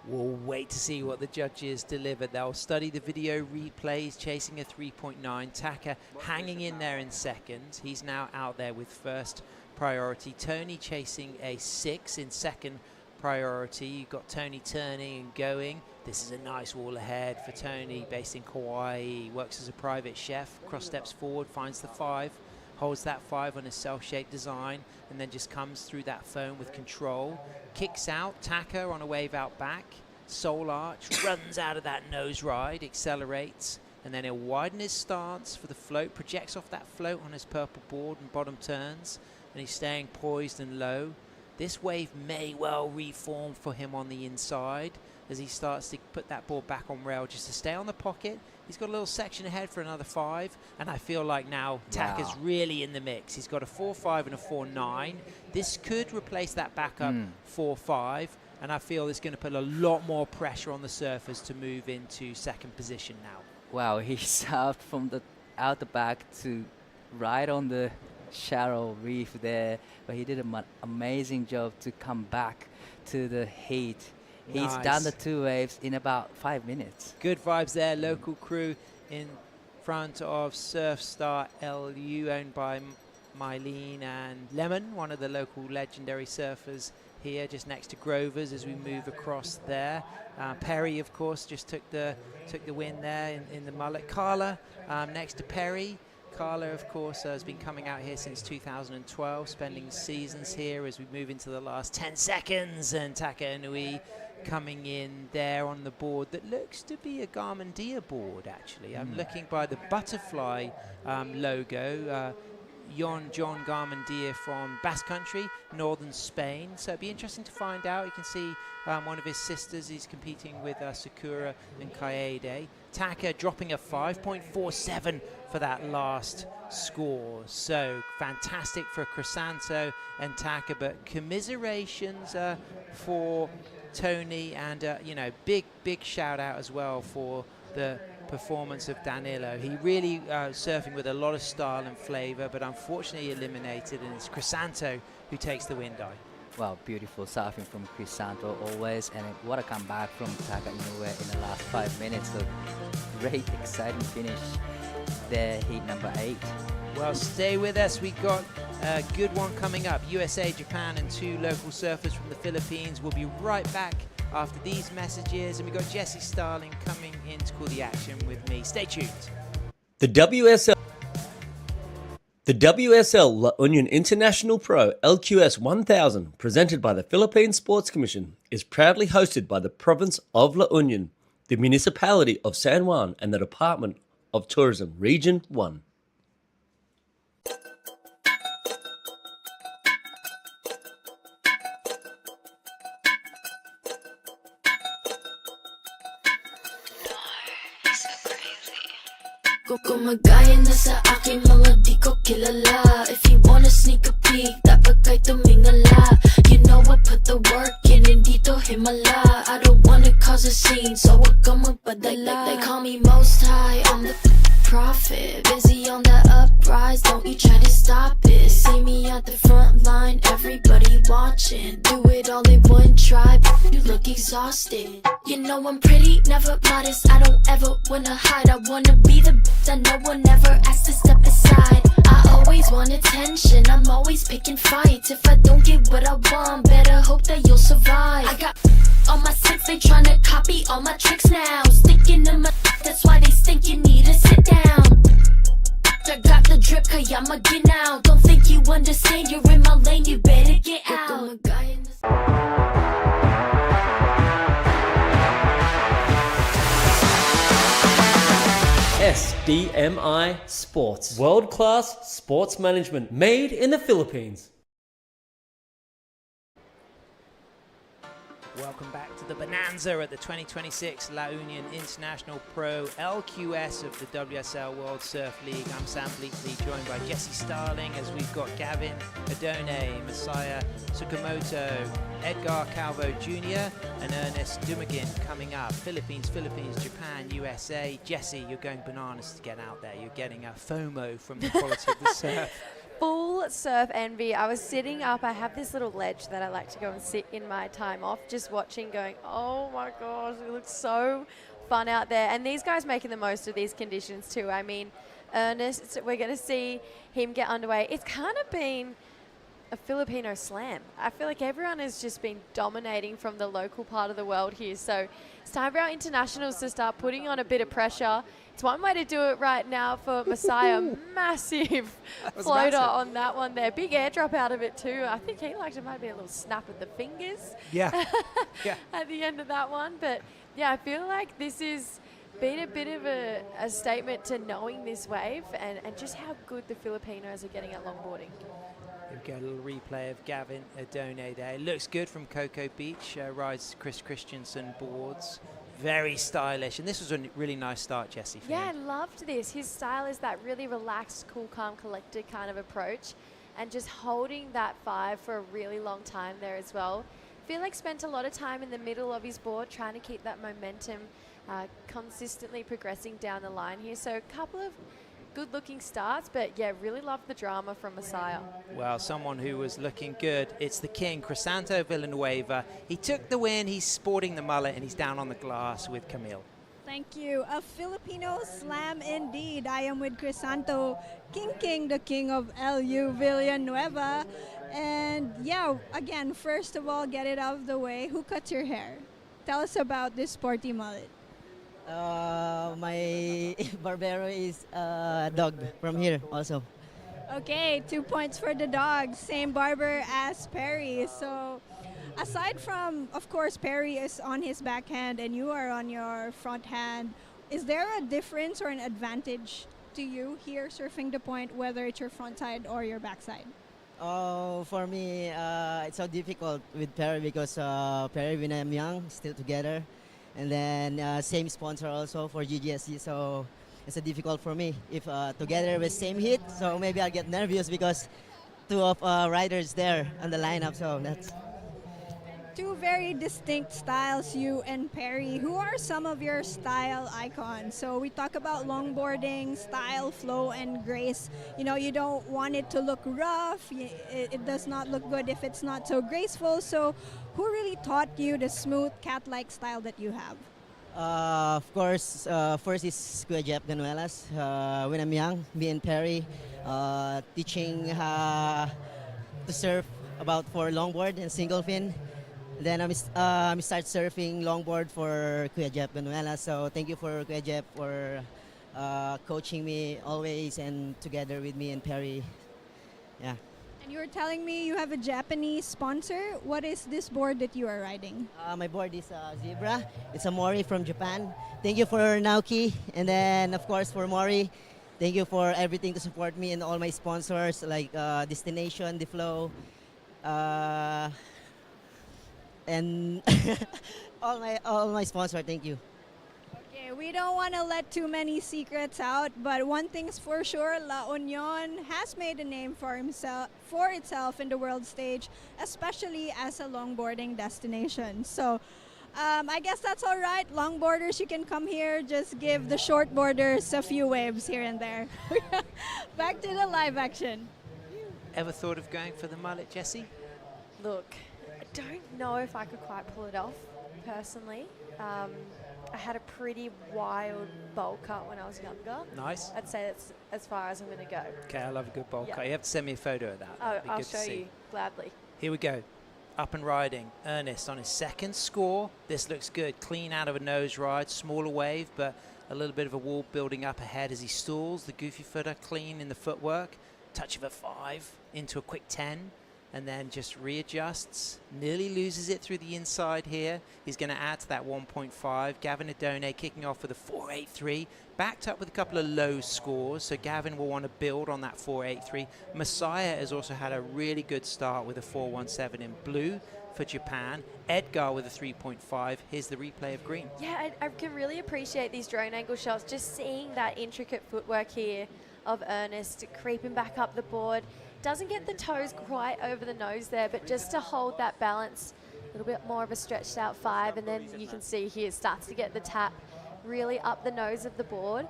We'll wait to see what the judges deliver. They'll study the video replays, chasing a 3.9. Taka hanging in there in second. He's now out there with first priority. Tony chasing a 6 in second priority. You've got Tony turning and going. This is a nice wall ahead for Tony, based in Kauai. He works as a private chef, cross steps forward, finds the 5, holds that 5 on a cell-shaped design, and then just comes through that foam with control. Kicks out, Taka on a wave out back, soul arch, runs out of that nose ride, accelerates, and then he'll widen his stance for the float, projects off that float on his purple board and bottom turns, and he's staying poised and low. This wave may well reform for him on the inside as he starts to put that board back on rail just to stay on the pocket. He's got a little section ahead for another 5, and I feel like now Taka's really in the mix. He's got a 4.5 and a 4.9. This could replace that backup 4.5, and I feel it's going to put a lot more pressure on the surfers to move into second position now. Wow, he surfed from the out the back to right on the shallow reef there, but he did an amazing job to come back to the heat. He's done the 2 waves in about 5 minutes. Good vibes there. Local crew in front of Surf Star LU, owned by Mylene and Lemon, one of the local legendary surfers here, just next to Grover's as we move across there. Perry, of course, just took the win there in the mullet. Carla next to Perry. Carla, of course, has been coming out here since 2012, spending seasons here as we move into the last 10 seconds. And Taka Inui coming in there on the board that looks to be a Garmendia board, actually. I'm looking by the butterfly logo. John Garmendia from Basque Country, northern Spain. So it'd be interesting to find out. You can see one of his sisters. He's competing with Sakura and Kaede. Taka dropping a 5.47 for that last score. So fantastic for Crisanto and Taka, but commiserations for Tony, and you know, big shout out as well for the performance of Danilo. He really surfing with a lot of style and flavor, but unfortunately eliminated, and it's Crisanto who takes the win die. Well, beautiful surfing from Crisanto always, and what a comeback from Taka Inoue in the last 5 minutes. So great, exciting finish there, heat number 8. Well, stay with us. We got a good one coming up. USA, Japan, and 2 local surfers from the Philippines. We'll be right back after these messages, and we've got Jesse Starling coming in to call the action with me. Stay tuned. The WSL La Union International Pro LQS 1000, presented by the Philippine Sports Commission, is proudly hosted by the province of La Union, the municipality of San Juan, and the Department of Tourism Region 1. Gumagaya na sa aking mga di ko kilala. If you wanna sneak a peek, dapat kay tumingala. You know I put the work in, hindi to himala. I don't wanna cause a scene, so wag kang magpadala. They call me most high, I'm the prophet. Busy on the uprise, don't you try to stop it. See me at the front line, everybody watching. Do it all in one try, you look exhausted. You know I'm pretty, never modest. I don't ever wanna hide. I wanna be the that no one ever asked to step aside. I always want attention, I'm always picking fights. If I don't get what I want, better hope that you'll survive. I got on my six, they tryna copy all my tricks now. Sticking to my that's why they think you need to sit down. I got the drip, I'ma get out. Don't think you understand, you're in my lane, you better get out. SDMI Sports, world-class sports management made in the Philippines. Welcome back to the Bonanza at the 2026 La Union International Pro LQS of the WSL World Surf League. I'm Sam Bleakley, joined by Jesse Starling, as we've got Gavin Adone, Messiah Tsukamoto, Edgar Calvo Jr. and Ernest Dumagin coming up. Philippines, Japan, USA. Jesse, you're going bananas to get out there. You're getting a FOMO from the quality of the surf. Full surf envy. I was sitting up. I have this little ledge that I like to go and sit in my time off, just watching, going, oh my gosh, it looks so fun out there. And these guys making the most of these conditions too. I mean, Ernest, we're going to see him get underway. It's kind of been a Filipino slam. I feel like everyone has just been dominating from the local part of the world here. So it's time for our internationals to start putting on a bit of pressure. It's one way to do it right now for Messiah. Massive floater on that one there. Big airdrop out of it too. I think he liked it, maybe a little snap of the fingers. Yeah. At the end of that one. But yeah, I feel like this has been a bit of a statement to knowing this wave and just how good the Filipinos are getting at longboarding. Here we go, a little replay of Gavin Adone there. It looks good from Cocoa Beach. Rides Chris Christensen boards. Very stylish. And this was a really nice start, Jesse. Yeah, I loved this. His style is that really relaxed, cool, calm, collected kind of approach. And just holding that 5 for a really long time there as well. Feel like spent a lot of time in the middle of his board trying to keep that momentum consistently progressing down the line here. So a couple of good-looking starts, but yeah, really love the drama from Messiah. Well, someone who was looking good, it's the king, Crisanto Villanueva. He took the win, he's sporting the mullet, and he's down on the glass with Camille. Thank you. A Filipino slam indeed. I am with Crisanto, King, the king of LU Villanueva. And yeah, again, first of all, get it out of the way. Who cuts your hair? Tell us about this sporty mullet. My barbero is dog from here also. Okay, 2 points for the dog. Same barber as Perry. So aside from, of course, Perry is on his backhand and you are on your front hand, is there a difference or an advantage to you here surfing the point, whether it's your front side or your backside? For me, it's so difficult with Perry because Perry, when I'm young, still together. And then same sponsor also for GGSC, so it's difficult for me. If together with same hit, so maybe I'll get nervous because 2 of riders there on the lineup, so that's... 2 very distinct styles, you and Perry. Who are some of your style icons? So we talk about longboarding, style, flow, and grace. You know, you don't want it to look rough. It does not look good if it's not so graceful. So who really taught you the smooth, cat-like style that you have? Of course, first is Kuya Jeff Ganuelas. When I'm young, me and Perry teaching to surf about for longboard and single fin. Then I start surfing longboard for Kuya Jeff Ganuelas. So thank you for Kuya Jeff for coaching me always and together with me and Perry. Yeah. And you were telling me you have a Japanese sponsor. What is this board that you are riding? My board is Zebra. It's a Mori from Japan. Thank you for Naoki. And then, of course, for Mori, thank you for everything to support me and all my sponsors like Destination, The Flow, and all my sponsors. Thank you. Okay, we don't want to let too many secrets out, but one thing's for sure, La Union has made a name for itself in the world stage, especially as a longboarding destination. So I guess that's all right. Longboarders, you can come here, just give the shortboarders a few waves here and there. Back to the live action. Ever thought of going for the mullet, Jesse? Look, I don't know if I could quite pull it off, personally. I had a pretty wild bowl cut when I was younger. Nice. I'd say that's as far as I'm going to go. Okay, I love a good bowl Yeah. cut. You have to send me a photo of that. Oh, That'd be I'll good to show see. you, gladly. Here we go. Up and riding. Ernest on his second score. This looks good. Clean out of a nose ride. Smaller wave, but a little bit of a wall building up ahead as he stalls. The goofy footer clean in the footwork. Touch of a 5 into a quick 10. And then just readjusts, nearly loses it through the inside here. He's going to add to that 1.5. Gavin Adone kicking off with a 4.83, backed up with a couple of low scores, so Gavin will want to build on that 4.83. Messiah has also had a really good start with a 4.17 in blue. for Japan. Edgar with a 3.5. Here's the replay of green. Yeah, I can really appreciate these drone angle shots, just seeing that intricate footwork here of Ernest creeping back up the board. Doesn't get the toes quite over the nose there, but just to hold that balance, a little bit more of a stretched out 5, and then you can see here it starts to get the tap really up the nose of the board.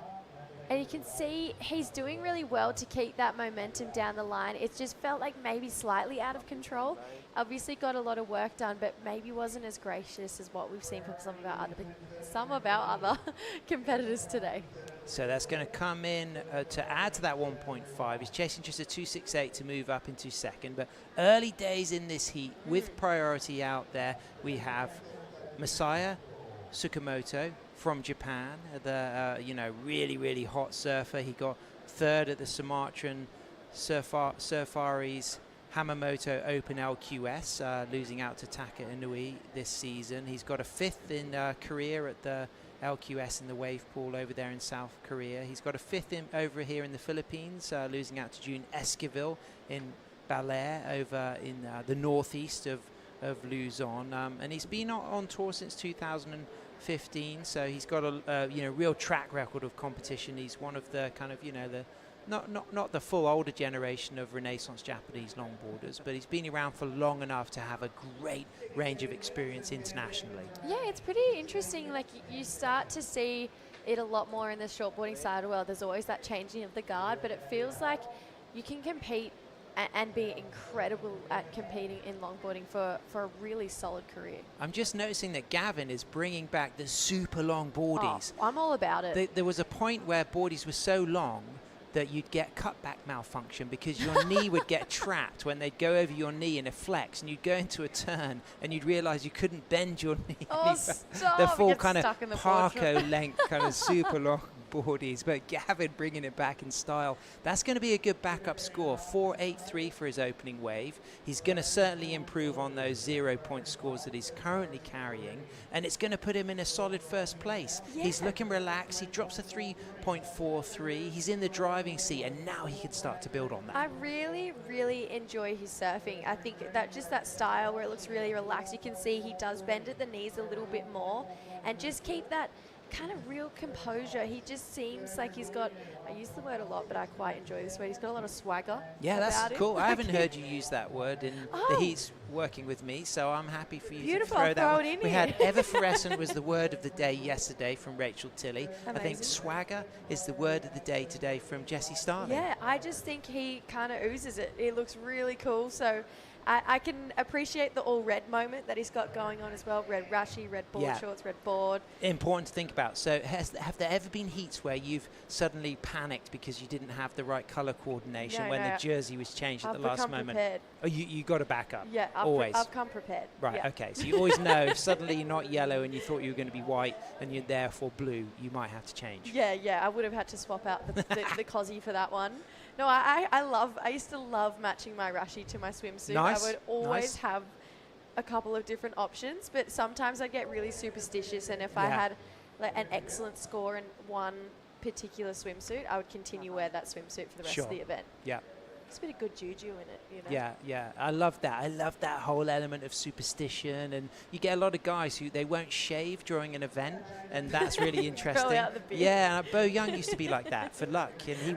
And you can see he's doing really well to keep that momentum down the line. It just felt like maybe slightly out of control. Obviously got a lot of work done, but maybe wasn't as gracious as what we've seen from some of our other competitors today. So that's going to come in to add to that 1.5. He's chasing just a 2.68 to move up into second. But early days in this heat, with priority out there, we have Masaya Tsukamoto from Japan, the really hot surfer. He got third at the Sumatran Surfaris Hamamoto Open LQS, losing out to Taka Inui this season. He's got a 5th in Korea at the LQS in the wave pool over there in South Korea. He's got a 5th over here in the Philippines, losing out to June Esquivel in Baler over in the northeast of Luzon. And he's been on tour since 2015, so he's got a real track record of competition. He's one of the kind of the not the full older generation of Renaissance Japanese longboarders, but he's been around for long enough to have a great range of experience internationally. Yeah, it's pretty interesting. Like you start to see it a lot more in the shortboarding side of the world. There's always that changing of the guard, but it feels like you can compete and be incredible at competing in longboarding for a really solid career. I'm just noticing that Gavin is bringing back the super long boardies. Oh, I'm all about it. There was a point where boardies were so long that you'd get cutback malfunction because your knee would get trapped when they'd go over your knee in a flex, and you'd go into a turn and you'd realize you couldn't bend your knee. Oh, stop. The full kind of parko Parko length kind of super long boardies, but Gavin bringing it back in style. That's going to be a good backup score, 4.83 for his opening wave. He's going to certainly improve on those 0-point scores that he's currently carrying, and it's going to put him in a solid first place. Yeah. He's looking relaxed. He drops a 3.43. He's in the driving seat, and now he can start to build on that. I really, really enjoy his surfing. I think that just that style where it looks really relaxed. You can see he does bend at the knees a little bit more, and just keep that kind of real composure. He just seems like he's got, I use the word a lot, but I quite enjoy this word, he's got a lot of swagger. Yeah, that's about him. cool. I haven't heard you use that word in the heats working with me, so I'm happy for you Beautiful, to throw that throw one. it in We here. had Ever-Fluorescent was the word of the day yesterday from Rachel Tilley. I think Amazing. swagger is the word of the day today from Jesse Starling. Yeah, I just think he kind of oozes it. It looks really cool. So I can appreciate the all red moment that he's got going on as well. Red rashi, red board shorts, red board. Important to think about. So have there ever been heats where you've suddenly panicked because you didn't have the right color coordination No, when no. the jersey was changed at I've the last become moment? prepared. Oh, you got to back up. Yeah, always. I've come prepared. Right, Yeah. okay. So you always know if suddenly you're not yellow and you thought you were going to be white and you're therefore blue, you might have to change. Yeah, I would have had to swap out the Cosy for that one. No, I used to love matching my rashi to my swimsuit. Nice, I would always nice. have a couple of different options, but sometimes I get really superstitious, and if I Yeah. had like an excellent score in one particular swimsuit, I would continue wear that swimsuit for the rest of the event. Yeah. There's a bit of good juju in it, you know. Yeah. I love that. I love that whole element of superstition. And you get a lot of guys who they won't shave during an event, and that's really interesting. out the beard. Yeah, Bo Young used to be like that for luck, and he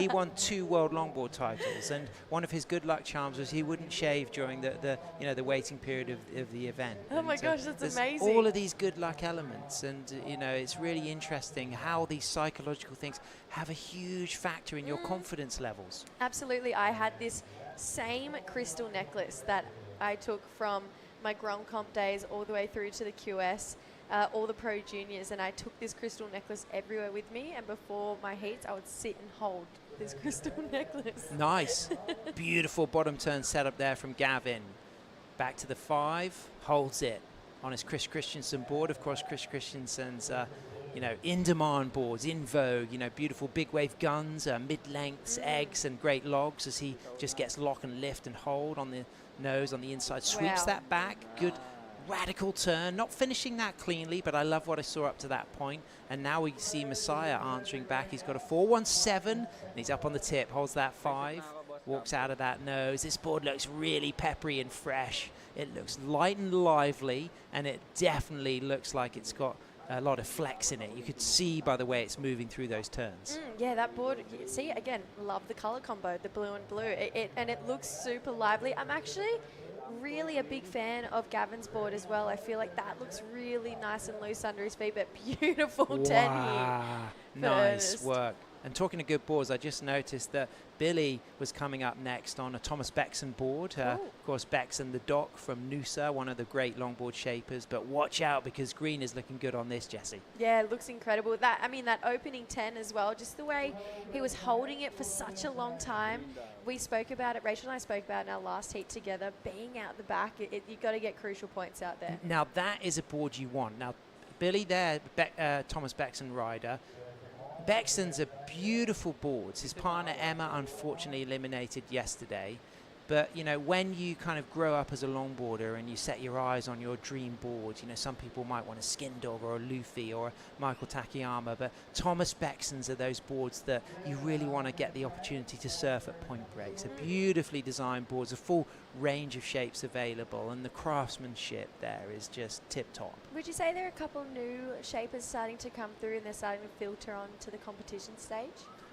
won two world longboard titles. And one of his good luck charms was he wouldn't shave during the waiting period of the event. Oh my And, gosh, that's there's amazing. all of these good luck elements, and it's really interesting how these psychological things have a huge factor in your confidence levels. Absolutely. I had this same crystal necklace that I took from my Grand Comp days all the way through to the QS, all the Pro Juniors, and I took this crystal necklace everywhere with me, and before my heats I would sit and hold this crystal necklace. Nice. Beautiful bottom turn setup there from Gavin. Back to the 5, holds it on his Chris Christensen board. Of course, Chris Christensen's in-demand boards, in vogue, beautiful big wave guns, mid-lengths, eggs, and great logs as he just gets lock and lift and hold on the nose, on the inside, sweeps Wow. that back. Good radical turn, not finishing that cleanly, but I love what I saw up to that point. And now we see Messiah answering back. He's got a 4.17, and he's up on the tip, holds that 5. walks out of that nose. This board looks really peppery and fresh. It looks light and lively, and it definitely looks like it's got a lot of flex in it. You could see by the way it's moving through those turns. Yeah, that board, see, again, love the color combo, the blue and blue. And it looks super lively. I'm actually really a big fan of Gavin's board as well. I feel like that looks really nice and loose under his feet, but beautiful 10 here. Nice work. And talking to good boards, I just noticed that Billy was coming up next on a Thomas Beckson board. Of course, Beckson, the doc from Noosa, one of the great longboard shapers. But watch out, because Green is looking good on this, Jessie. Yeah, it looks incredible. That opening 10 as well, just the way he was holding it for such a long time. We spoke about it, Rachel and I spoke about it in our last heat together, being out the back, you've got to get crucial points out there. Now, that is a board you want. Now, Billy there, Thomas Beckson rider, Beckson's a beautiful boards. His partner Emma unfortunately eliminated yesterday. But, you know, when you kind of grow up as a longboarder and you set your eyes on your dream board, you know, some people might want a Skin Dog or a Luffy or a Michael Takayama, but Thomas Beckson's are those boards that you really want to get the opportunity to surf at point breaks. A beautifully designed boards, a full range of shapes available, and the craftsmanship there is just tip-top. Would you say there are a couple new shapers starting to come through and they're starting to filter onto the competition stage?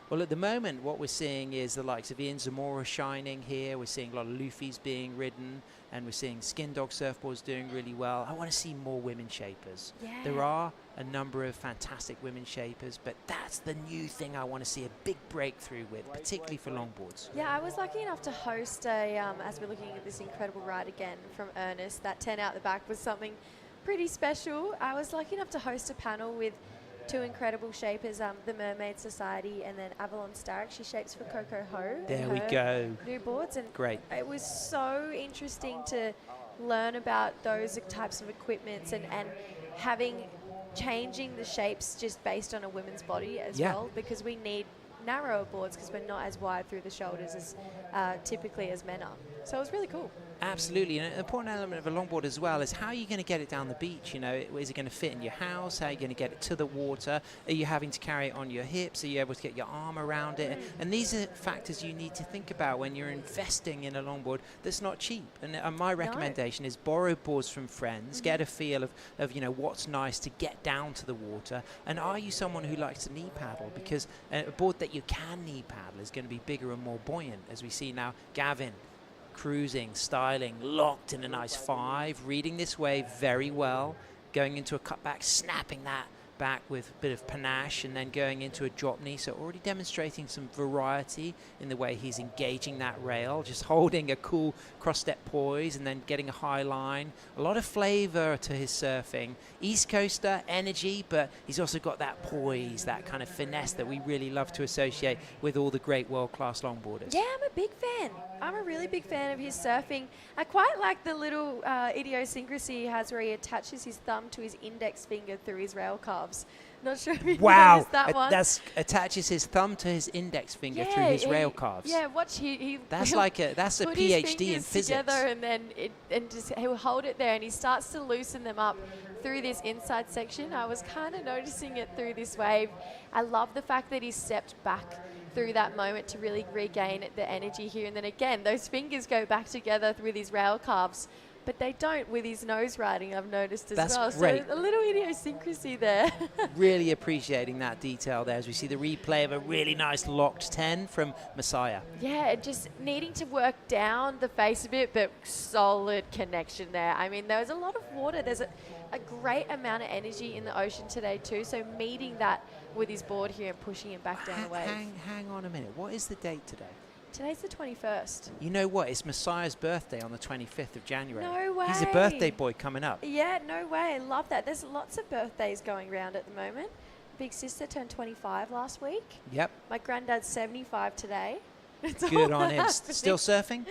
Well, at the moment, what we're seeing is the likes of Ian Zamora shining here. We're seeing a lot of Luffy's being ridden, and we're seeing Skin Dog surfboards doing really well. I want to see more women shapers. Yeah. There are a number of fantastic women shapers, but that's the new thing I want to see a big breakthrough with, particularly for longboards. Yeah, I was lucky enough to host as we're looking at this incredible ride again from Ernest, that 10 out the back was something pretty special. I was lucky enough to host a panel with two incredible shapers, the Mermaid Society and then Avalon Starrick. She shapes for Coco Ho. There we go. New boards. And great. It was so interesting to learn about those types of equipments and changing the shapes just based on a woman's body as well, because we need narrower boards because we're not as wide through the shoulders as typically as men are. So it was really cool. Absolutely, and an important element of a longboard as well is how are you going to get it down the beach? You know, is it going to fit in your house? How are you going to get it to the water? Are you having to carry it on your hips? Are you able to get your arm around it? And these are factors you need to think about when you're investing in a longboard that's not cheap. And my recommendation is borrow boards from friends, get a feel of you know what's nice to get down to the water. And are you someone who likes to knee paddle? Because a board that you can knee paddle is going to be bigger and more buoyant, as we see now. Gavin cruising, styling, locked in a nice 5, reading this wave very well, going into a cutback, snapping that back with a bit of panache, and then going into a drop knee. So already demonstrating some variety in the way he's engaging that rail, just holding a cool cross-step poise and then getting a high line. A lot of flavor to his surfing. East Coaster energy, but he's also got that poise, that kind of finesse that we really love to associate with all the great world-class longboarders. Yeah, I'm a big fan. I'm a really big fan of his surfing. I quite like the little idiosyncrasy he has where he attaches his thumb to his index finger through his rail calves. Not sure if you noticed that one. That attaches his thumb to his index finger through his rail calves. Yeah, watch he that's like a PhD in physics. Together and then he'll hold it there and he starts to loosen them up through this inside section. I was kind of noticing it through this wave. I love the fact that he stepped back through that moment to really regain the energy here, and then again those fingers go back together with his rail calves. But they don't with his nose riding, I've noticed as well. Great. So a little idiosyncrasy there. Really appreciating that detail there as we see the replay of a really nice locked 10 from Messiah. Yeah, just needing to work down the face a bit, but solid connection there. I mean, there was a lot of water. There's a great amount of energy in the ocean today too. So meeting that with his board here and pushing him back down the wave. Hang on a minute. What is the date today? Today's the 21st. You know what? It's Messiah's birthday on the 25th of January. No way. He's a birthday boy coming up. Yeah, no way. I love that. There's lots of birthdays going around at the moment. Big sister turned 25 last week. Yep. My granddad's 75 today. Good on him. Still surfing?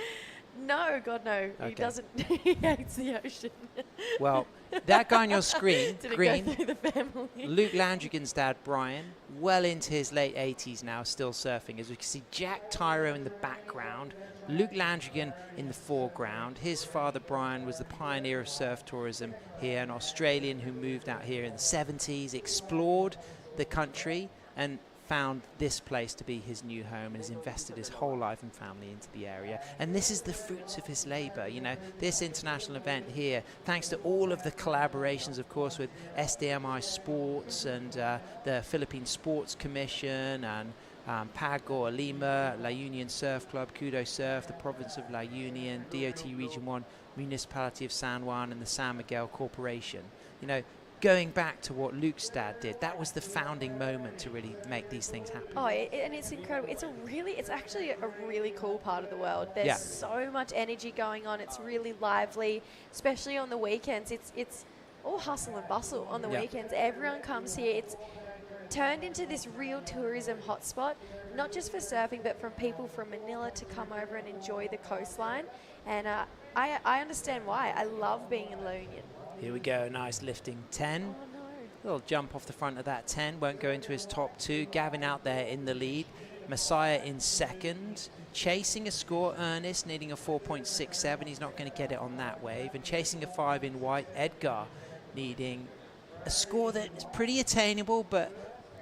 No, God, no. Okay. He doesn't. He hates the ocean. Well, that guy on your screen, Green, go through the family. Luke Landrigan's dad, Brian, well into his late 80s now, still surfing. As we can see Jack Tyro in the background, Luke Landrigan in the foreground. His father, Brian, was the pioneer of surf tourism here, an Australian who moved out here in the 70s, explored the country, and found this place to be his new home and has invested his whole life and family into the area. And this is the fruits of his labor. You know, this international event here, thanks to all of the collaborations, of course, with SDMI Sports and the Philippine Sports Commission and Pago, Lima, La Union Surf Club, Kudo Surf, the province of La Union, DOT Region 1, Municipality of San Juan, and the San Miguel Corporation. You know, going back to what Luke's dad did, that was the founding moment to really make these things happen. Oh, and it's incredible. It's actually a really cool part of the world. There's so much energy going on. It's really lively, especially on the weekends. It's all hustle and bustle on the weekends. Everyone comes here. It's turned into this real tourism hotspot, not just for surfing, but from people from Manila to come over and enjoy the coastline. And I understand why. I love being in La Union. Here we go, nice lifting 10. Little jump off the front of that 10, won't go into his top 2. Gavin out there in the lead. Messiah in second. Chasing a score, Ernest needing a 4.67. He's not going to get it on that wave. And chasing a 5 in white, Edgar needing a score that is pretty attainable, but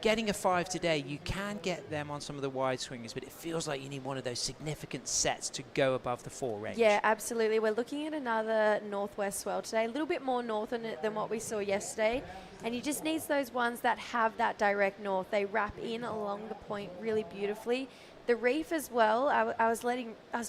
getting a 5 today, you can get them on some of the wide swingers, but it feels like you need one of those significant sets to go above the 4 range. Yeah, absolutely. We're looking at another northwest swell today, a little bit more north than what we saw yesterday, and you just need those ones that have that direct north. They wrap in along the point really beautifully. The reef as well, I was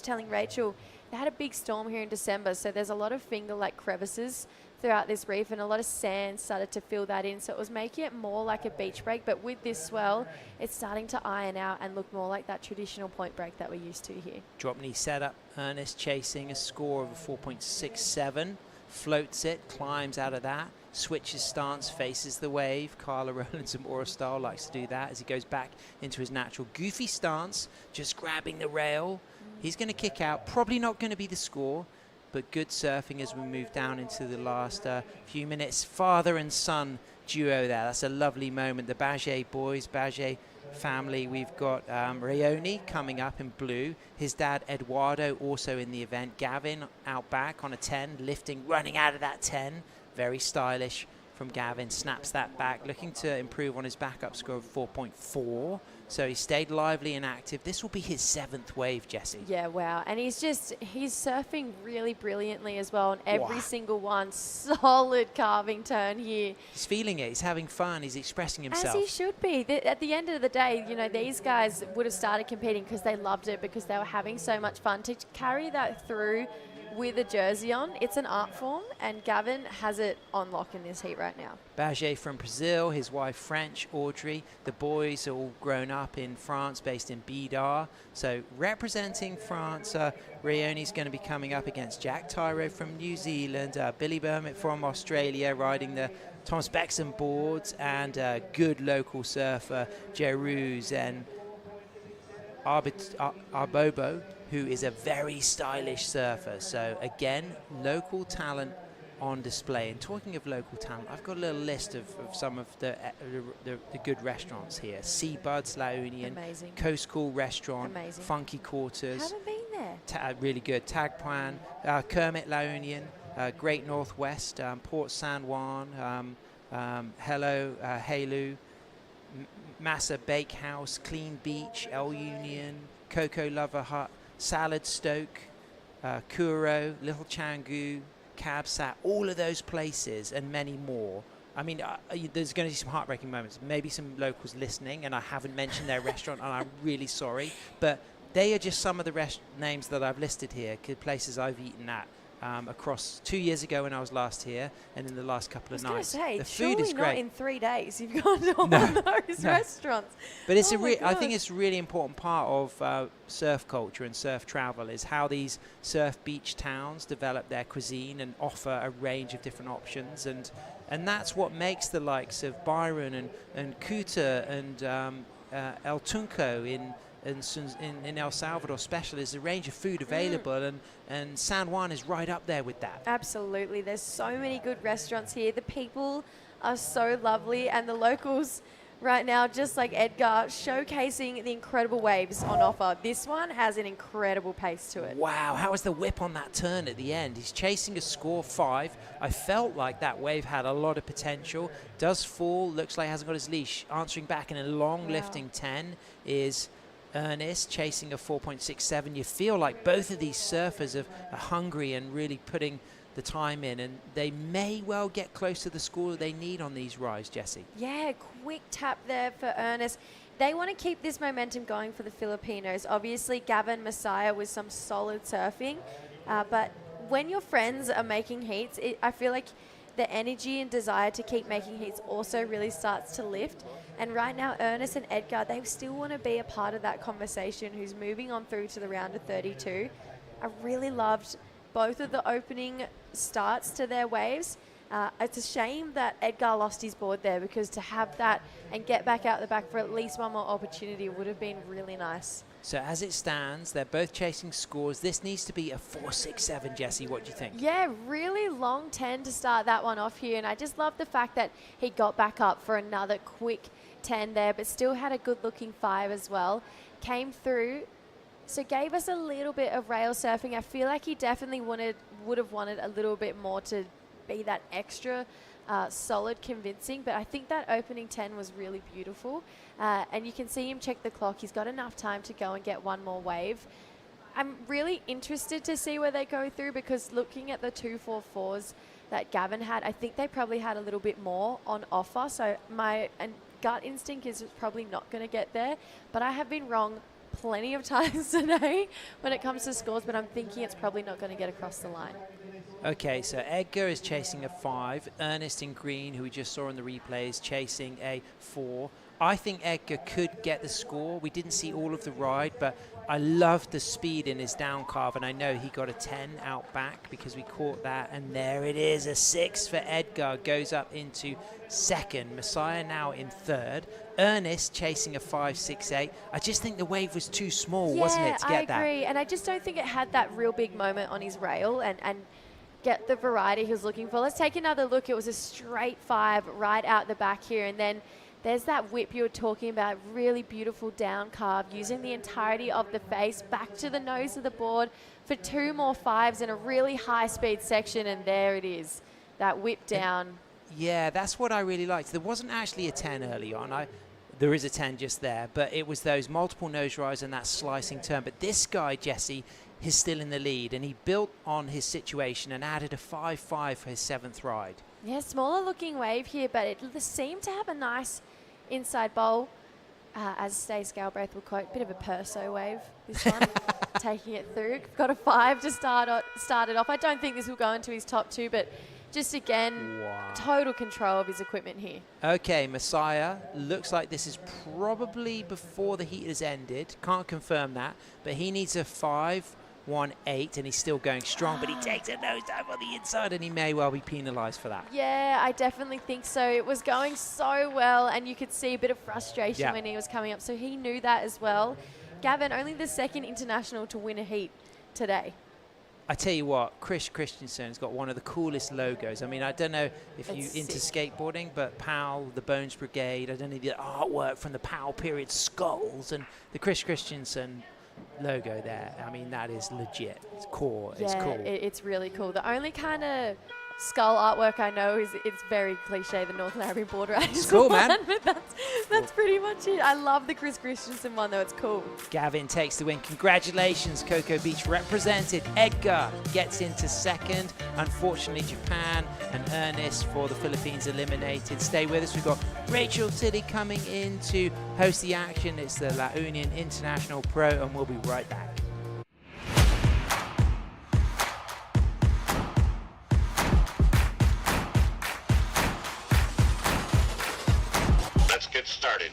telling Rachel, they had a big storm here in December, so there's a lot of finger-like crevices throughout this reef, and a lot of sand started to fill that in, so it was making it more like a beach break. But with this swell, it's starting to iron out and look more like that traditional point break that we're used to here. Drop knee setup, Ernest chasing a score of a 4.67, floats it, climbs out of that, switches stance, faces the wave. Carla Rowland Zamora style likes to do that as he goes back into his natural goofy stance, just grabbing the rail. He's going to kick out, probably not going to be the score, but good surfing as we move down into the last few minutes. Father and son duo there. That's a lovely moment. The Bagé boys, Bagé family. We've got Rayoni coming up in blue. His dad, Eduardo, also in the event. Gavin out back on a 10, lifting, running out of that 10. Very stylish from Gavin. Snaps that back, looking to improve on his backup score of 4.4. So he stayed lively and active. This will be his 7th wave, Jessie. Yeah, wow. And he's surfing really brilliantly as well on every single one. Solid carving turn here. He's feeling it. He's having fun. He's expressing himself. As he should be. At the end of the day, you know, these guys would have started competing because they loved it, because they were having so much fun. To carry that through with a jersey on, it's an art form, and Gavin has it on lock in this heat right now. Bagé from Brazil, his wife French, Audrey. The boys are all grown up in France, based in Bidar. So representing France, Rayoni's going to be coming up against Jack Tyro from New Zealand, Billy Bermit from Australia riding the Thomas Bexon boards, and good local surfer Jeruz and Arbobo, who is a very stylish surfer. So again, local talent on display. And talking of local talent, I've got a little list of some of the good restaurants here. Seabuds La Union, amazing. Coast Cool Restaurant, amazing. Funky Quarters. Haven't been there. Really good. Tagpan, Kermit La Union, Great Northwest, Port San Juan, Hello, Halu, Massa Bakehouse, Clean Beach, El Union, Coco Lover Hut, Salad Stoke, Kuro, Little Canggu, Cabsat, all of those places and many more. I mean, there's going to be some heartbreaking moments. Maybe some locals listening, and I haven't mentioned their restaurant, and I'm really sorry. But they are just some of the names that I've listed here, places I've eaten at across 2 years ago when I was last here, and in the last couple of nights. Say, the food is great. Not in 3 days you've gone to all those restaurants. But it's I think it's a really important part of surf culture and surf travel is how these surf beach towns develop their cuisine and offer a range of different options, and that's what makes the likes of Byron and Kuta and El Tunco in El Salvador special. Is a range of food available, and San Juan is right up there with that. Absolutely. There's so many good restaurants here. The people are so lovely, and the locals right now, just like Edgar, showcasing the incredible waves on offer. This one has an incredible pace to it. Wow, how was the whip on that turn at the end? He's chasing a score 5. I felt like that wave had a lot of potential. Does fall, looks like hasn't got his leash. Answering back in a long lifting 10 is Ernest, chasing a 4.67. You feel like both of these surfers are hungry and really putting the time in, and they may well get close to the score they need on these rides, Jessie. Yeah, quick tap there for Ernest. They want to keep this momentum going for the Filipinos. Obviously, Gavin, Messiah with some solid surfing, but when your friends are making heats, I feel like the energy and desire to keep making heats also really starts to lift. And right now, Ernest and Edgar, they still want to be a part of that conversation who's moving on through to the round of 32. I really loved both of the opening starts to their waves. It's a shame that Edgar lost his board there, because to have that and get back out the back for at least one more opportunity would have been really nice. So as it stands, they're both chasing scores. This needs to be a 4.67, Jessie. What do you think? Yeah, really long 10 to start that one off here. And I just love the fact that he got back up for another quick 10 there, but still had a good looking 5 as well. Came through, so gave us a little bit of rail surfing. I feel like he definitely would have wanted a little bit more to be that extra solid convincing, but I think that opening 10 was really beautiful. And you can see him check the clock. He's got enough time to go and get one more wave. I'm really interested to see where they go through, because looking at the 2.44s that Gavin had, I think they probably had a little bit more on offer. So my gut instinct is it's probably not going to get there, but I have been wrong plenty of times today when it comes to scores, but I'm thinking it's probably not going to get across the line. Okay, so Edgar is chasing a 5. Ernest in green, who we just saw in the replay, is chasing a 4. I think Edgar could get the score. We didn't see all of the ride, but I loved the speed in his down carve, and I know he got a 10 out back because we caught that, and there it is, a 6 for Edgar, goes up into second. Messiah now in third. Ernest chasing a 5.68. I just think the wave was too small, wasn't it, to get that? I agree, and I just don't think it had that real big moment on his rail and get the variety he was looking for. Let's take another look. It was a straight 5 right out the back here, and then there's that whip you were talking about, really beautiful down carve, using the entirety of the face back to the nose of the board for 2 more 5s in a really high-speed section, and there it is, that whip down. Yeah, that's what I really liked. There wasn't actually a 10 early on. There is a 10 just there, but it was those multiple nose rides and that slicing turn. But this guy, Jessie, is still in the lead, and he built on his situation and added a 5.5 for his 7th ride. Yeah, smaller looking wave here, but it seemed to have a nice inside bowl. As Stace Galbraith will quote, bit of a Perso wave, this one, taking it through. Got a 5 to start it off. I don't think this will go into his top 2, but just again, total control of his equipment here. Okay, Messiah, looks like this is probably before the heat has ended. Can't confirm that, but he needs a 5.18, and he's still going strong, but he takes a nosedive on the inside, and he may well be penalized for that. Yeah, I definitely think so. It was going so well, and you could see a bit of frustration when he was coming up, so he knew that as well. Gavin, only the 2nd international to win a heat today. I tell you what, Chris Christensen's got one of the coolest logos. I mean, I don't know if you're into skateboarding, but POW, the Bones Brigade, I don't know, the artwork from the POW period skulls, and the Chris Christensen logo there. I mean, that is legit. It's core. Yeah, it's cool. It's really cool. The only kind of skull artwork I know is it's very cliche, the North Narrabeen border. It's cool, man. But that's pretty much it. I love the Chris Christensen one, though. It's cool. Gavin takes the win. Congratulations, Cocoa Beach represented. Edgar gets into 2nd. Unfortunately, Japan and Ernest for the Philippines eliminated. Stay with us. We've got Rachel Tilly coming in to host the action. It's the La Union International Pro, and we'll be right back. Let's get started.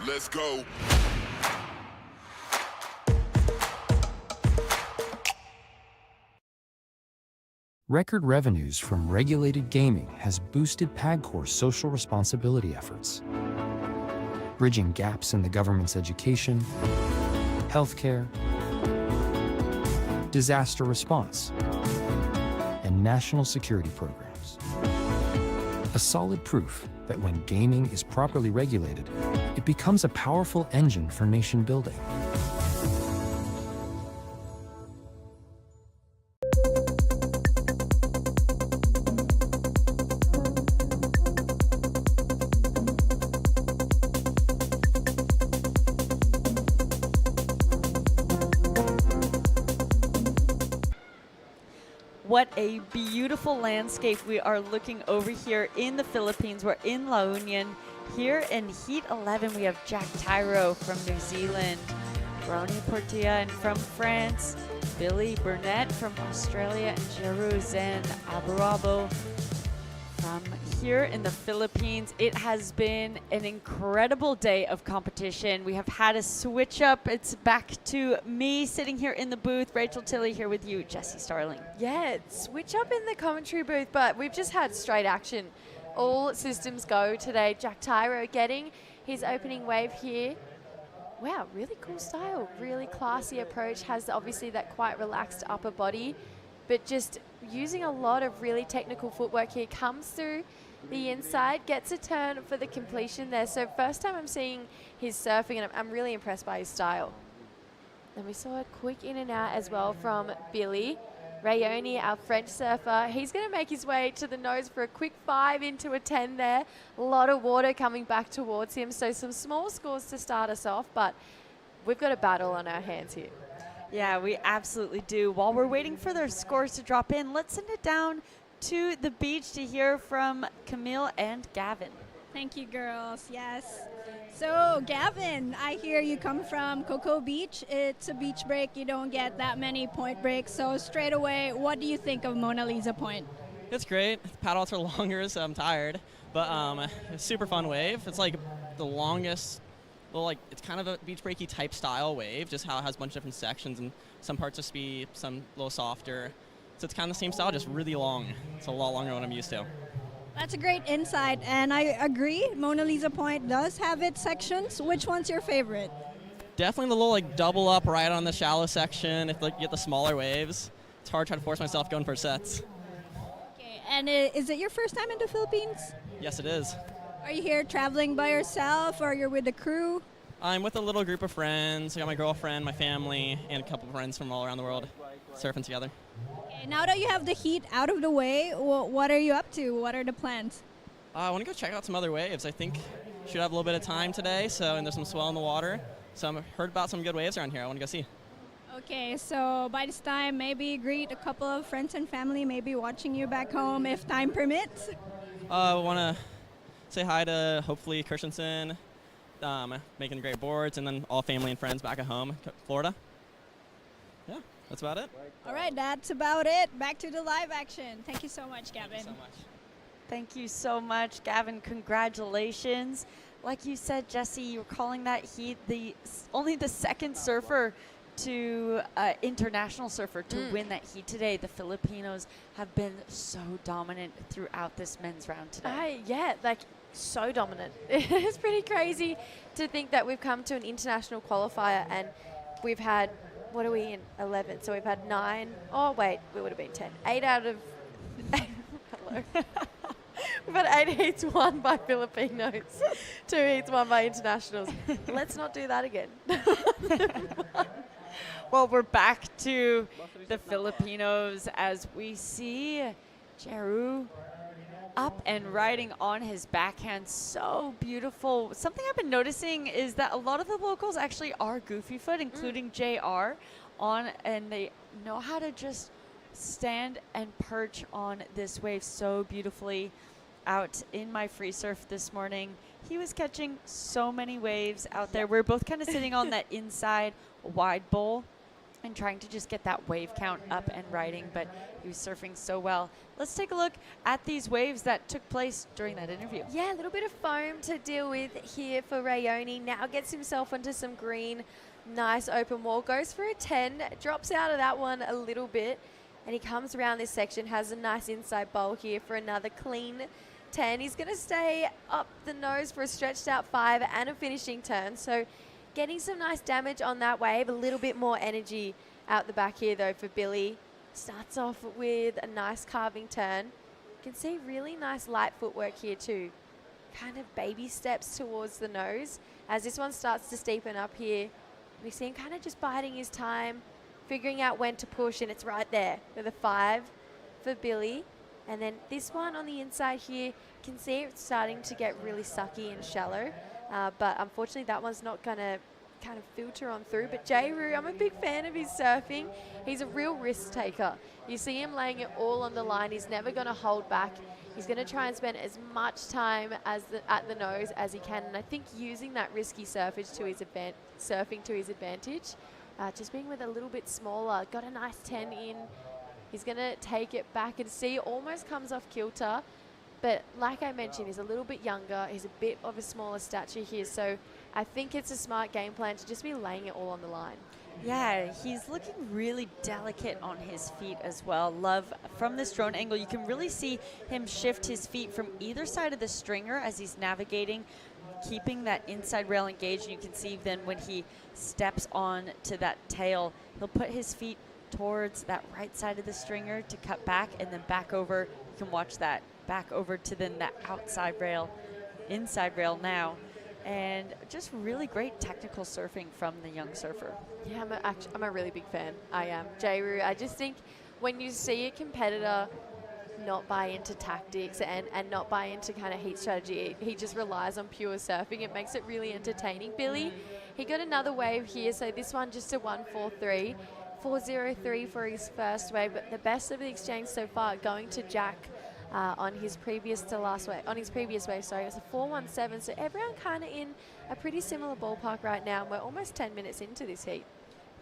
Let's go. Record revenues from regulated gaming has boosted PAGCOR's social responsibility efforts. bridging gaps in the government's education, healthcare, disaster response, and national security programs. A solid proof that when gaming is properly regulated, it becomes a powerful engine for nation building. What a beautiful landscape we are looking over here in the Philippines. We're in La Union. Here in Heat 11, we have Jack Tyro from New Zealand, Brony Portilla and from France, Billy Burnett from Australia, and Jeruzen Abuabo from here in the Philippines. It has been an incredible day of competition. We have had a switch up. It's back to me sitting here in the booth. Rachel Tilley here with you, Jessie Starling. Yeah, switch up in the commentary booth, but we've just had straight action. All systems go today. Jack Tyro getting his opening wave here. Wow, really cool style, really classy approach. Has obviously that quite relaxed upper body, but just using a lot of really technical footwork here. Comes through the inside, gets a turn for the completion there. So first time I'm seeing his surfing, and I'm really impressed by his style. And we saw a quick in and out as well from Billy. Rayoni, our French surfer, he's going to make his way to the nose for a quick 5 into a 10 there. A lot of water coming back towards him. So some small scores to start us off, but we've got a battle on our hands here. Yeah, we absolutely do. While we're waiting for their scores to drop in, let's send it down to the beach to hear from Camille and Gavin. Thank you, girls. Yes. So, Gavin, I hear you come from Cocoa Beach. It's a beach break. You don't get that many point breaks. So, straight away, what do you think of Mona Lisa Point? It's great. The paddles are longer, so I'm tired. But it's a super fun wave. It's like the longest, well, like it's kind of a beach breaky type style wave, just how it has a bunch of different sections and some parts are speed, some a little softer. So it's kind of the same style, just really long. It's a lot longer than what I'm used to. That's a great insight, and I agree. Mona Lisa Point does have its sections. Which one's your favorite? Definitely the little like double up right on the shallow section. If like, you get the smaller waves, it's hard trying to force myself going for sets. Okay, and is it your first time in the Philippines? Yes, it is. Are you here traveling by yourself, or you're with a crew? I'm with a little group of friends. I got my girlfriend, my family, and a couple of friends from all around the world surfing together. Okay, now that you have the heat out of the way, what are you up to? What are the plans? I want to go check out some other waves. I think should have a little bit of time today, and there's some swell in the water. So I've heard about some good waves around here. I want to go see. Okay, so by this time, maybe greet a couple of friends and family, maybe watching you back home if time permits. I want to say hi to hopefully Christensen, making great boards, and then all family and friends back at home, Florida. Yeah, that's about it. All right, that's about it. Back to the live action. Thank you so much, Gavin. Thank you so much. Thank you so much, Gavin. Congratulations. Like you said, Jessie, you're calling that heat only the second surfer to international surfer to win that heat today. The Filipinos have been so dominant throughout this men's round today. Yeah, like so dominant. It's pretty crazy to think that we've come to an international qualifier and we've had, what are we in, 11? So we've had 9. Oh, wait, we would have been 10. 8 out of... Hello. We've had 8 heats won by Filipinos, 2 heats won by internationals. Let's not do that again. Well, we're back to the Filipinos as we see Jeru up and riding on his backhand. So beautiful. Something I've been noticing is that a lot of the locals actually are goofy foot, including JR, and they know how to just stand and perch on this wave so beautifully. Out in my free surf this morning, he was catching so many waves out there. We're both kind of sitting on that inside wide bowl and trying to just get that wave count up and riding, but he was surfing so well. Let's take a look at these waves that took place during that interview. Yeah, a little bit of foam to deal with here for Rayoni. Now gets himself onto some green. Nice open wall. Goes for a 10. Drops out of that one a little bit. And he comes around this section, has a nice inside bowl here for another clean 10. He's going to stay up the nose for a stretched out 5 and a finishing turn. So getting some nice damage on that wave. A little bit more energy out the back here, though, for Billy. Starts off with a nice carving turn. You can see really nice light footwork here, too. Kind of baby steps towards the nose. As this one starts to steepen up here, we see him kind of just biding his time, figuring out when to push, and it's right there with a 5 for Billy. And then this one on the inside here, you can see it's starting to get really sucky and shallow. But unfortunately, that one's not going to kind of filter on through. But J-Roo, I'm a big fan of his surfing. He's a real risk taker. You see him laying it all on the line. He's never going to hold back. He's going to try and spend as much time as at the nose as he can. And I think using that risky surfing to his advantage, just being with a little bit smaller, got a nice 10 in. He's going to take it back and see, almost comes off kilter. But like I mentioned, he's a little bit younger. He's a bit of a smaller stature here. So I think it's a smart game plan to just be laying it all on the line. Yeah, he's looking really delicate on his feet as well. Love, from this drone angle, you can really see him shift his feet from either side of the stringer as he's navigating, keeping that inside rail engaged. And you can see then when he steps on to that tail, he'll put his feet towards that right side of the stringer to cut back and then back over. You can watch that back over to then that outside rail, inside rail now. And just really great technical surfing from the young surfer. Yeah, I'm a really big fan. I am. J-Roo, I just think when you see a competitor not buy into tactics and not buy into kind of heat strategy, he just relies on pure surfing. It makes it really entertaining. Billy, he got another wave here, so this one just a 143. 403 for his first wave, but the best of the exchange so far going to Jack on his previous wave. Sorry, it's a 417. So everyone kind of in a pretty similar ballpark right now. We're almost 10 minutes into this heat.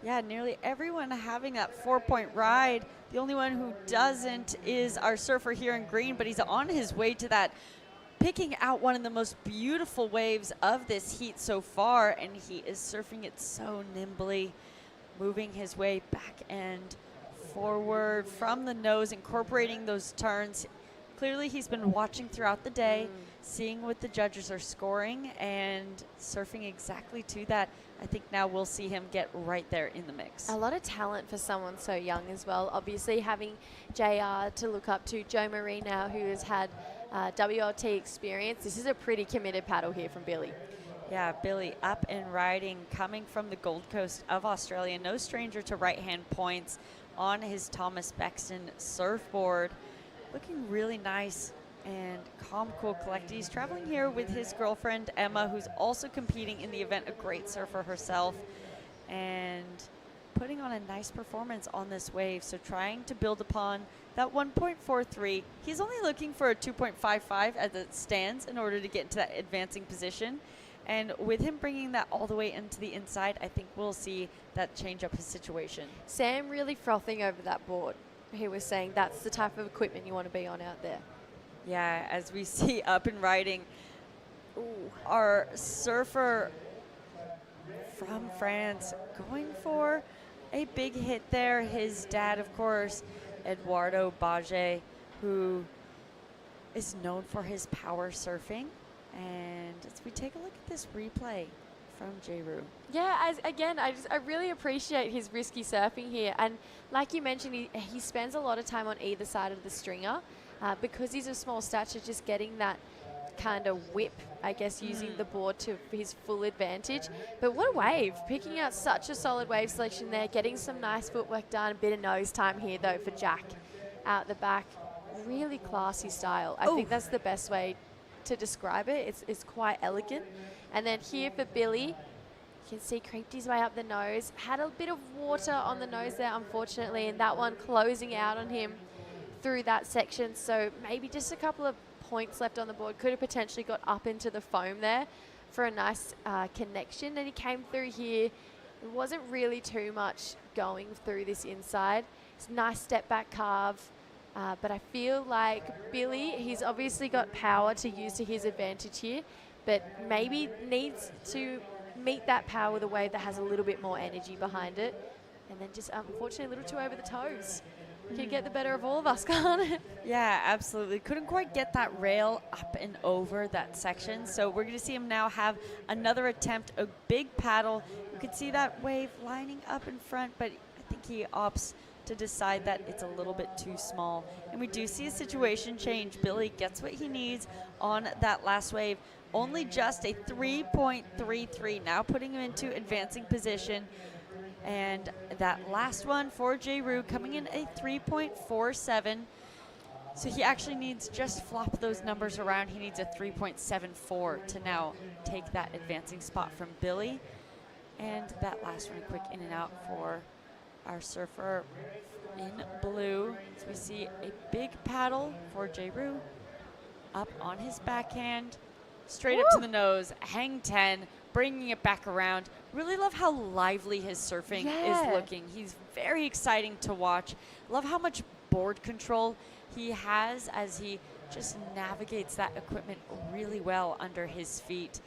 Yeah, nearly everyone having that 4-point ride. The only one who doesn't is our surfer here in green, but he's on his way to that, picking out one of the most beautiful waves of this heat so far, and he is surfing it so nimbly, moving his way back and forward from the nose, incorporating those turns. Clearly he's been watching throughout the day, seeing what the judges are scoring and surfing exactly to that. I think now we'll see him get right there in the mix. A lot of talent for someone so young as well. Obviously having JR to look up to, Joe Marie now, who has had WLT experience. This is a pretty committed paddle here from Billy. Yeah, Billy up and riding, coming from the Gold Coast of Australia. No stranger to right-hand points on his Thomas Bexton surfboard. Looking really nice and calm, cool, collected. He's traveling here with his girlfriend, Emma, who's also competing in the event, a great surfer herself, and putting on a nice performance on this wave. So trying to build upon that 1.43. He's only looking for a 2.55 as it stands in order to get into that advancing position. And with him bringing that all the way into the inside, I think we'll see that change up his situation. Sam really frothing over that board. He was saying that's the type of equipment you want to be on out there. Yeah, as we see up and riding, our surfer from France going for a big hit there. His dad, of course, Eduardo Baget, who is known for his power surfing. And as we take a look at this replay from J-Roo. Yeah, I really appreciate his risky surfing here. And like you mentioned, he spends a lot of time on either side of the stringer because he's a small stature, just getting that kind of whip, I guess, using the board to his full advantage. But what a wave, picking out such a solid wave selection there, getting some nice footwork done, a bit of nose time here though for Jack out the back. Really classy style. I think that's the best way to describe it. It's quite elegant. And then here for Billy, you can see creeped his way up the nose. Had a bit of water on the nose there, unfortunately, and that one closing out on him through that section. So maybe just a couple of points left on the board. Could have potentially got up into the foam there for a nice connection. And he came through here. It wasn't really too much going through this inside. It's a nice step back carve. But I feel like Billy, he's obviously got power to use to his advantage here, but maybe needs to meet that power with a wave that has a little bit more energy behind it. And then just unfortunately a little too over the toes. Could get the better of all of us, can't it? Yeah, absolutely. Couldn't quite get that rail up and over that section. So we're going to see him now have another attempt, a big paddle. You can see that wave lining up in front, but I think he opts to decide that it's a little bit too small. And we do see a situation change. Billy gets what he needs on that last wave. Only just a 3.33, now putting him into advancing position. And that last one for Jay-Roo coming in a 3.47. So he actually needs just flop those numbers around. He needs a 3.74 to now take that advancing spot from Billy. And that last one, a quick in and out for our surfer in blue. So we see a big paddle for Jay-Roo up on his backhand, straight up to the nose, hang 10, bringing it back around. Really love how lively his surfing is looking. He's very exciting to watch. Love how much board control he has as he just navigates that equipment really well under his feet.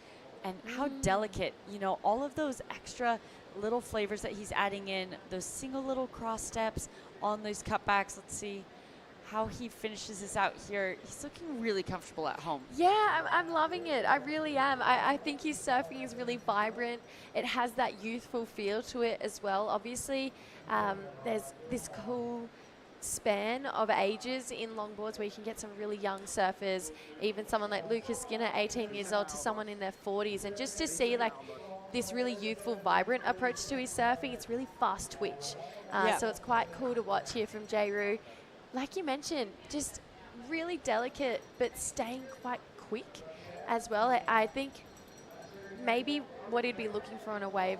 And how delicate, you know, all of those extra little flavors that he's adding in, those single little cross steps on those cutbacks. Let's see how he finishes this out here. He's looking really comfortable at home. Yeah, I'm loving it. I really am. I think his surfing is really vibrant. It has that youthful feel to it as well. Obviously, there's this cool span of ages in longboards where you can get some really young surfers, even someone like Lucas Skinner, 18 years old, to someone in their 40s. And just to see like this really youthful, vibrant approach to his surfing, it's really fast twitch. So it's quite cool to watch here from Jay-Roo. Like you mentioned, just really delicate, but staying quite quick as well. I think maybe what he'd be looking for on a wave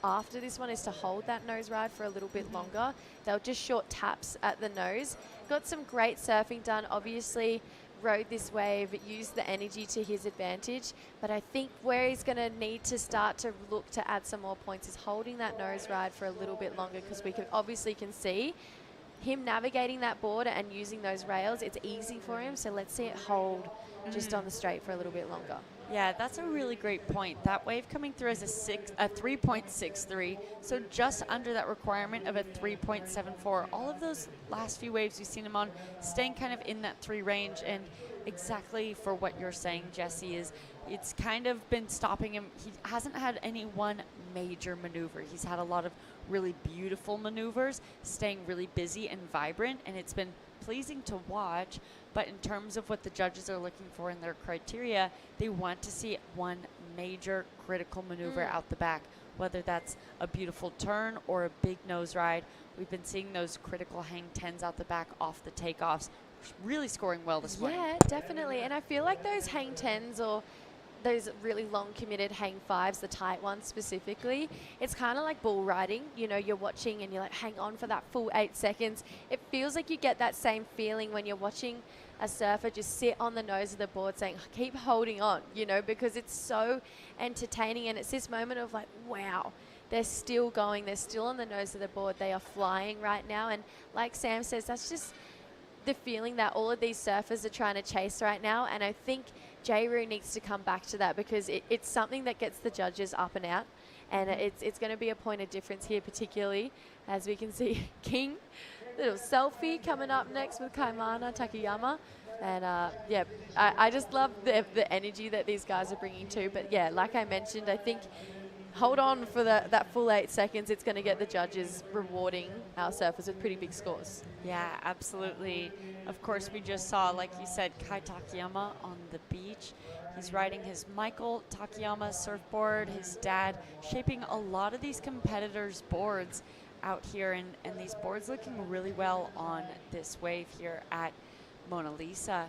after this one is to hold that nose ride for a little bit longer. They'll just short taps at the nose. Got some great surfing done, obviously rode this wave, used the energy to his advantage, but I think where he's going to need to start to look to add some more points is holding that nose ride for a little bit longer, because we can see him navigating that board and using those rails. It's easy for him, so let's see it hold just on the straight for a little bit longer. Yeah, that's a really great point. That wave coming through as a 3.63, so just under that requirement of a 3.74. All of those last few waves you've seen him on staying kind of in that 3 range, and exactly for what you're saying, Jesse, is it's kind of been stopping him. He hasn't had any one major maneuver. He's had a lot of really beautiful maneuvers, staying really busy and vibrant, and it's been pleasing to watch. But in terms of what the judges are looking for in their criteria, they want to see one major critical maneuver out the back, whether that's a beautiful turn or a big nose ride. We've been seeing those critical hang 10s out the back off the takeoffs, really scoring well this morning. Yeah, definitely. And I feel like those hang 10s or those really long committed hang 5s, the tight ones specifically, it's kind of like bull riding. You know, you're watching and you're like, hang on for that full 8 seconds. It feels like you get that same feeling when you're watching a surfer just sit on the nose of the board saying, keep holding on, you know, because it's so entertaining. And it's this moment of like, wow, they're still going, they're still on the nose of the board, they are flying right now. And like Sam says, that's just the feeling that all of these surfers are trying to chase right now. And I think Jay-Roo needs to come back to that, because it's something that gets the judges up and out. And it's going to be a point of difference here, particularly as we can see King, little selfie coming up next with Kaimana Takayama. And yeah, I just love the energy that these guys are bringing too. But yeah, like I mentioned, I think hold on for that full 8 seconds. It's going to get the judges rewarding our surfers with pretty big scores. Yeah, absolutely. Of course, we just saw, like you said, Kai Takayama on the beach. He's riding his Michael Takayama surfboard, his dad, shaping a lot of these competitors' boards out here, and these boards looking really well on this wave here at Mona Lisa.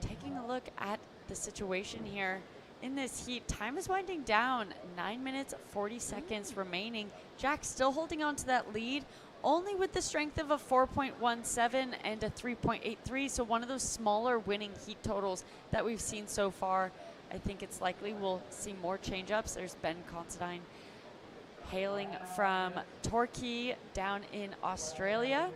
Taking a look at the situation here in this heat, time is winding down. 9 minutes, 40 seconds remaining. Jack still holding on to that lead, only with the strength of a 4.17 and a 3.83. So one of those smaller winning heat totals that we've seen so far. I think it's likely we'll see more change-ups. There's Ben Considine hailing from Torquay down in Australia,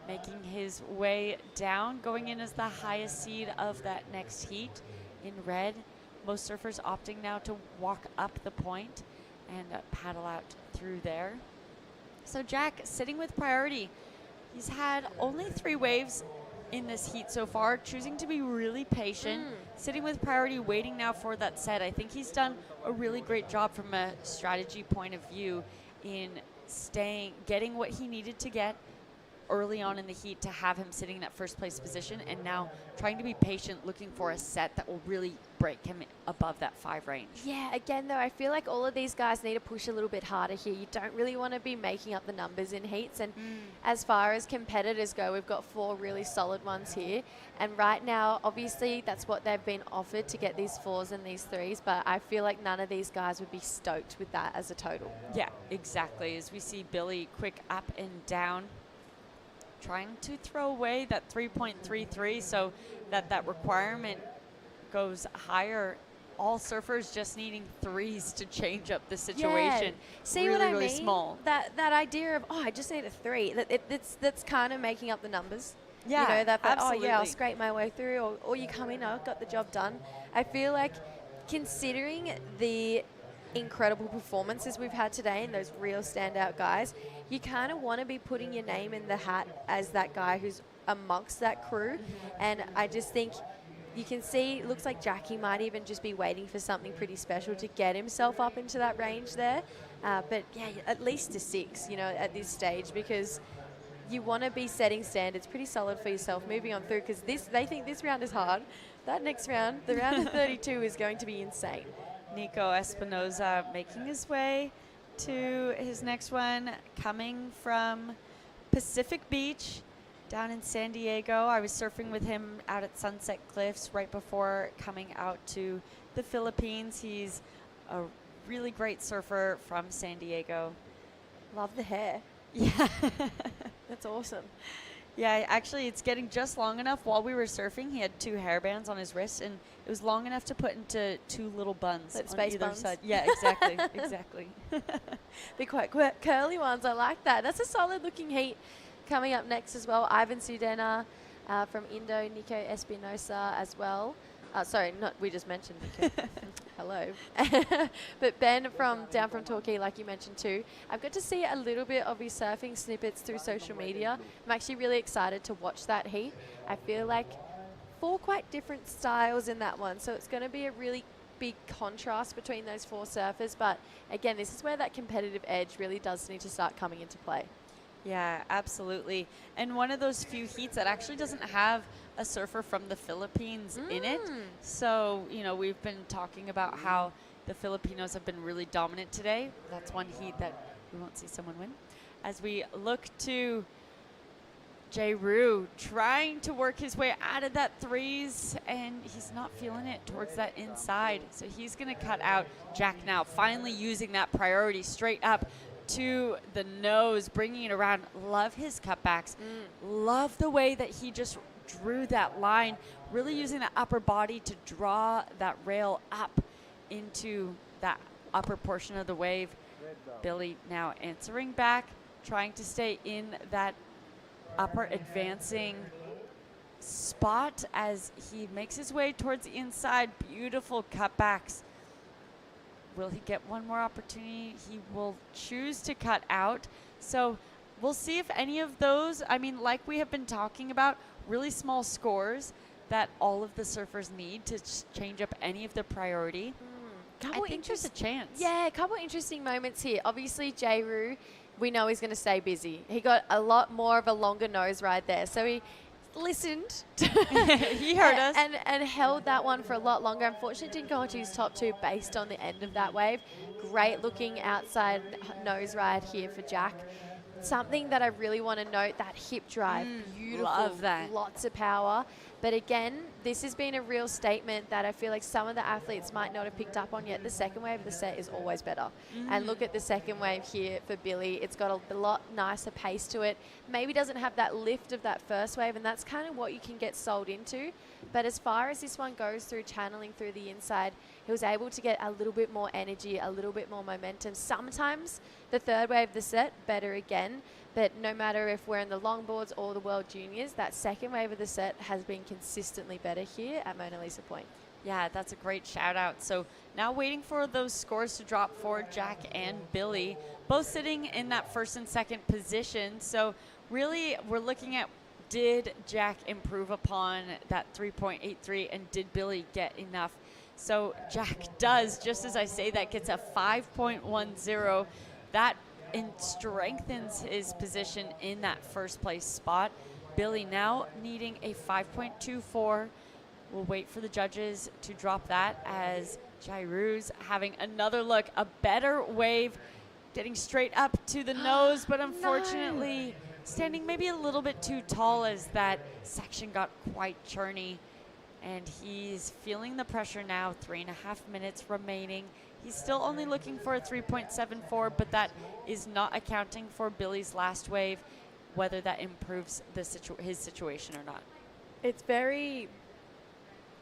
making his way down, going in as the highest seed of that next heat in red. Most surfers opting now to walk up the point and paddle out through there. So Jack sitting with priority, He's had only 3 waves in this heat so far, choosing to be really patient, sitting with priority, waiting now for that set. I think he's done a really great job from a strategy point of view in getting what he needed to get early on in the heat to have him sitting in that first place position, and now trying to be patient, looking for a set that will really break him above that 5 range. Yeah, again, though, I feel like all of these guys need to push a little bit harder here. You don't really want to be making up the numbers in heats. And as far as competitors go, we've got 4 really solid ones here. And right now, obviously, that's what they've been offered to get these 4s and these 3s. But I feel like none of these guys would be stoked with that as a total. Yeah, exactly. As we see Billy quick up and down, trying to throw away that 3.33 so that requirement goes higher. All surfers just needing 3s to change up the situation. Yeah. See really, what I really mean? small. That idea of, oh, I just need a 3, that's kind of making up the numbers. Yeah, you know, that, absolutely. oh yeah, I'll scrape my way through, or you come in, I've got the job done. I feel like considering the incredible performances we've had today and those real standout guys, you kind of want to be putting your name in the hat as that guy who's amongst that crew. And I just think you can see, it looks like Jackie might even just be waiting for something pretty special to get himself up into that range there. But yeah, at least a 6, you know, at this stage, because you want to be setting standards pretty solid for yourself moving on through, because they think this round is hard. That next round, the round of 32, is going to be insane. Nico Espinoza making his way to his next one, coming from Pacific Beach down in San Diego. I was surfing with him out at Sunset Cliffs right before coming out to the Philippines. He's a really great surfer from San Diego. Love the hair. Yeah. That's awesome. Yeah, actually, it's getting just long enough. While we were surfing, he had 2 hairbands on his wrist, and it was long enough to put into 2 little buns Like on space either buns? side. Yeah, exactly, exactly. Be quite curly ones. I like that. That's a solid looking heat. Coming up next as well, Ivan Sudena from Indo, Nico Espinosa as well. Sorry, we just mentioned Nico. Hello. But Ben down from Torquay, like you mentioned too. I've got to see a little bit of his surfing snippets through social media. I'm actually really excited to watch that heat. I feel like 4 quite different styles in that one, so it's going to be a really big contrast between those 4 surfers. But again, this is where that competitive edge really does need to start coming into play. Yeah, absolutely. And one of those few heats that actually doesn't have a surfer from the Philippines in it. So, you know, we've been talking about how the Filipinos have been really dominant today. That's one heat that we won't see someone win. As we look to Jay Rue trying to work his way out of that 3s, and he's not feeling it towards that inside. So he's going to cut out Jack now, finally using that priority straight up to the nose, bringing it around. Love his cutbacks. Love the way that he just drew that line, really using the upper body to draw that rail up into that upper portion of the wave. Billy now answering back, trying to stay in that upper advancing spot as he makes his way towards the inside. Beautiful cutbacks. Will he get one more opportunity? He will choose to cut out. So we'll see if any of those, I mean, like we have been talking about, really small scores that all of the surfers need to change up any of the priority. I think there's a chance. Yeah, a couple interesting moments here. Obviously, Jay Rue, we know he's going to stay busy. He got a lot more of a longer nose ride there. So he listened. He heard us. And held that one for a lot longer. Unfortunately, didn't go onto his top 2 based on the end of that wave. Great looking outside nose ride here for Jack. Something that I really want to note, that hip drive. Beautiful. Love that. Lots of power. But again, this has been a real statement that I feel like some of the athletes might not have picked up on yet. The second wave of the set is always better. And look at the second wave here for Billy. It's got a lot nicer pace to it. Maybe doesn't have that lift of that first wave, and that's kind of what you can get sold into. But as far as this one goes through channeling through the inside, he was able to get a little bit more energy, a little bit more momentum. Sometimes the third wave of the set, better again. But no matter if we're in the longboards or the World Juniors, that second wave of the set has been consistently better here at Mona Lisa Point. Yeah, that's a great shout out. So now waiting for those scores to drop for Jack and Billy, both sitting in that first and second position. So really we're looking at, did Jack improve upon that 3.83, and did Billy get enough? So Jack does, just as I say that, gets a 5.10. That strengthens his position in that first place spot. Billy now needing a 5.24. We'll wait for the judges to drop that as Jairu's having another look, a better wave, getting straight up to the nose, but unfortunately standing maybe a little bit too tall as that section got quite churny. And he's feeling the pressure now, 3.5 minutes remaining. He's still only looking for a 3.74, but that is not accounting for Billy's last wave, whether that improves his situation or not. It's very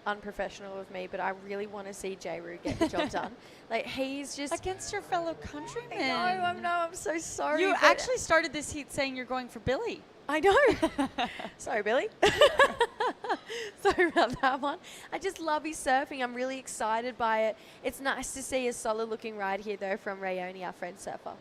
unprofessional of me, but I really want to see Jairu get the job done. Like, he's just against your fellow countrymen. I know, I'm so sorry. You actually started this heat saying you're going for Billy. I know. Sorry, Billy. Sorry about that one. I just love his surfing. I'm really excited by it. It's nice to see a solid looking ride here, though, from Rayoni, our French surfer.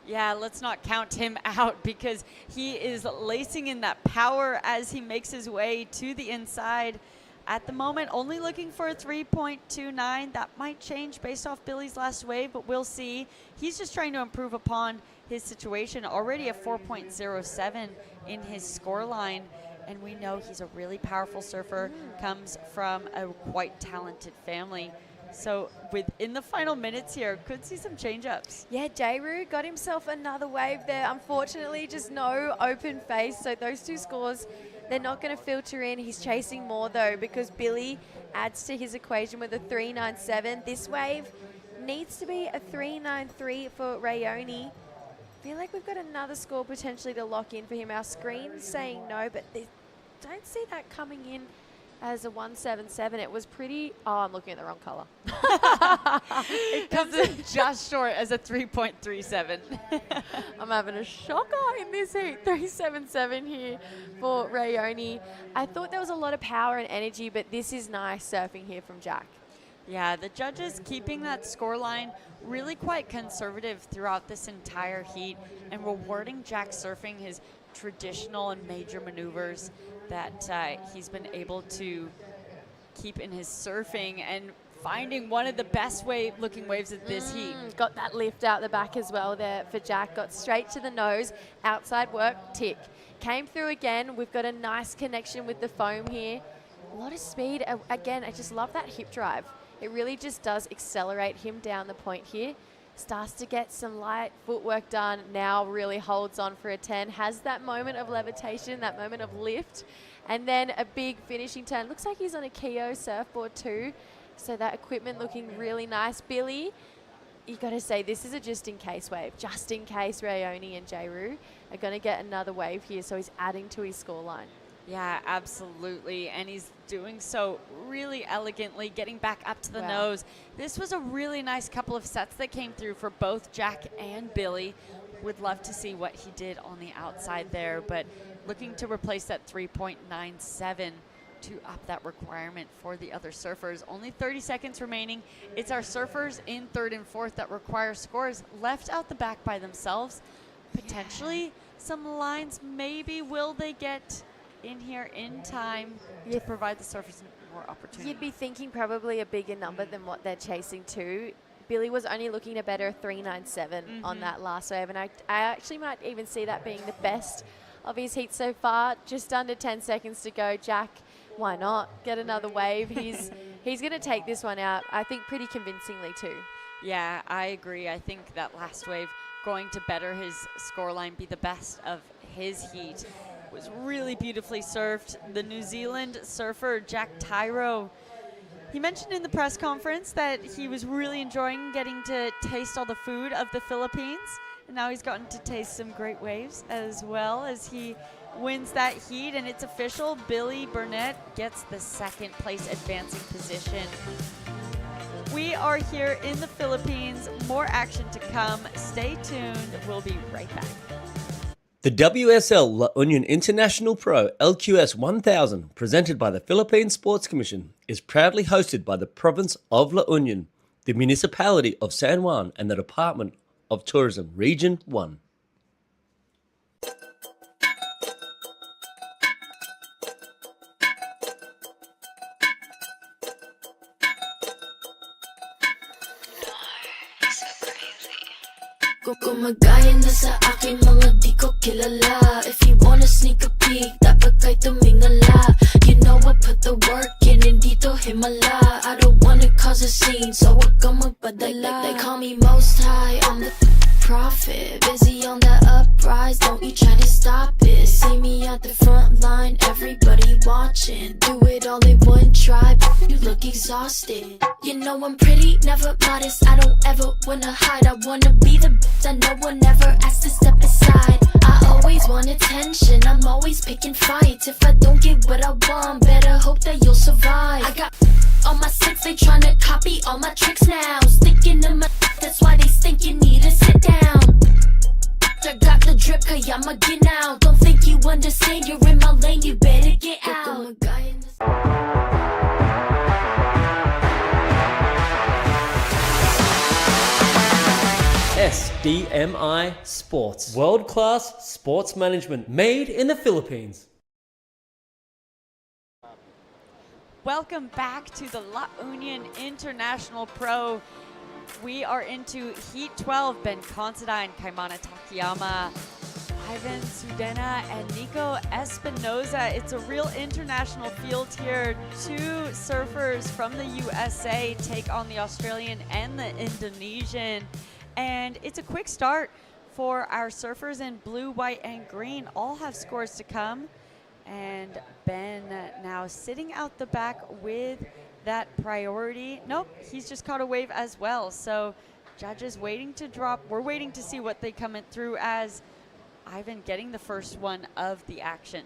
Yeah, let's not count him out because he is lacing in that power as he makes his way to the inside. At the moment, only looking for a 3.29. That might change based off Billy's last wave, but we'll see. He's just trying to improve upon his situation. Already a 4.07 in his scoreline, and we know he's a really powerful surfer, comes from a quite talented family. So within the final minutes here, could see some change-ups. Yeah, Jairu got himself another wave there. Unfortunately, just no open face. So those two scores, they're not going to filter in. He's chasing more, though, because Billy adds to his equation with a 3.97. This wave needs to be a 3.93 for Rayoni. I feel like we've got another score potentially to lock in for him. Our screen's saying no, but they don't see that coming in as a 1.77. It was pretty... Oh, I'm looking at the wrong color. It comes in just short as a 3.37. I'm having a shocker in this heat. 3.77 here for Rayoni. I thought there was a lot of power and energy, but this is nice surfing here from Jack. Yeah, the judges keeping that scoreline really quite conservative throughout this entire heat and rewarding Jack surfing his traditional and major maneuvers that he's been able to keep in his surfing and finding one of the best looking waves of this heat. Got that lift out the back as well there for Jack. Got straight to the nose. Outside work, tick. Came through again. We've got a nice connection with the foam here. A lot of speed. Again, I just love that hip drive. It really just does accelerate him down the point here. Starts to get some light footwork done. Now really holds on for a 10. Has that moment of levitation, that moment of lift. And then a big finishing turn. Looks like he's on a Keo surfboard too. So that equipment looking really nice. Billy, you got to say this is a just-in-case wave. Just in case Rayoni and Jairu are going to get another wave here. So he's adding to his scoreline. Yeah, absolutely. And he's doing so really elegantly, getting back up to the nose. This was a really nice couple of sets that came through for both Jack and Billy. Would love to see what he did on the outside there, but looking to replace that 3.97 to up that requirement for the other surfers. Only 30 seconds remaining. It's our surfers in third and fourth that require scores left out the back by themselves. Potentially some lines, maybe will they get in here in time to provide the surfers more opportunity. You'd be thinking probably a bigger number than what they're chasing to. Billy was only looking to better 3.97 on that last wave, and I actually might even see that being the best of his heat so far. Just under 10 seconds to go. Jack, why not get another wave? He's going to take this one out, I think, pretty convincingly too. Yeah, I agree. I think that last wave going to better his scoreline, be the best of his heat. Was really beautifully surfed. The New Zealand surfer, Jack Tyro, he mentioned in the press conference that he was really enjoying getting to taste all the food of the Philippines. And now he's gotten to taste some great waves as well as he wins that heat. And it's official, Billy Burnett gets the second place advancing position. We are here in the Philippines. More action to come. Stay tuned. We'll be right back. The WSL La Union International Pro LQS 1000, presented by the Philippine Sports Commission, is proudly hosted by the province of La Union, the municipality of San Juan, and the Department of Tourism, Region 1. Gumagaya na sa akin mga di ko kilala. If you wanna sneak a peek, dapat kay tumingala. You know I put the work in, hindi to himala. I don't wanna cause a scene, so wag kang magpadala. They call me most high, I'm the prophet. Busy on the uprise, don't you try to stop it. See me at the front line, everybody watching. Do it all in one try, you look exhausted. You know I'm pretty, never modest. I don't ever wanna hide. I wanna be the bitch that no one ever asked to step aside. I always want attention, I'm always picking fights. If I don't get what I want, better hope that you'll survive. I got on my six, they tryna copy all my tricks now. Sticking to my that's why they think you need to sit down. I got the drip, I'ma get out. Don't think you understand, you're in my lane, you better get out. SDMI Sports. World-class sports management made in the Philippines. Welcome back to the La Union International Pro. We are into Heat 12. Ben Considine, Kaimana Takayama, Ivan Sudena, and Nico Espinoza. It's a real international field here. Two surfers from the USA take on the Australian and the Indonesian. And it's a quick start for our surfers in blue, white, and green. All have scores to come. And Ben now sitting out the back with that priority. Nope, he's just caught a wave as well. So judges waiting to drop. We're waiting to see what they come in through as Ivan getting the first one of the action.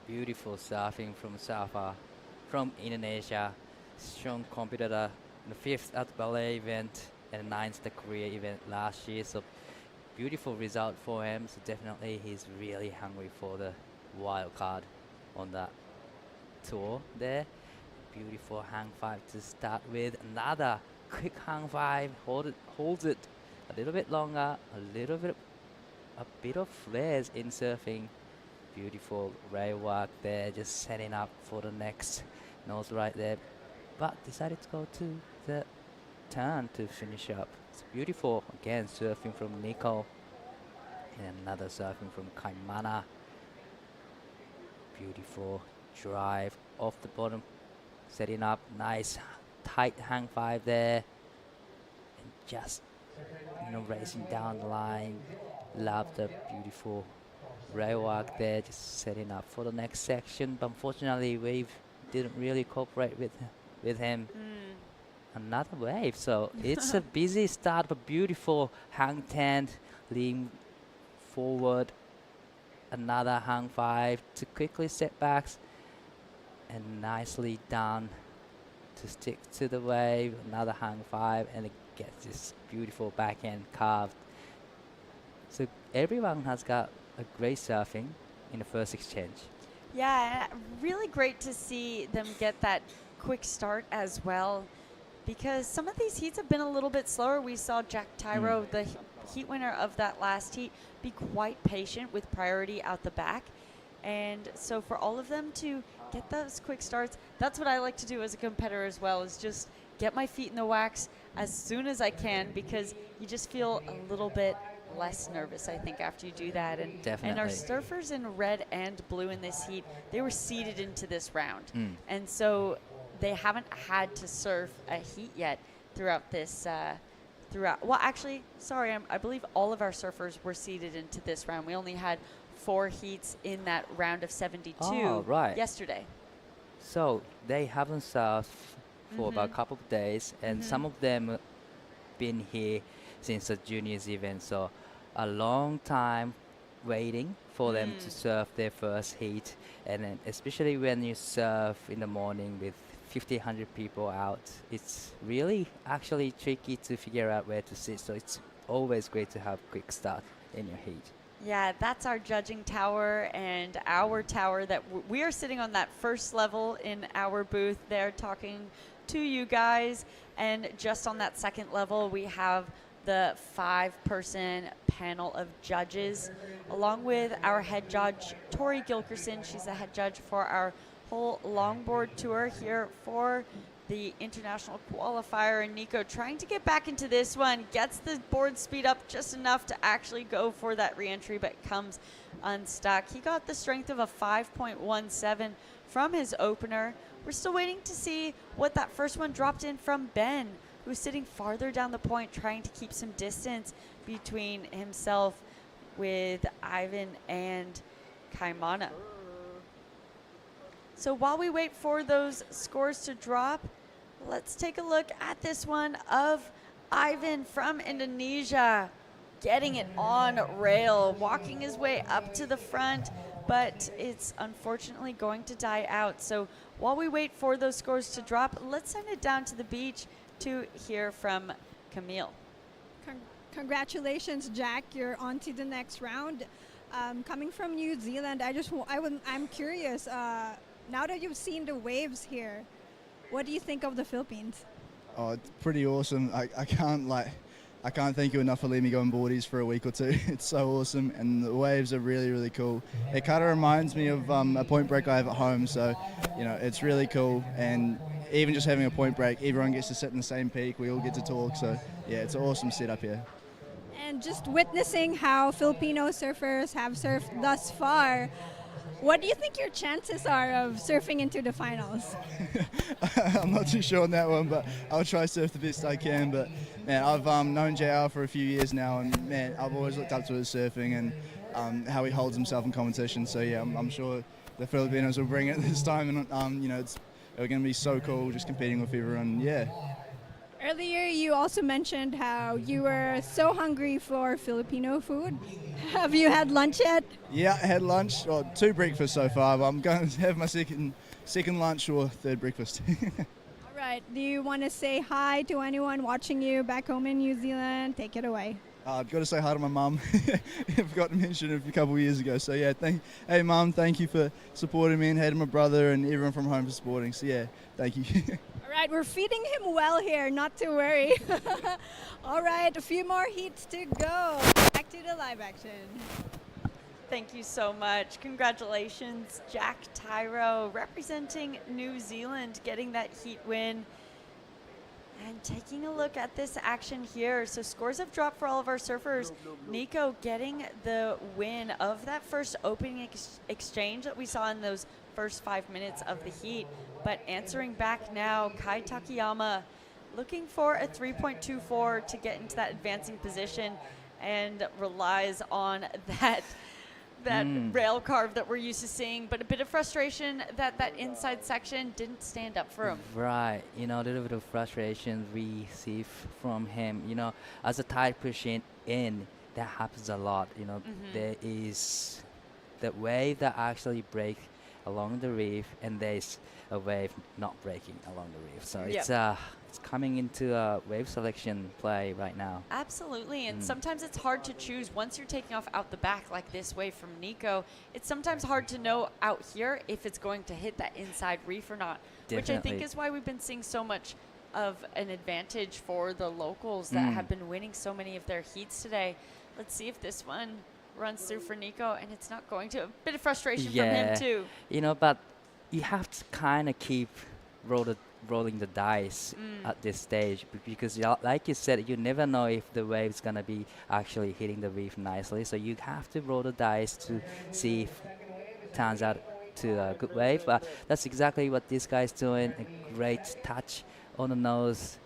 Beautiful surfing from surfer from Indonesia. Strong competitor in the 5th at ballet event and 9th the Korea event last year. So beautiful result for him. So definitely he's really hungry for the wild card on that tour there. Beautiful hang five to start with. Another quick hang five. Holds it a little bit longer. A bit of flares in surfing. Beautiful rail work there. Just setting up for the next nose right there. But decided to go to the turn to finish up. It's beautiful. Again, surfing from Nico. And another surfing from Kaimana. Beautiful drive off the bottom. Setting up nice tight hang five there. And just, racing down the line. Love the beautiful rail work there. Just setting up for the next section. But unfortunately, wave didn't really cooperate with him. Another wave. So it's a busy start, but beautiful hang 10, lean forward. Another hang five to quickly set backs. And nicely done to stick to the wave. Another hang five, and it gets this beautiful backhand carved. So everyone has got a great surfing in the first exchange. Yeah, really great to see them get that quick start as well, because some of these heats have been a little bit slower. We saw Jack Tyro, the heat winner of that last heat, be quite patient with priority out the back. And so for all of them to get those quick starts, that's what I like to do as a competitor as well, is just get my feet in the wax as soon as I can, because you just feel a little bit less nervous, I think, after you do that. And Definitely. And our surfers in red and blue in this heat, they were seeded into this round. And so they haven't had to surf a heat yet throughout this well, actually, sorry, I believe all of our surfers were seeded into this round. We only had 4 heats in that round of 72 yesterday. So they haven't surfed for about a couple of days, and some of them been here since the juniors event. So a long time waiting for them to surf their first heat, and then especially when you surf in the morning with 1,500 people out, it's really actually tricky to figure out where to sit. So it's always great to have quick start in your heat. Yeah, that's our judging tower and our tower that we are sitting on that first level in our booth there talking to you guys. And just on that second level, we have the 5-person panel of judges, along with our head judge, Tori Gilkerson. She's the head judge for our whole longboard tour here for the international qualifier. And Nico trying to get back into this one, gets the board speed up just enough to actually go for that re-entry, but comes unstuck. He got the strength of a 5.17 from his opener. We're still waiting to see what that first one dropped in from Ben, who's sitting farther down the point, trying to keep some distance between himself with Ivan and Kaimana. So while we wait for those scores to drop, let's take a look at this one of Ivan from Indonesia, getting it on rail, walking his way up to the front, but it's unfortunately going to die out. So while we wait for those scores to drop, let's send it down to the beach to hear from Camille. Congratulations, Jack. You're on to the next round. Coming from New Zealand, I'm curious, now that you've seen the waves here, what do you think of the Philippines? Oh, it's pretty awesome. I can't thank you enough for letting me go on boardies for a week or two. It's so awesome, and the waves are really, really cool. It kind of reminds me of a point break I have at home, so it's really cool. And even just having a point break, everyone gets to sit in the same peak. We all get to talk, so yeah, it's an awesome setup here. And just witnessing how Filipino surfers have surfed thus far, what do you think your chances are of surfing into the finals? I'm not too sure on that one, but I'll try to surf the best I can. But man, I've known JR for a few years now, and man, I've always looked up to his surfing and how he holds himself in competition. So yeah, I'm sure the Filipinos will bring it this time, and it's going to be so cool just competing with everyone. Yeah. Earlier, you also mentioned how you were so hungry for Filipino food. Have you had lunch yet? Yeah, I had lunch. Well, 2 breakfasts so far, but I'm going to have my second lunch or third breakfast. All right. Do you want to say hi to anyone watching you back home in New Zealand? Take it away. I've got to say hi to my mum. I forgot to mention it a couple of years ago. So yeah, hey mum, thank you for supporting me, and hey to my brother and everyone from home for supporting. So yeah, thank you. All right, we're feeding him well here, not to worry. All right, a few more heats to go. Back to the live action. Thank you so much. Congratulations, Jack Tyro, representing New Zealand, getting that heat win. And taking a look at this action here. So scores have dropped for all of our surfers. Nico getting the win of that first opening exchange that we saw in those first 5 minutes of the heat. But answering back now, Kai Takayama looking for a 3.24 to get into that advancing position, and relies on that rail carve that we're used to seeing, but a bit of frustration that inside section didn't stand up for him. Right, a little bit of frustration we see from him. As a tide pushing in, that happens a lot. There is the wave that actually break along the reef, and there's a wave not breaking along the reef. So it's coming into a wave selection play right now. Absolutely, and sometimes it's hard to choose. Once you're taking off out the back like this wave from Nico, it's sometimes hard to know out here if it's going to hit that inside reef or not. Definitely. Which I think is why we've been seeing so much of an advantage for the locals that have been winning so many of their heats today. Let's see if this one runs through for Nico, and it's not going to. A bit of frustration from him too. But you have to kind of keep rolling the dice at this stage, because like you said, you never know if the wave's gonna be actually hitting the reef nicely, so you have to roll the dice to see if it turns out to a good wave. But that's exactly what this guy's doing. A great touch on the nose,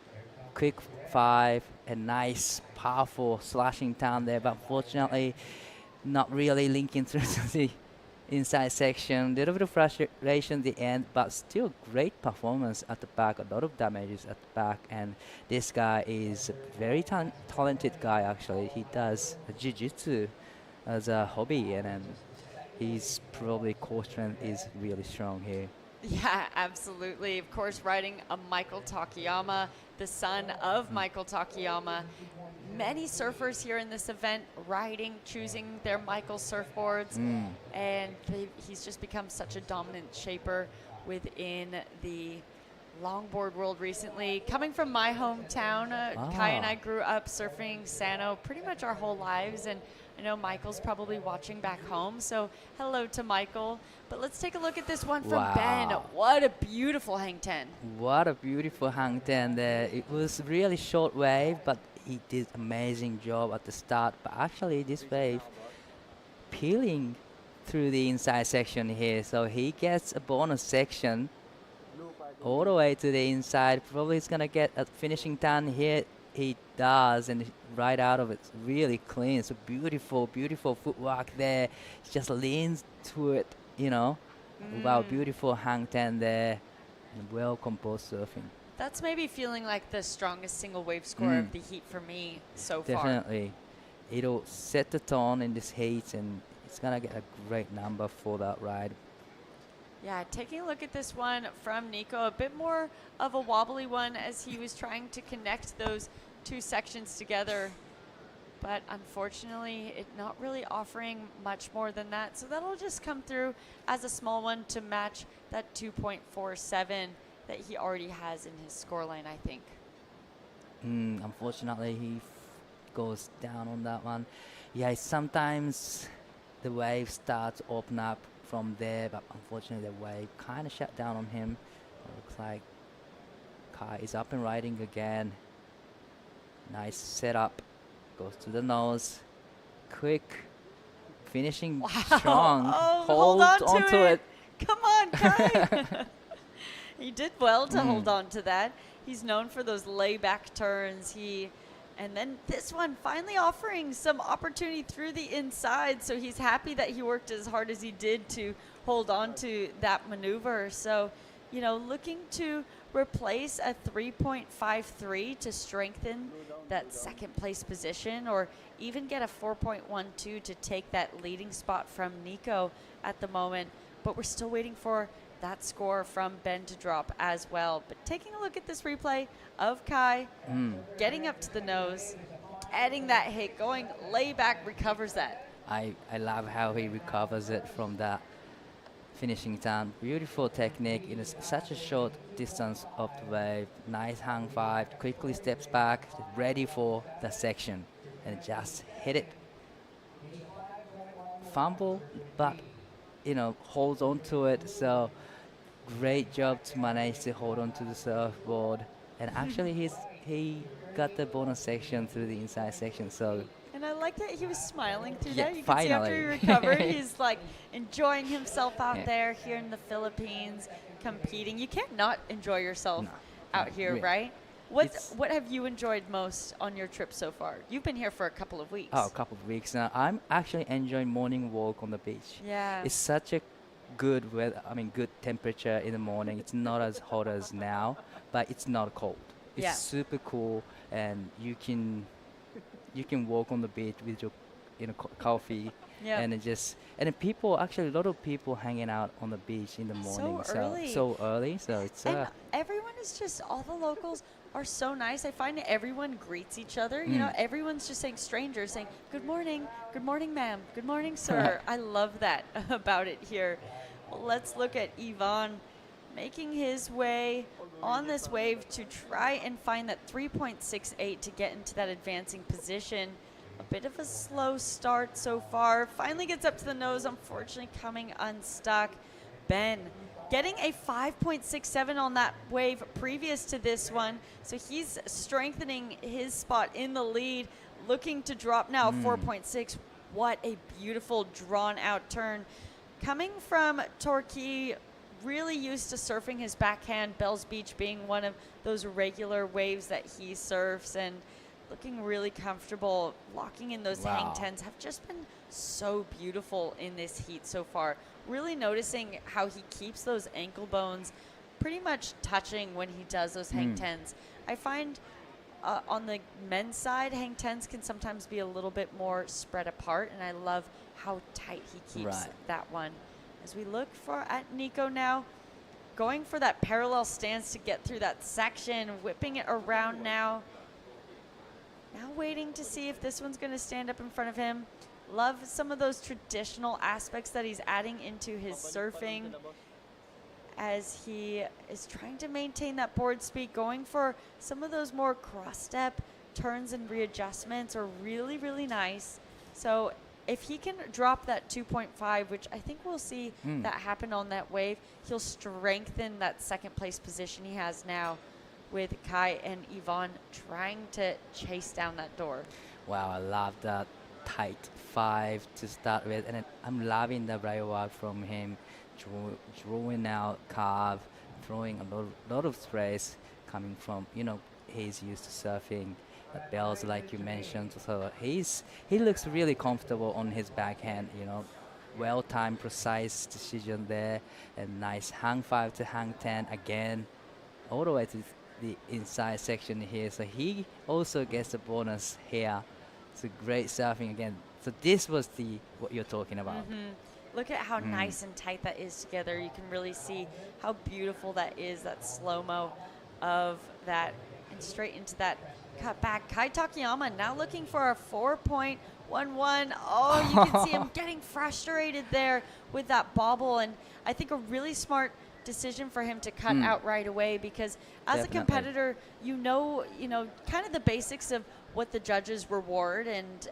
quick 5, a nice powerful slashing down there, but unfortunately not really linking through to the inside section. A little bit of frustration at the end, but still great performance at the back. A lot of damages at the back, and this guy is a very talented guy. Actually, he does jiu-jitsu as a hobby, and he's probably core strength is really strong here. Yeah, absolutely. Of course, riding a Michael Takayama, the son of Michael Takayama. Many surfers here in this event choosing their Michael surfboards, and he's just become such a dominant shaper within the longboard world recently. Coming from my hometown, Kai and I grew up surfing Sano pretty much our whole lives, and I know Michael's probably watching back home, so hello to Michael. But let's take a look at this one from Ben. What a beautiful hang 10. What a beautiful hang 10 there. It was really short wave, but he did amazing job at the start. But actually this wave peeling through the inside section here, so he gets a bonus section all the way to the inside. Probably he's gonna get a finishing tan here. He does, and right out of it, it's really clean. It's a beautiful, beautiful footwork there. He just leans to it, you know. Wow, beautiful hang 10 there, and well composed surfing. That's maybe feeling like the strongest single wave score of the heat for me so far. Definitely. It'll set the tone in this heat, and it's gonna get a great number for that ride. Yeah, taking a look at this one from Nico, a bit more of a wobbly one as he was trying to connect those two sections together. But unfortunately, it not really offering much more than that. So that'll just come through as a small one to match that 2.47 that he already has in his scoreline, I think. Unfortunately, he goes down on that one. Yeah, sometimes the wave starts to open up from there, but unfortunately the wave kind of shut down on him. Looks like Kai is up and riding again. Nice setup. Goes to the nose. Quick. Finishing strong. Hold on to it. Come on, Kai. He did well to hold on to that. He's known for those layback turns. And then this one finally offering some opportunity through the inside. So he's happy that he worked as hard as he did to hold on to that maneuver. So, you know, looking to replace a 3.53 to strengthen that second place position, or even get a 4.12 to take that leading spot from Nico at the moment. But we're still waiting for that score from Ben to drop as well. But taking a look at this replay of Kai getting up to the nose, adding that hit, going layback, recovers that. I love how he recovers it from that finishing time. Beautiful technique in such a short distance of the wave. Nice hang 5, quickly steps back, ready for the section, and just hit it. Fumble, but you know, holds on to it. So great job to manage to hold on to the surfboard. And actually he got the bonus section through the inside section. So. And I like that he was smiling through Yeah, that. You can finally. see after he recovered, he's like enjoying himself out there here in the Philippines, competing. You can't not enjoy yourself out here, really. right? What have you enjoyed most on your trip so far? You've been here for a couple of weeks. Oh, a couple of weeks now. I'm actually enjoying morning walk on the beach. Yeah. It's such a good weather. I mean, good temperature in the morning. It's not as hot as now, but it's not cold. It's super cool, and you can walk on the beach with your coffee, and then people, actually a lot of people hanging out on the beach in the morning. So early. So it's and everyone is just, all the locals are so nice. I find everyone greets each other. You know, everyone's just saying, strangers saying, good morning, ma'am, good morning, sir. I love that about it here. Well, let's look at Ivan making his way on this wave to try and find that 3.68 to get into that advancing position. A bit of a slow start so far. Finally gets up to the nose, unfortunately coming unstuck. Ben getting a 5.67 on that wave previous to this one. So he's strengthening his spot in the lead, looking to drop now 4.6. What a beautiful drawn out turn. Coming from Torquay, really used to surfing his backhand, Bells Beach being one of those regular waves that he surfs, and looking really comfortable. Locking in those hang 10s have just been so beautiful in this heat so far. Really noticing how he keeps those ankle bones pretty much touching when he does those hang 10s. I find on the men's side, hang 10s can sometimes be a little bit more spread apart, and I love how tight he keeps that one. As we look at Nico now, going for that parallel stance to get through that section, whipping it around now. Now waiting to see if this one's going to stand up in front of him. Love some of those traditional aspects that he's adding into his surfing. as he is trying to maintain that board speed, going for some of those more cross-step turns and readjustments are really, really nice. So if he can drop that 2.5, which I think we'll see that happen on that wave, he'll strengthen that second place position he has now with Kai and Yvonne trying to chase down that door. Wow, I love that tight 5 to start with, and I'm loving the right work from him, drawing out carve, throwing a lot of stress coming from, he's used to surfing bells like you mentioned, so he looks really comfortable on his backhand, well-timed, precise decision there, and nice hang 5 to hang 10 again, all the way to the inside section here, so he also gets a bonus here. It's a great surfing again. So this was what you're talking about. Look at how nice and tight that is together. You can really see how beautiful that is, that slow-mo of that, and straight into that cut back. Kai Takayama now looking for a 4.11. Oh, you can see him getting frustrated there with that bobble, and I think a really smart decision for him to cut out right away, because as a competitor, you know kind of the basics of what the judges reward, and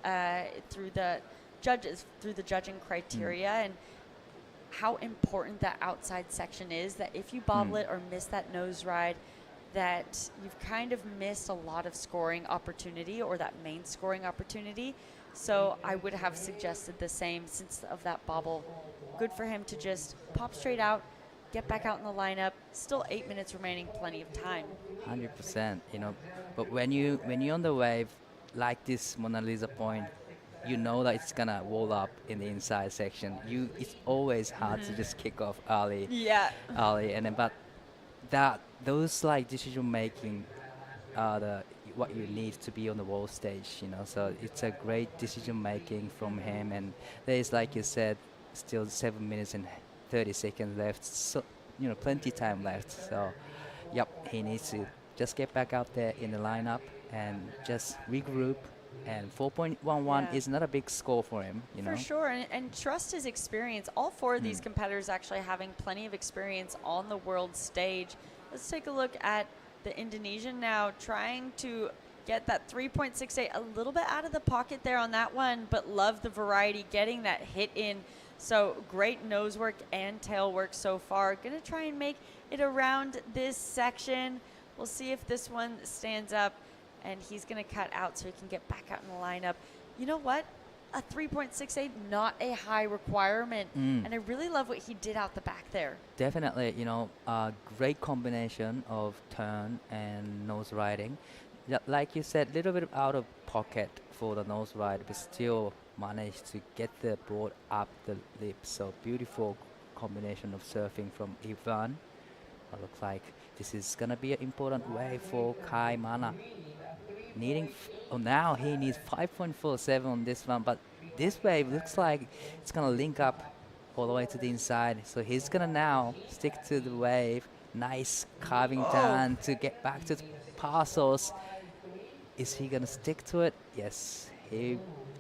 through the judging criteria, and how important that outside section is, that if you bobble it or miss that nose ride, that you've kind of missed a lot of scoring opportunity, or that main scoring opportunity. So I would have suggested the same since of that bobble. Good for him to just pop straight out, get back out in the lineup. Still 8 minutes remaining, plenty of time. 100%, but when you're on the wave like this Mona Lisa point, you know that it's gonna wall up in the inside section. It's always hard to just kick off early. Yeah. Early, and then but those like decision making are what you need to be on the world stage. So it's a great decision making from him, and there's, like you said, still 7 minutes and 30 seconds left. So plenty time left. So yep, he needs to just get back out there in the lineup and just regroup. And 4.11 is not a big score for him, For sure, and trust his experience. All four of these competitors actually having plenty of experience on the world stage. Let's take a look at the Indonesian now, trying to get that 3.68 a little bit out of the pocket there on that one, but love the variety, getting that hit in. So great nose work and tail work so far. Gonna try and make it around this section. We'll see if this one stands up, and he's going to cut out so he can get back out in the lineup. You know what? A 3.68, not a high requirement. And I really love what he did out the back there. Definitely, a great combination of turn and nose riding. Like you said, a little bit out of pocket for the nose ride, but still managed to get the board up the lip. So beautiful combination of surfing from Ivan. It looks like this is going to be an important wave for Kai Mana. Now he needs 5.47 on this one, but this wave looks like it's going to link up all the way to the inside. So he's going to now stick to the wave. Nice carving down to get back to the parcels. Is he going to stick to it? Yes.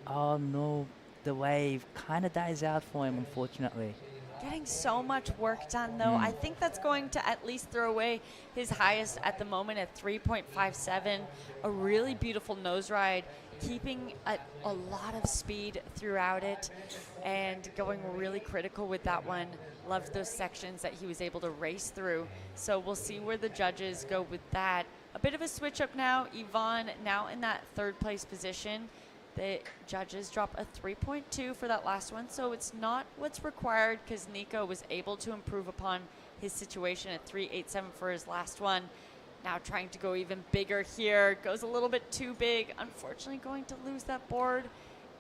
Oh no, the wave kind of dies out for him, unfortunately. Getting so much work done, though. I think that's going to at least throw away his highest at the moment at 3.57. A really beautiful nose ride, keeping a lot of speed throughout it, and going really critical with that one. Loved those sections that he was able to race through. So we'll see where the judges go with that. A bit of a switch up now. Yvonne now in that third place position. The judges drop a 3.2 for that last one, so it's not what's required, because Nico was able to improve upon his situation at 3.87 for his last one. Now trying to go even bigger here. Goes a little bit too big. Unfortunately going to lose that board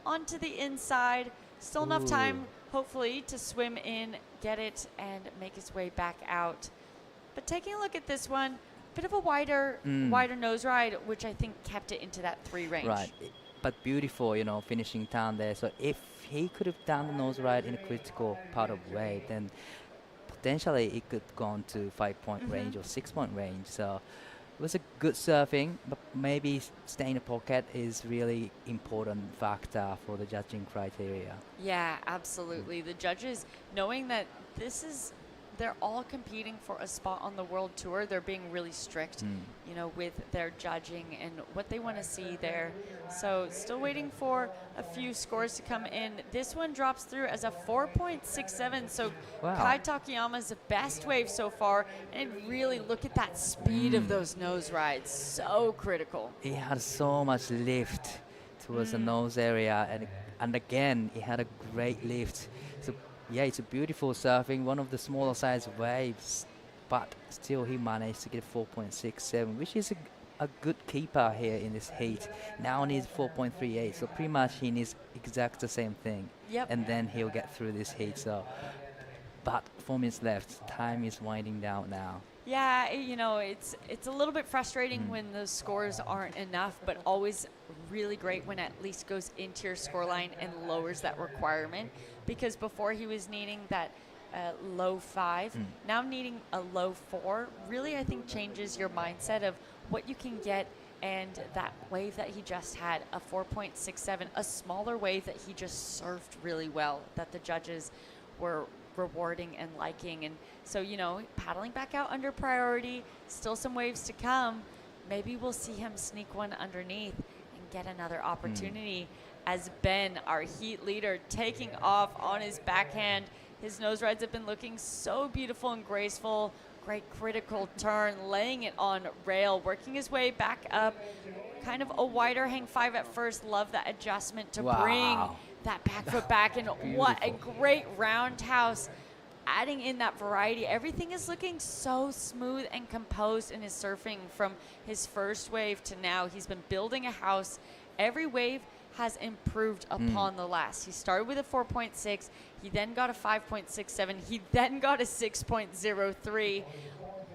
onto the inside. Still enough time, hopefully, to swim in, get it, and make his way back out. But taking a look at this one, bit of a wider nose ride, which I think kept it into that 3 range. Right. But beautiful, finishing down there. So if he could have done the nose ride in a critical part of the wave, then potentially it could go on to 5-point range or 6-point range. So it was a good surfing, but maybe staying in the pocket is really important factor for the judging criteria. Yeah, absolutely. The judges, knowing that this is they're all competing for a spot on the World Tour. They're being really strict, you know, with their judging and what they want to see there. So still waiting for a few scores to come in. This one drops through as a 4.67. So Wow. Kai Takayama's best wave so far. And really look at that speed of those nose rides. So critical. He had so much lift towards the nose area, and again, he had a great lift. So yeah, it's a beautiful surfing, one of the smaller size waves, but still he managed to get 4.67, which is a good keeper here in this heat. Now needs 4.38, so pretty much he needs exact the same thing. Yep. And then he'll get through this heat. So, but 4 minutes left. Time is winding down now. Yeah, you know, it's a little bit frustrating when the scores aren't enough, but always really great when at least goes into your scoreline and lowers that requirement. Because before he was needing that low 5, now needing a low 4 really, I think, changes your mindset of what you can get. And that wave that he just had, a 4.67, a smaller wave that he just surfed really well, that the judges were rewarding and liking. And so, you know, paddling back out under priority, still some waves to come. Maybe we'll see him sneak one underneath and get another opportunity as Ben, our heat leader, taking off on his backhand. His nose rides have been looking so beautiful and graceful. Great critical turn, laying it on rail, working his way back up. Kind of a wider hang 5 at first. Love that adjustment to bring that back foot back. And what a great roundhouse. Adding in that variety. Everything is looking so smooth and composed in his surfing from his first wave to now. He's been building a house. Every wave has improved upon the last. He started with a 4.6. He then got a 5.67. He then got a 6.03.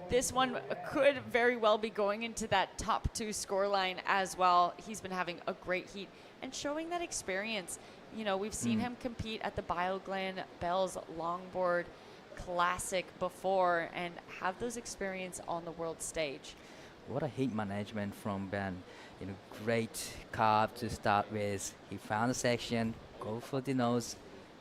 This one could very well be going into that top 2 scoreline as well. He's been having a great heat and showing that experience. You know, we've seen him compete at the BioGlen Bells Longboard Classic before and have those experience on the world stage. What a heat management from Ben. You know, great carve to start with. He found a section, go for the nose,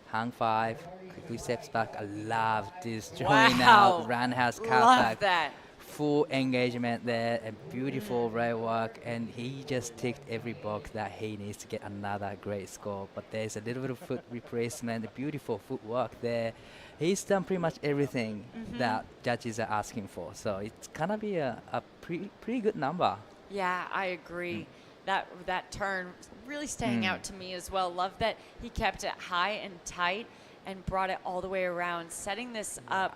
hang 5, quickly steps back. I love this drawing out, roundhouse carve back. Love that. Full engagement there, and beautiful rail work, and he just ticked every box that he needs to get another great score. But there's a little bit of foot replacement, the beautiful footwork there. He's done pretty much everything that judges are asking for, so it's gonna be a pretty good number. Yeah, I agree. That turn really standing out to me as well. Love that he kept it high and tight and brought it all the way around, setting this up,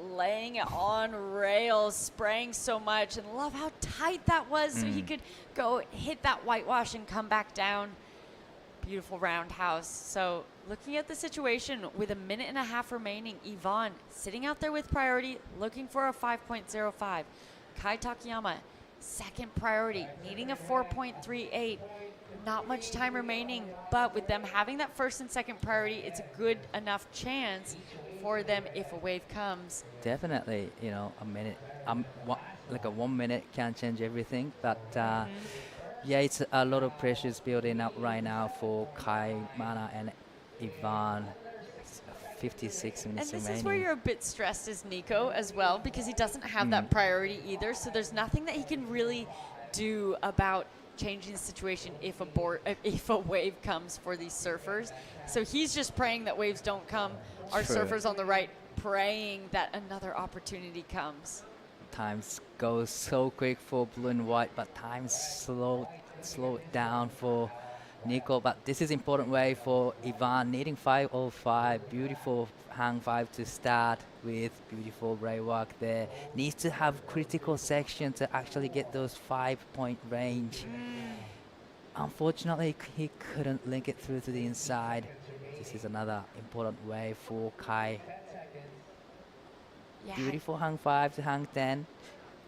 laying it on rails, spraying so much, and love how tight that was so he could go hit that whitewash and come back down. Beautiful roundhouse. So looking at the situation with 1.5 minutes remaining, Yvonne sitting out there with priority, looking for a 5.05. Kai Takayama, second priority, needing a 4.38. Not much time remaining, but with them having that first and second priority, it's a good enough chance for them if a wave comes. Definitely, you know, a minute, like a 1 minute can change everything. But yeah, it's a lot of pressures building up right now for Kai, Mana, and Ivan. 56 minutes and this remaining. Is where you're a bit stressed as Nico as well, because he doesn't have that priority either. So there's nothing that he can really do about changing the situation if a wave comes for these surfers. So he's just praying that waves don't come. Our surfers on the right praying that another opportunity comes. Times goes so quick for blue and white, but time slow down for Nico. But this is important way for Ivan, needing 5.05. Beautiful hang 5 to start with. Beautiful rail work there. Needs to have critical section to actually get those 5-point range. Unfortunately, he couldn't link it through to the inside. This is another important way for Kai. Yeah. Beautiful hang 5 to hang 10.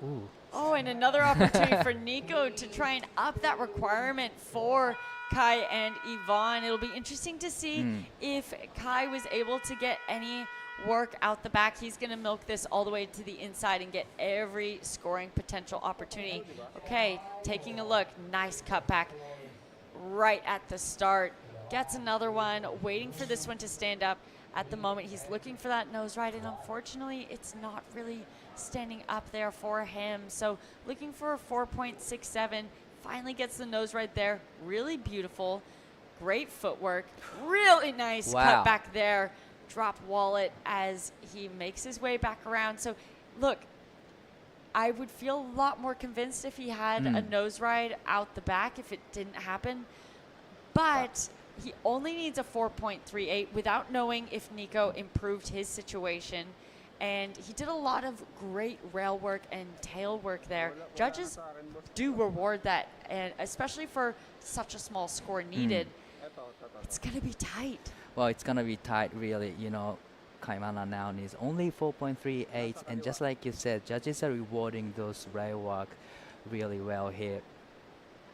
Ooh. Oh, and another opportunity for Nico to try and up that requirement for Kai and Yvonne. It'll be interesting to see if Kai was able to get any work out the back. He's going to milk this all the way to the inside and get every scoring potential opportunity. Okay, taking a look. Nice cutback right at the start. Gets another one, waiting for this one to stand up. at the moment. He's looking for that nose ride, and unfortunately, it's not really standing up there for him. So looking for a 4.67, finally gets the nose ride there. Really beautiful, great footwork, really nice cut back there. Drop wallet as he makes his way back around. So look, I would feel a lot more convinced if he had a nose ride out the back if it didn't happen. But he only needs a 4.38 without knowing if Nico improved his situation. And he did a lot of great rail work and tail work there. Judges do reward that, and especially for such a small score needed. It's going to be tight. Well, it's going to be tight, really. You know, Kaimana now needs only 4.38. And just like you said, judges are rewarding those rail work really well here.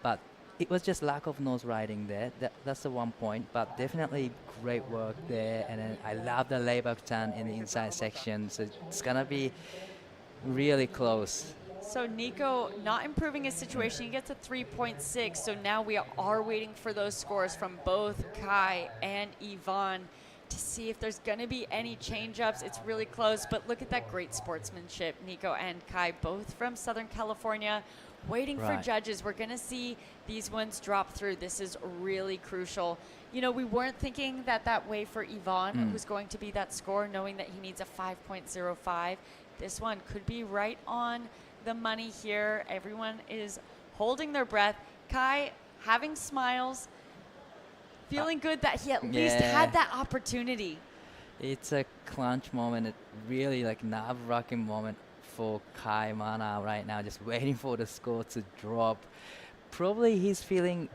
But it was just lack of nose riding there. That's the one point. But definitely great work there. And then I love the layback turn in the inside section. So it's going to be really close. So Nico not improving his situation. He gets a 3.6. So now we are waiting for those scores from both Kai and Yvonne to see if there's going to be any change-ups. It's really close, but look at that great sportsmanship. Nico and Kai, both from Southern California, waiting for judges. We're going to see these ones drop through. This is really crucial. You know, we weren't thinking that wave for Yvonne was going to be that score, knowing that he needs a 5.05. This one could be right on the money here. Everyone is holding their breath. Kai having smiles, feeling good that he at least had that opportunity. It's a clutch moment, a really like nerve-wracking moment for Kai Mana right now, just waiting for the score to drop. Probably he's feeling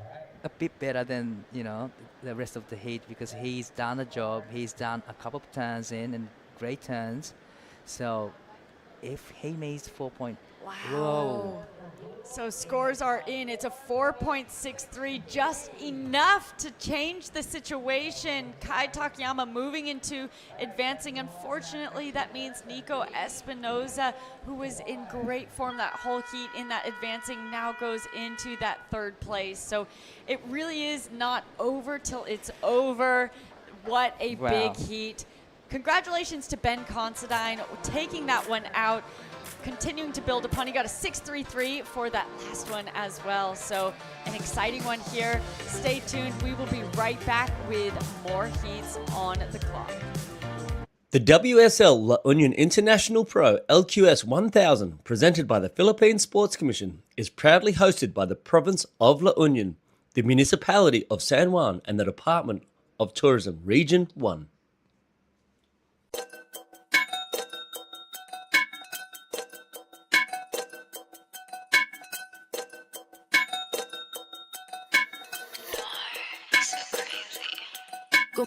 a bit better than, you know, the rest of the heat because he's done a job. He's done a couple of turns in and great turns. So if he makes 4 point, whoa. So scores are in. It's a 4.63, just enough to change the situation. Kai Takayama moving into advancing. Unfortunately, that means Nico Espinoza, who was in great form that whole heat in that advancing, now goes into that third place. So it really is not over till it's over. What a big heat. Congratulations to Ben Considine taking that one out, continuing to build upon. He got a 6.33 for that last one as well. So an exciting one here. Stay tuned. We will be right back with more heats on the clock. The WSL La Union International Pro LQS 1000, presented by the Philippine Sports Commission, is proudly hosted by the province of La Union, the municipality of San Juan, and the Department of Tourism Region 1.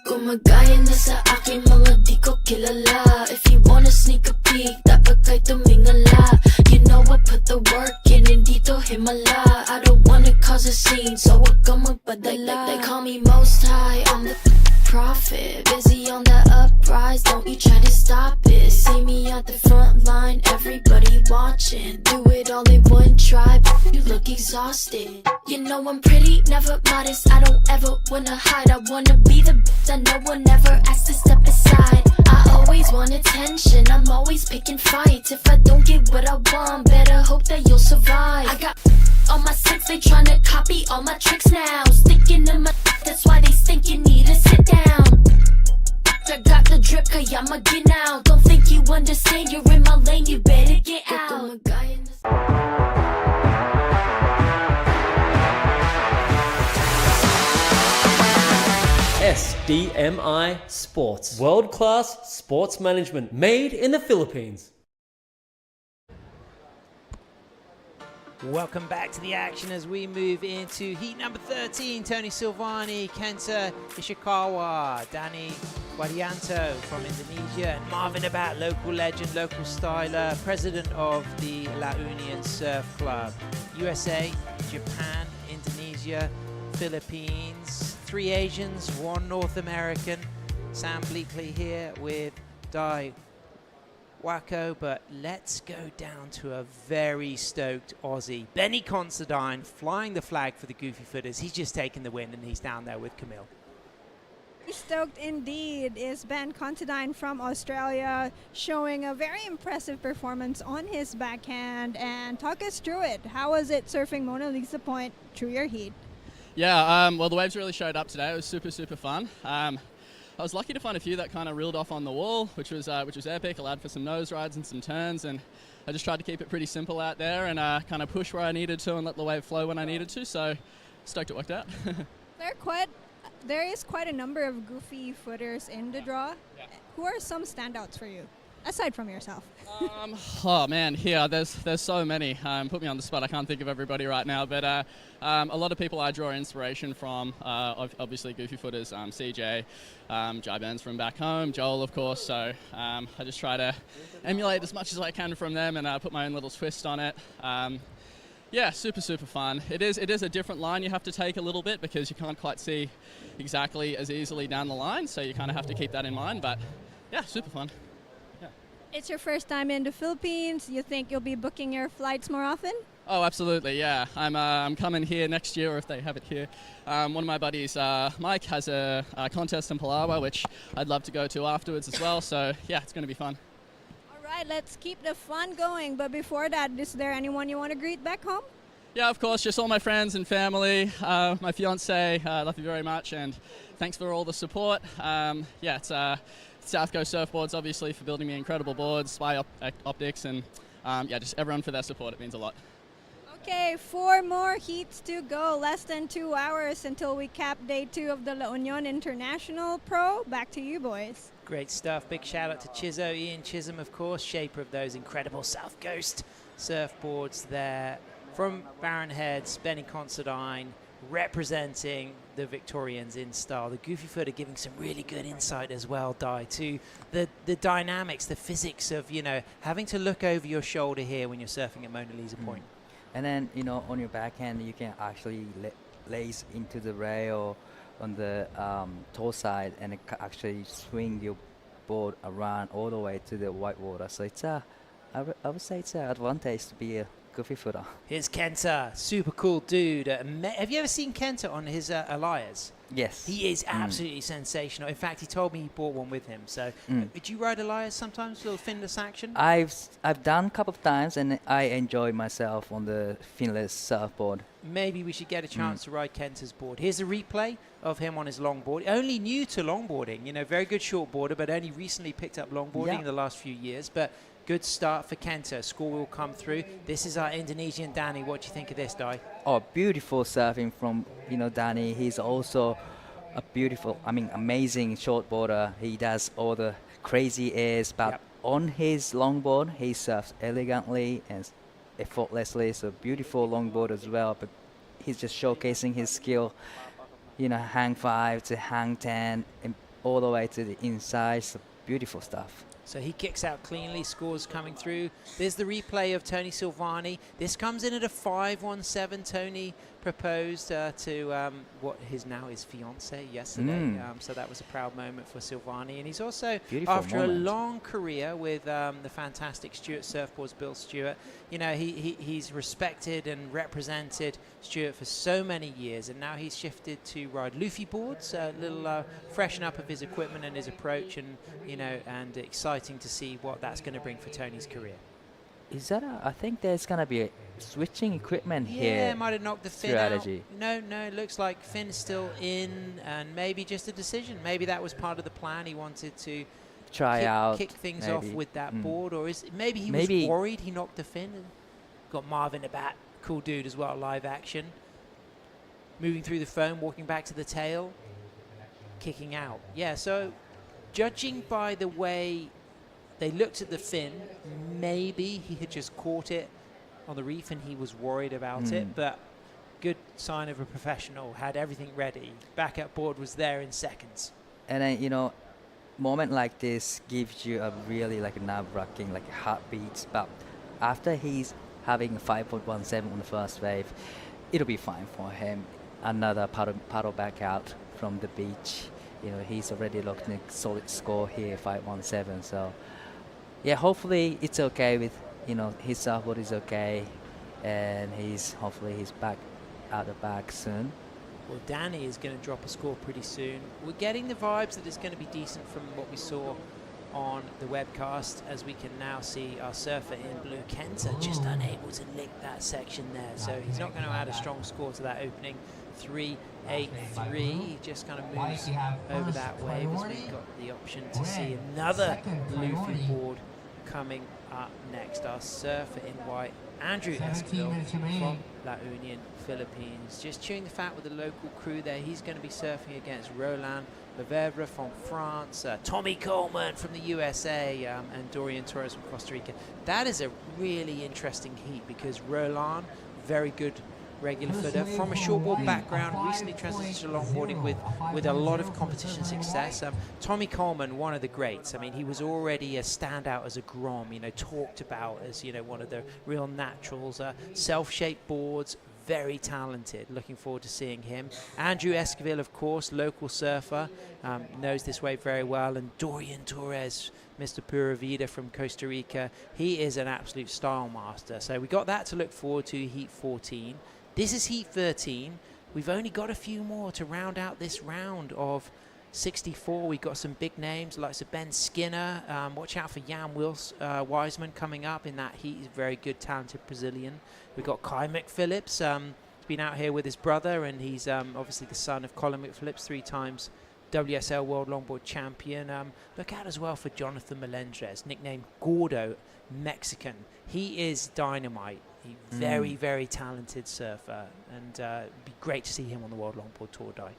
Gumagaya na sa aking mga di ko kilala. If you wanna sneak a peek, dapat kay tumingala. You know I put the work in, hindi to himala. I don't wanna cause a scene, so wag kang magpadala. They call me most high, I'm the prophet. Busy on the uprise, don't you try to stop it. See me at the front line, everybody watching. Do it all in one try, you look exhausted. You know I'm pretty, never modest. I don't ever wanna hide. I wanna be the bitch that no one ever asked to step aside. I always want attention, I'm always picking fights. If I don't get what I want, better hope that you'll survive. I got on my six, they tryna copy all my tricks now. Sticking to my that's why they think you need to sit down. I got the drip, kaya maginaw. Don't think you understand, you're in my lane, you better get out. SDMI Sports. World-class sports management made in the Philippines. Welcome back to the action as we move into heat number 13. Tony Silvani, Kenta Ishikawa, Danny Wadianto from Indonesia, and Marvin Abat, local legend, local styler, president of the La Union Surf Club. USA, Japan, Indonesia, Philippines, 3 Asians, 1 North American. Sam Bleakley here with Dai Wacko, but let's go down to a very stoked Aussie. Benny Considine flying the flag for the Goofy Footers. He's just taken the win and he's down there with Camille. Stoked indeed is Ben Considine from Australia, showing a very impressive performance on his backhand. And talk us through it. How was it surfing Mona Lisa Point through your heat? Yeah, well, the waves really showed up today. It was super, super fun. I was lucky to find a few that kind of reeled off on the wall, which was epic. Allowed for some nose rides and some turns, and I just tried to keep it pretty simple out there and kind of push where I needed to and let the wave flow when I needed to. So stoked it worked out. There is quite a number of goofy footers in the draw. Yeah. Who are some standouts for you, aside from yourself? Oh man, there's so many. Put me on the spot. I can't think of everybody right now, but a lot of people I draw inspiration from. Obviously, goofy footers, CJ, Jai Burns from back home, Joel, of course. So I just try to emulate as much as I can from them and put my own little twist on it. Yeah, super, super fun. It is a different line you have to take a little bit because you can't quite see exactly as easily down the line, so you kind of have to keep that in mind. But yeah, super fun. Yeah. It's your first time in the Philippines. You think you'll be booking your flights more often? Oh, absolutely, yeah. I'm coming here next year, or if they have it here. One of my buddies, Mike, has a contest in Palawan, which I'd love to go to afterwards as well. So yeah, it's going to be fun. All right, let's keep the fun going. But before that, is there anyone you want to greet back home? Yeah, of course, just all my friends and family, my fiance, love you very much, and thanks for all the support. Yeah, it's South Coast Surfboards, obviously, for building me incredible boards, Spy Optics, and yeah, just everyone for their support. It means a lot. Okay, 4 more heats to go. Less than 2 hours until we cap day 2 of the La Union International Pro. Back to you, boys. Great stuff. Big shout out to Chizzo, Ian Chisholm, of course, shaper of those incredible South Coast surfboards there. From Barron Heads, Benny Considine, representing the Victorians in style. The Goofy Footer giving some really good insight as well, Di, to the dynamics, the physics of, having to look over your shoulder here when you're surfing at Mona Lisa Point. And then, on your backhand, you can actually lace into the rail on the toe side and actually swing your board around all the way to the white water. So it's I would say it's an advantage to be a goofy footer. Here's Kenta, super cool dude. Have you ever seen Kenta on his Elias? Yes. He is absolutely sensational. In fact, he told me he brought one with him. So, did you ride Elias sometimes, a little finless action? I've done a couple of times, and I enjoy myself on the finless surfboard. Maybe we should get a chance to ride Kenta's board. Here's a replay of him on his longboard. Only new to longboarding, very good shortboarder, but only recently picked up longboarding in the last few years. But good start for Kenta. Score will come through. This is our Indonesian Danny. What do you think of this, Di? Oh, beautiful surfing from, Danny. He's also a beautiful, amazing shortboarder. He does all the crazy airs, but on his longboard, he surfs elegantly and effortlessly. So beautiful longboard as well, but he's just showcasing his skill, hang 5 to hang 10 and all the way to the inside. So beautiful stuff. So he kicks out cleanly, scores coming through. There's the replay of Tony Silvani. This comes in at a 5-1-7. Tony proposed to what is now his fiancée yesterday. So that was a proud moment for Silvani. And he's also, after a long career with the fantastic Stewart Surfboards, Bill Stewart, he's respected and represented Stewart for so many years. And now he's shifted to ride Luffy boards, a little freshen up of his equipment and his approach, and, and exciting to see what that's going to bring for Tony's career. Is that I think there's going to be a switching equipment here. Yeah, might have knocked the fin strategy out. No, it looks like Finn's still in, and maybe just a decision. Maybe that was part of the plan. He wanted to kick things off with that board, or maybe he was worried he knocked the fin. And got Marvin the Bat, cool dude as well, live action. Moving through the foam, walking back to the tail, kicking out. Yeah, so judging by the way they looked at the fin, maybe he had just caught it on the reef and he was worried about it, but good sign of a professional, had everything ready. Backup board was there in seconds. And then, moment like this gives you a really nerve-wracking, heartbeats, but after he's having a 5.17 on the first wave, it'll be fine for him. Another paddle back out from the beach. He's already locked in a solid score here, 5.17, so yeah, hopefully it's okay with, his surfboard is okay, and hopefully he's back out the back soon. Well, Danny is going to drop a score pretty soon. We're getting the vibes that it's going to be decent from what we saw on the webcast, as we can now see our surfer in blue, Kenta, just unable to link that section there. So he's not going to add a strong score to that opening 3-8-3. He just kind of moves over that wave as we've got the option to see another Luffy board coming up next. Our surfer in white, Andrew Esquivel from La Union, Philippines. Just chewing the fat with the local crew there. He's going to be surfing against Roland Lefebvre from France, Tommy Coleman from the USA, and Dorian Torres from Costa Rica. That is a really interesting heat because Roland, very good regular footer from a shortboard background, recently transitioned to longboarding with a lot of competition success. Tommy Coleman, one of the greats. I mean, he was already a standout as a Grom, you know, talked about as, you know, one of the real naturals. Self-shaped boards, very talented. Looking forward to seeing him. Andrew Esquivel, of course, local surfer, knows this wave very well. And Dorian Torres, Mr. Pura Vida from Costa Rica, he is an absolute style master. So we got that to look forward to, Heat 14. This is Heat 13. We've only got a few more to round out this round of 64. We've got some big names like Ben Skinner. Watch out for Jan Wiseman coming up in that heat. He's a very good, talented Brazilian. We've got Kai McPhillips. He's been out here with his brother, and he's obviously the son of Colin McPhillips, 3 times WSL World Longboard Champion. Look out as well for Jonathan Melendres, nicknamed Gordo, Mexican. He is dynamite. Very, very talented surfer, and it'd be great to see him on the World Longboard Tour, Dai.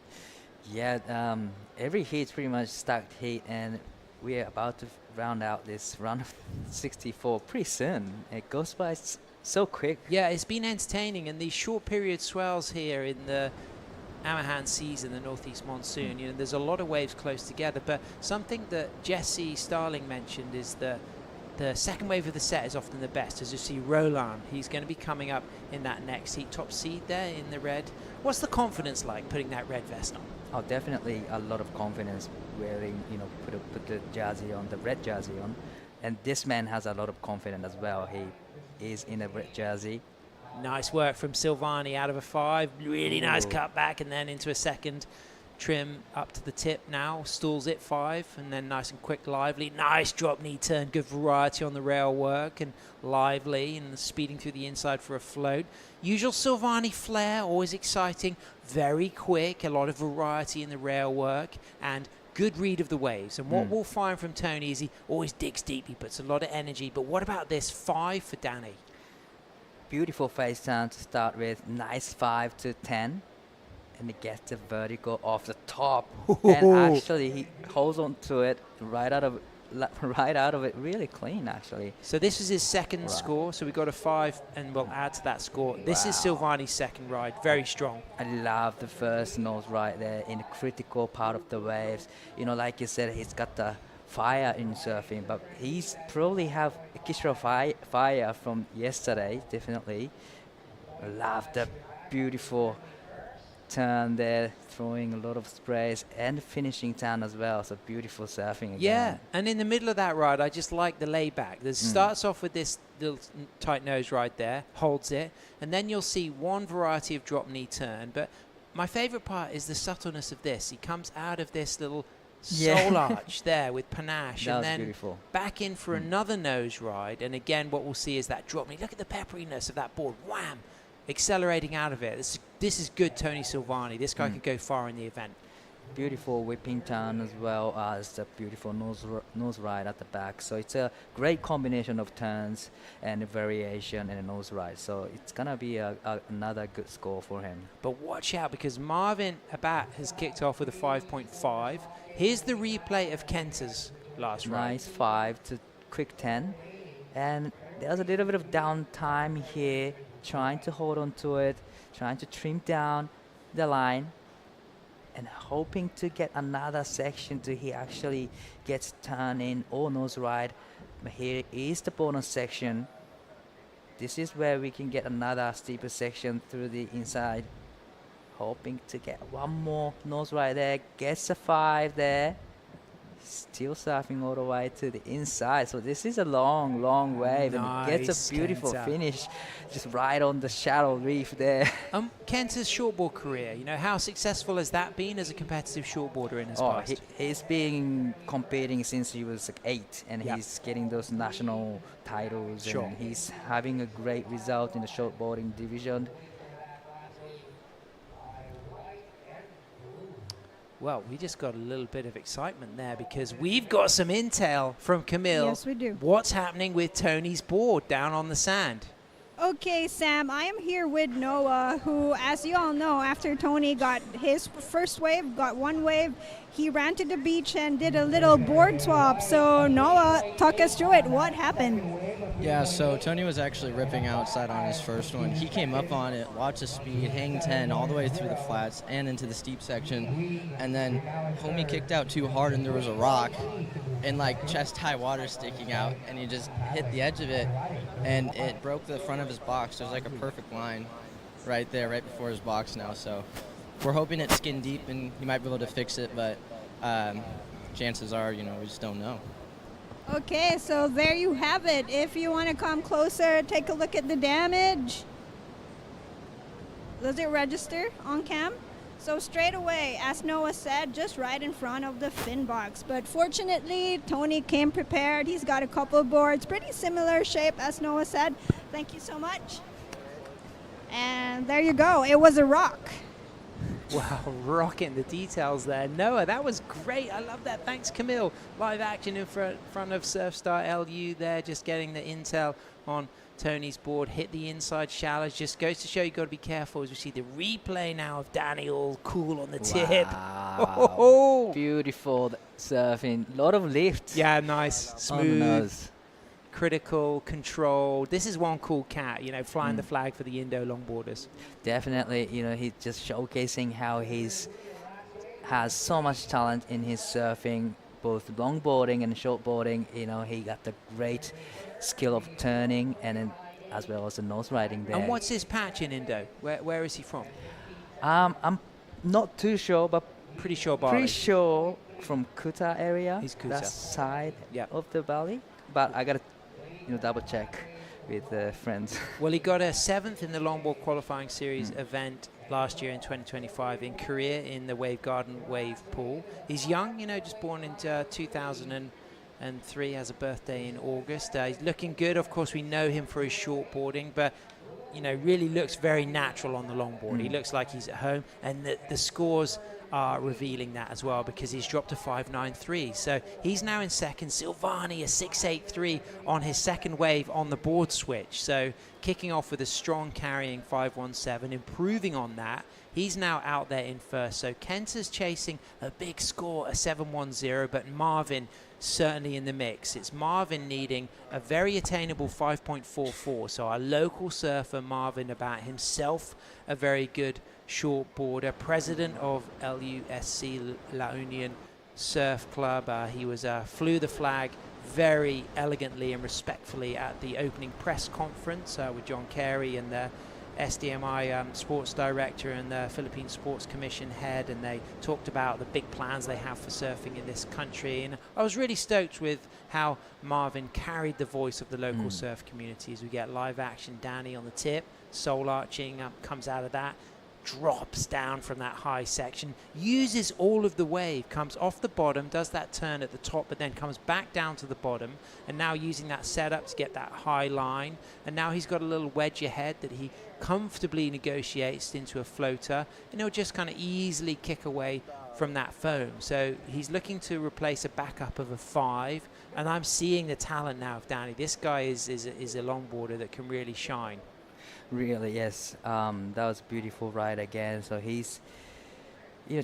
Yeah, every heat's pretty much stacked heat, and we're about to round out this round of 64 pretty soon. It goes by so quick. Yeah, it's been entertaining, and these short period swells here in the Amahan season, the northeast monsoon, you know, there's a lot of waves close together, but something that Jesse Starling mentioned is that the second wave of the set is often the best. As you see, Roland, he's going to be coming up in that next heat, top seed there in the red. What's the confidence like putting that red vest on? Oh, definitely a lot of confidence wearing, you know, put the jersey on, the red jersey on. And this man has a lot of confidence as well. He is in a red jersey. Nice work from Silvani out of a 5. Really nice cut back and then into a second trim up to the tip now. Stalls it 5 and then nice and quick, lively. Nice drop knee turn. Good variety on the rail work and lively and speeding through the inside for a float. Usual Silvani flair, always exciting. Very quick. A lot of variety in the rail work and good read of the waves. And what we'll find from Tony is he always digs deep. He puts a lot of energy. But what about this 5 for Danny? Beautiful face turn to start with. Nice 5 to 10. And he gets the vertical off the top. And actually, he holds on to it right out of it really clean, actually. So this is his second score. So we got a 5, and we'll add to that score. This is Silvani's second ride. Very strong. I love the first nose right there in the critical part of the waves. You know, like you said, he's got the fire in surfing, but he's probably have a Kishra fire from yesterday, definitely. I love the beautiful turn there, throwing a lot of sprays and finishing turn as well. So beautiful surfing again. Yeah, and in the middle of that ride, I just like the layback. It starts off with this little tight nose ride there, holds it, and then you'll see one variety of drop knee turn. But my favorite part is the subtleness of this. He comes out of this little soul arch there with panache, and then beautiful. Back in for another nose ride. And again, what we'll see is that drop knee. Look at the pepperiness of that board. Wham! Accelerating out of it. This is good Tony Silvani. This guy could go far in the event. Beautiful whipping turn as well as the beautiful nose ride at the back. So it's a great combination of turns and variation and a nose ride. So it's going to be another good score for him. But watch out because Marvin Abbat has kicked off with a 5.5. Here's the replay of Kenta's last ride. Nice 5 to quick 10. And there's a little bit of downtime here, trying to hold on to it, trying to trim down the line, and hoping to get another section to he actually gets turn in or nose ride. But here is the bonus section. This is where we can get another steeper section through the inside. Hoping to get one more nose ride there. Gets a 5 there. Still surfing all the way to the inside. So this is a long, long wave, and it gets a beautiful Kenta. finish, just right on the shallow reef there. Kenta's shortboard career, how successful has that been as a competitive shortboarder in his past? He's been competing since he was like 8, and he's getting those national titles, and he's having a great result in the shortboarding division. Well, we just got a little bit of excitement there because we've got some intel from Camille. Yes, we do. What's happening with Tony's board down on the sand? Okay, Sam, I am here with Noah, who, as you all know, after Tony got his first wave, got one wave, he ran to the beach and did a little board swap. So, Noah, talk us through it. What happened? Yeah, so Tony was actually ripping outside on his first one. He came up on it, watched the speed, hang 10 all the way through the flats and into the steep section. And then homie kicked out too hard and there was a rock and like chest-high water sticking out. And he just hit the edge of it and it broke the front of his box. There's like a perfect line right there, right before his box now. So we're hoping it's skin deep and he might be able to fix it, but chances are, we just don't know. Okay, so there you have it. If you want to come closer, take a look at the damage. Does it register on cam? So straight away, as Noah said, just right in front of the fin box. But fortunately, Tony came prepared. He's got a couple of boards, pretty similar shape as Noah said. Thank you so much. And there you go. It was a rock. Wow, rocking the details there. Noah, that was great. I love that. Thanks, Camille. Live action in front of Surfstar LU there, just getting the intel on Tony's board. Hit the inside shallows. Just goes to show you got to be careful as we see the replay now of Danny all cool on the tip. Wow. Beautiful surfing. A lot of lift. Yeah, nice. Smooth. On the nose. Critical, controlled. This is one cool cat, flying the flag for the Indo longboarders. Definitely, he's just showcasing how he's has so much talent in his surfing, both longboarding and shortboarding. He got the great skill of turning and then as well as the nose riding there. And what's his patch in Indo? Where is he from? I'm not too sure, but pretty sure Bali. Pretty sure from Kuta area. He's Kuta. That side of the valley. But I gotta double check with friends. Well, he got a 7th in the Longboard Qualifying Series event last year in 2025 in Korea in the Wave Garden Wave Pool. He's young, just born in 2003, has a birthday in August. He's looking good. Of course, we know him for his shortboarding, but really looks very natural on the longboard. He looks like he's at home, and the scores are revealing that as well because he's dropped to 5.93. So he's now in second. Silvani, a 6.83 on his second wave on the board switch. So kicking off with a strong carrying 5.17, improving on that. He's now out there in first. So Kenta's chasing a big score, a 7.10, but Marvin certainly in the mix. It's Marvin needing a very attainable 5.44. So our local surfer, Marvin, about himself, a very good shortboarder, president of LUSC, La Union Surf Club. He flew the flag very elegantly and respectfully at the opening press conference with John Carey and the SDMI sports director and the Philippine Sports Commission head, and they talked about the big plans they have for surfing in this country. And I was really stoked with how Marvin carried the voice of the local surf community as we get live action. Danny on the tip, soul arching, comes out of that, drops down from that high section, uses all of the wave, comes off the bottom, does that turn at the top, but then comes back down to the bottom, and now using that setup to get that high line. And now he's got a little wedge ahead that he comfortably negotiates into a floater, and he'll just kind of easily kick away from that foam. So he's looking to replace a backup of a 5, and I'm seeing the talent now of Danny. This guy is a longboarder that can really shine. Really, yes. That was a beautiful ride again. So he's,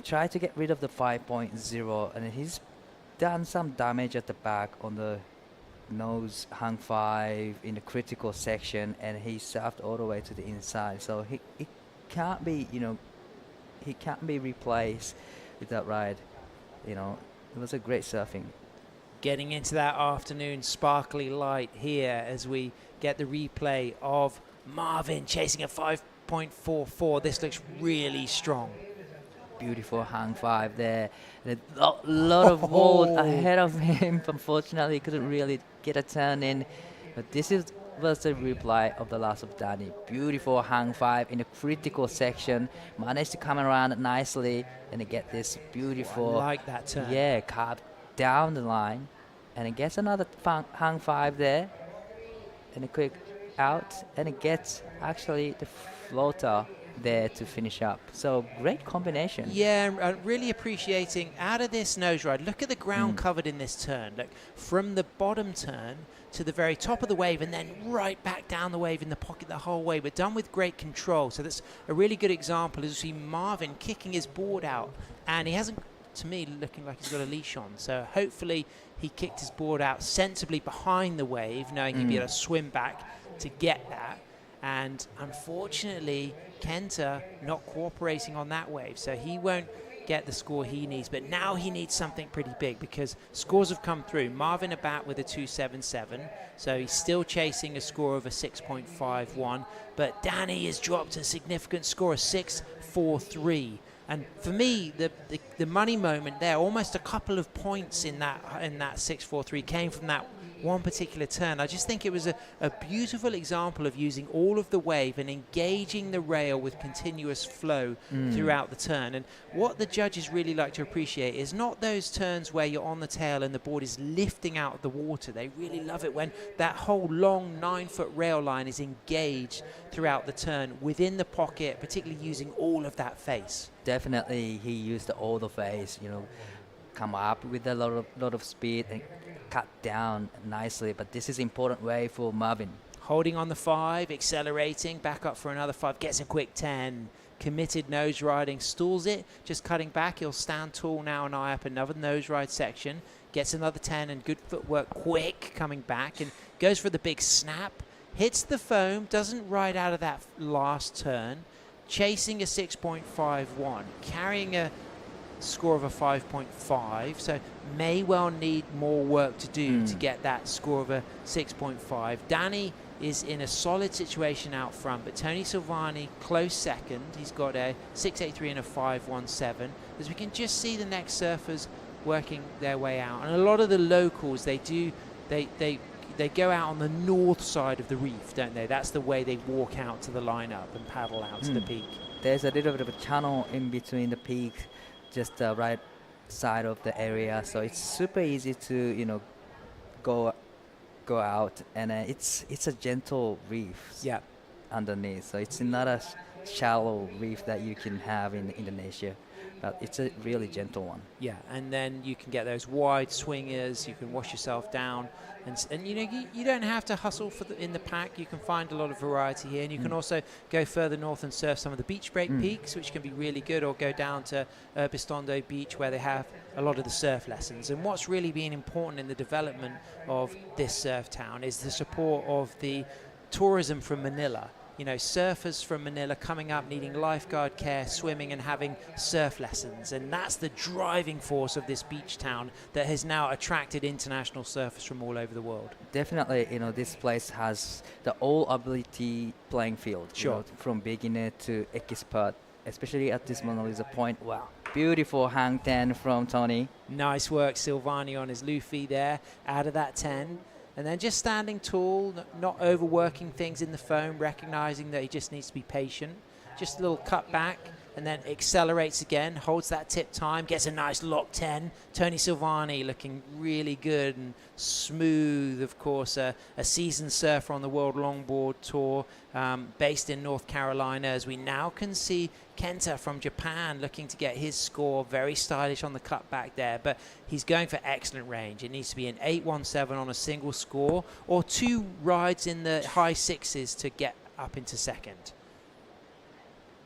tried to get rid of the 5.0, and he's done some damage at the back on the nose hang 5 in the critical section, and he surfed all the way to the inside. So he can't be, he can't be replaced with that ride. It was a great surfing. Getting into that afternoon sparkly light here as we get the replay of Marvin chasing a 5.44. This looks really strong. beautiful hang five there. And a lot of hold ahead of him. Unfortunately, he couldn't really get a turn in. But this was the replay of the loss of Danny. Beautiful hang five in a critical section. Managed to come around nicely and get this beautiful. I like that turn. Yeah, carved down the line. And it gets another hang five there. And a quick out. And it gets actually the floater there to finish up. So great combination. Yeah, I'm really appreciating out of this nose ride. Look at the ground covered in this turn. Look, from the bottom turn to the very top of the wave and then right back down the wave in the pocket the whole way, but done with great control. So that's a really good example. As you see Marvin kicking his board out, and he hasn't, to me, looking like he's got a leash on. So hopefully he kicked his board out sensibly behind the wave, knowing he'd be able to swim back to get that. And unfortunately, Kenta not cooperating on that wave, so he won't get the score he needs. But now he needs something pretty big because scores have come through. Marvin about with a 2.77, so he's still chasing a score of a 6.51. But Danny has dropped a significant score of 6.43. And for me, the money moment there, almost a couple of points in that 6.43 came from that one particular turn. I just think it was a beautiful example of using all of the wave and engaging the rail with continuous flow throughout the turn. And what the judges really like to appreciate is not those turns where you're on the tail and the board is lifting out of the water. They really love it when that whole long 9-foot rail line is engaged throughout the turn within the pocket, particularly using all of that face. Definitely, he used all the face, you know, come up with a lot of speed and cut down nicely. But this is important way for Marvin. Holding on the 5, accelerating, back up for another 5, gets a quick 10. Committed nose riding, stalls it, just cutting back. He'll stand tall now and eye up another nose ride section. Gets another 10 and good footwork, quick coming back and goes for the big snap. Hits the foam, doesn't ride out of that last turn. Chasing a 6.51, carrying a score of a 5.5, so may well need more work to do to get that score of a 6.5. Danny is in a solid situation out front, but Tony Silvani close second. He's got a 6.83 and a 5.17. As we can just see the next surfers working their way out, and a lot of the locals, they go out on the north side of the reef, don't they? That's the way they walk out to the lineup and paddle out to the peak. There's a little bit of a channel in between the peak, just the right side of the area, so it's super easy to, you know, go out, and it's a gentle reef underneath, so it's not a shallow reef that you can have in Indonesia. But it's a really gentle one. Yeah, and then you can get those wide swingers. You can wash yourself down, and you know you don't have to hustle in the pack. You can find a lot of variety here, and you can also go further north and surf some of the beach break peaks, which can be really good, or go down to Urbiztondo Beach where they have a lot of the surf lessons. And what's really been important in the development of this surf town is the support of the tourism from Manila. You know, surfers from Manila coming up needing lifeguard care, swimming and having surf lessons. And that's the driving force of this beach town that has now attracted international surfers from all over the world. Definitely, you know, this place has the all ability playing field. Sure. You know, from beginner to expert, especially at this Mona Lisa point. Wow. Beautiful hang 10 from Tony. Nice work, Silvani on his Luffy there, out of that 10. And then just standing tall, not overworking things in the foam, recognizing that he just needs to be patient. Just a little cut back, and then accelerates again, holds that tip time, gets a nice lock 10. Tony Silvani looking really good and smooth, of course, a seasoned surfer on the World Longboard Tour, based in North Carolina, as we now can see Kenta from Japan looking to get his score, very stylish on the cutback there, but he's going for excellent range. It needs to be an 8.17 on a single score, or 2 rides in the high 6s to get up into second.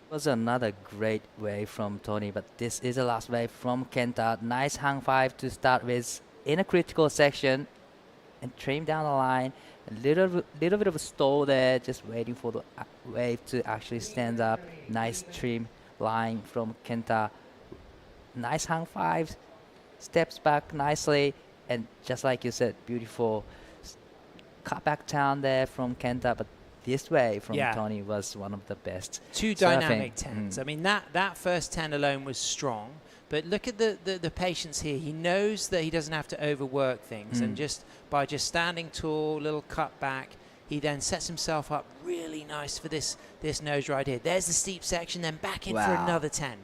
Was another great wave from Tony, but this is the last wave from Kenta. Nice hang 5 to start with in a critical section and trim down the line. A little bit of a stall there, just waiting for the wave to actually stand up. Nice trim line from Kenta. Nice hang 5, steps back nicely, and just like you said, beautiful cut back down there from Kenta, but this wave from Yeah. Tony was one of the best. Two surfing. dynamic tens. I mean, that first 10 alone was strong. But look at the patience here. He knows that he doesn't have to overwork things. And just by standing tall, little cut back, he then sets himself up really nice for this nose ride here. There's the steep section, then back in for another 10.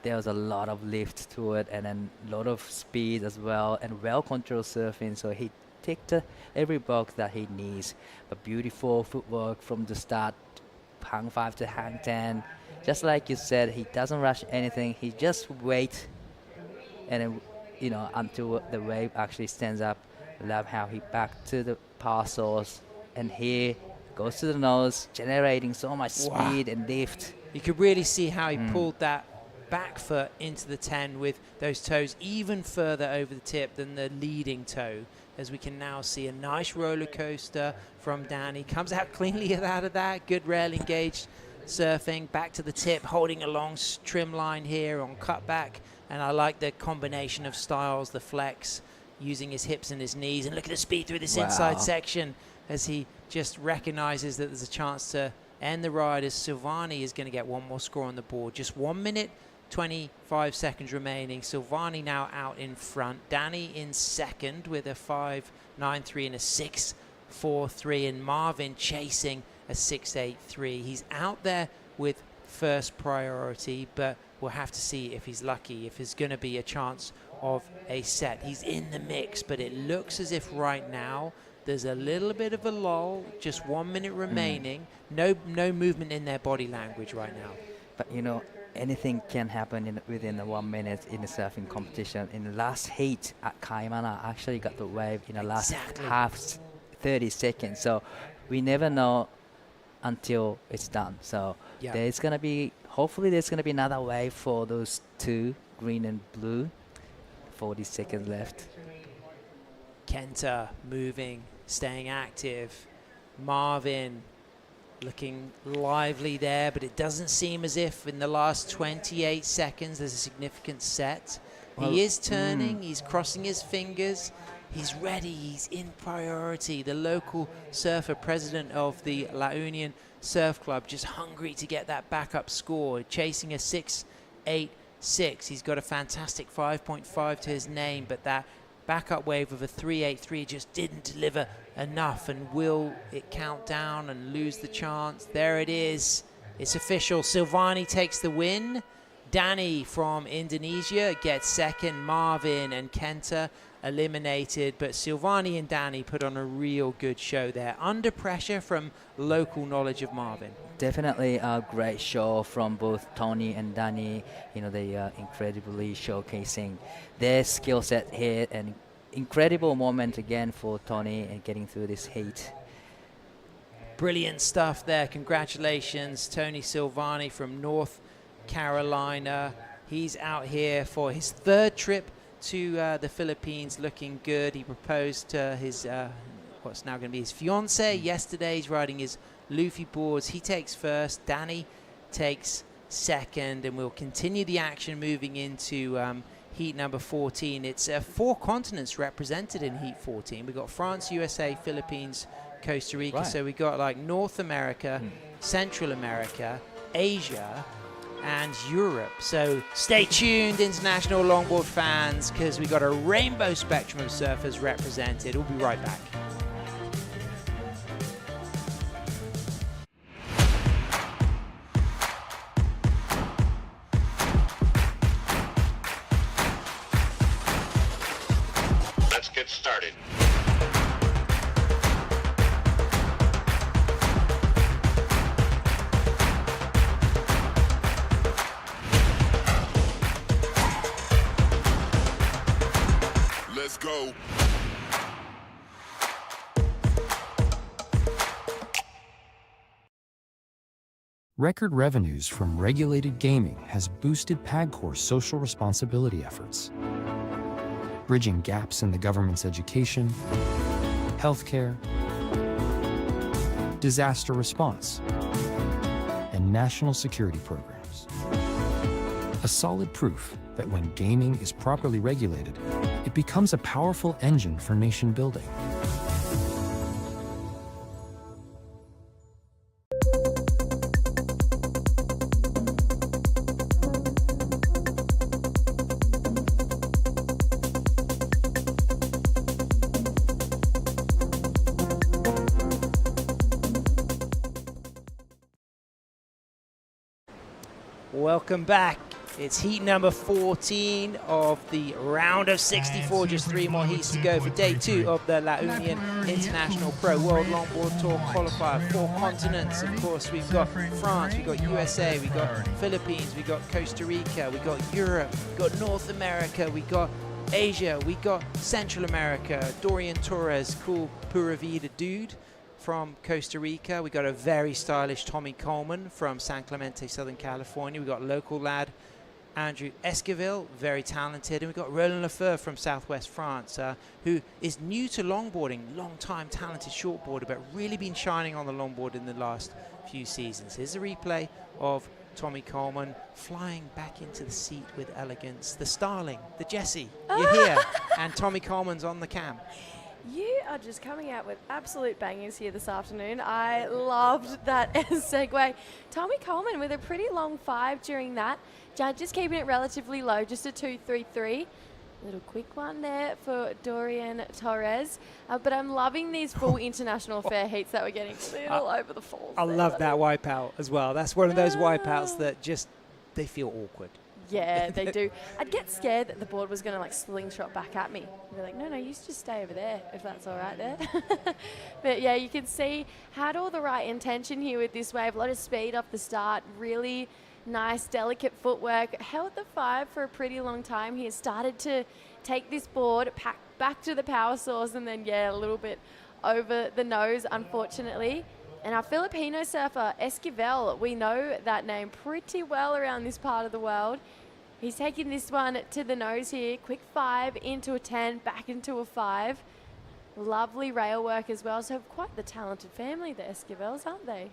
There was a lot of lift to it and then a lot of speed as well and well-controlled surfing. So he ticked every box that he needs. But beautiful footwork from the start, hang 5 to hang 10. Just like you said, he doesn't rush anything. He just wait and then, you know, until the wave actually stands up. Love how he back to the parcels and here goes to the nose, generating so much speed and lift. You could really see how he pulled that back foot into the 10 with those toes even further over the tip than the leading toe, as we can now see a nice roller coaster from Danny. Comes out cleanly out of that. Good rail engaged surfing. Back to the tip, holding a long trim line here on cutback. And I like the combination of styles, the flex, using his hips and his knees. And look at the speed through this inside section as he just recognizes that there's a chance to end the ride, as Silvani is going to get one more score on the board. Just 1 minute 25 seconds remaining. Silvani now out in front. Danny in second with a 5.93 and a 6.43, and Marvin chasing a 6.83. He's out there with first priority, but we'll have to see if he's lucky, if there's going to be a chance of a set. He's in the mix, but it looks as if right now there's a little bit of a lull. Just 1 minute remaining. No movement in their body language right now. But you know, anything can happen within the 1 minute in the surfing competition. In the last heat at Kaimana, actually got the wave in the last half 30 seconds. So we never know until it's done. So there's going to be, hopefully there's going to be another wave for those two, green and blue. 40 seconds left. Kenta moving, staying active. Marvin looking lively there, but it doesn't seem as if in the last 28 seconds there's a significant set. He is turning, he's crossing his fingers, he's ready, he's in priority. The local surfer, president of the La Union Surf Club, just hungry to get that backup score, chasing a 6.86. He's got a fantastic 5.5 to his name, but that backup wave of a 3.83 just didn't deliver enough. And will it count down and lose the chance? There it is. It's official. Silvani takes the win. Danny from Indonesia gets second. Marvin and Kenta eliminated, but Silvani and Danny put on a real good show there, under pressure from local knowledge of Marvin. Definitely a great show from both Tony and Danny. You know, they are incredibly showcasing their skill set here, and incredible moment again for Tony and getting through this heat. Brilliant stuff there. Congratulations, Tony Silvani from North Carolina. He's out here for his third trip to the Philippines, looking good. He proposed to his what's now going to be his fiance yesterday. He's riding his Luffy boards. He takes first, Danny takes second, and we'll continue the action moving into heat number 14. It's 4 continents represented in heat 14. We've got France, USA, Philippines, Costa Rica. Right. So we've got like North America, Central America, Asia, and Europe. So stay tuned, international longboard fans, because we got a rainbow spectrum of surfers represented. We'll be right back. Let's get started. Let's go. Record revenues from regulated gaming has boosted PAGCOR's social responsibility efforts, bridging gaps in the government's education, healthcare, disaster response, and national security programs. A solid proof that when gaming is properly regulated, it becomes a powerful engine for nation building. Welcome back. It's heat number 14 of the round of 64. Just 3 more heats to go for day 2 of the La Union International Pro World Longboard Tour Qualifier. 4 continents, of course. We've got France, we've got USA, we've got Philippines, we've got Costa Rica, we've got Europe, we've got North America, we've got Asia, we got Central America. Dorian Torres, cool Pura Vida dude from Costa Rica. We got a very stylish Tommy Coleman from San Clemente, Southern California. We got local lad Andrew Esquivel, very talented, and we've got Roland Lefeur from Southwest France, who is new to longboarding, long-time talented shortboarder, but really been shining on the longboard in the last few seasons. Here's a replay of Tommy Coleman flying back into the seat with elegance. The Starling, the Jessie, you're here, and Tommy Coleman's on the cam. You are just coming out with absolute bangers here this afternoon. I loved that segue. Tommy Coleman with a pretty long 5 during that. Just keeping it relatively low, just a 2.33. Little quick one there for Dorian Torres. But I'm loving these full international fair heats that we're getting all over the falls. I love that wipeout as well. That's one of those wipeouts that just, they feel awkward. Yeah, they do. I'd get scared that the board was going to like slingshot back at me. I'd be like, no, you just stay over there if that's all right there. But yeah, you can see had all the right intention here with this wave. A lot of speed off the start. Really nice, delicate footwork. Held the 5 for a pretty long time here. Started to take this board back to the power source, and then a little bit over the nose, unfortunately. And our Filipino surfer, Esquivel, we know that name pretty well around this part of the world. He's taking this one to the nose here. Quick 5 into a 10, back into a 5. Lovely rail work as well. So quite the talented family, the Esquivels, aren't they?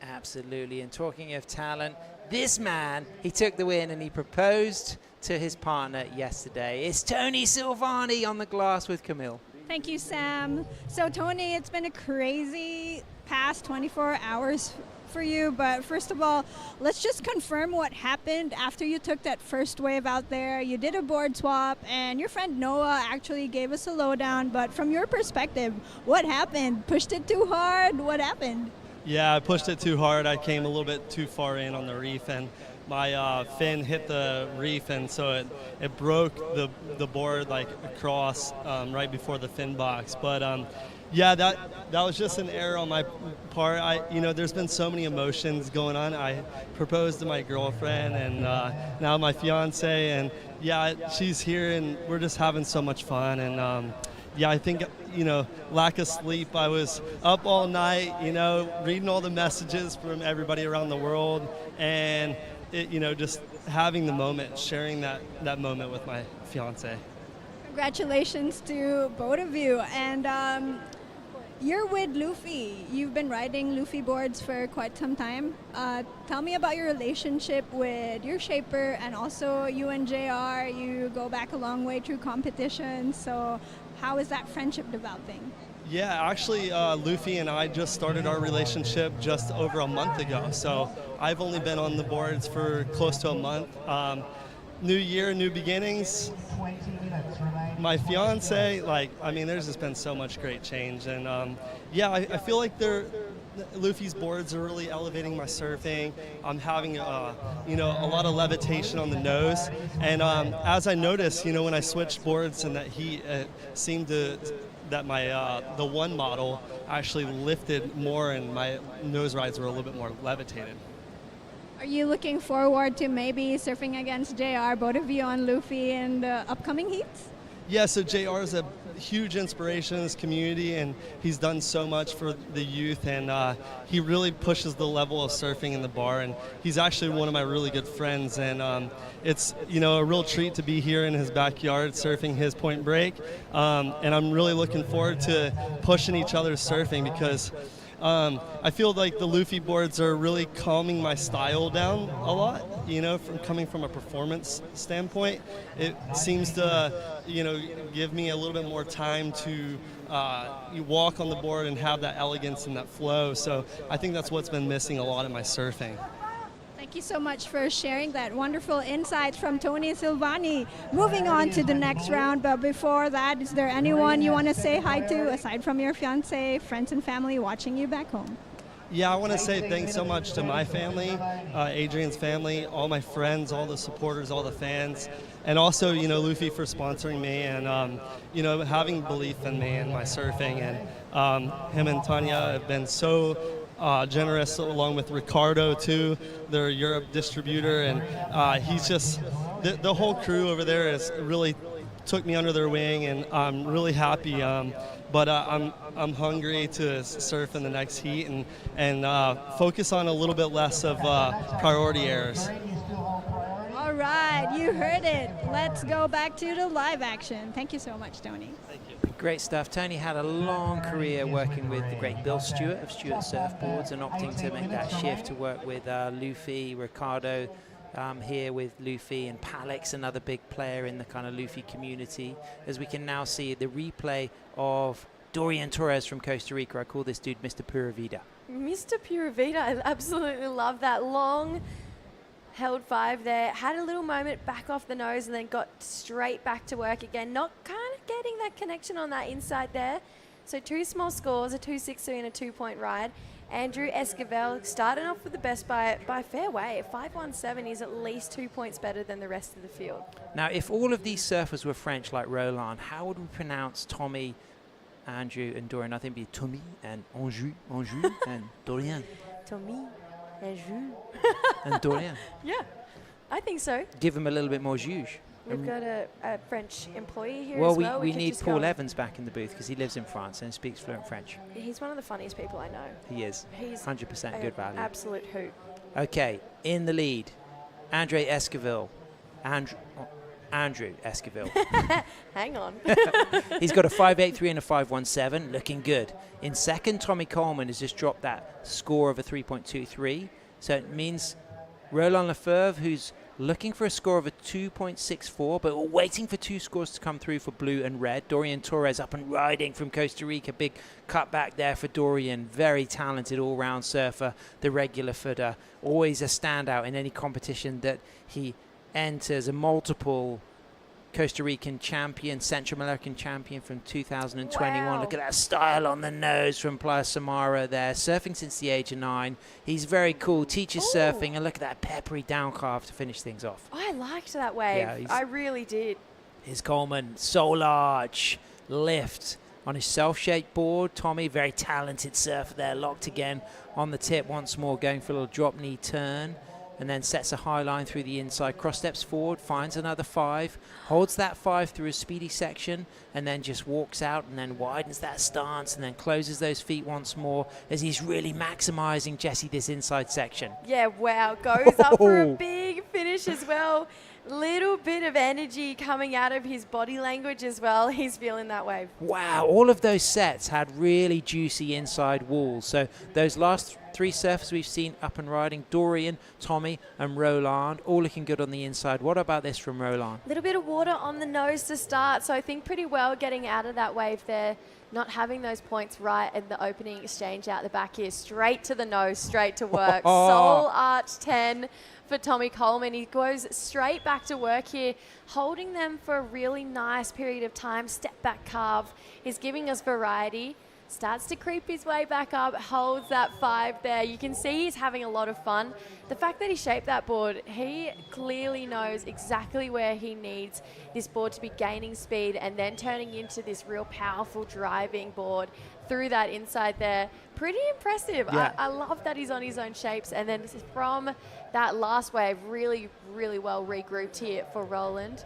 Absolutely. And talking of talent, this man, he took the win and he proposed to his partner yesterday. It's Tony Silvani on the glass with Camille. Thank you, Sam. So, Tony, it's been a crazy past 24 hours for you, but first of all, let's just confirm what happened after you took that first wave out there. You did a board swap, and your friend Noah actually gave us a lowdown, but from your perspective, what happened? Pushed it too hard? What happened? Yeah, I pushed it too hard. I came a little bit too far in on the reef, and my fin hit the reef, and so it broke the board like across right before the fin box. But yeah, that was just an error on my part. There's been so many emotions going on. I proposed to my girlfriend, and now my fiance, and yeah, she's here, and we're just having so much fun. And yeah, I think, lack of sleep. I was up all night, reading all the messages from everybody around the world, and just having the moment, sharing that moment with my fiance. Congratulations to both of you. And you're with Luffy. You've been riding Luffy boards for quite some time. Tell me about your relationship with your shaper, and also you and JR. You go back a long way through competition. So how is that friendship developing? Yeah, actually, Luffy and I just started our relationship just over a month ago. So I've only been on the boards for close to a month. New year, new beginnings. My fiance, there's just been so much great change. And yeah, I feel like Luffy's boards are really elevating my surfing. I'm having a lot of levitation on the nose. And as I noticed, when I switched boards and that heat, it seemed that my the one model actually lifted more, and my nose rides were a little bit more levitated. Are you looking forward to maybe surfing against JR, both of you on Luffy, in the upcoming heats? Yeah, so JR is a huge inspiration in this community, and he's done so much for the youth, and he really pushes the level of surfing in the bar, and he's actually one of my really good friends, and it's a real treat to be here in his backyard surfing his point break, and I'm really looking forward to pushing each other's surfing, because I feel like the Luffy boards are really calming my style down a lot, from coming from a performance standpoint. It seems to, give me a little bit more time to walk on the board and have that elegance and that flow. So I think that's what's been missing a lot in my surfing. Thank you so much for sharing that wonderful insights from Tony Silvani. Moving on to the next round, but before that, is there anyone you want to say hi to aside from your fiance, friends and family watching you back home? Yeah, I want to say thanks so much to my family, Adrian's family, all my friends, all the supporters, all the fans, and also, Luffy for sponsoring me and, having belief in me and my surfing. And him and Tanya have been so generous, along with Ricardo, too, their Europe distributor. And he's just, the whole crew over there is really took me under their wing, and I'm really happy. But I'm hungry to surf in the next heat and focus on a little bit less of priority errors. All right, you heard it. Let's go back to the live action. Thank you so much, Tony. Thank you. Great stuff. Tony had a long career working with the great Bill Stewart of Stewart Surfboards and opting to make that shift to work with Luffy, Ricardo, here with Luffy, and Palix, another big player in the kind of Luffy community, as we can now see the replay of Dorian Torres from Costa Rica. I call this dude Mr. Pura Vida. Mr. Pura Vida, I absolutely love that. Long held 5 there, had a little moment back off the nose and then got straight back to work again. Not kind of getting that connection on that inside there. So 2 small scores, a 2.63 and a 2-point ride. Andrew Esquivel started off with the best by fair way. 5.17 is at least 2 points better than the rest of the field. Now, if all of these surfers were French like Roland, how would we pronounce Tommy, Andrew, and Dorian? I think it'd be Tommy and Andrew and Dorian. Tommy, Andrew. And Dorian. Yeah, I think so. Give him a little bit more zhuzh. We've got a French employee here Well, as well. we could need just Paul go- Evans back in the booth because he lives in France and speaks fluent French. He's one of the funniest people I know. He is. He's 100% an good value. absolute hoot. Okay, in the lead, Andre Esquivel. Andrew Esquivel. Hang on. He's got a 5.83 and a 5.17, looking good. In second, Tommy Coleman has just dropped that score of a 3.23. So it means Roland Lefebvre, who's looking for a score of a 2.64, but we're waiting for 2 scores to come through for blue and red. Dorian Torres up and riding from Costa Rica. Big cutback there for Dorian. Very talented all-round surfer, the regular footer. Always a standout in any competition that he enters. A multiple Costa Rican champion, Central American champion from 2021. Wow. Look at that style on the nose from Playa Samara there. Surfing since the age of 9. He's very cool, teaches surfing, and look at that peppery down calf to finish things off. I liked that wave. Yeah, I really did. Here's Coleman, soul arch, lift on his self-shaped board. Tommy, very talented surfer there, locked again on the tip once more, going for a little drop knee turn. And then sets a high line through the inside, cross steps forward, finds another 5, holds that 5 through a speedy section, and then just walks out and then widens that stance and then closes those feet once more as he's really maximizing, Jesse, this inside section. Yeah, wow. Goes up for a big finish as well. Little bit of energy coming out of his body language as well. He's feeling that wave. Wow, all of those sets had really juicy inside walls. So those last 3 surfers we've seen up and riding, Dorian, Tommy, and Roland, all looking good on the inside. What about this from Roland? A little bit of water on the nose to start, so I think pretty well getting out of that wave there. Not having those points right in the opening exchange out the back here. Straight to the nose, straight to work. Soul Arch 10 for Tommy Coleman. He goes straight back to work here, holding them for a really nice period of time. Step back carve. He's giving us variety. Starts to creep his way back up, holds that 5 there. You can see he's having a lot of fun. The fact that he shaped that board, he clearly knows exactly where he needs this board to be gaining speed and then turning into this real powerful driving board through that inside there. Pretty impressive. Yeah. I love that he's on his own shapes. And then from that last wave, really, really well regrouped here for Roland.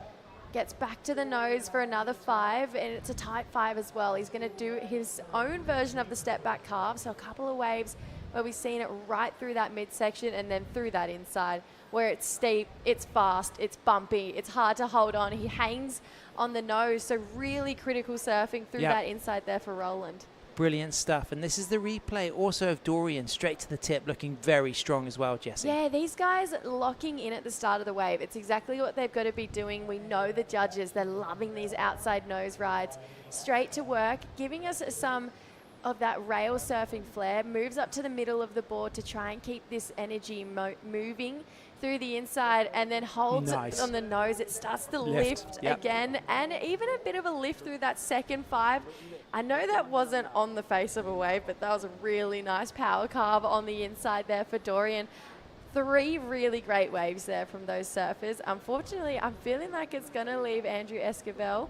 Gets back to the nose for another 5, and it's a tight 5 as well. He's going to do his own version of the step back carve, so a couple of waves where we've seen it right through that midsection and then through that inside, where it's steep, it's fast, it's bumpy, it's hard to hold on. He hangs on the nose, so really critical surfing through that inside there for Roland. Brilliant stuff. And this is the replay also of Dorian, straight to the tip, looking very strong as well, Jesse. Yeah, these guys locking in at the start of the wave. It's exactly what they've got to be doing. We know the judges, they're loving these outside nose rides. Straight to work, giving us some of that rail surfing flair. Moves up to the middle of the board to try and keep this energy moving. through the inside and then holds Nice. it on the nose. It starts to Lift, lift yep. again, and even a bit of a lift through that second 5. I know that wasn't on the face of a wave, but that was a really nice power carve on the inside there for Dorian. 3 really great waves there from those surfers. Unfortunately, I'm feeling like it's going to leave Andrew Esquivel.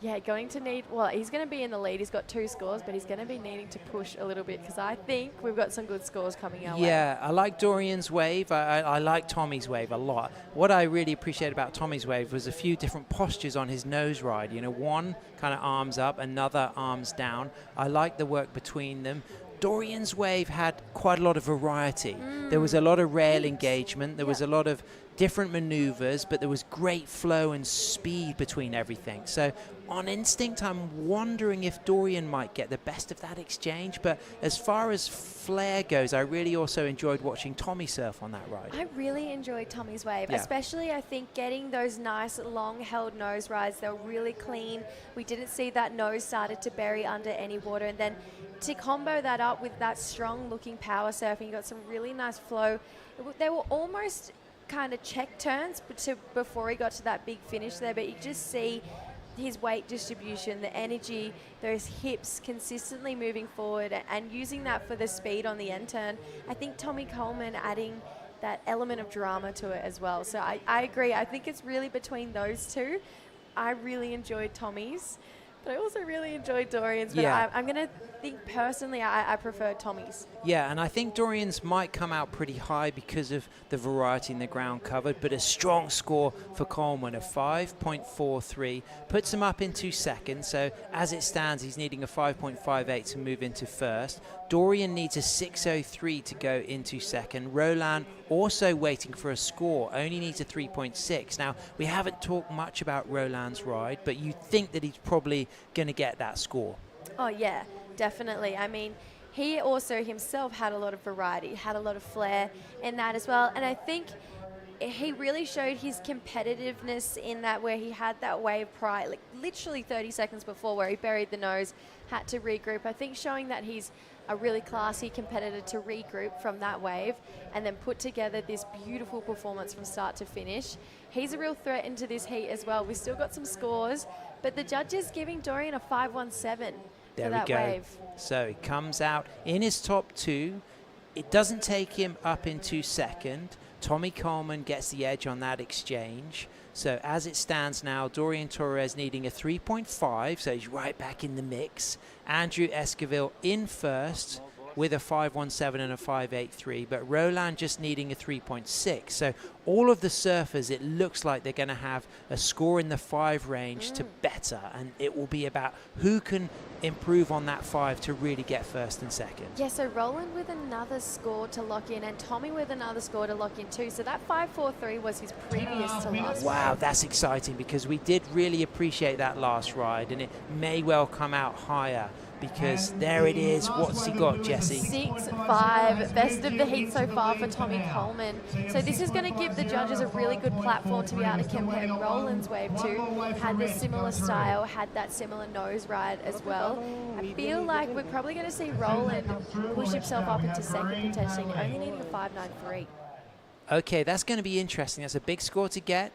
Yeah, going to need, well, he's going to be in the lead. He's got 2 scores, but he's going to be needing to push a little bit because I think we've got some good scores coming our way. Yeah, I like Dorian's wave. I like Tommy's wave a lot. What I really appreciate about Tommy's wave was a few different postures on his nose ride. You know, one kind of arms up, another arms down. I like the work between them. Dorian's wave had quite a lot of variety. There was a lot of rail engagement. There was a lot of different maneuvers, but there was great flow and speed between everything. So on instinct, I'm wondering if Dorian might get the best of that exchange. But as far as flair goes, I really also enjoyed watching Tommy surf on that ride. I really enjoyed Tommy's wave, Yeah. especially I think getting those nice long held nose rides. They were really clean. We didn't see that nose started to bury under any water, and then to combo that up with that strong looking power surfing, you got some really nice flow. They were almost kind of check turns before he got to that big finish there, but you just see his weight distribution, the energy, those hips consistently moving forward and using that for the speed on the end turn. I think Tommy Coleman adding that element of drama to it as well. So I agree. I think it's really between those two. I really enjoyed Tommy's, but I also really enjoyed Dorian's. But Yeah. I'm going to think personally I prefer Tommy's. Yeah, and I think Dorian's might come out pretty high because of the variety in the ground covered, but a strong score for Coleman, a 5.43, puts him up into second. So as it stands, he's needing a 5.58 to move into first. Dorian needs a 6.03 to go into second. Roland also waiting for a score, only needs a 3.6. Now, we haven't talked much about Roland's ride, but you think that he's probably going to get that score. Oh, yeah, definitely. I mean, he also himself had a lot of variety, had a lot of flair in that as well. And I think he really showed his competitiveness in that, where he had that wave prior, like literally 30 seconds before, where he buried the nose, had to regroup. I think showing that he's a really classy competitor to regroup from that wave and then put together this beautiful performance from start to finish. He's a real threat into this heat as well. We've still got some scores, but the judges giving Dorian a 5.17 for that wave. So he comes out in his top 2. It doesn't take him up into second. Tommy Coleman gets the edge on that exchange. So as it stands now, Dorian Torres needing a 3.5, so he's right back in the mix. Andrew Esquivel in first with a 5.17 and a 5.83, but Roland just needing a 3.6. So all of the surfers, it looks like they're going to have a score in the 5 range to better, and it will be about who can improve on that 5 to really get first and second. Yeah, so Roland with another score to lock in and Tommy with another score to lock in too. So that 5.43 was his previous to last. Wow, that's exciting because we did really appreciate that last ride, and it may well come out higher because there it is. What's he got, Jesse? 6.5, best of the heat so far for Tommy Coleman. So this is going to give the judges a really good platform to be able to compare Roland's wave to. Had this similar style, had that similar nose ride as well. I feel like we're probably going to see Roland push himself up into second potentially, only needing a 5.93. Okay, that's going to be interesting. That's a big score to get.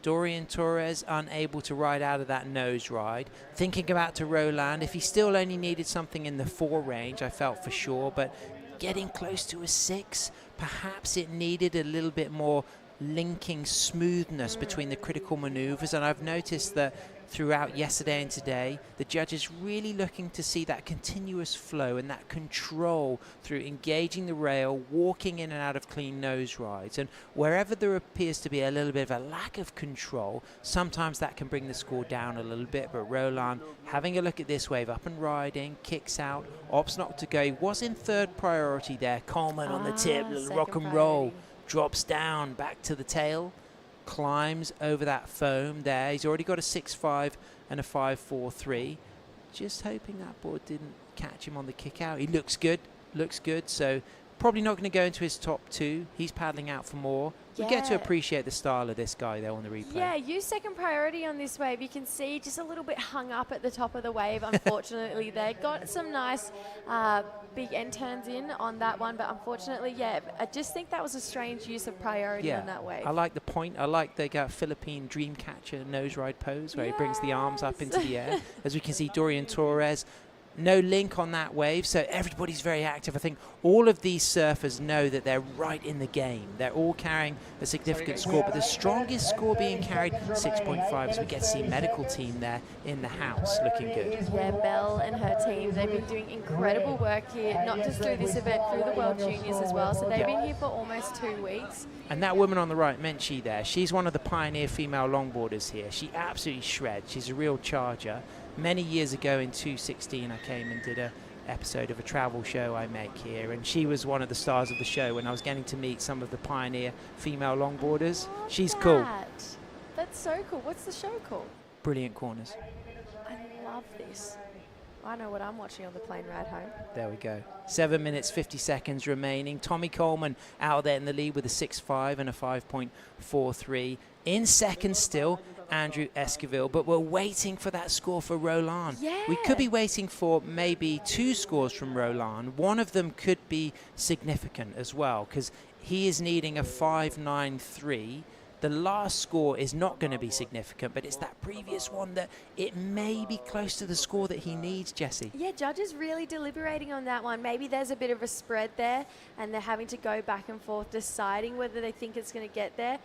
Dorian Torres unable to ride out of that nose ride. Thinking about to Roland, if he still only needed something in the 4 range, I felt for sure, but getting close to a 6, perhaps it needed a little bit more linking smoothness between the critical maneuvers, and I've noticed that throughout yesterday and today, the judges really looking to see that continuous flow and that control through engaging the rail, walking in and out of clean nose rides. And wherever there appears to be a little bit of a lack of control, sometimes that can bring the score down a little bit. But Roland having a look at this wave, up and riding, kicks out, opts not to go. He was in 3rd priority there. Coleman on the tip, little rock and roll, drops down, back to the tail. Climbs over that foam there. He's already got a 6.5 and a 5.43. Just hoping that board didn't catch him on the kick out. He looks good. So Probably not going to go into his top 2. He's paddling out for more. We get to Yeah. appreciate the style of this guy, though, on the replay. Yeah, use second priority on this wave. You can see just a little bit hung up at the top of the wave, unfortunately. They got some nice big end turns in on that one, but unfortunately, yeah, I just think that was a strange use of priority on that wave. I like the point. I like the Philippine dream catcher nose ride pose where he brings the arms up into the air. As we can see, Dorian Torres, no link on that wave, so everybody's very active. I think all of these surfers know that they're right in the game. They're all carrying a significant score, but the strongest score being carried, 6.5, as we get to see medical team there in the house looking good. Yeah, Belle and her team, they've been doing incredible work here, not just through this event, through the World Juniors as well. So they've been here for almost 2 weeks. And that woman on the right, Menchie there, she's one of the pioneer female longboarders here. She absolutely shreds. She's a real charger. Many years ago in 2016, I came and did a episode of a travel show I make here, and she was one of the stars of the show when I was getting to meet some of the pioneer female longboarders. She's cool. That's so cool. What's the show called? Brilliant Corners. I love this. I know what I'm watching on the plane ride home. There we go. 7 minutes, 50 seconds remaining. Tommy Coleman out there in the lead with a 6.5 and a 5.43. In second still, Andrew Esquivel, but we're waiting for that score for Roland. Yeah. We could be waiting for maybe 2 scores from Roland. One of them could be significant as well, because he is needing a 5.93. The last score is not going to be significant, but it's that previous one that it may be close to the score that he needs, Jessie. Yeah, judges really deliberating on that one. Maybe there's a bit of a spread there, and they're having to go back and forth deciding whether they think it's going to get there.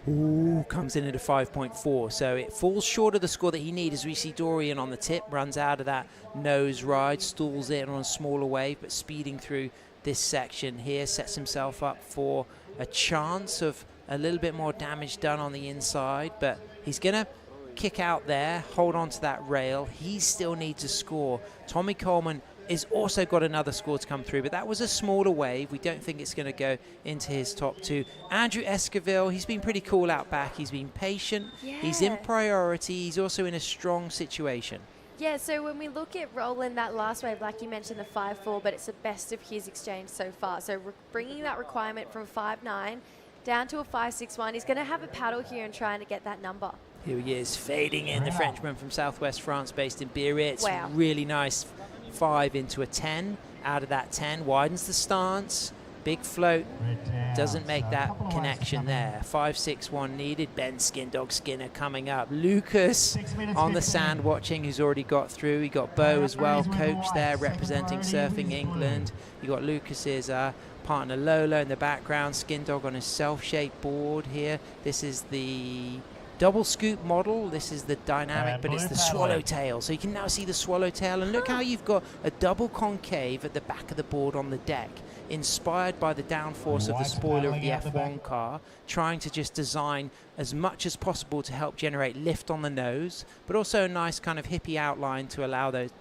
Ooh, comes in at a 5.4, so it falls short of the score that he needs. As we see Dorian on the tip, runs out of that nose ride, stalls it on a smaller wave, but speeding through this section here, sets himself up for a chance of a little bit more damage done on the inside, but he's going to kick out there, hold on to that rail. He still needs a score. Tommy Coleman is also got another score to come through, but that was a smaller wave. We don't think it's going to go into his top 2. Andrew Esquivel, he's been pretty cool out back. He's been patient. Yeah. He's in priority. He's also in a strong situation. Yeah, so when we look at Roland, that last wave, like you mentioned, the 5.4, but it's the best of his exchange so far. So bringing that requirement from 5.9 down to a 5.61, he's going to have a paddle here and trying to get that number. Here he is, fading in, the Frenchman from southwest France, based in Biarritz. Wow. Really nice 5 into a 10. Out of that 10, widens the stance. Big float, doesn't make that connection there. 5.61 needed. Ben Skindog Skinner coming up. Lucas on the sand watching, who's already got through. You got Bo as well, coach there representing Surfing England. You got Lucas's partner Lola in the background. Skindog on his self-shaped board here. This is the double scoop model. This is the dynamic, but it's the swallowtail. So you can now see the swallowtail, and look how you've got a double concave at the back of the board on the deck, inspired by the downforce of the spoiler of the F1 car, trying to just design as much as possible to help generate lift on the nose, but also a nice kind of hippie outline to allow that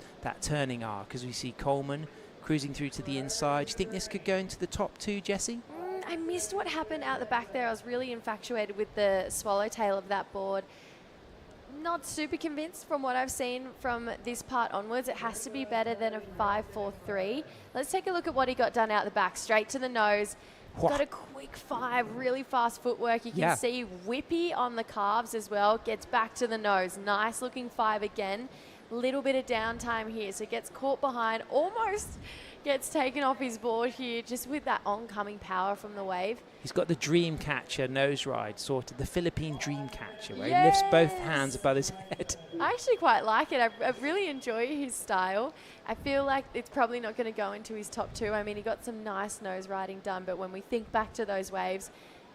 turning arc, as we see Coleman cruising through to the inside. Do you think this could go into the top 2, Jessie? I missed what happened out the back there. I was really infatuated with the swallowtail of that board. Not super convinced from what I've seen from this part onwards. It has to be better than a 5.43. Let's take a look at what he got done out the back. Straight to the nose. Got a quick 5, really fast footwork. You can see whippy on the calves as well. Gets back to the nose. Nice looking 5 again. Little bit of downtime here. So gets caught behind. Almost gets taken off his board here, just with that oncoming power from the wave. He's got the dream catcher nose ride, sort of the Philippine dream catcher, where he lifts both hands above his head. I actually quite like it. I really enjoy his style. I feel like it's probably not going to go into his top 2. I mean, he got some nice nose riding done, but when we think back to those waves,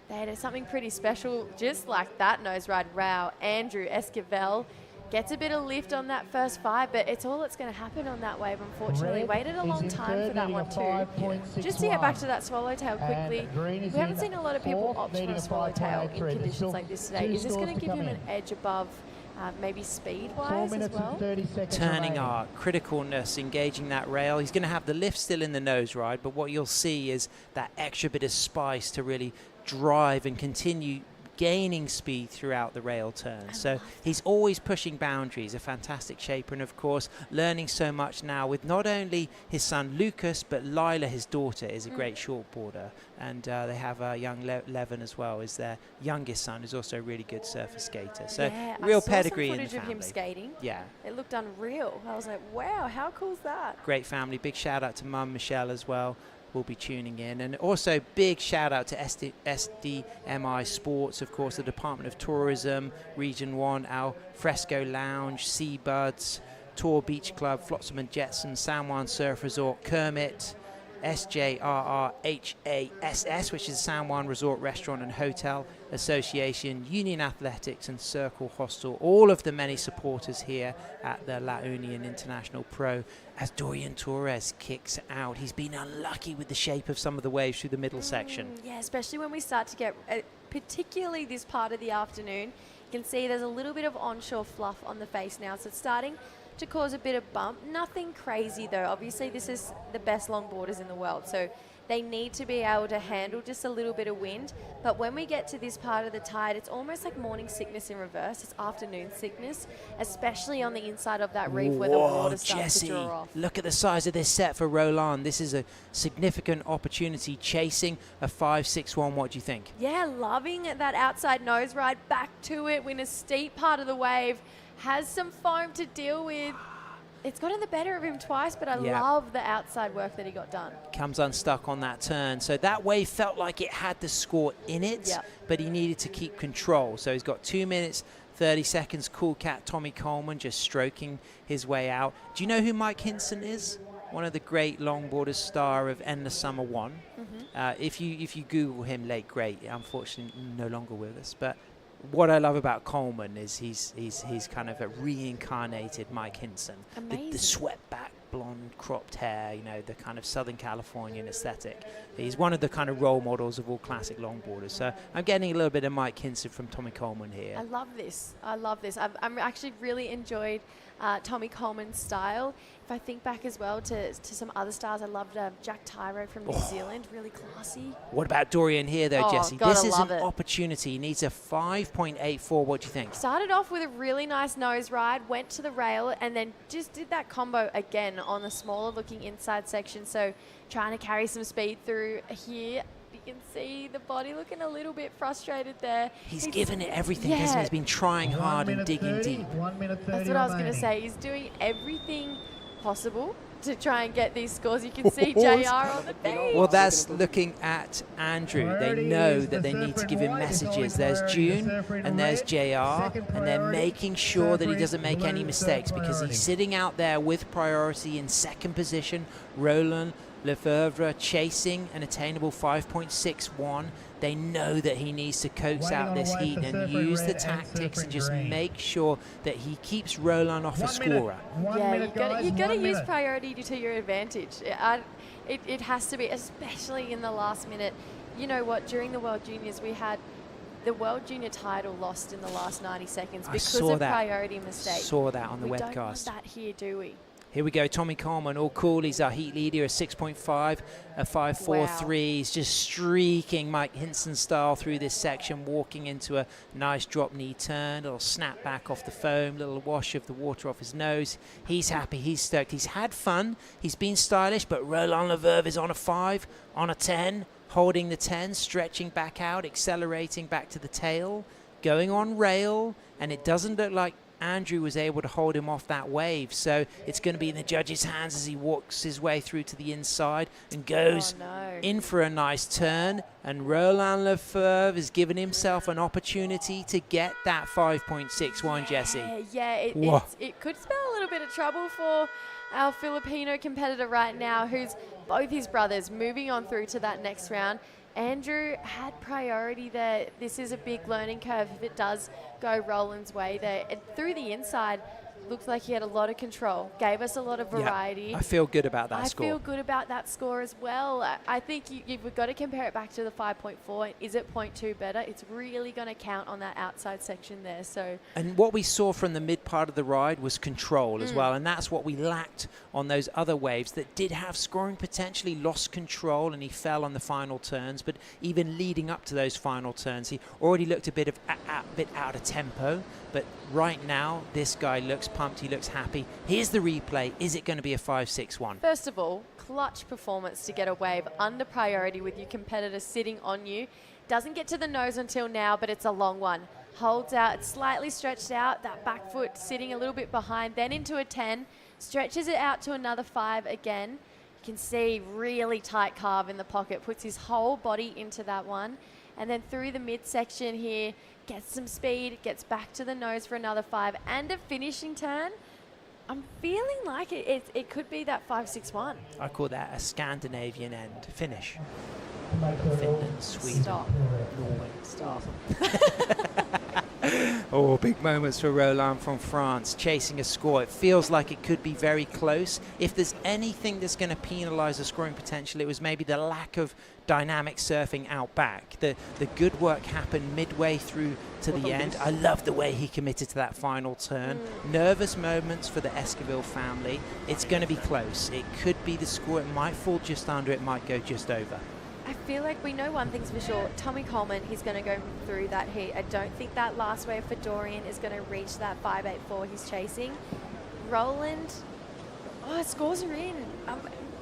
they had something pretty special, just like that nose ride. Wow, Andrew Esquivel gets a bit of lift on that first 5, but it's all that's going to happen on that wave, unfortunately. Waited a long time for that one too. Just to get back to that swallowtail quickly, we haven't seen a lot of people opt for a swallowtail in conditions like this today. Is this going to give him an edge above maybe speed-wise as well? Turning arc, criticalness, engaging that rail. He's going to have the lift still in the nose ride, but what you'll see is that extra bit of spice to really drive and continue gaining speed throughout the rail turn. So he's always pushing boundaries, a fantastic shaper, and of course learning so much now with not only his son Lucas, but Lila, his daughter, is a great shortboarder, and they have young Levin as well, is their youngest son, who's also a really good surfer skater. So real pedigree in the family. I saw some footage of him skating. Yeah. It looked unreal. I was like, wow, how cool is that? Great family. Big shout out to Mum Michelle as well. Will be tuning in, and also big shout out to SDMI Sports, of course, the Department of Tourism, Region 1, Al Fresco Lounge, Seabuds, Tour Beach Club, Flotsam and Jetsam, San Juan Surf Resort, Kermit, SJRRHASS, which is the San Juan Resort Restaurant and Hotel Association, Union Athletics and Circle Hostel, all of the many supporters here at the La Union International Pro. As Dorian Torres kicks out, he's been unlucky with the shape of some of the waves through the middle section. Yeah, especially when we start to get, particularly this part of the afternoon, you can see there's a little bit of onshore fluff on the face now, so it's starting to cause a bit of bump. Nothing crazy though. Obviously this is the best longboarders in the world, so they need to be able to handle just a little bit of wind. But when we get to this part of the tide, it's almost like morning sickness in reverse. It's afternoon sickness, especially on the inside of that reef where the water starts to draw off. Look at the size of this set for Roland. This is a significant opportunity, chasing a 5.61. What do you think? Yeah, loving that outside nose ride, back to it in a steep part of the wave. Has some foam to deal with. It's gotten the better of him twice, but I love the outside work that he got done. Comes unstuck on that turn. So that wave felt like it had the score in it, but he needed to keep control. So he's got 2 minutes, 30 seconds. Cool cat Tommy Coleman just stroking his way out. Do you know who Mike Hinson is? One of the great longboarders, star of Endless Summer 1. If you Google him, late great, unfortunately no longer with us, but what I love about Coleman is he's kind of a reincarnated Mike Hinson. The swept back, blonde, cropped hair, you know, the kind of Southern Californian aesthetic. He's one of the kind of role models of all classic longboarders. So I'm getting a little bit of Mike Hinson from Tommy Coleman here. I love this. I love this. I'm actually really enjoyed Tommy Coleman's style. If I think back as well to some other stars, I loved Jack Tyro from New Zealand, really classy. What about Dorian here though, Jessie? God, this is an opportunity. He needs a 5.84. What do you think? Started off with a really nice nose ride, went to the rail, and then just did that combo again on the smaller looking inside section. So trying to carry some speed through here. You can see the body looking a little bit frustrated there. He's given it everything, hasn't he? He's been trying hard and digging deep. That's what I was going to say. He's doing everything possible to try and get these scores. You can see JR on the beach. Well, that's looking at Andrew. They know that they need to give him messages. There's June and there's JR, and they're making sure that he doesn't make any mistakes because he's sitting out there with priority in second position. Roland Lefebvre chasing an attainable 5.61. They know that he needs to coax out this heat and use the tactics and just make sure that he keeps Roland off a scorer. Yeah, you got to use priority to your advantage. It has to be, especially in the last minute. You know what? During the World Juniors, we had the World Junior title lost in the last 90 seconds because of priority mistake. Saw that on the webcast. We don't want that here, do we? Here we go, Tommy Coleman, all cool. He's our heat leader, a 6.5, a 5.43. He's just streaking Mike Hinson style through this section, walking into a nice drop knee turn, little snap back off the foam, little wash of the water off his nose. He's happy, he's stoked, he's had fun, he's been stylish, but Roland Lefebvre is on a 5, on a 10, holding the 10, stretching back out, accelerating back to the tail, going on rail, and it doesn't look like Andrew was able to hold him off that wave, so it's going to be in the judge's hands as he walks his way through to the inside and goes in for a nice turn. And Roland Lefebvre is giving himself an opportunity to get that 5.61, Jessie. It could spell a little bit of trouble for our Filipino competitor right now, who's both his brothers moving on through to that next round. Andrew had priority there. This is a big learning curve if it does go Roland's way there. And through the inside, looked like he had a lot of control, gave us a lot of variety. I feel good about that score. I feel good about that score as well. I think you've got to compare it back to the 5.4. Is it 0.2 better? It's really going to count on that outside section there. So. And what we saw from the mid part of the ride was control as well, and that's what we lacked on those other waves that did have scoring potentially, lost control, and he fell on the final turns. But even leading up to those final turns, he already looked a bit out of tempo. But right now, this guy looks pumped. He looks happy. Here's the replay. Is it going to be a 5.61? First of all, clutch performance to get a wave under priority with your competitor sitting on you. Doesn't get to the nose until now, but it's a long one. Holds out, it's slightly stretched out, that back foot sitting a little bit behind, then into a 10, stretches it out to another 5 again. You can see really tight carve in the pocket, puts his whole body into that one. And then through the midsection here, gets some speed, gets back to the nose for another 5, and a finishing turn. I'm feeling like it could be that 5.61. I call that a Scandinavian end finish. Finland, Sweden, Stop. Norway. Stop. Oh, big moments for Roland from France, chasing a score. It feels like it could be very close. If there's anything that's going to penalise the scoring potential, it was maybe the lack of dynamic surfing out back. The good work happened midway through to the end. I love the way he committed to that final turn. Nervous moments for the Esquivel family. It's going to be close. It could be the score. It might fall just under. It might go just over. I feel like we know one thing's for sure. Tommy Coleman, he's going to go through that heat. I don't think that last wave for Dorian is going to reach that 5.84 he's chasing. Roland, scores are in.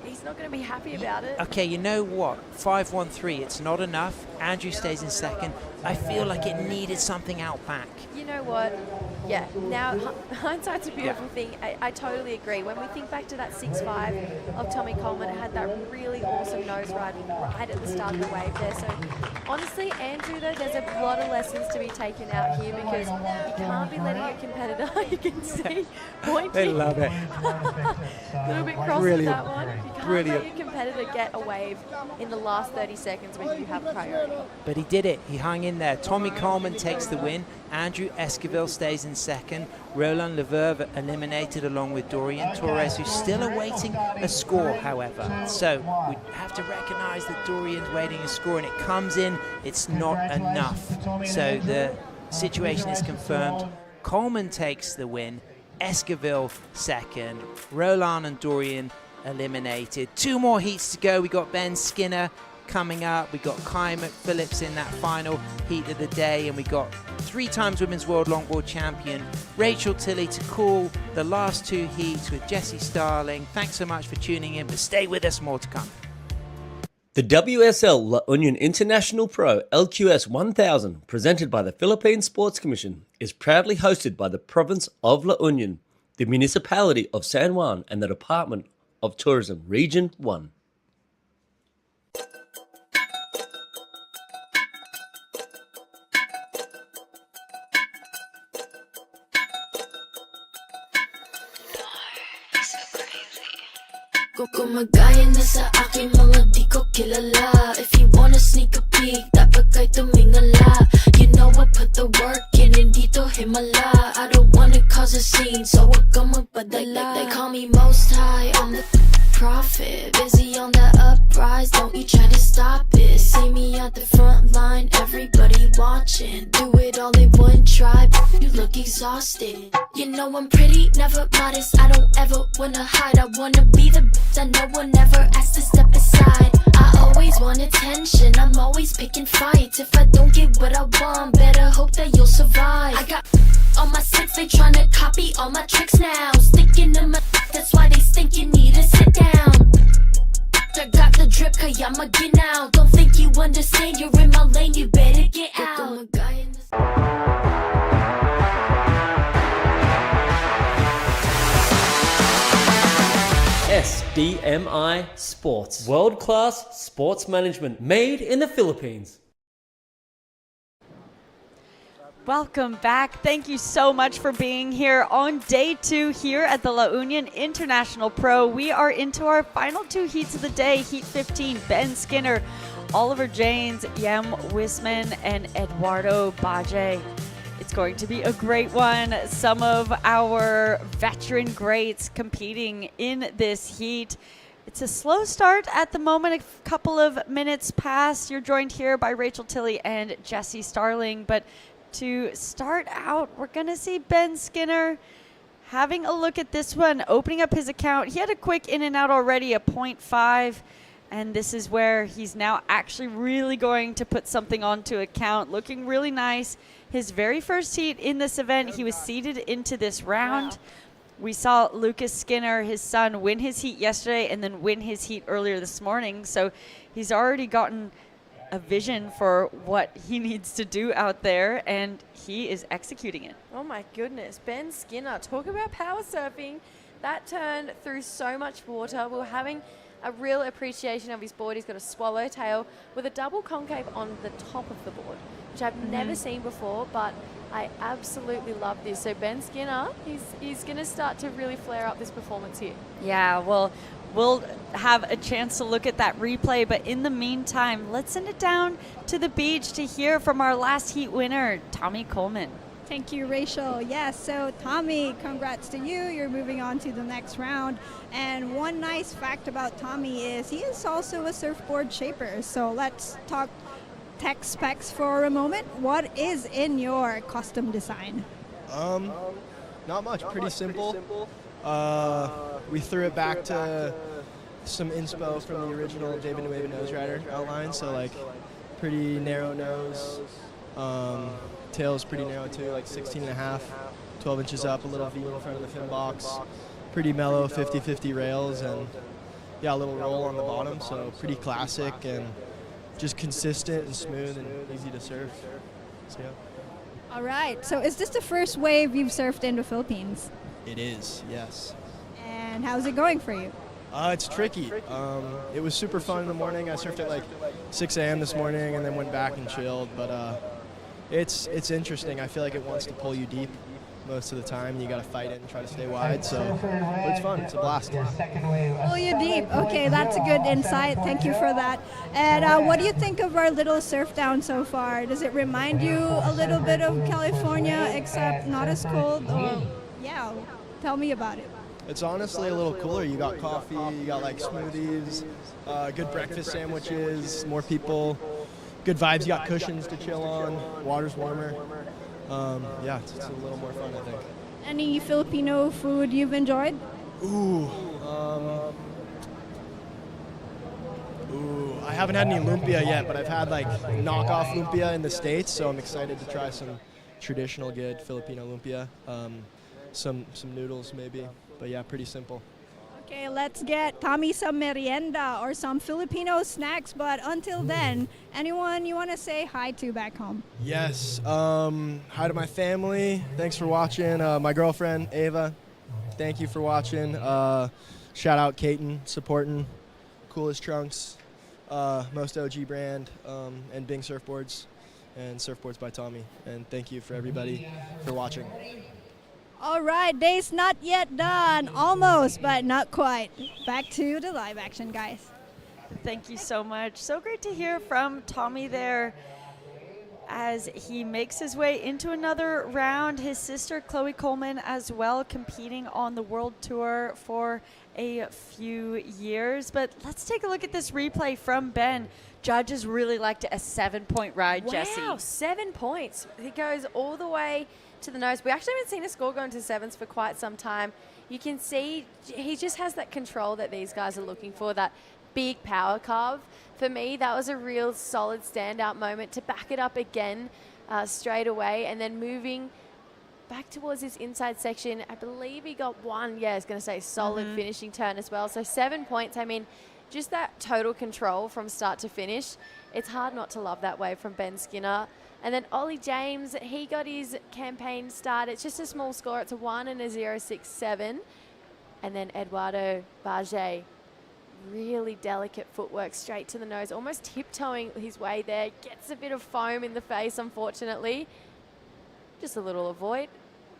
He's not going to be happy about it. Okay, you know what? 5.13, it's not enough. Andrew stays in second. I feel like it needed something out back. You know what? Yeah, now hindsight's a beautiful thing. I totally agree. When we think back to that 6.5 of Tommy Coleman, it had that really awesome nose ride right at the start of the wave there. So honestly, Andrew, though, there's a lot of lessons to be taken out here because you can't be letting your competitor, you can see, pointing. They love it. A little bit cross with that one. You can't let your competitor get a wave in the last 30 seconds when you have priority. But he did it. He hung in there. Tommy Coleman takes the win. Andrew Esquivel stays in second. Roland Leverve eliminated along with Dorian Torres, who's still awaiting a score, however. So we have to recognize that Dorian's waiting a score, and it comes in. It's not enough. So the situation is confirmed. Coleman takes the win. Esquivel second. Roland and Dorian eliminated. 2 more heats to go. We got Ben Skinner coming up. We got Kai McPhillips in that final heat of the day, and we got 3 times Women's World Longboard Champion Rachel Tilley to call the last 2 heats with Jessie Starling. Thanks so much for tuning in, but stay with us, more to come. The WSL La Union International Pro LQS 1000, presented by the Philippine Sports Commission, is proudly hosted by the province of La Union, the municipality of San Juan, and the Department of Tourism Region 1. Gumagaya na sa aking mga di ko kilala. If you wanna sneak a peek, dapat kay tumingala. You know I put the work in, hindi to himala. I don't wanna cause a scene, so wag kang magpadala. They call me most high, I'm the prophet. Busy on the uprise, don't you try to stop it. See me at the front line, everybody watching. Do it all in one try, you look exhausted. You know I'm pretty, never modest. I don't ever wanna hide. I wanna be the bitch that no one ever asked to step aside. I always want attention, I'm always picking fights. If I don't get what I want, better hope that you'll survive. I got on my six, they tryna copy all my tricks now. Sticking to my that's why they think you need to sit down. I got the drip, kaya maginaw. Don't think you understand, you're in my lane, you better get out. SDMI Sports. World-class sports management made in the Philippines. Welcome back. Thank you so much for being here on day 2 here at the La Union International Pro. We are into our final 2 heats of the day. Heat 15, Ben Skinner, Oliver Janes, Yam Wisman, and Eduardo Baje. It's going to be a great one. Some of our veteran greats competing in this heat. It's a slow start at the moment, a couple of minutes past. You're joined here by Rachel Tilley and Jessie Starling. But to start out, we're going to see Ben Skinner having a look at this one, opening up his account. He had a quick in and out already, a 0.5. And this is where he's now actually really going to put something onto account, looking really nice. His very first heat in this event, he was seeded into this round. Wow. We saw Lucas Skinner, his son, win his heat yesterday and then win his heat earlier this morning. So he's already gotten a vision for what he needs to do out there, and he is executing it. Oh my goodness, Ben Skinner, talk about power surfing. That turn through so much water. We were having a real appreciation of his board. He's got a swallowtail with a double concave on the top of the board, which I've never seen before, but I absolutely love this. So Ben Skinner, he's going to start to really flare up this performance here. Yeah, well, we'll have a chance to look at that replay, but in the meantime, let's send it down to the beach to hear from our last heat winner, Tommy Coleman. Thank you, Rachel. Yes, so Tommy, congrats to you. You're moving on to the next round. And one nice fact about Tommy is he is also a surfboard shaper. So let's talk tech specs for a moment. What is in your custom design? Not much, pretty simple. We threw it back to some inspo from the original David Nueva Nose Rider outline. So like pretty narrow nose. Tail's pretty narrow too, like 16.5, 12 inches up, a little V in front of the fin box. Pretty mellow 50-50 rails, and yeah, a little roll on the bottom, so pretty classic and just consistent and smooth and easy to surf. So yeah. All right, so is this the first wave you've surfed in the Philippines? It is, yes. And how's it going for you? It's tricky. It was super fun in the morning. I surfed at like 6 a.m. this morning and then went back and chilled, but it's interesting. I feel like it wants to pull you deep most of the time. You got to fight it and try to stay wide. So but it's fun. It's a blast. Pull you deep. Okay, that's a good insight. Thank you for that. And what do you think of our little surf down so far? Does it remind you a little bit of California, except not as cold? Or yeah, tell me about it. It's honestly a little cooler. You got coffee. You got like smoothies, good breakfast sandwiches, more people. Good vibes. You got cushions to chill on. Water's warmer. Yeah, it's a little more fun, I think. Any Filipino food you've enjoyed? I haven't had any lumpia yet, but I've had like knockoff lumpia in the States, so I'm excited to try some traditional good Filipino lumpia. Some noodles maybe, but yeah, pretty simple. Okay, let's get Tommy some merienda or some Filipino snacks, but until then, anyone you want to say hi to back home? Yes, hi to my family. Thanks for watching. My girlfriend, Ava, thank you for watching. Shout out Caton, supporting Coolest Trunks, most OG brand, and Bing Surfboards, and Surfboards by Tommy. And thank you for everybody for watching. All right, day's not yet done. Almost, but not quite. Back to the live action, guys. Thank you so much. So great to hear from Tommy there as he makes his way into another round. His sister, Chloe Coleman, as well, competing on the World Tour for a few years. But let's take a look at this replay from Ben. Judges really liked a 7-point ride, Jessie. Wow, 7 points. He goes all the way to the nose. We actually haven't seen a score go into sevens for quite some time. You can see he just has that control that these guys are looking for, that big power carve. For me, that was a real solid standout moment to back it up again straight away, and then moving back towards this inside section. I believe he got one, I was going to say solid finishing turn as well. So 7 points. I mean, just that total control from start to finish. It's hard not to love that wave from Ben Skinner. And then Ollie James, he got his campaign started. It's just a small score. It's a 1 and a 0.67. And then Eduardo Bage, really delicate footwork straight to the nose, almost tiptoeing his way there. Gets a bit of foam in the face, unfortunately. Just a little avoid.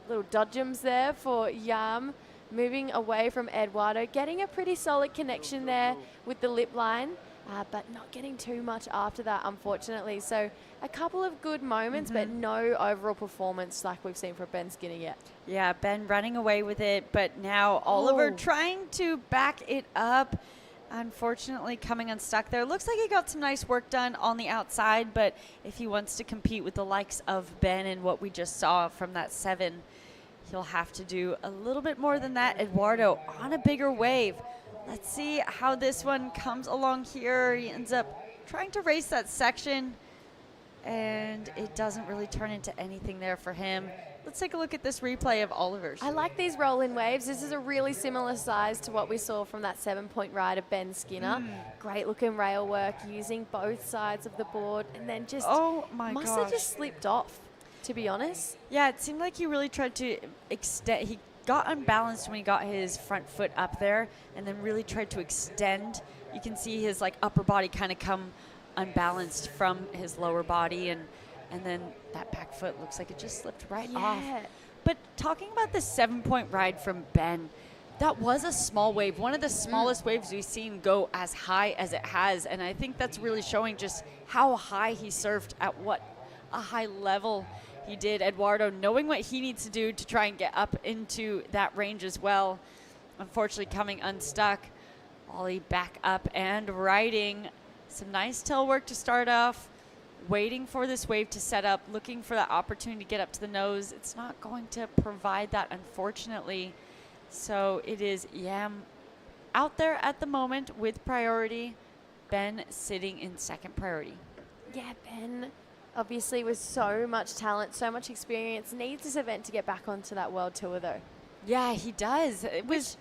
Little dodgems there for Yam. Moving away from Eduardo, getting a pretty solid connection there with the lip line. but not getting too much after that, unfortunately. So a couple of good moments, but no overall performance like we've seen from Ben Skinner yet. Yeah, Ben running away with it, but now Oliver trying to back it up. Unfortunately, coming unstuck there. Looks like he got some nice work done on the outside, but if he wants to compete with the likes of Ben and what we just saw from that 7, he'll have to do a little bit more than that. Eduardo on a bigger wave. Let's see how this one comes along here. He ends up trying to race that section, and it doesn't really turn into anything there for him. Let's take a look at this replay of Oliver's. I like these roll-in waves. This is a really similar size to what we saw from that 7-point ride of Ben Skinner. Great looking rail work using both sides of the board, and then just must have just slipped off, to be honest. Yeah, it seemed like he really tried to extend. He got unbalanced when he got his front foot up there, and then really tried to extend. You can see his like upper body kind of come unbalanced from his lower body, and then that back foot looks like it just slipped right off. But talking about the 7-point ride from Ben, that was a small wave, one of the smallest waves we've seen go as high as it has, and I think that's really showing just how high he surfed, at what a high level he did. Eduardo knowing what he needs to do to try and get up into that range as well. Unfortunately coming unstuck. Ollie back up and riding. Some nice tail work to start off. Waiting for this wave to set up, looking for that opportunity to get up to the nose. It's not going to provide that, unfortunately. So it is Yam out there at the moment with priority. Ben sitting in second priority. Yeah, Ben obviously with so much talent, so much experience, needs this event to get back onto that world tour though. Yeah, he does. Which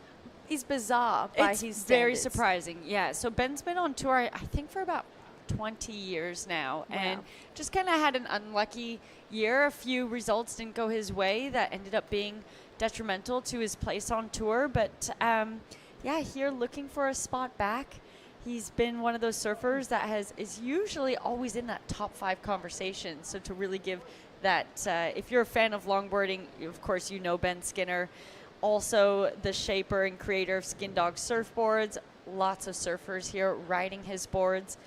is bizarre by his standards. It's very surprising. Yeah, so Ben's been on tour, I think, for about 20 years now, and just kind of had an unlucky year. A few results didn't go his way that ended up being detrimental to his place on tour, but yeah, here looking for a spot back. He's been one of those surfers that is usually always in that top 5 conversation. So to really give that, if you're a fan of longboarding, of course you know Ben Skinner, also the shaper and creator of Skin Dog surfboards. Lots of surfers here riding his boards.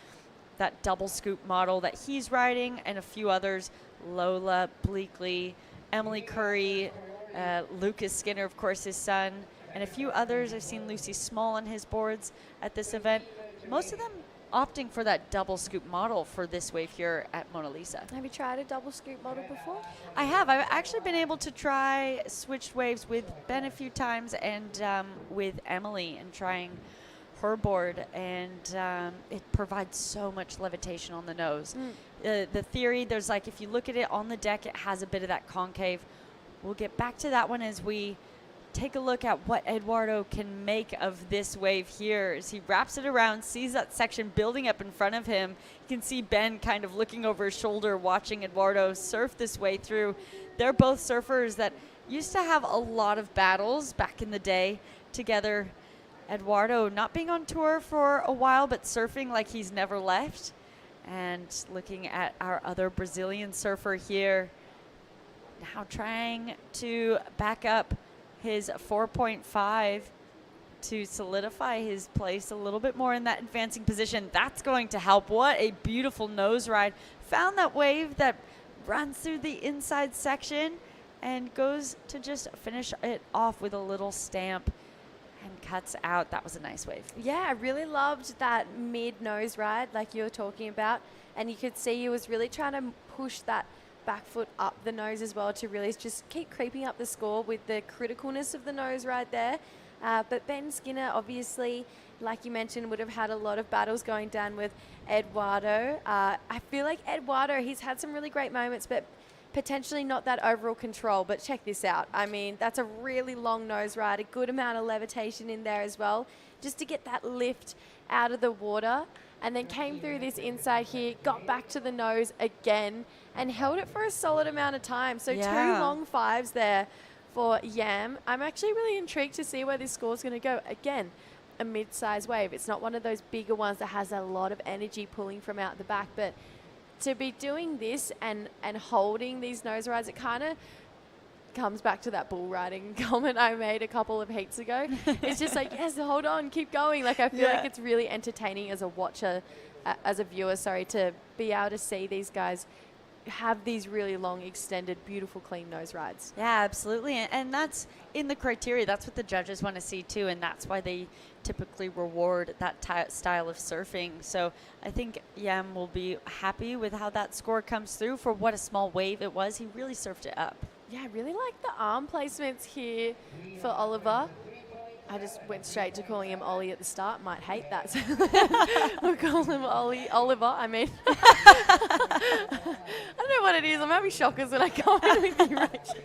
That double scoop model that he's riding, and a few others, Lola, Bleakley, Emily Curry, Lucas Skinner, of course, his son, and a few others. I've seen Lucy Small on his boards at this event. Most of them opting for that double scoop model for this wave here at Mona Lisa. Have you tried a double scoop model before? I have. I've actually been able to try switched waves with Ben a few times, and with Emily, and trying her board, and it provides so much levitation on the nose. The theory, there's like, if you look at it on the deck, it has a bit of that concave. We'll get back to that one as we take a look at what Eduardo can make of this wave here. As he wraps it around, sees that section building up in front of him. You can see Ben kind of looking over his shoulder, watching Eduardo surf this way through. They're both surfers that used to have a lot of battles back in the day together. Eduardo not being on tour for a while, but surfing like he's never left. And looking at our other Brazilian surfer here, now trying to back up his 4.5 to solidify his place a little bit more in that advancing position. That's going to help. What a beautiful nose ride. Found that wave that runs through the inside section and goes to just finish it off with a little stamp and cuts out. That was a nice wave. Yeah, I really loved that mid nose ride like you were talking about, and you could see he was really trying to push that back foot up the nose as well to really just keep creeping up the score with the criticalness of the nose right there. But Ben Skinner, obviously, like you mentioned, would have had a lot of battles going down with Eduardo. I feel like Eduardo, he's had some really great moments, but potentially not that overall control. But check this out. I mean, that's a really long nose ride, a good amount of levitation in there as well, just to get that lift out of the water. And then came through this inside here, got back to the nose again, and held it for a solid amount of time. So 2 long 5s there for Yam. I'm actually really intrigued to see where this score is going to go. Again, a mid-size wave. It's not one of those bigger ones that has a lot of energy pulling from out the back, but to be doing this and holding these nose rides, it kind of comes back to that bull riding comment I made a couple of heats ago. It's just like, yes, hold on, keep going. Like, I feel like it's really entertaining as a watcher, as a viewer, to be able to see these guys have these really long, extended, beautiful, clean nose rides. Yeah, absolutely. And that's in the criteria. That's what the judges want to see too. And that's why they typically reward that style of surfing. So I think Yam will be happy with how that score comes through for what a small wave it was. He really surfed it up. Yeah, I really like the arm placements here for Oliver. I just went straight to calling him Ollie at the start. Might hate that. So we'll call him Oliver, I mean. I don't know what it is. I'm having shockers when I come in with you, Rachel.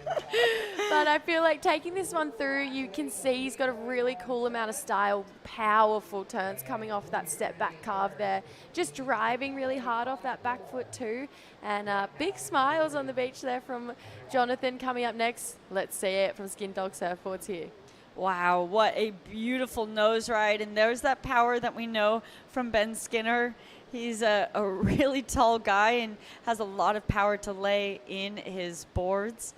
But I feel like taking this one through, you can see he's got a really cool amount of style, powerful turns coming off that step back carve there. Just driving really hard off that back foot too. And big smiles on the beach there from Jonathan. Coming up next, let's see it from Skin Dog Surfboards here. Wow, what a beautiful nose ride. And there's that power that we know from Ben Skinner. He's a really tall guy and has a lot of power to lay in his boards.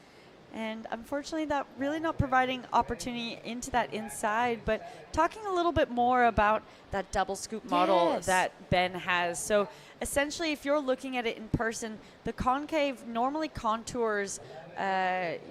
And unfortunately, that really not providing opportunity into that inside. But talking a little bit more about that double scoop model that Ben has. So essentially, if you're looking at it in person, the concave normally contours,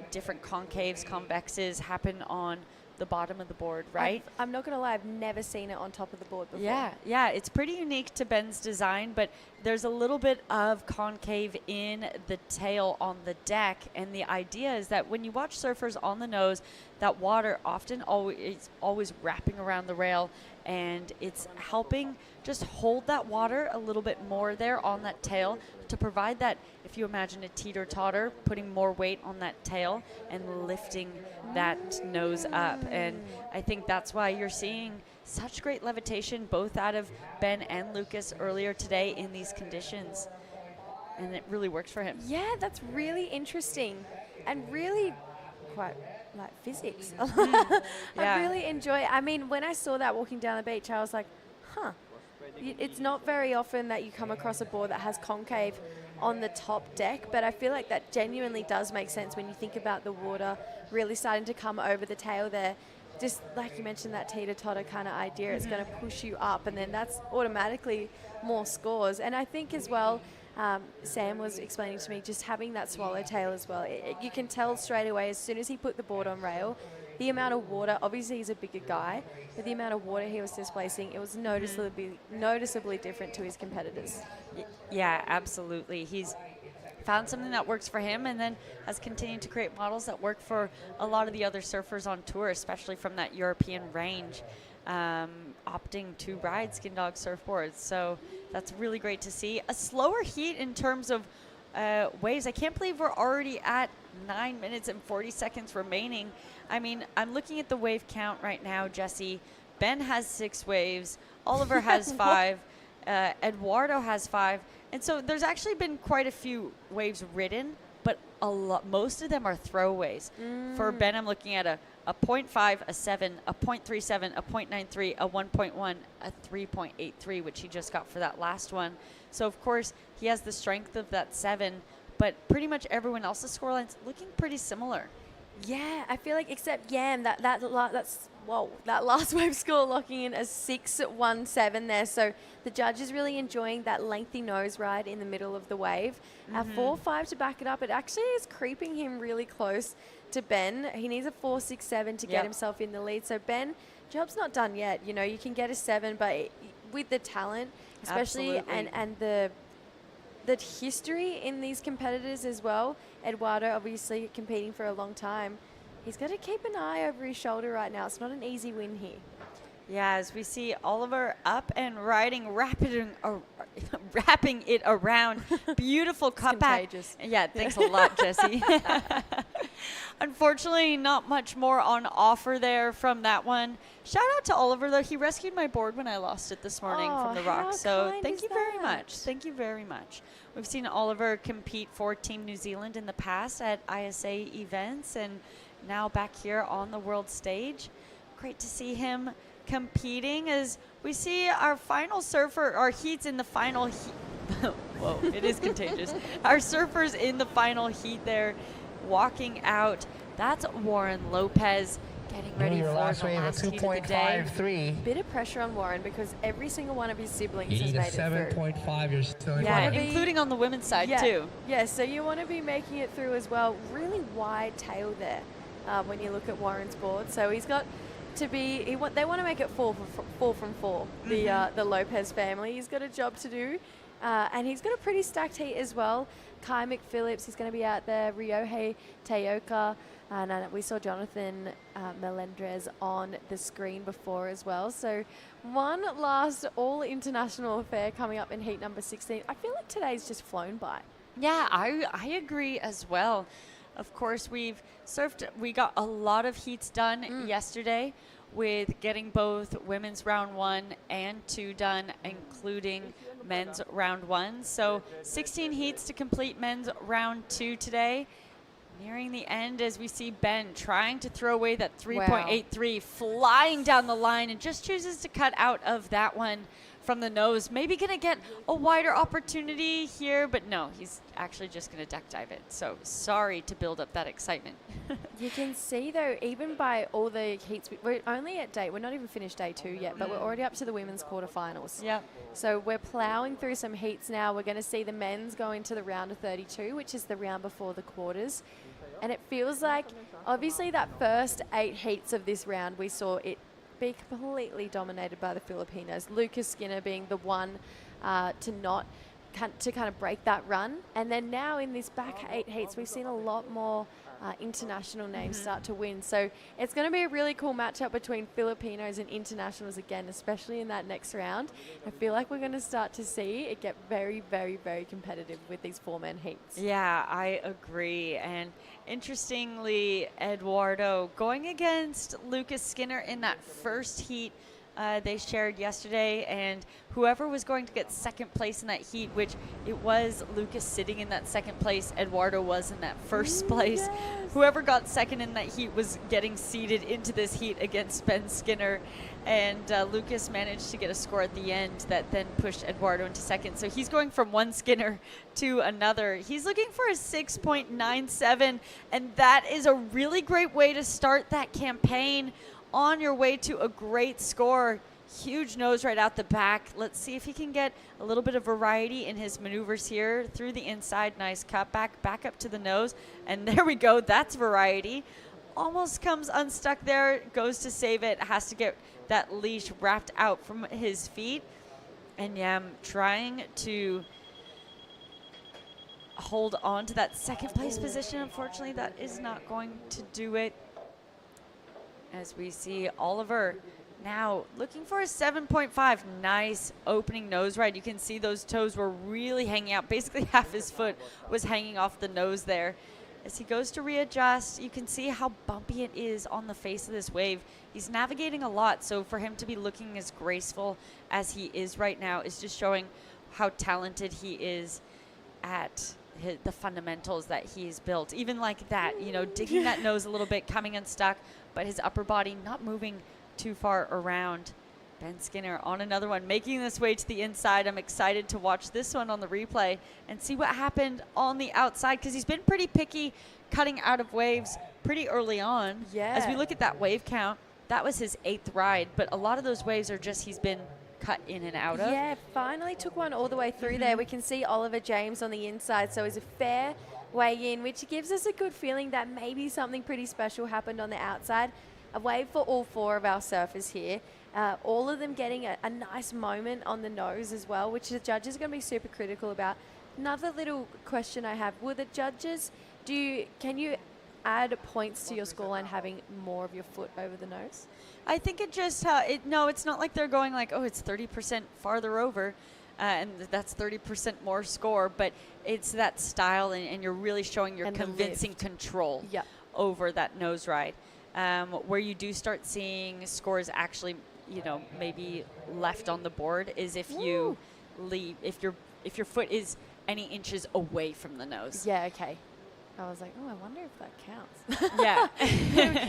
different concaves, convexes happen on the bottom of the board, right? I'm not going to lie, I've never seen it on top of the board before. Yeah, it's pretty unique to Ben's design, but there's a little bit of concave in the tail on the deck, and the idea is that when you watch surfers on the nose, that water often always wrapping around the rail, and it's helping just hold that water a little bit more there on that tail to provide that, if you imagine a teeter-totter, putting more weight on that tail and lifting that nose up. And I think that's why you're seeing such great levitation both out of Ben and Lucas earlier today in these conditions. And it really works for him. Yeah, that's really interesting and really quite like physics. I really enjoy it. I mean, when I saw that walking down the beach, I was like, huh. It's not very often that you come across a board that has concave on the top deck, but I feel like that genuinely does make sense when you think about the water really starting to come over the tail there. Just like you mentioned, that teeter-totter kind of idea, it's going to push you up, and then that's automatically more scores. And I think as well, Sam was explaining to me just having that swallowtail as well. You can tell straight away as soon as he put the board on rail, the amount of water, obviously he's a bigger guy, but the amount of water he was displacing, it was noticeably different to his competitors. Yeah, absolutely. He's found something that works for him and then has continued to create models that work for a lot of the other surfers on tour, especially from that European range, opting to ride Skin Dog surfboards. So that's really great to see. A slower heat in terms of waves. I can't believe we're already at 9 minutes and 40 seconds remaining. I mean, I'm looking at the wave count right now, Jesse. Ben has 6 waves. Oliver has 5. Eduardo has 5. And so there's actually been quite a few waves ridden, but most of them are throwaways. For Ben, I'm looking at a 0.5, a 7, a 0.37, a 0.93, a 1.1, a 3.83, which he just got for that last one. So, of course, he has the strength of that 7, but pretty much everyone else's scoreline's looking pretty similar. Yeah, I feel like except Yam, that last wave score locking in a 6.17 there. So the judge is really enjoying that lengthy nose ride in the middle of the wave. At 4.5 to back it up, it actually is creeping him really close to Ben. He needs a 4.67 to get himself in the lead. So Ben, job's not done yet. You know, you can get a 7, but with the talent, especially and the history in these competitors as well. Eduardo obviously competing for a long time. He's got to keep an eye over his shoulder right now. It's not an easy win here. Yeah, as we see Oliver up and riding, wrapping it around. Beautiful cutback. Yeah, thanks a lot, Jesse. Unfortunately, not much more on offer there from that one. Shout out to Oliver, though. He rescued my board when I lost it this morning from the rocks. So thank you very much. Thank you very much. We've seen Oliver compete for Team New Zealand in the past at ISA events and now back here on the world stage. Great to see him competing as we see our final surfer, our heats in the final heat. Whoa, it is contagious. Our surfers in the final heat there. walking out. That's Warren Lopez getting ready for the last heat of the day. Bit of pressure on Warren because every single one of his siblings You has need a made it through. 7.5. You're still in Yeah, front. including on the women's side too. Yeah, so you want to be making it through as well. Really wide tail there when you look at Warren's board. So he's got to be. They want to make it 4 from 4. The Lopez family. He's got a job to do, and he's got a pretty stacked heat as well. Kai McPhillips, he's going to be out there. Ryohei Teoka. And we saw Jonathan Melendrez on the screen before as well. So one last all-international affair coming up in heat number 16. I feel like today's just flown by. Yeah, I agree as well. Of course, we got a lot of heats done yesterday with getting both women's round 1 and 2 done, including men's round 1. So 16 heats to complete men's round 2 today. Nearing the end as we see Ben trying to throw away that 3.83, flying down the line, and just chooses to cut out of that one from the nose. Maybe going to get a wider opportunity here, but no, he's actually just going to deck dive it. So sorry to build up that excitement. You can see, though, even by all the heats, we're only at we're not even finished day 2 yet, but we're already up to the women's quarterfinals. Yeah. So we're plowing through some heats now. We're going to see the men's go into the round of 32, which is the round before the quarters. And it feels like, obviously, that first 8 heats of this round, we saw it be completely dominated by the Filipinos. Lucas Skinner being the one to kind of break that run. And then now in this back 8 heats, we've seen a lot more international names start to win. So it's going to be a really cool matchup between Filipinos and internationals again, especially in that next round. I feel like we're going to start to see it get very, very, very competitive with these 4-man heats. Yeah, I agree. And interestingly, Eduardo going against Lucas Skinner in that first heat they shared yesterday, and whoever was going to get second place in that heat, which it was Lucas sitting in that second place, Eduardo was in that first place. Yes. Whoever got second in that heat was getting seeded into this heat against Ben Skinner, and Lucas managed to get a score at the end that then pushed Eduardo into second. So he's going from one Skinner to another. He's looking for a 6.97, and that is a really great way to start that campaign on your way to a great score. Huge nose right out the back. Let's see if he can get a little bit of variety in his maneuvers here. Through the inside, nice cut back up to the nose. And there we go, that's variety. Almost comes unstuck there, goes to save it, has to get that leash wrapped out from his feet. And Yam trying to hold on to that second place position. Unfortunately, that is not going to do it. As we see Oliver now looking for a 7.5. Nice opening nose ride. You can see those toes were really hanging out. Basically half his foot was hanging off the nose there. As he goes to readjust, you can see how bumpy it is on the face of this wave. He's navigating a lot, so for him to be looking as graceful as he is right now is just showing how talented he is at the fundamentals that he's built. Even like that, you know, digging that nose a little bit, coming unstuck, but his upper body not moving too far around. Ben Skinner on another one, making this way to the inside. I'm excited to watch this one on the replay and see what happened on the outside, because he's been pretty picky cutting out of waves pretty early on. Yeah. As we look at that wave count, that was his 8th ride, but a lot of those waves are just he's been cut in and out of. Yeah, finally took one all the way through there. We can see Oliver James on the inside, so he's a fair way in, which gives us a good feeling that maybe something pretty special happened on the outside. A wave for all 4 of our surfers here. All of them getting a nice moment on the nose as well, which the judges are going to be super critical about. Another little question I have, will the judges, can you add points to your scoreline having more of your foot over the nose? I think it just, no, it's not like they're going like, oh, it's 30% farther over, and that's 30% more score, but it's that style, and you're really showing your convincing control over that nose ride. Where you do start seeing scores actually, you know, maybe left on the board is if you leave, if your foot is any inches away from the nose. Yeah, okay. I was like, oh, I wonder if that counts. Yeah.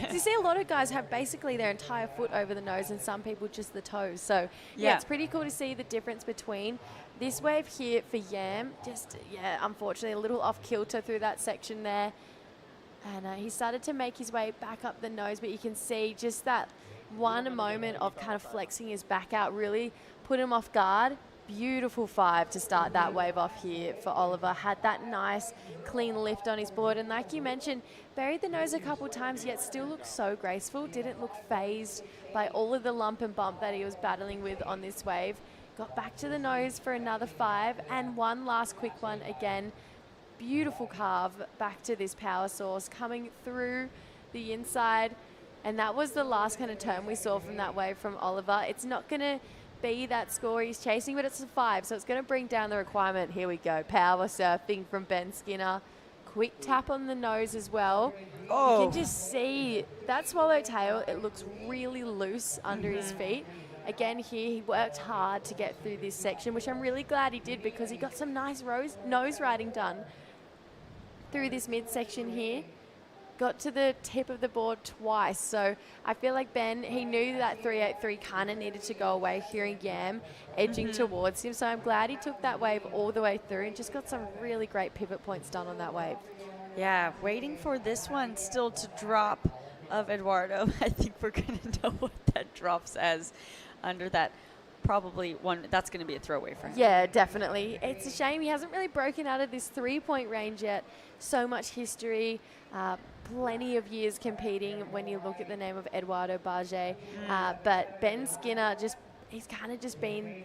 So you see a lot of guys have basically their entire foot over the nose, and some people just the toes. So yeah, it's pretty cool to see the difference between this wave here for Yam. Just, yeah, unfortunately a little off kilter through that section there. And he started to make his way back up the nose, but you can see just that one moment of kind of flexing his back out really put him off guard. Beautiful 5 to start that wave off here for Oliver. Had that nice clean lift on his board, and like you mentioned, buried the nose a couple times, yet still looked so graceful. Didn't look phased by all of the lump and bump that he was battling with on this wave. Got back to the nose for another 5, and one last quick one again. Beautiful carve back to this power source coming through the inside, and that was the last kind of turn we saw from that wave from Oliver. It's not going to be that score he's chasing, but it's a 5, so it's going to bring down the requirement. Here we go, power surfing from Ben Skinner. Quick tap on the nose as well. Oh. You can just see that swallowtail, it looks really loose under his feet. Again here, he worked hard to get through this section, which I'm really glad he did, because he got some nice nose riding done through this midsection here. Got to the tip of the board twice, so I feel like Ben, he knew that 383 kind of needed to go away, hearing Yam edging towards him, so I'm glad he took that wave all the way through and just got some really great pivot points done on that wave. Yeah, waiting for this one still to drop of Eduardo. I think we're going to know what that drops as under that. Probably one that's going to be a throwaway for him. Yeah, definitely. It's a shame he hasn't really broken out of this 3-point range yet. So much history, plenty of years competing when you look at the name of Eduardo Barge. But Ben Skinner, he's kind of just been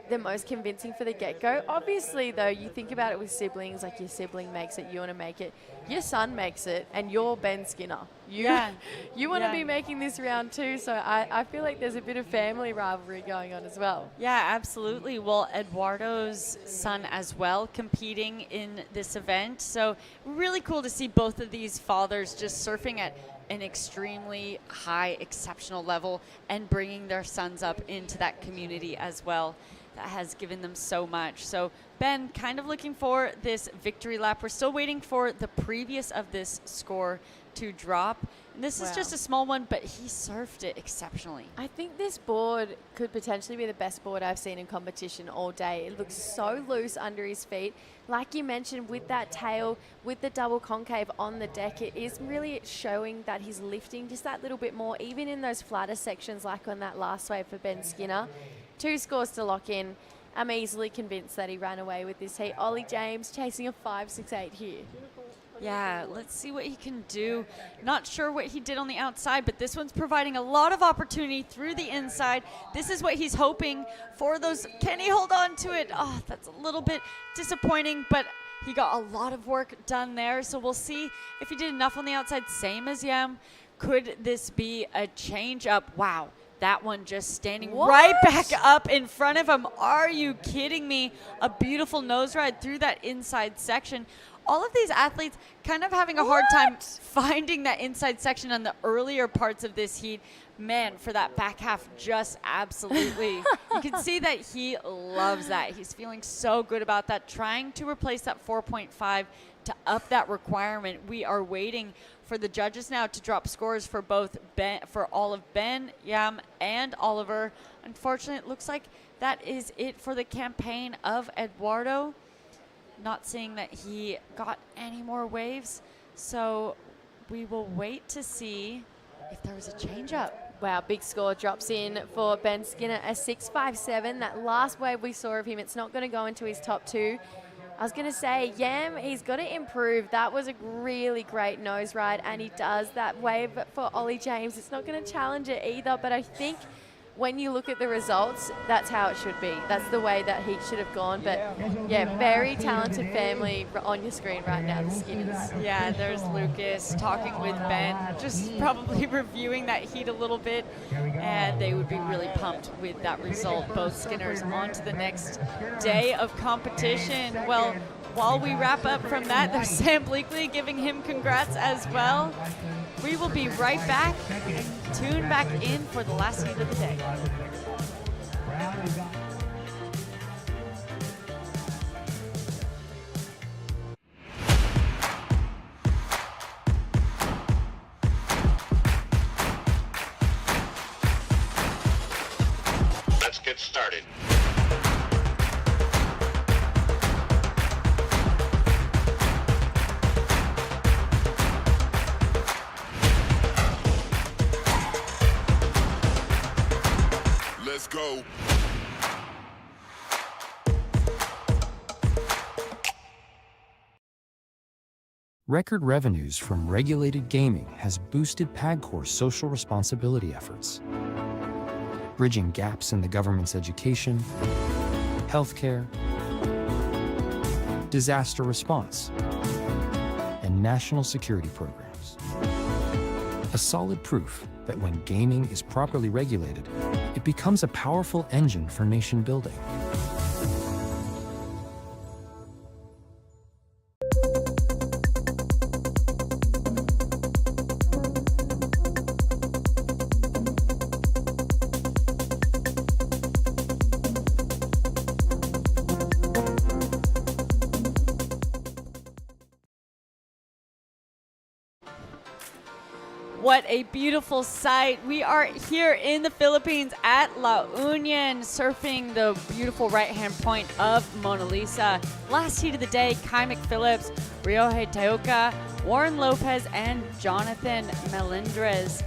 the most convincing for the get-go. Obviously, though, you think about it with siblings, like your sibling makes it, you want to make it. Your son makes it, and you're Ben Skinner. You want to be making this round too, so I feel like there's a bit of family rivalry going on as well. Yeah, absolutely. Well, Eduardo's son as well competing in this event, so really cool to see both of these fathers just surfing at an extremely high, exceptional level and bringing their sons up into that community as well. That has given them so much. So Ben, kind of looking for this victory lap. We're still waiting for the previous of this score to drop. And this is just a small one, but he surfed it exceptionally. I think this board could potentially be the best board I've seen in competition all day. It looks so loose under his feet. Like you mentioned, with that tail, with the double concave on the deck, it is really showing that he's lifting just that little bit more, even in those flatter sections like on that last wave for Ben Skinner. 2 scores to lock in. I'm easily convinced that he ran away with this heat. Ollie James chasing a 5.68 here. Yeah, let's see what he can do. Not sure what he did on the outside, but this one's providing a lot of opportunity through the inside. This is what he's hoping for those. Can he hold on to it? Oh, that's a little bit disappointing, but he got a lot of work done there. So we'll see if he did enough on the outside, same as Yam. Could this be a change up? Wow. That one just standing right back up in front of him. Are you kidding me? A beautiful nose ride through that inside section. All of these athletes kind of having a hard time finding that inside section on the earlier parts of this heat. Man, for that back half, just absolutely. You can see that he loves that. He's feeling so good about that, trying to replace that 4.5 to up that requirement. We are waiting for the judges now to drop scores for both for all of Ben, Yam, and Oliver. Unfortunately, it looks like that is it for the campaign of Eduardo. Not seeing that he got any more waves, so we will wait to see if there was a change up. Wow, big score drops in for Ben Skinner, a 6.57. That last wave we saw of him, it's not going to go into his top 2. I was going to say, Yam, he's got to improve. That was a really great nose ride, and he does. That wave for Ollie James, it's not going to challenge it either, but I think when you look at the results, that's how it should be. That's the way that heat should have gone. But yeah, very talented family on your screen right now, the Skinners. Yeah, there's Lucas talking with Ben, just probably reviewing that heat a little bit, and they would be really pumped with that result. Both Skinners on to the next day of competition. Well, while we wrap up from that, there's Sam Bleakley giving him congrats as well. We will be right back. Tune back in for the last heat of the day. Let's get started. Let's go. Record revenues from regulated gaming has boosted PAGCOR's social responsibility efforts, bridging gaps in the government's education, healthcare, disaster response, and national security programs. A solid proof that when gaming is properly regulated, it becomes a powerful engine for nation building. What a beautiful sight. We are here in the Philippines at La Union, surfing the beautiful right-hand point of Mona Lisa. Last heat of the day, Kai McPhillips, Ryohei Teoka, Warren Lopez, and Jonathan Melendrez.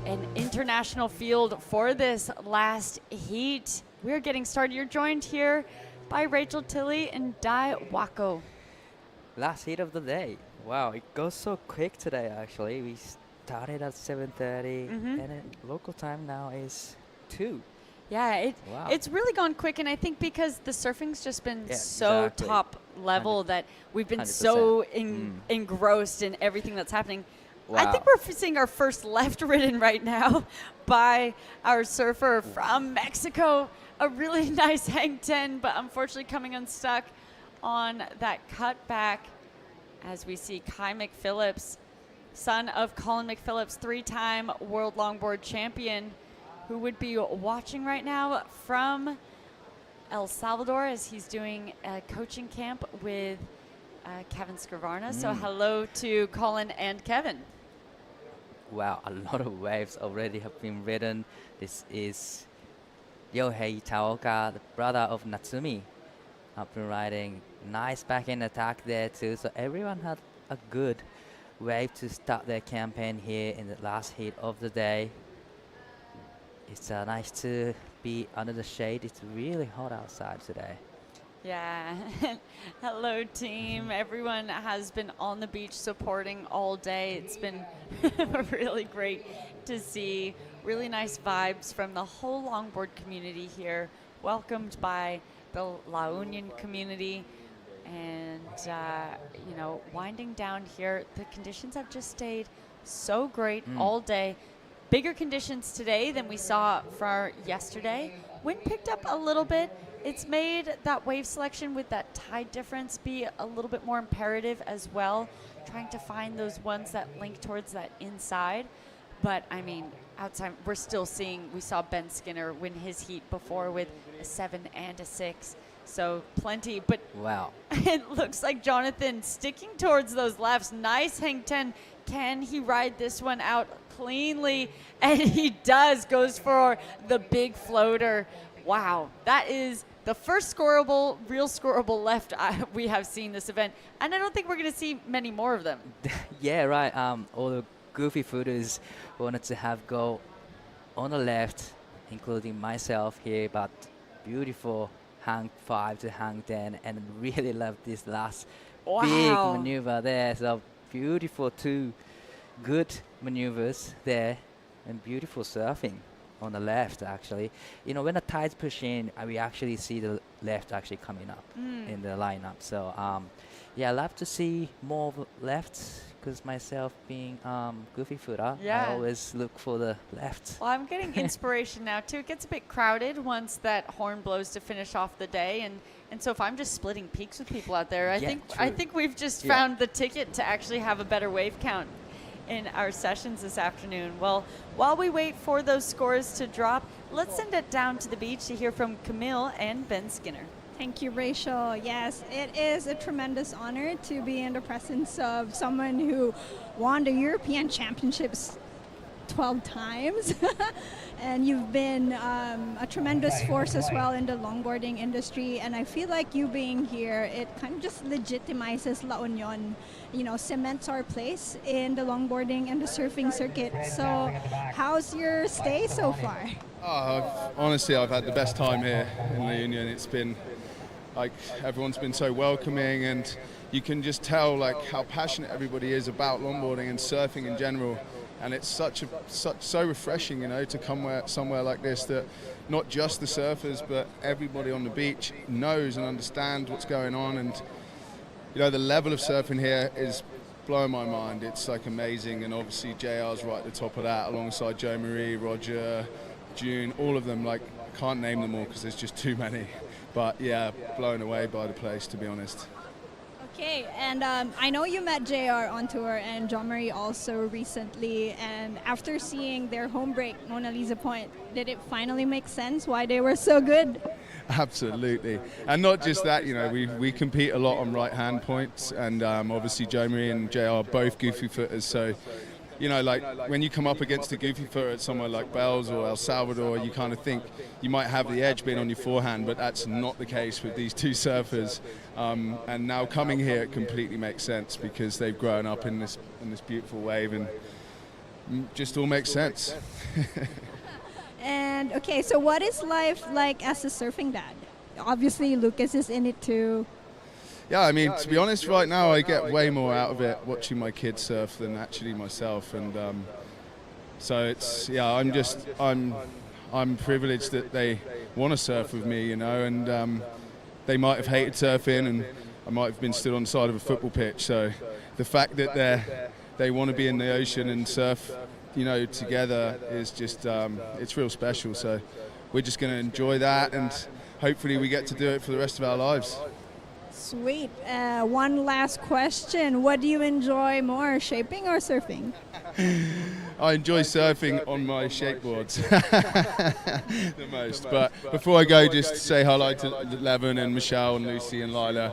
An international field for this last heat. We're getting started. You're joined here by Rachel Tilley and Dai Wako. Last heat of the day. Wow, it goes so quick today, actually. We started at 7:30, and local time now is 2. Yeah, Wow. it's really gone quick, and I think because the surfing's just been so top level that we've been 100%. so engrossed in everything that's happening. I Wow. think we're seeing our first left ridden right now by our surfer from Mexico. A really nice hang 10, but unfortunately coming unstuck on that cutback. As we see Kai McPhillips, son of Colin McPhillips, 3-time world longboard champion, who would be watching right now from El Salvador as he's doing a coaching camp with Kevin Scrivarna. So hello to Colin and Kevin. Wow, a lot of waves already have been ridden. This is Ryohei Teoka, the brother of Natsumi. Have been riding nice back-end attack there too. So everyone had a good wave to start their campaign here in the last heat of the day. It's nice to be under the shade. It's really hot outside today. Yeah. Hello, team. Everyone has been on the beach supporting all day. It's been really great to see. Really nice vibes from the whole longboard community here. Welcomed by the La Union community. And, you know, winding down here, the conditions have just stayed so great all day. Bigger conditions today than we saw for yesterday. Wind picked up a little bit. It's made that wave selection with that tide difference be a little bit more imperative as well, trying to find those ones that link towards that inside. But, I mean, outside, we're still seeing, we saw Ben Skinner win his heat before with a 7 and a 6. So plenty, but wow. It looks like Jonathan sticking towards those lefts. Nice hang 10. Can he ride this one out cleanly? And he does, goes for the big floater. Wow, that is the first scoreable, real scoreable left we have seen this event. And I don't think we're going to see many more of them. Yeah, right. All the goofy footers wanted to have go on the left, including myself here, but beautiful hang 5 to hang 10, and really love this last big maneuver there. So beautiful, 2 good maneuvers there, and beautiful surfing on the left, actually. You know, when the tides push in, we actually see the left actually coming up in the lineup. So, yeah, I love to see more lefts, because myself being goofy footer, I always look for the left. Well, I'm getting inspiration now, too. It gets a bit crowded once that horn blows to finish off the day. And so if I'm just splitting peaks with people out there, I think we've just found the ticket to actually have a better wave count in our sessions this afternoon. Well, while we wait for those scores to drop, let's send it down to the beach to hear from Camille and Ben Skinner. Thank you, Rachel. Yes, it is a tremendous honor to be in the presence of someone who won the European Championships 12 times. And you've been a tremendous force as well in the longboarding industry. And I feel like you being here, it kind of just legitimizes La Union, you know, cements our place in the longboarding and the surfing circuit. So how's your stay so far? Honestly, I've had the best time here in La Union. It's been like everyone's been so welcoming, and you can just tell like how passionate everybody is about longboarding and surfing in general. And it's so refreshing, you know, to come somewhere like this that not just the surfers but everybody on the beach knows and understands what's going on. And you know, the level of surfing here is blowing my mind. It's like amazing, and obviously JR's right at the top of that, alongside Joe Marie, Roger, June, all of them. Like, I can't name them all because there's just too many. But yeah, blown away by the place, to be honest. Okay, and I know you met JR on tour and John Marie also recently, and after seeing their home break, Mona Lisa Point, did it finally make sense why they were so good? Absolutely. And not just that, you know, we compete a lot on right-hand points, and obviously Joe Marie and JR are both goofy footers, so you know, like when you come up against a goofy footer at somewhere like Bells or El Salvador, you kind of think you might have the edge being on your forehand, but that's not the case with these two surfers. And now coming here, it completely makes sense because they've grown up in this beautiful wave, and just all makes sense. And okay, so what is life like as a surfing dad? Obviously, Lucas is in it too. Yeah, I mean, to be honest, right now I get way more out of it watching my kids surf than actually myself, and so it's, yeah, I'm privileged that they want to surf with me, you know, and they might have hated surfing, and I might have been stood on the side of a football pitch. So the fact that they want to be in the ocean and surf, you know, together is just it's real special. So we're just going to enjoy that, and hopefully we get to do it for the rest of our lives. Sweet. One last question. What do you enjoy more, shaping or surfing? I enjoy surfing on my shapeboards the most. But before I go, just say hello to Levin and Michelle and Lucy and Lila.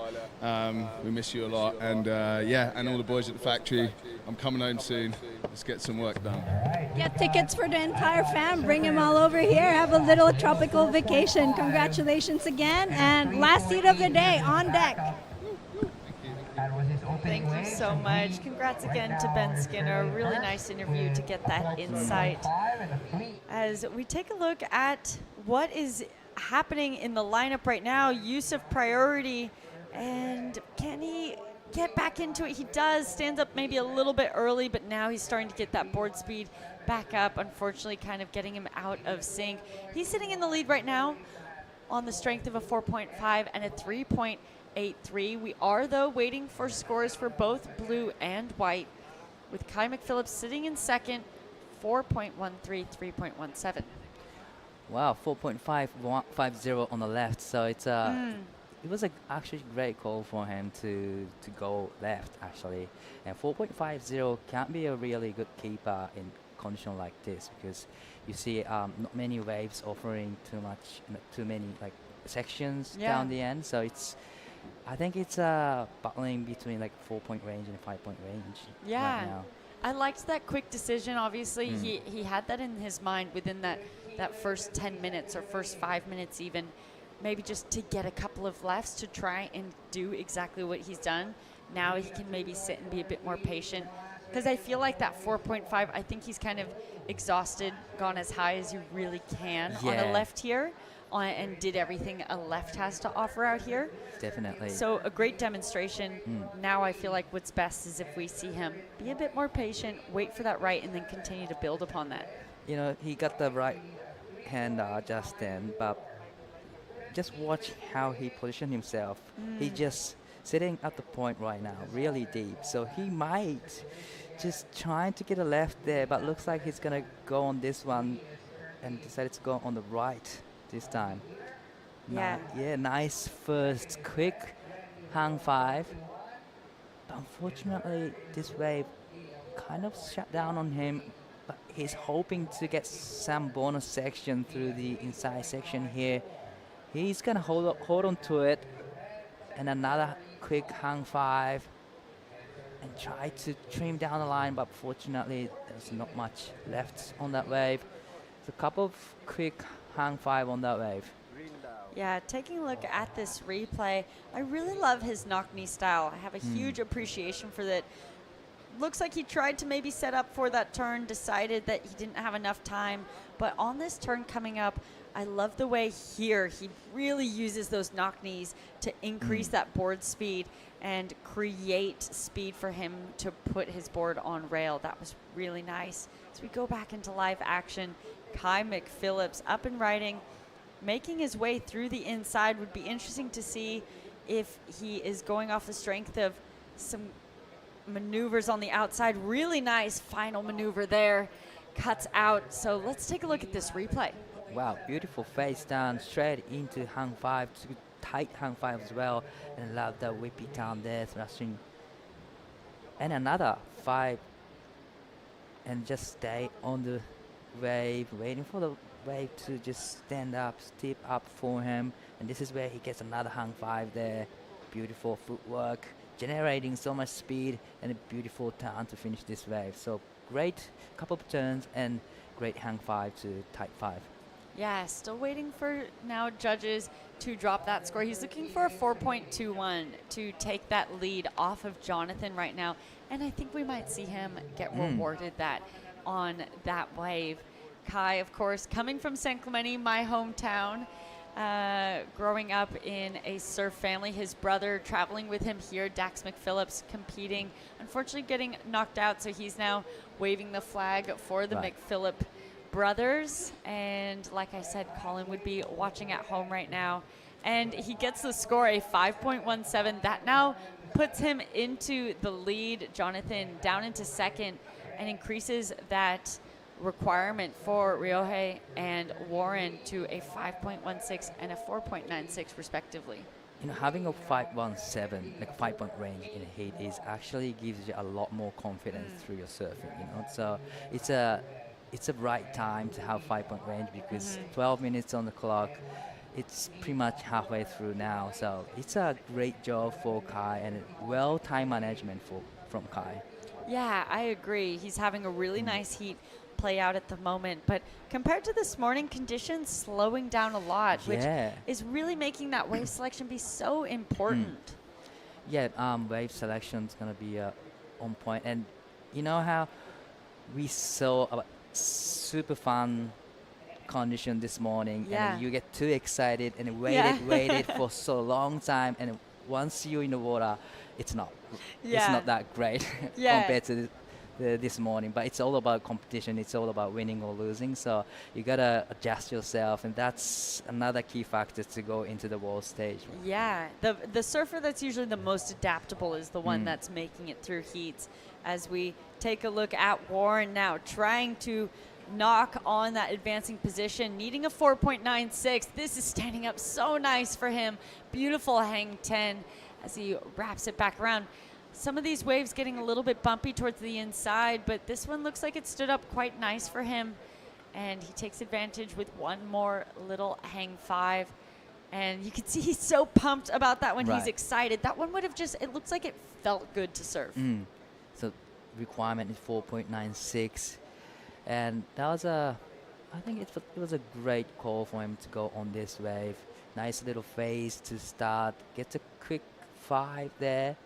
We miss you a lot. And yeah, and all the boys at the factory. I'm coming home soon. Let's get some work done. Get tickets for the entire fam. Bring them all over here. Have a little tropical vacation. Congratulations again. And last seat of the day on deck. Thank you so much. Congrats again to Ben Skinner. Really nice interview to get that insight. As we take a look at what is happening in the lineup right now, Yusuf priority, and can he get back into it? He does. Stands up maybe a little bit early, but now he's starting to get that board speed back up. Unfortunately, kind of getting him out of sync. He's sitting in the lead right now on the strength of a 4.5 and a 3.83. We are, though, waiting for scores for both blue and white, with Kai McPhillips sitting in second, 4.13, 3.17. Wow, 4.550 on the left. So it's it was actually great call for him to go left, actually. And 4.50 can be a really good keeper in condition like this, because you see not many waves offering too many like sections down the end. So it's, I think it's battling between like 4-point range and 5-point range right now. I liked that quick decision. Obviously, he had that in his mind within that first 10 minutes or first 5 minutes even, maybe just to get a couple of lefts to try and do exactly what he's done. Now he can maybe sit and be a bit more patient, because I feel like that 4.5, I think he's kind of exhausted, gone as high as you really can on a left here, and did everything a left has to offer out here. Definitely. So a great demonstration. Now I feel like what's best is if we see him be a bit more patient, wait for that right, and then continue to build upon that. You know, he got the right hand just then, but just watch how he positioned himself. He just sitting at the point right now, really deep. So he might just trying to get a left there, but looks like he's gonna go on this one and decided to go on the right this time. Yeah, nice first quick hang five. But unfortunately, this wave kind of shut down on him, but he's hoping to get some bonus section through the inside section here. He's gonna hold on to it, and another quick hang five, and try to trim down the line. But fortunately, there's not much left on that wave. So a couple of quick hang 5 on that wave. Yeah, taking a look at this replay, I really love his knock knee style. I have a huge appreciation for that. Looks like he tried to maybe set up for that turn, decided that he didn't have enough time. But on this turn coming up, I love the way here he really uses those knock knees to increase that board speed and create speed for him to put his board on rail. That was really nice. As we go back into live action, Kai McPhillips up and riding, making his way through the inside. Would be interesting to see if he is going off the strength of some maneuvers on the outside. Really nice final maneuver there, cuts out. So let's take a look at this replay. Wow, beautiful face down, straight into hang 5, tight hang 5 as well, and love the whippy down there, thrusting. And another 5, and just stay on the wave, waiting for the wave to just stand up, step up for him. And this is where he gets another hang 5 there. Beautiful footwork, generating so much speed, and a beautiful turn to finish this wave. So great couple of turns and great hang 5 to tight 5. Yeah, still waiting for now judges to drop that score. He's looking for a 4.21 to take that lead off of Jonathan right now. And I think we might see him get rewarded that on that wave. Kai, of course, coming from San Clemente, my hometown, growing up in a surf family. His brother traveling with him here, Dax McPhillips, competing. Unfortunately getting knocked out, so he's now waving the flag for the McPhillip brothers. And like I said, Colin would be watching at home right now. And he gets the score, a 5.17. That now puts him into the lead. Jonathan down into second and increases that requirement for Ryohei and Warren to a 5.16 and a 4.96 respectively. You know, having a 5.17, like a 5-point range in a heat, is actually gives you a lot more confidence through your surfing. You know, so it's a right time to have 5-point range because 12 minutes on the clock. It's pretty much halfway through now, so it's a great job for Kai and well time management from Kai. Yeah, I agree. He's having a really nice heat play out at the moment, but compared to this morning, conditions slowing down a lot, which is really making that wave selection be so important. Yeah, wave selection is gonna be on point, and you know how we saw a super fun condition this morning, and you get too excited and waited for so long time, and once you're in the water, it's not that great compared to this morning. But it's all about competition, it's all about winning or losing, so you gotta adjust yourself, and that's another key factor to go into the world stage. Yeah, the surfer that's usually the most adaptable is the one that's making it through heats. As we take a look at Warren now, trying to knock on that advancing position, needing a 4.96. This is standing up so nice for him. Beautiful hang 10 as he wraps it back around. Some of these waves getting a little bit bumpy towards the inside, but this one looks like it stood up quite nice for him. And he takes advantage with one more little hang 5. And you can see he's so pumped about that one. He's excited. That one would have just, it looks like it felt good to surf. So requirement is 4.96. And that was I think it was a great call for him to go on this wave. Nice little phase to start, gets a quick 5 there,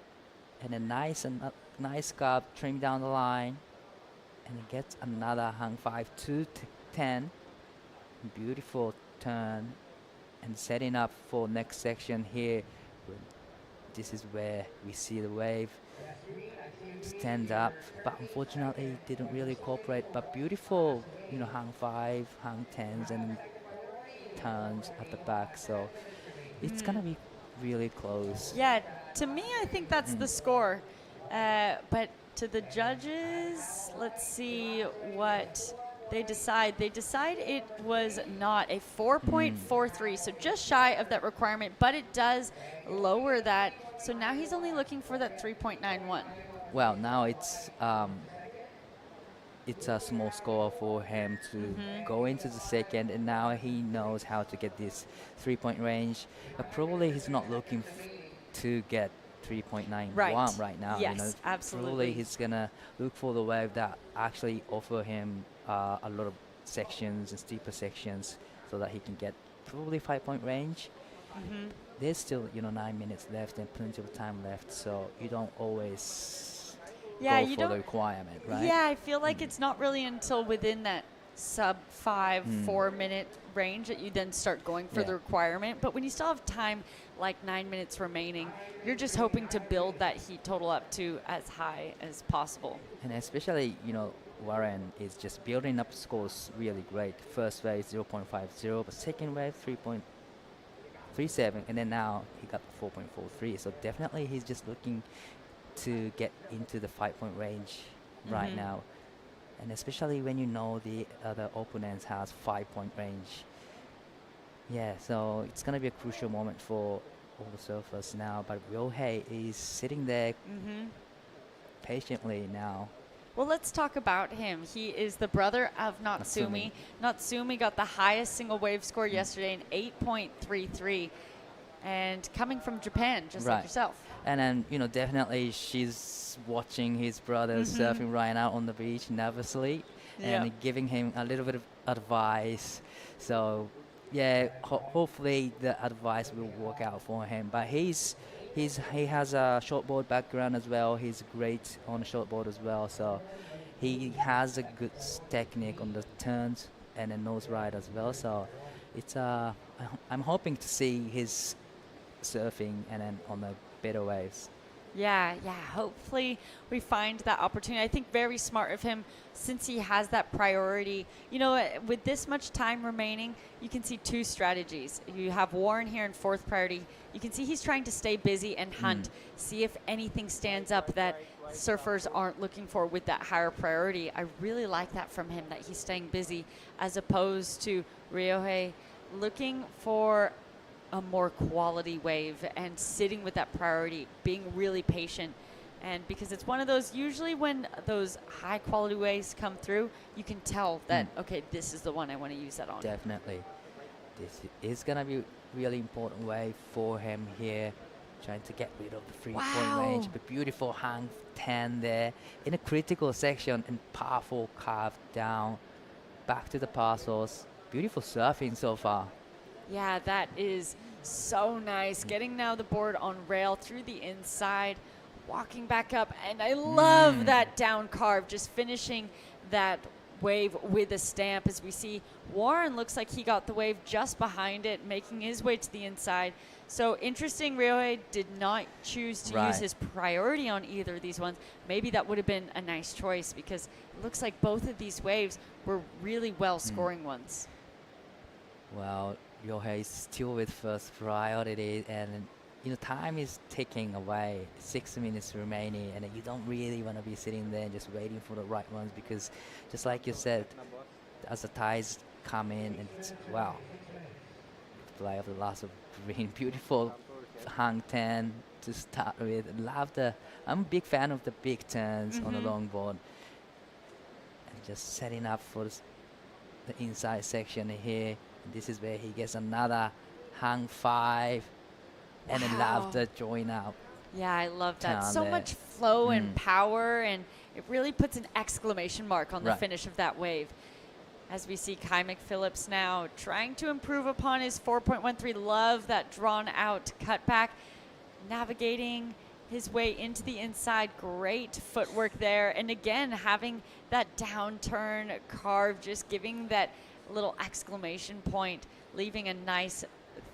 and a nice carb trim down the line, and he gets another hang 5 to 10. Beautiful turn, and setting up for next section here. This is where we see the wave stand up, but unfortunately it didn't really cooperate. But beautiful, you know, hang 5, hang 10s, and turns at the back. So it's gonna be really close. Yeah, to me, I think that's the score. But to the judges, let's see what they decide. They decide it was not a 4.43, so just shy of that requirement, but it does lower that. So now he's only looking for that 3.91. Well, now it's a small score for him to go into the second, and now he knows how to get this 3-point range. But probably he's not looking to get 3.91 Right. right now. Yes, you know, absolutely. Probably he's gonna look for the wave that actually offer him a lot of sections and steeper sections, so that he can get probably 5-point range. Mhm. There's still 9 minutes left and plenty of time left, so you don't always Yeah, go you for don't. the requirement, right? Yeah, I feel like it's not really until within that sub 5, 4 minute range that you then start going for Yeah. the requirement. But when you still have time, like 9 minutes remaining, you're just hoping to build that heat total up to as high as possible. And especially, Warren is just building up scores really great. First wave 0.50, but second wave 3.37, and then now he got 4.43. So definitely he's just looking to get into the 5-point range right Mhm. now. And especially when you know the other opponents has 5-point range. Yeah, so it's going to be a crucial moment for all the surfers now. But Ryohei is sitting there patiently now. Well, let's talk about him. He is the brother of Natsumi. Natsumi got the highest single wave score yesterday in 8.33, and coming from Japan, just like yourself. And then, definitely she's watching his brother surfing right now on the beach nervously and giving him a little bit of advice. So, yeah, hopefully the advice will work out for him. But he has a shortboard background as well. He's great on the shortboard as well. So he has a good technique on the turns and a nose ride as well. So it's I'm hoping to see his surfing and then on the better waves. Yeah, hopefully we find that opportunity. I think very smart of him, since he has that priority. With this much time remaining, you can see two strategies. You have Warren here in 4th priority. You can see he's trying to stay busy and hunt, see if anything stands up that surfers aren't looking for with that higher priority. I really like that from him, that he's staying busy, as opposed to Ryohei looking for a more quality wave and sitting with that priority, being really patient. And because it's one of those, usually when those high quality waves come through, you can tell that, okay, this is the one I want to use that on. Definitely. This is going to be really important wave for him here, trying to get rid of the 3-point range. But beautiful hang 10 there in a critical section and powerful carve down back to the parcels. Beautiful surfing so far. Yeah, that is so nice. Getting now the board on rail through the inside, walking back up, and I love that down carve, just finishing that wave with a stamp. As we see, Warren looks like he got the wave just behind it, making his way to the inside. So interesting, Ryohei did not choose to use his priority on either of these ones. Maybe that would have been a nice choice, because it looks like both of these waves were really well scoring ones. Well, Ryohei is still with first priority, and time is ticking away. 6 minutes remaining, and you don't really want to be sitting there and just waiting for the right ones, because just like you said, as the tides come in, and it's play of the last of green, beautiful hang 10 to start with. I'm a big fan of the big turns on the longboard, and just setting up for the inside section here. This is where he gets another hang 5, and then love the join up. Yeah, I love that. Down So there. much flow and power, and it really puts an exclamation mark on the finish of that wave. As we see Kai McPhillips now trying to improve upon his 4.13. Love that drawn out cutback, navigating his way into the inside. Great footwork there. And again, having that downturn carve, just giving that little exclamation point, leaving a nice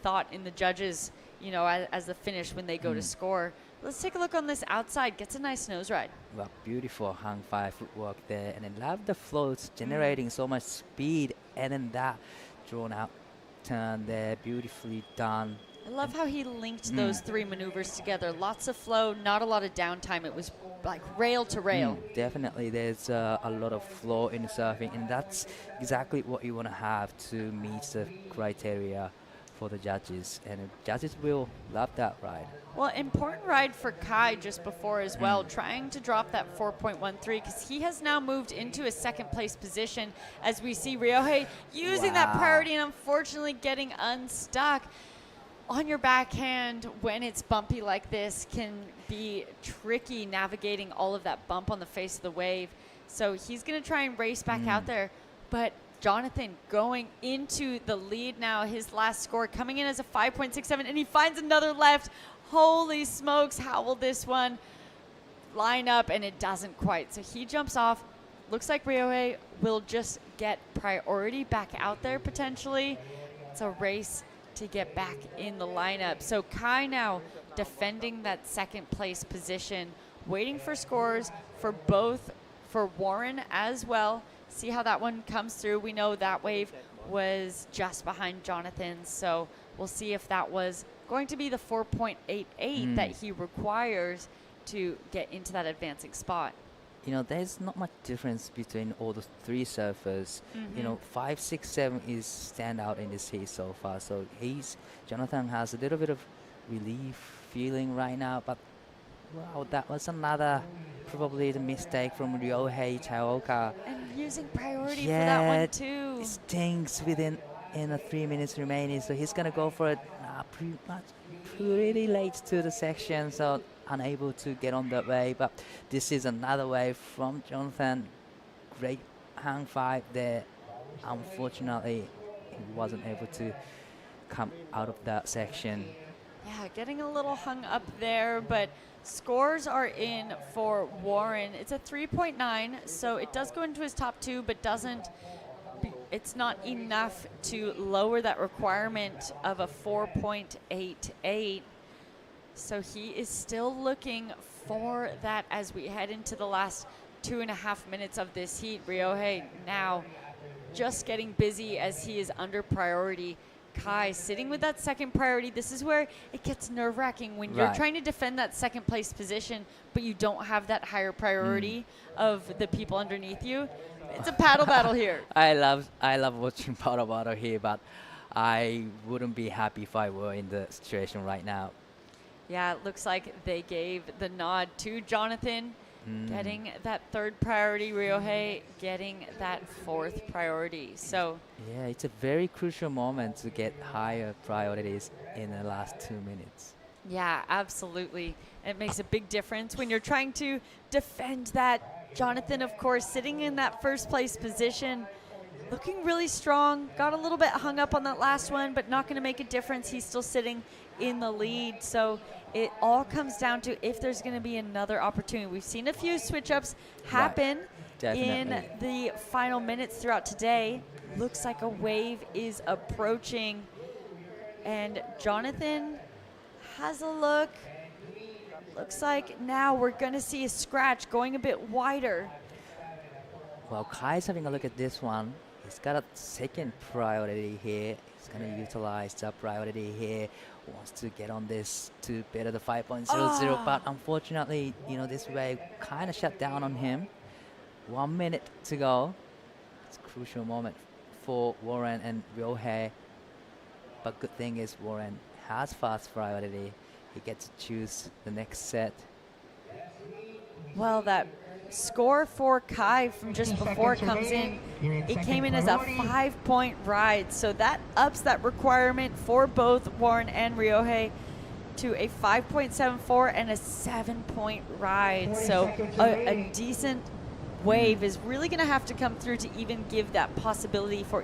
thought in the judges, as the finish when they go to score. Let's take a look on this outside. Gets a nice nose ride. Well, beautiful hang 5 footwork there, and then love the floats generating so much speed, and then that drawn out turn there, beautifully done. I love how he linked those 3 maneuvers together. Lots of flow, not a lot of downtime. It was like rail to rail. Definitely, there's a lot of flow in surfing, and that's exactly what you want to have to meet the criteria for the judges, and the judges will love that ride. Well, important ride for Kai just before as well, trying to drop that 4.13, because he has now moved into a 2nd place position, as we see Ryohei using that priority and unfortunately getting unstuck. on your backhand, when it's bumpy like this, can be tricky navigating all of that bump on the face of the wave. So he's going to try and race back out there. But Jonathan going into the lead now, his last score coming in as a 5.67, and he finds another left. Holy smokes, how will this one line up? And it doesn't quite. So he jumps off. Looks like Ryohei will just get priority back out there potentially. It's a race to get back in the lineup. So Kai now defending that second place position, waiting for scores for Warren as well. See how that one comes through. We know that wave was just behind Jonathan's, so we'll see if that was going to be the 4.88 that he requires to get into that advancing spot. You know, there's not much difference between all the three surfers. You know, 5, 6, 7 is stand out in this heat so far. So Jonathan has a little bit of relief feeling right now, but wow, that was another probably the mistake from Ryohei Taoka. And using priority for that one too. It stings within 3 minutes remaining, so he's gonna go for it pretty late to the section, so unable to get on that wave. But this is another wave from Jonathan. Great hang five there. Unfortunately, he wasn't able to come out of that section. Yeah, getting a little hung up there, but scores are in for Warren. It's a 3.9, so it does go into his top two, but it's not enough to lower that requirement of a 4.88. So he is still looking for that as we head into the last 2.5 minutes of this heat. Ryohei now just getting busy as he is under priority. Kai sitting with that second priority. This is where it gets nerve-wracking when you're trying to defend that second place position, but you don't have that higher priority of the people underneath you. It's a paddle battle here. I love watching paddle battle here, but I wouldn't be happy if I were in the situation right now. Yeah, it looks like they gave the nod to Jonathan, getting that third priority. Ryohei getting that fourth priority. So yeah, it's a very crucial moment to get higher priorities in the last 2 minutes. Yeah, absolutely. It makes a big difference when you're trying to defend that. Jonathan, of course, sitting in that first place position, looking really strong. Got a little bit hung up on that last one, but not going to make a difference. He's still sitting in the lead. So it all comes down to if there's going to be another opportunity. We've seen a few switch-ups happen in the final minutes throughout today. Looks like a wave is approaching. And Jonathan has a look. Looks like now we're going to see a scratch going a bit wider. Well, Kai's having a look at this one. He's got a second priority here. He's going to utilize that priority here. Wants to get on this to better the 5.00, but unfortunately, you know, this wave kind of shut down on him. 1 minute to go. It's a crucial moment for Warren and Ryohei. But good thing is Warren has fast priority. He gets to choose the next set. Well, that score for Kai from just before it comes in, it came in as a 5-point ride. So that ups that requirement for both Warren and Ryohei to a 5.74 and a 7-point ride. So a decent wave is really going to have to come through to even give that possibility for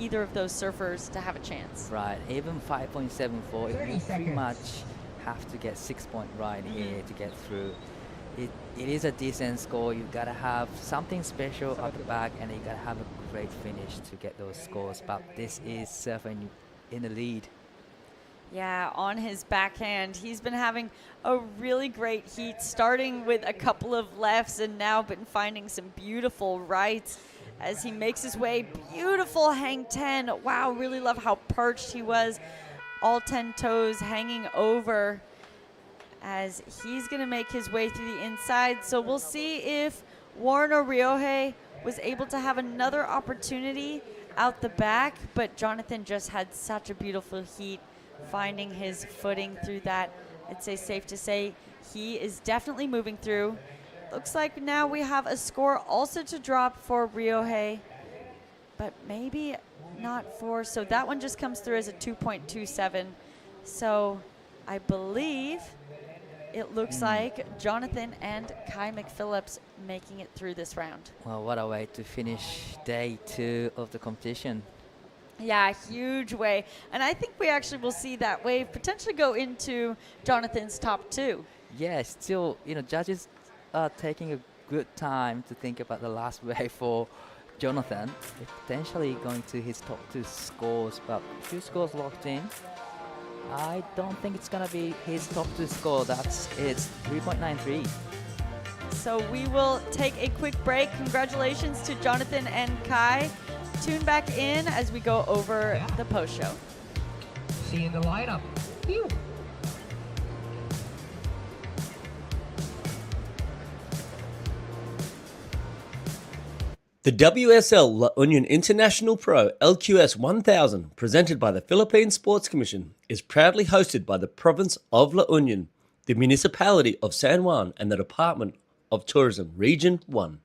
either of those surfers to have a chance. Right, even 5.74, you pretty much have to get 6-point ride here to get through. It is a decent score. You've got to have something special at the back, and you got to have a great finish to get those scores. But this is surfing in the lead. Yeah, on his backhand, he's been having a really great heat, starting with a couple of lefts and now been finding some beautiful rights as he makes his way. Beautiful hang 10. Wow, really love how perched he was. All 10 toes hanging over as he's going to make his way through the inside. So we'll see if Warren or Ryohei was able to have another opportunity out the back, but Jonathan just had such a beautiful heat, finding his footing through that. I'd say safe to say he is definitely moving through. Looks like now we have a score also to drop for Ryohei, but maybe not for, so that one just comes through as a 2.27. So I believe it looks like Jonathan and Kai McPhillips making it through this round. Well, what a way to finish day 2 of the competition. Yeah, huge way. And I think we actually will see that wave potentially go into Jonathan's top 2. Yeah, still, judges are taking a good time to think about the last wave for Jonathan. It's potentially going to his top 2 scores, but 2 scores locked in. I don't think it's going to be his top 2 score. It's 3.93. So we will take a quick break. Congratulations to Jonathan and Kai. Tune back in as we go over the post show. See you in the lineup. Phew. The WSL La Union International Pro LQS 1000, presented by the Philippine Sports Commission, is proudly hosted by the province of La Union, the municipality of San Juan, and the Department of Tourism, Region 1.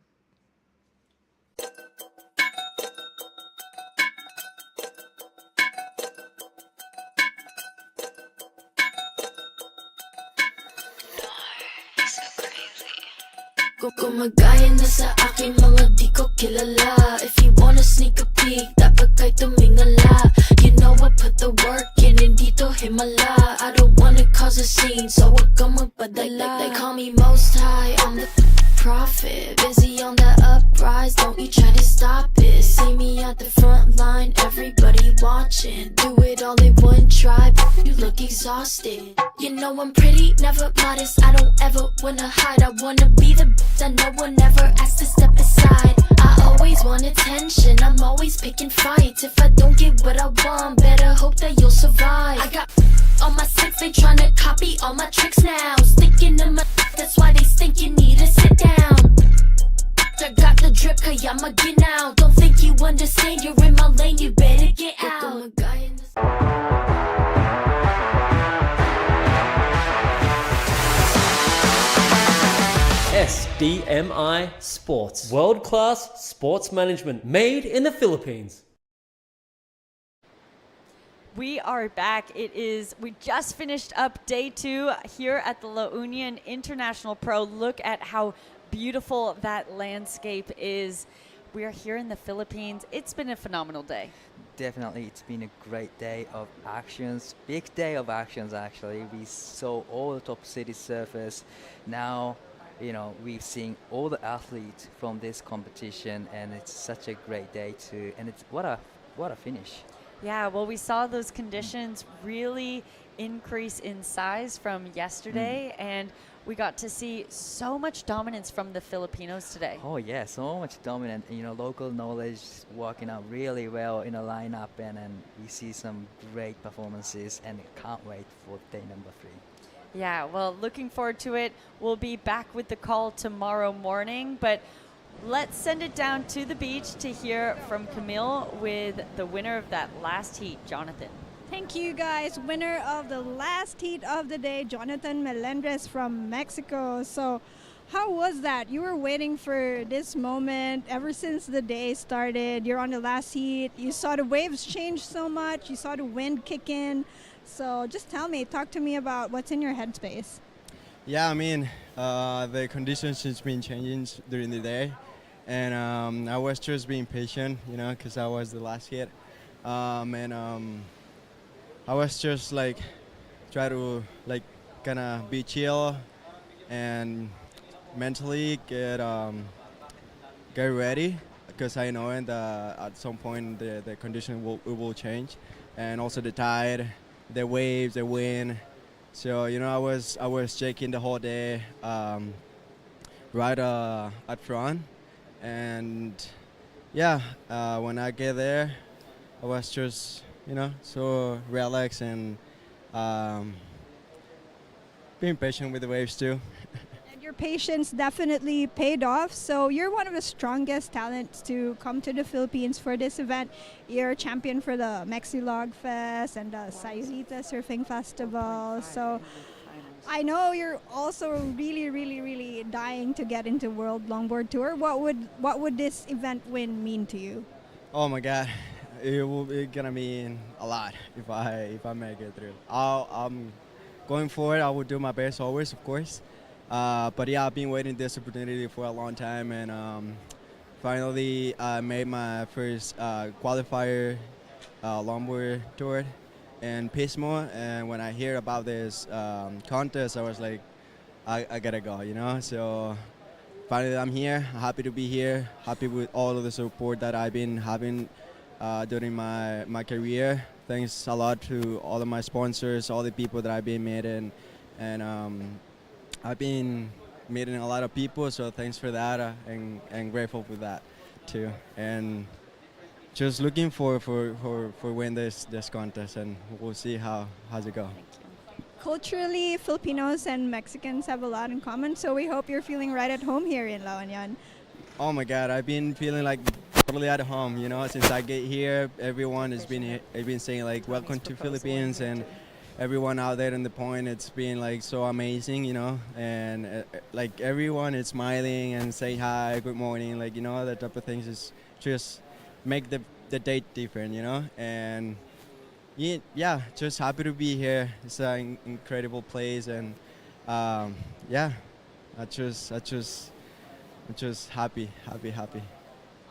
Gumagaya na sa aking mga di ko kilala. If you wanna sneak a peek, dapat kay tumingala. You know I put the work in, hindi to himala. I don't wanna cause a scene, so wag kang magpadala. They call me most high, I'm the prophet. Busy on the uprise, don't you try to stop it. See me at the front line, everybody watching. Do it all in one try, you look exhausted. You know I'm pretty, never modest. I don't ever wanna hide. I wanna be the that no one ever asked to step aside. I always want attention, I'm always picking fights. If I don't get what I want, better hope that you'll survive. I got on my six, they tryna copy all my tricks now. Sticking to my that's why they think you need to sit down. I got the drip, kaya mag-get now. Don't think you understand, you're in my lane, you better get out. SDMI Sports, world-class sports management made in the Philippines. We are back. We just finished up day 2 here at the La Union International Pro. Look at how beautiful that landscape is. We are here in the Philippines. It's been a phenomenal day. Definitely, it's been a great day of actions. Big day of actions, actually. We saw all the top city surfers. Now, we've seen all the athletes from this competition, and it's such a great day too. And it's what a finish. Yeah, well, we saw those conditions really increase in size from yesterday, and we got to see so much dominance from the Filipinos today. Oh yeah, so much dominant. Local knowledge working out really well in a lineup, and we see some great performances, and can't wait for day number 3. Yeah, well, looking forward to it. We'll be back with the call tomorrow morning, but let's send it down to the beach to hear from Camille with the winner of that last heat, Jonathan. Thank you, guys. Winner of the last heat of the day, Jonathan Melendres from Mexico. So how was that? You were waiting for this moment ever since the day started. You're on the last heat. You saw the waves change so much. You saw the wind kick in. So just talk to me about what's in your headspace. Yeah, I mean, the conditions has been changing during the day. And I was just being patient, because I was the last hit. I was just try to kind of be chill and mentally get ready, because I know at some point the condition will change, and also the tide, the waves, the wind. So I was checking the whole day right at front, and yeah, when I get there, I was just so relaxed and being patient with the waves too. And your patience definitely paid off. So you're one of the strongest talents to come to the Philippines for this event. You're a champion for the Mexilog Fest and the Saizita Surfing Festival. So I know you're also really, really, really dying to get into World Longboard Tour. What would this event win mean to you? Oh my God. It's gonna mean a lot if I make it through. Going forward, I will do my best always, of course. But yeah, I've been waiting this opportunity for a long time, and finally I made my first qualifier longboard tour in Pismo. And when I hear about this contest, I was like, I gotta go, you know. So finally, I'm here. Happy to be here. Happy with all of the support that I've been having during my career. Thanks a lot to all of my sponsors, all the people that I've been meeting, and I've been meeting a lot of people. So thanks for that, and grateful for that too. And just looking for win this contest, and we'll see how's it go. Culturally, Filipinos and Mexicans have a lot in common, so we hope you're feeling right at home here in La Union. Oh my God, I've been feeling like totally at home, you know, since I get here. Everyone has been saying like, welcome to Philippines, and everyone out there in the point, it's been like so amazing, you know, and like everyone is smiling and say hi, good morning, like, you know, that type of things is just make the date different, you know. And yeah, just happy to be here. It's an incredible place, and yeah, I just happy.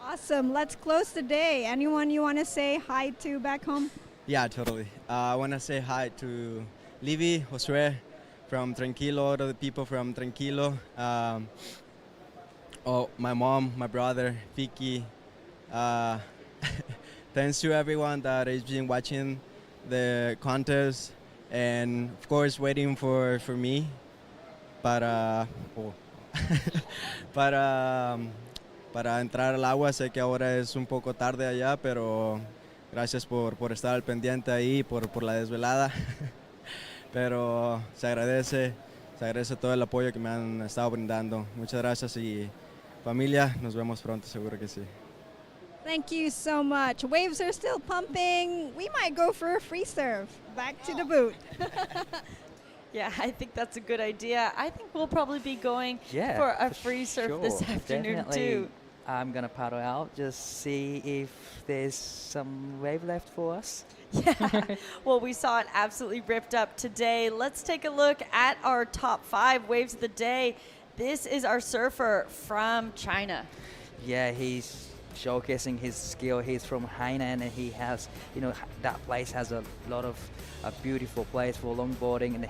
Awesome. Let's close the day. Anyone you want to say hi to back home? Yeah, totally. I want to say hi to Livy, Josue from Tranquilo, all of the people from Tranquilo. My mom, my brother, Vicky. Thanks to everyone that has been watching the contest, and of course waiting for me para entrar al agua. Sé que ahora es un poco tarde allá, pero gracias por estar al pendiente ahí, por la desvelada. Pero se agradece todo el apoyo que me han estado brindando. Muchas gracias, y familia, nos vemos pronto, seguro que sí. Thank you so much. Waves are still pumping. We might go for a free serve. Back to the boot. Yeah, I think that's a good idea. I think we'll probably be going for a free surf this afternoon Definitely. too. I'm gonna paddle out, just see if there's some wave left for us. Yeah, well, we saw it absolutely ripped up today. Let's take a look at our top 5 waves of the day. This is our surfer from China. Yeah, he's showcasing his skill. He's from Hainan, and he has, that place has a lot of a beautiful place for longboarding, and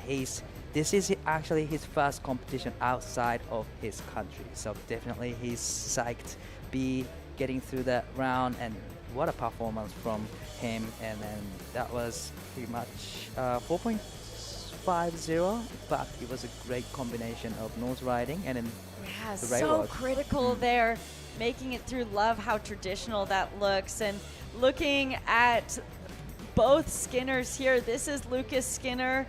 this is actually his first competition outside of his country. So definitely he's psyched be getting through that round, and what a performance from him. And then that was pretty much 4.50, but it was a great combination of nose riding and then the right so rod. critical there, making it through. Love how traditional that looks. And looking at both Skinners here, this is Lucas Skinner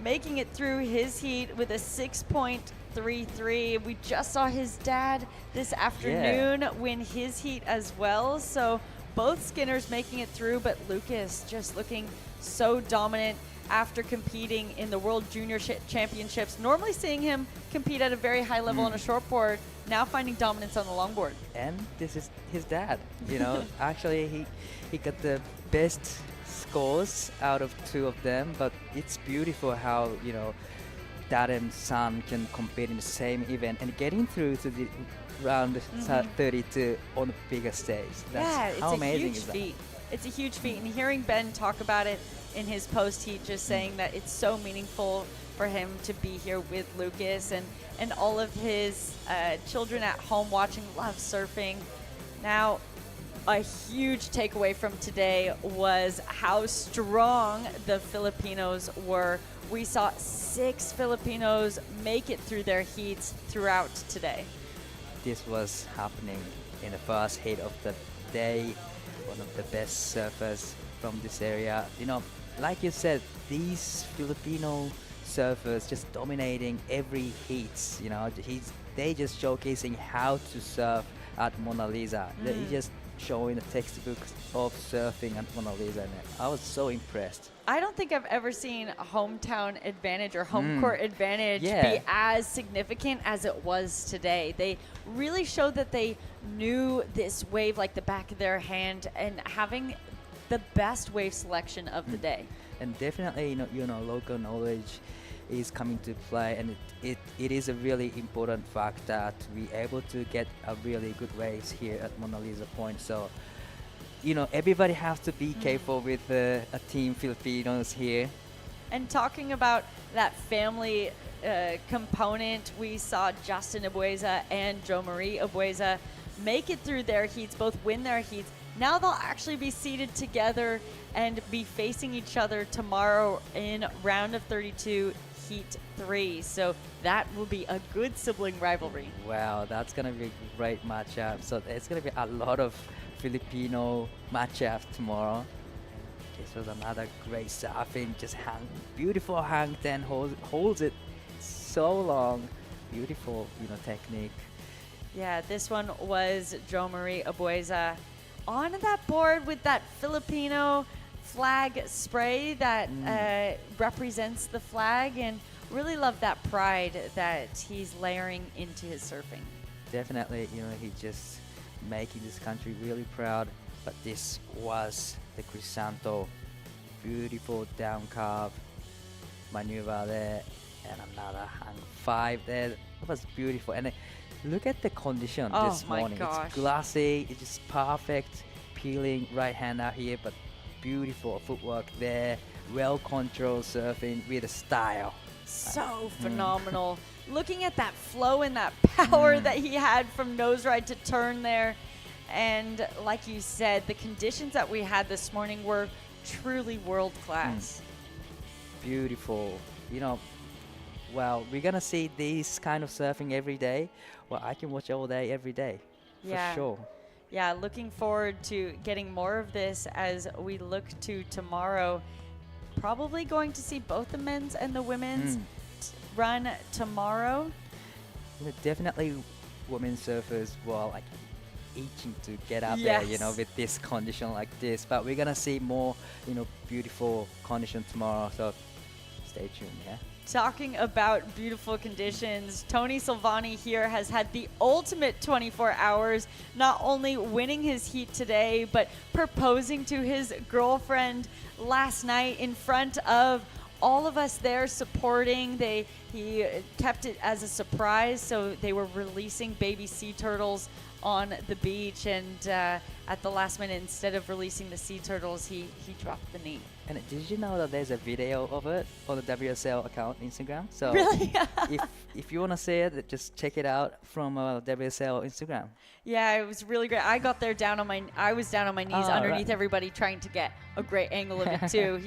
making it through his heat with a 6.33. We just saw his dad this afternoon win his heat as well. So both Skinners making it through, but Lucas just looking so dominant after competing in the World Junior Championships. Normally seeing him compete at a very high level on a shortboard, now finding dominance on the longboard. And this is his dad. Actually he got the best scores out of 2 of them, but it's beautiful how dad and son can compete in the same event and getting through to the round 32 on a bigger stage. That's how amazing is that? It's a huge feat, and hearing Ben talk about it in his post-heat, just saying that it's so meaningful for him to be here with Lucas, and all of his children at home watching, love surfing. Now, a huge takeaway from today was how strong the Filipinos were. We saw 6 Filipinos make it through their heats throughout today. This was happening in the first heat of the day. One of the best surfers from this area. Like you said, these Filipino surfers just dominating every heats. They just showcasing how to surf at Mona Lisa. They just showing the textbooks of surfing at Mona Lisa, and I was so impressed. I don't think I've ever seen a hometown advantage or home court advantage be as significant as it was today. They really showed that they knew this wave like the back of their hand, and having the best wave selection of the day. And definitely, local knowledge is coming to play, and it is a really important factor to be able to get a really good waves here at Mona Lisa Point. So, everybody has to be careful with a team Filipinos here. And talking about that family component, we saw Justin Abueza and Jo Marie Abueza make it through their heats, both win their heats. Now they'll actually be seated together and be facing each other tomorrow in round of 32, heat 3. So that will be a good sibling rivalry. Wow, that's going to be a great matchup. So it's going to be a lot of Filipino matchups tomorrow. This was another great surfing, just beautiful hang 10, holds it so long. Beautiful, technique. Yeah, this one was Jo Marie Abueza on that board with that Filipino flag spray that represents the flag, and really love that pride that he's layering into his surfing. Definitely, he just making this country really proud. But this was the Crisanto, beautiful down carve maneuver there, and another hang 5 there. It was beautiful. And look at the condition this morning. It's glassy, it's just perfect peeling right hand out here, but beautiful footwork there, well controlled surfing with a style. So phenomenal. Looking at that flow and that power that he had from nose ride to turn there. And like you said, the conditions that we had this morning were truly world class. Beautiful. Well, we're going to see this kind of surfing every day. Well, I can watch all day, every day, for sure. Yeah, looking forward to getting more of this as we look to tomorrow. Probably going to see both the men's and the women's run tomorrow. Definitely women surfers were itching to get up there, with this condition like this. But we're going to see more, beautiful condition tomorrow. So stay tuned, yeah? Talking about beautiful conditions, Tony Silvani here has had the ultimate 24 hours, not only winning his heat today, but proposing to his girlfriend last night in front of all of us there supporting. He kept it as a surprise, so they were releasing baby sea turtles on the beach, and at the last minute, instead of releasing the sea turtles, he dropped the knee. And did you know that there's a video of it on the WSL account Instagram? So really? if you want to see it, just check it out from WSL Instagram. Yeah, it was really great. I got there I was down on my knees underneath everybody, trying to get a great angle of it too.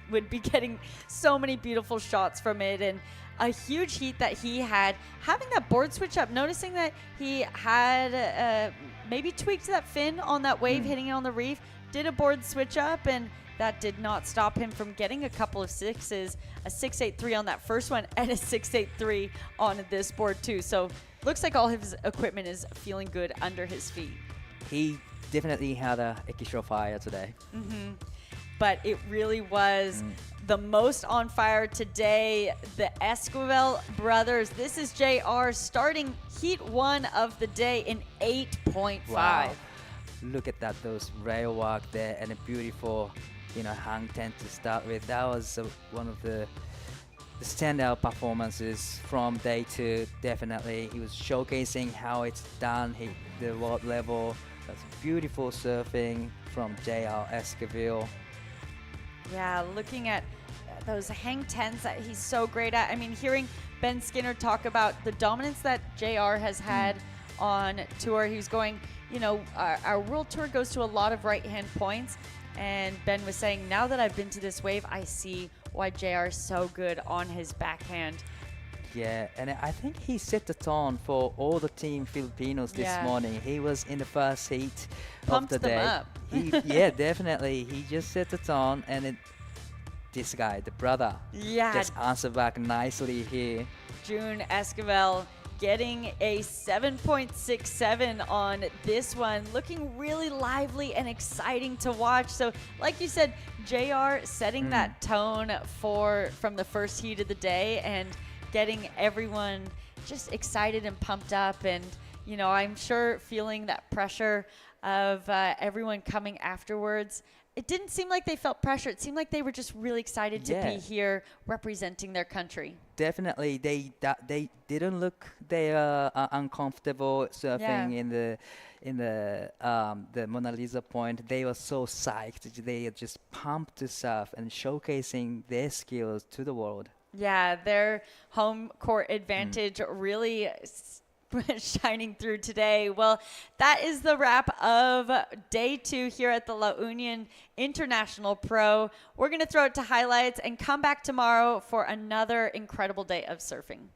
Would be getting so many beautiful shots from it, and a huge heat that he had. Having that board switch up, noticing that he had maybe tweaked that fin on that wave hitting it on the reef, did a board switch up, and that did not stop him from getting a couple of sixes, a 6.83 on that first one and a 6.83 on this board too. So looks like all his equipment is feeling good under his feet. He definitely had a Ekisho fire today. But it really was the most on fire today. The Esquivel brothers. This is JR starting heat 1 of the day in 8.5. Wow. Look at that, those rail walk there, and a beautiful, hang 10 to start with. That was one of the standout performances from day 2. Definitely, he was showcasing how it's done. The world level. That's beautiful surfing from JR Esquivel. Yeah, looking at those hang 10s that he's so great at. I mean, hearing Ben Skinner talk about the dominance that JR has had on tour. He was going, our world tour goes to a lot of right-hand points. And Ben was saying, now that I've been to this wave, I see why JR is so good on his backhand. Yeah, and I think he set the tone for all the team Filipinos this morning. He was in the first heat Pumped of the day. them up. Yeah, definitely. He just set the tone, and this guy, the brother, just answered back nicely here. June Esquivel getting a 7.67 on this one, looking really lively and exciting to watch. So like you said, JR setting that tone from the first heat of the day and getting everyone just excited and pumped up, and I'm sure feeling that pressure of everyone coming afterwards. It didn't seem like they felt pressure. It seemed like they were just really excited to be here representing their country. Definitely, they didn't look uncomfortable surfing in the Mona Lisa point. They were so psyched. They just pumped to surf and showcasing their skills to the world. Yeah, their home court advantage really shining through today. Well, that is the wrap of day 2 here at the La Union International Pro. We're going to throw it to highlights and come back tomorrow for another incredible day of surfing.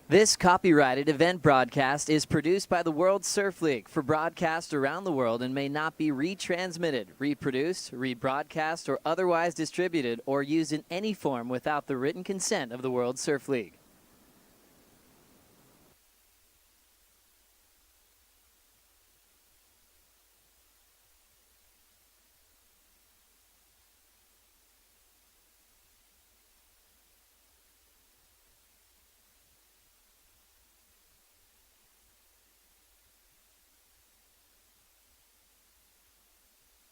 This copyrighted event broadcast is produced by the World Surf League for broadcast around the world and may not be retransmitted, reproduced, rebroadcast, or otherwise distributed or used in any form without the written consent of the World Surf League.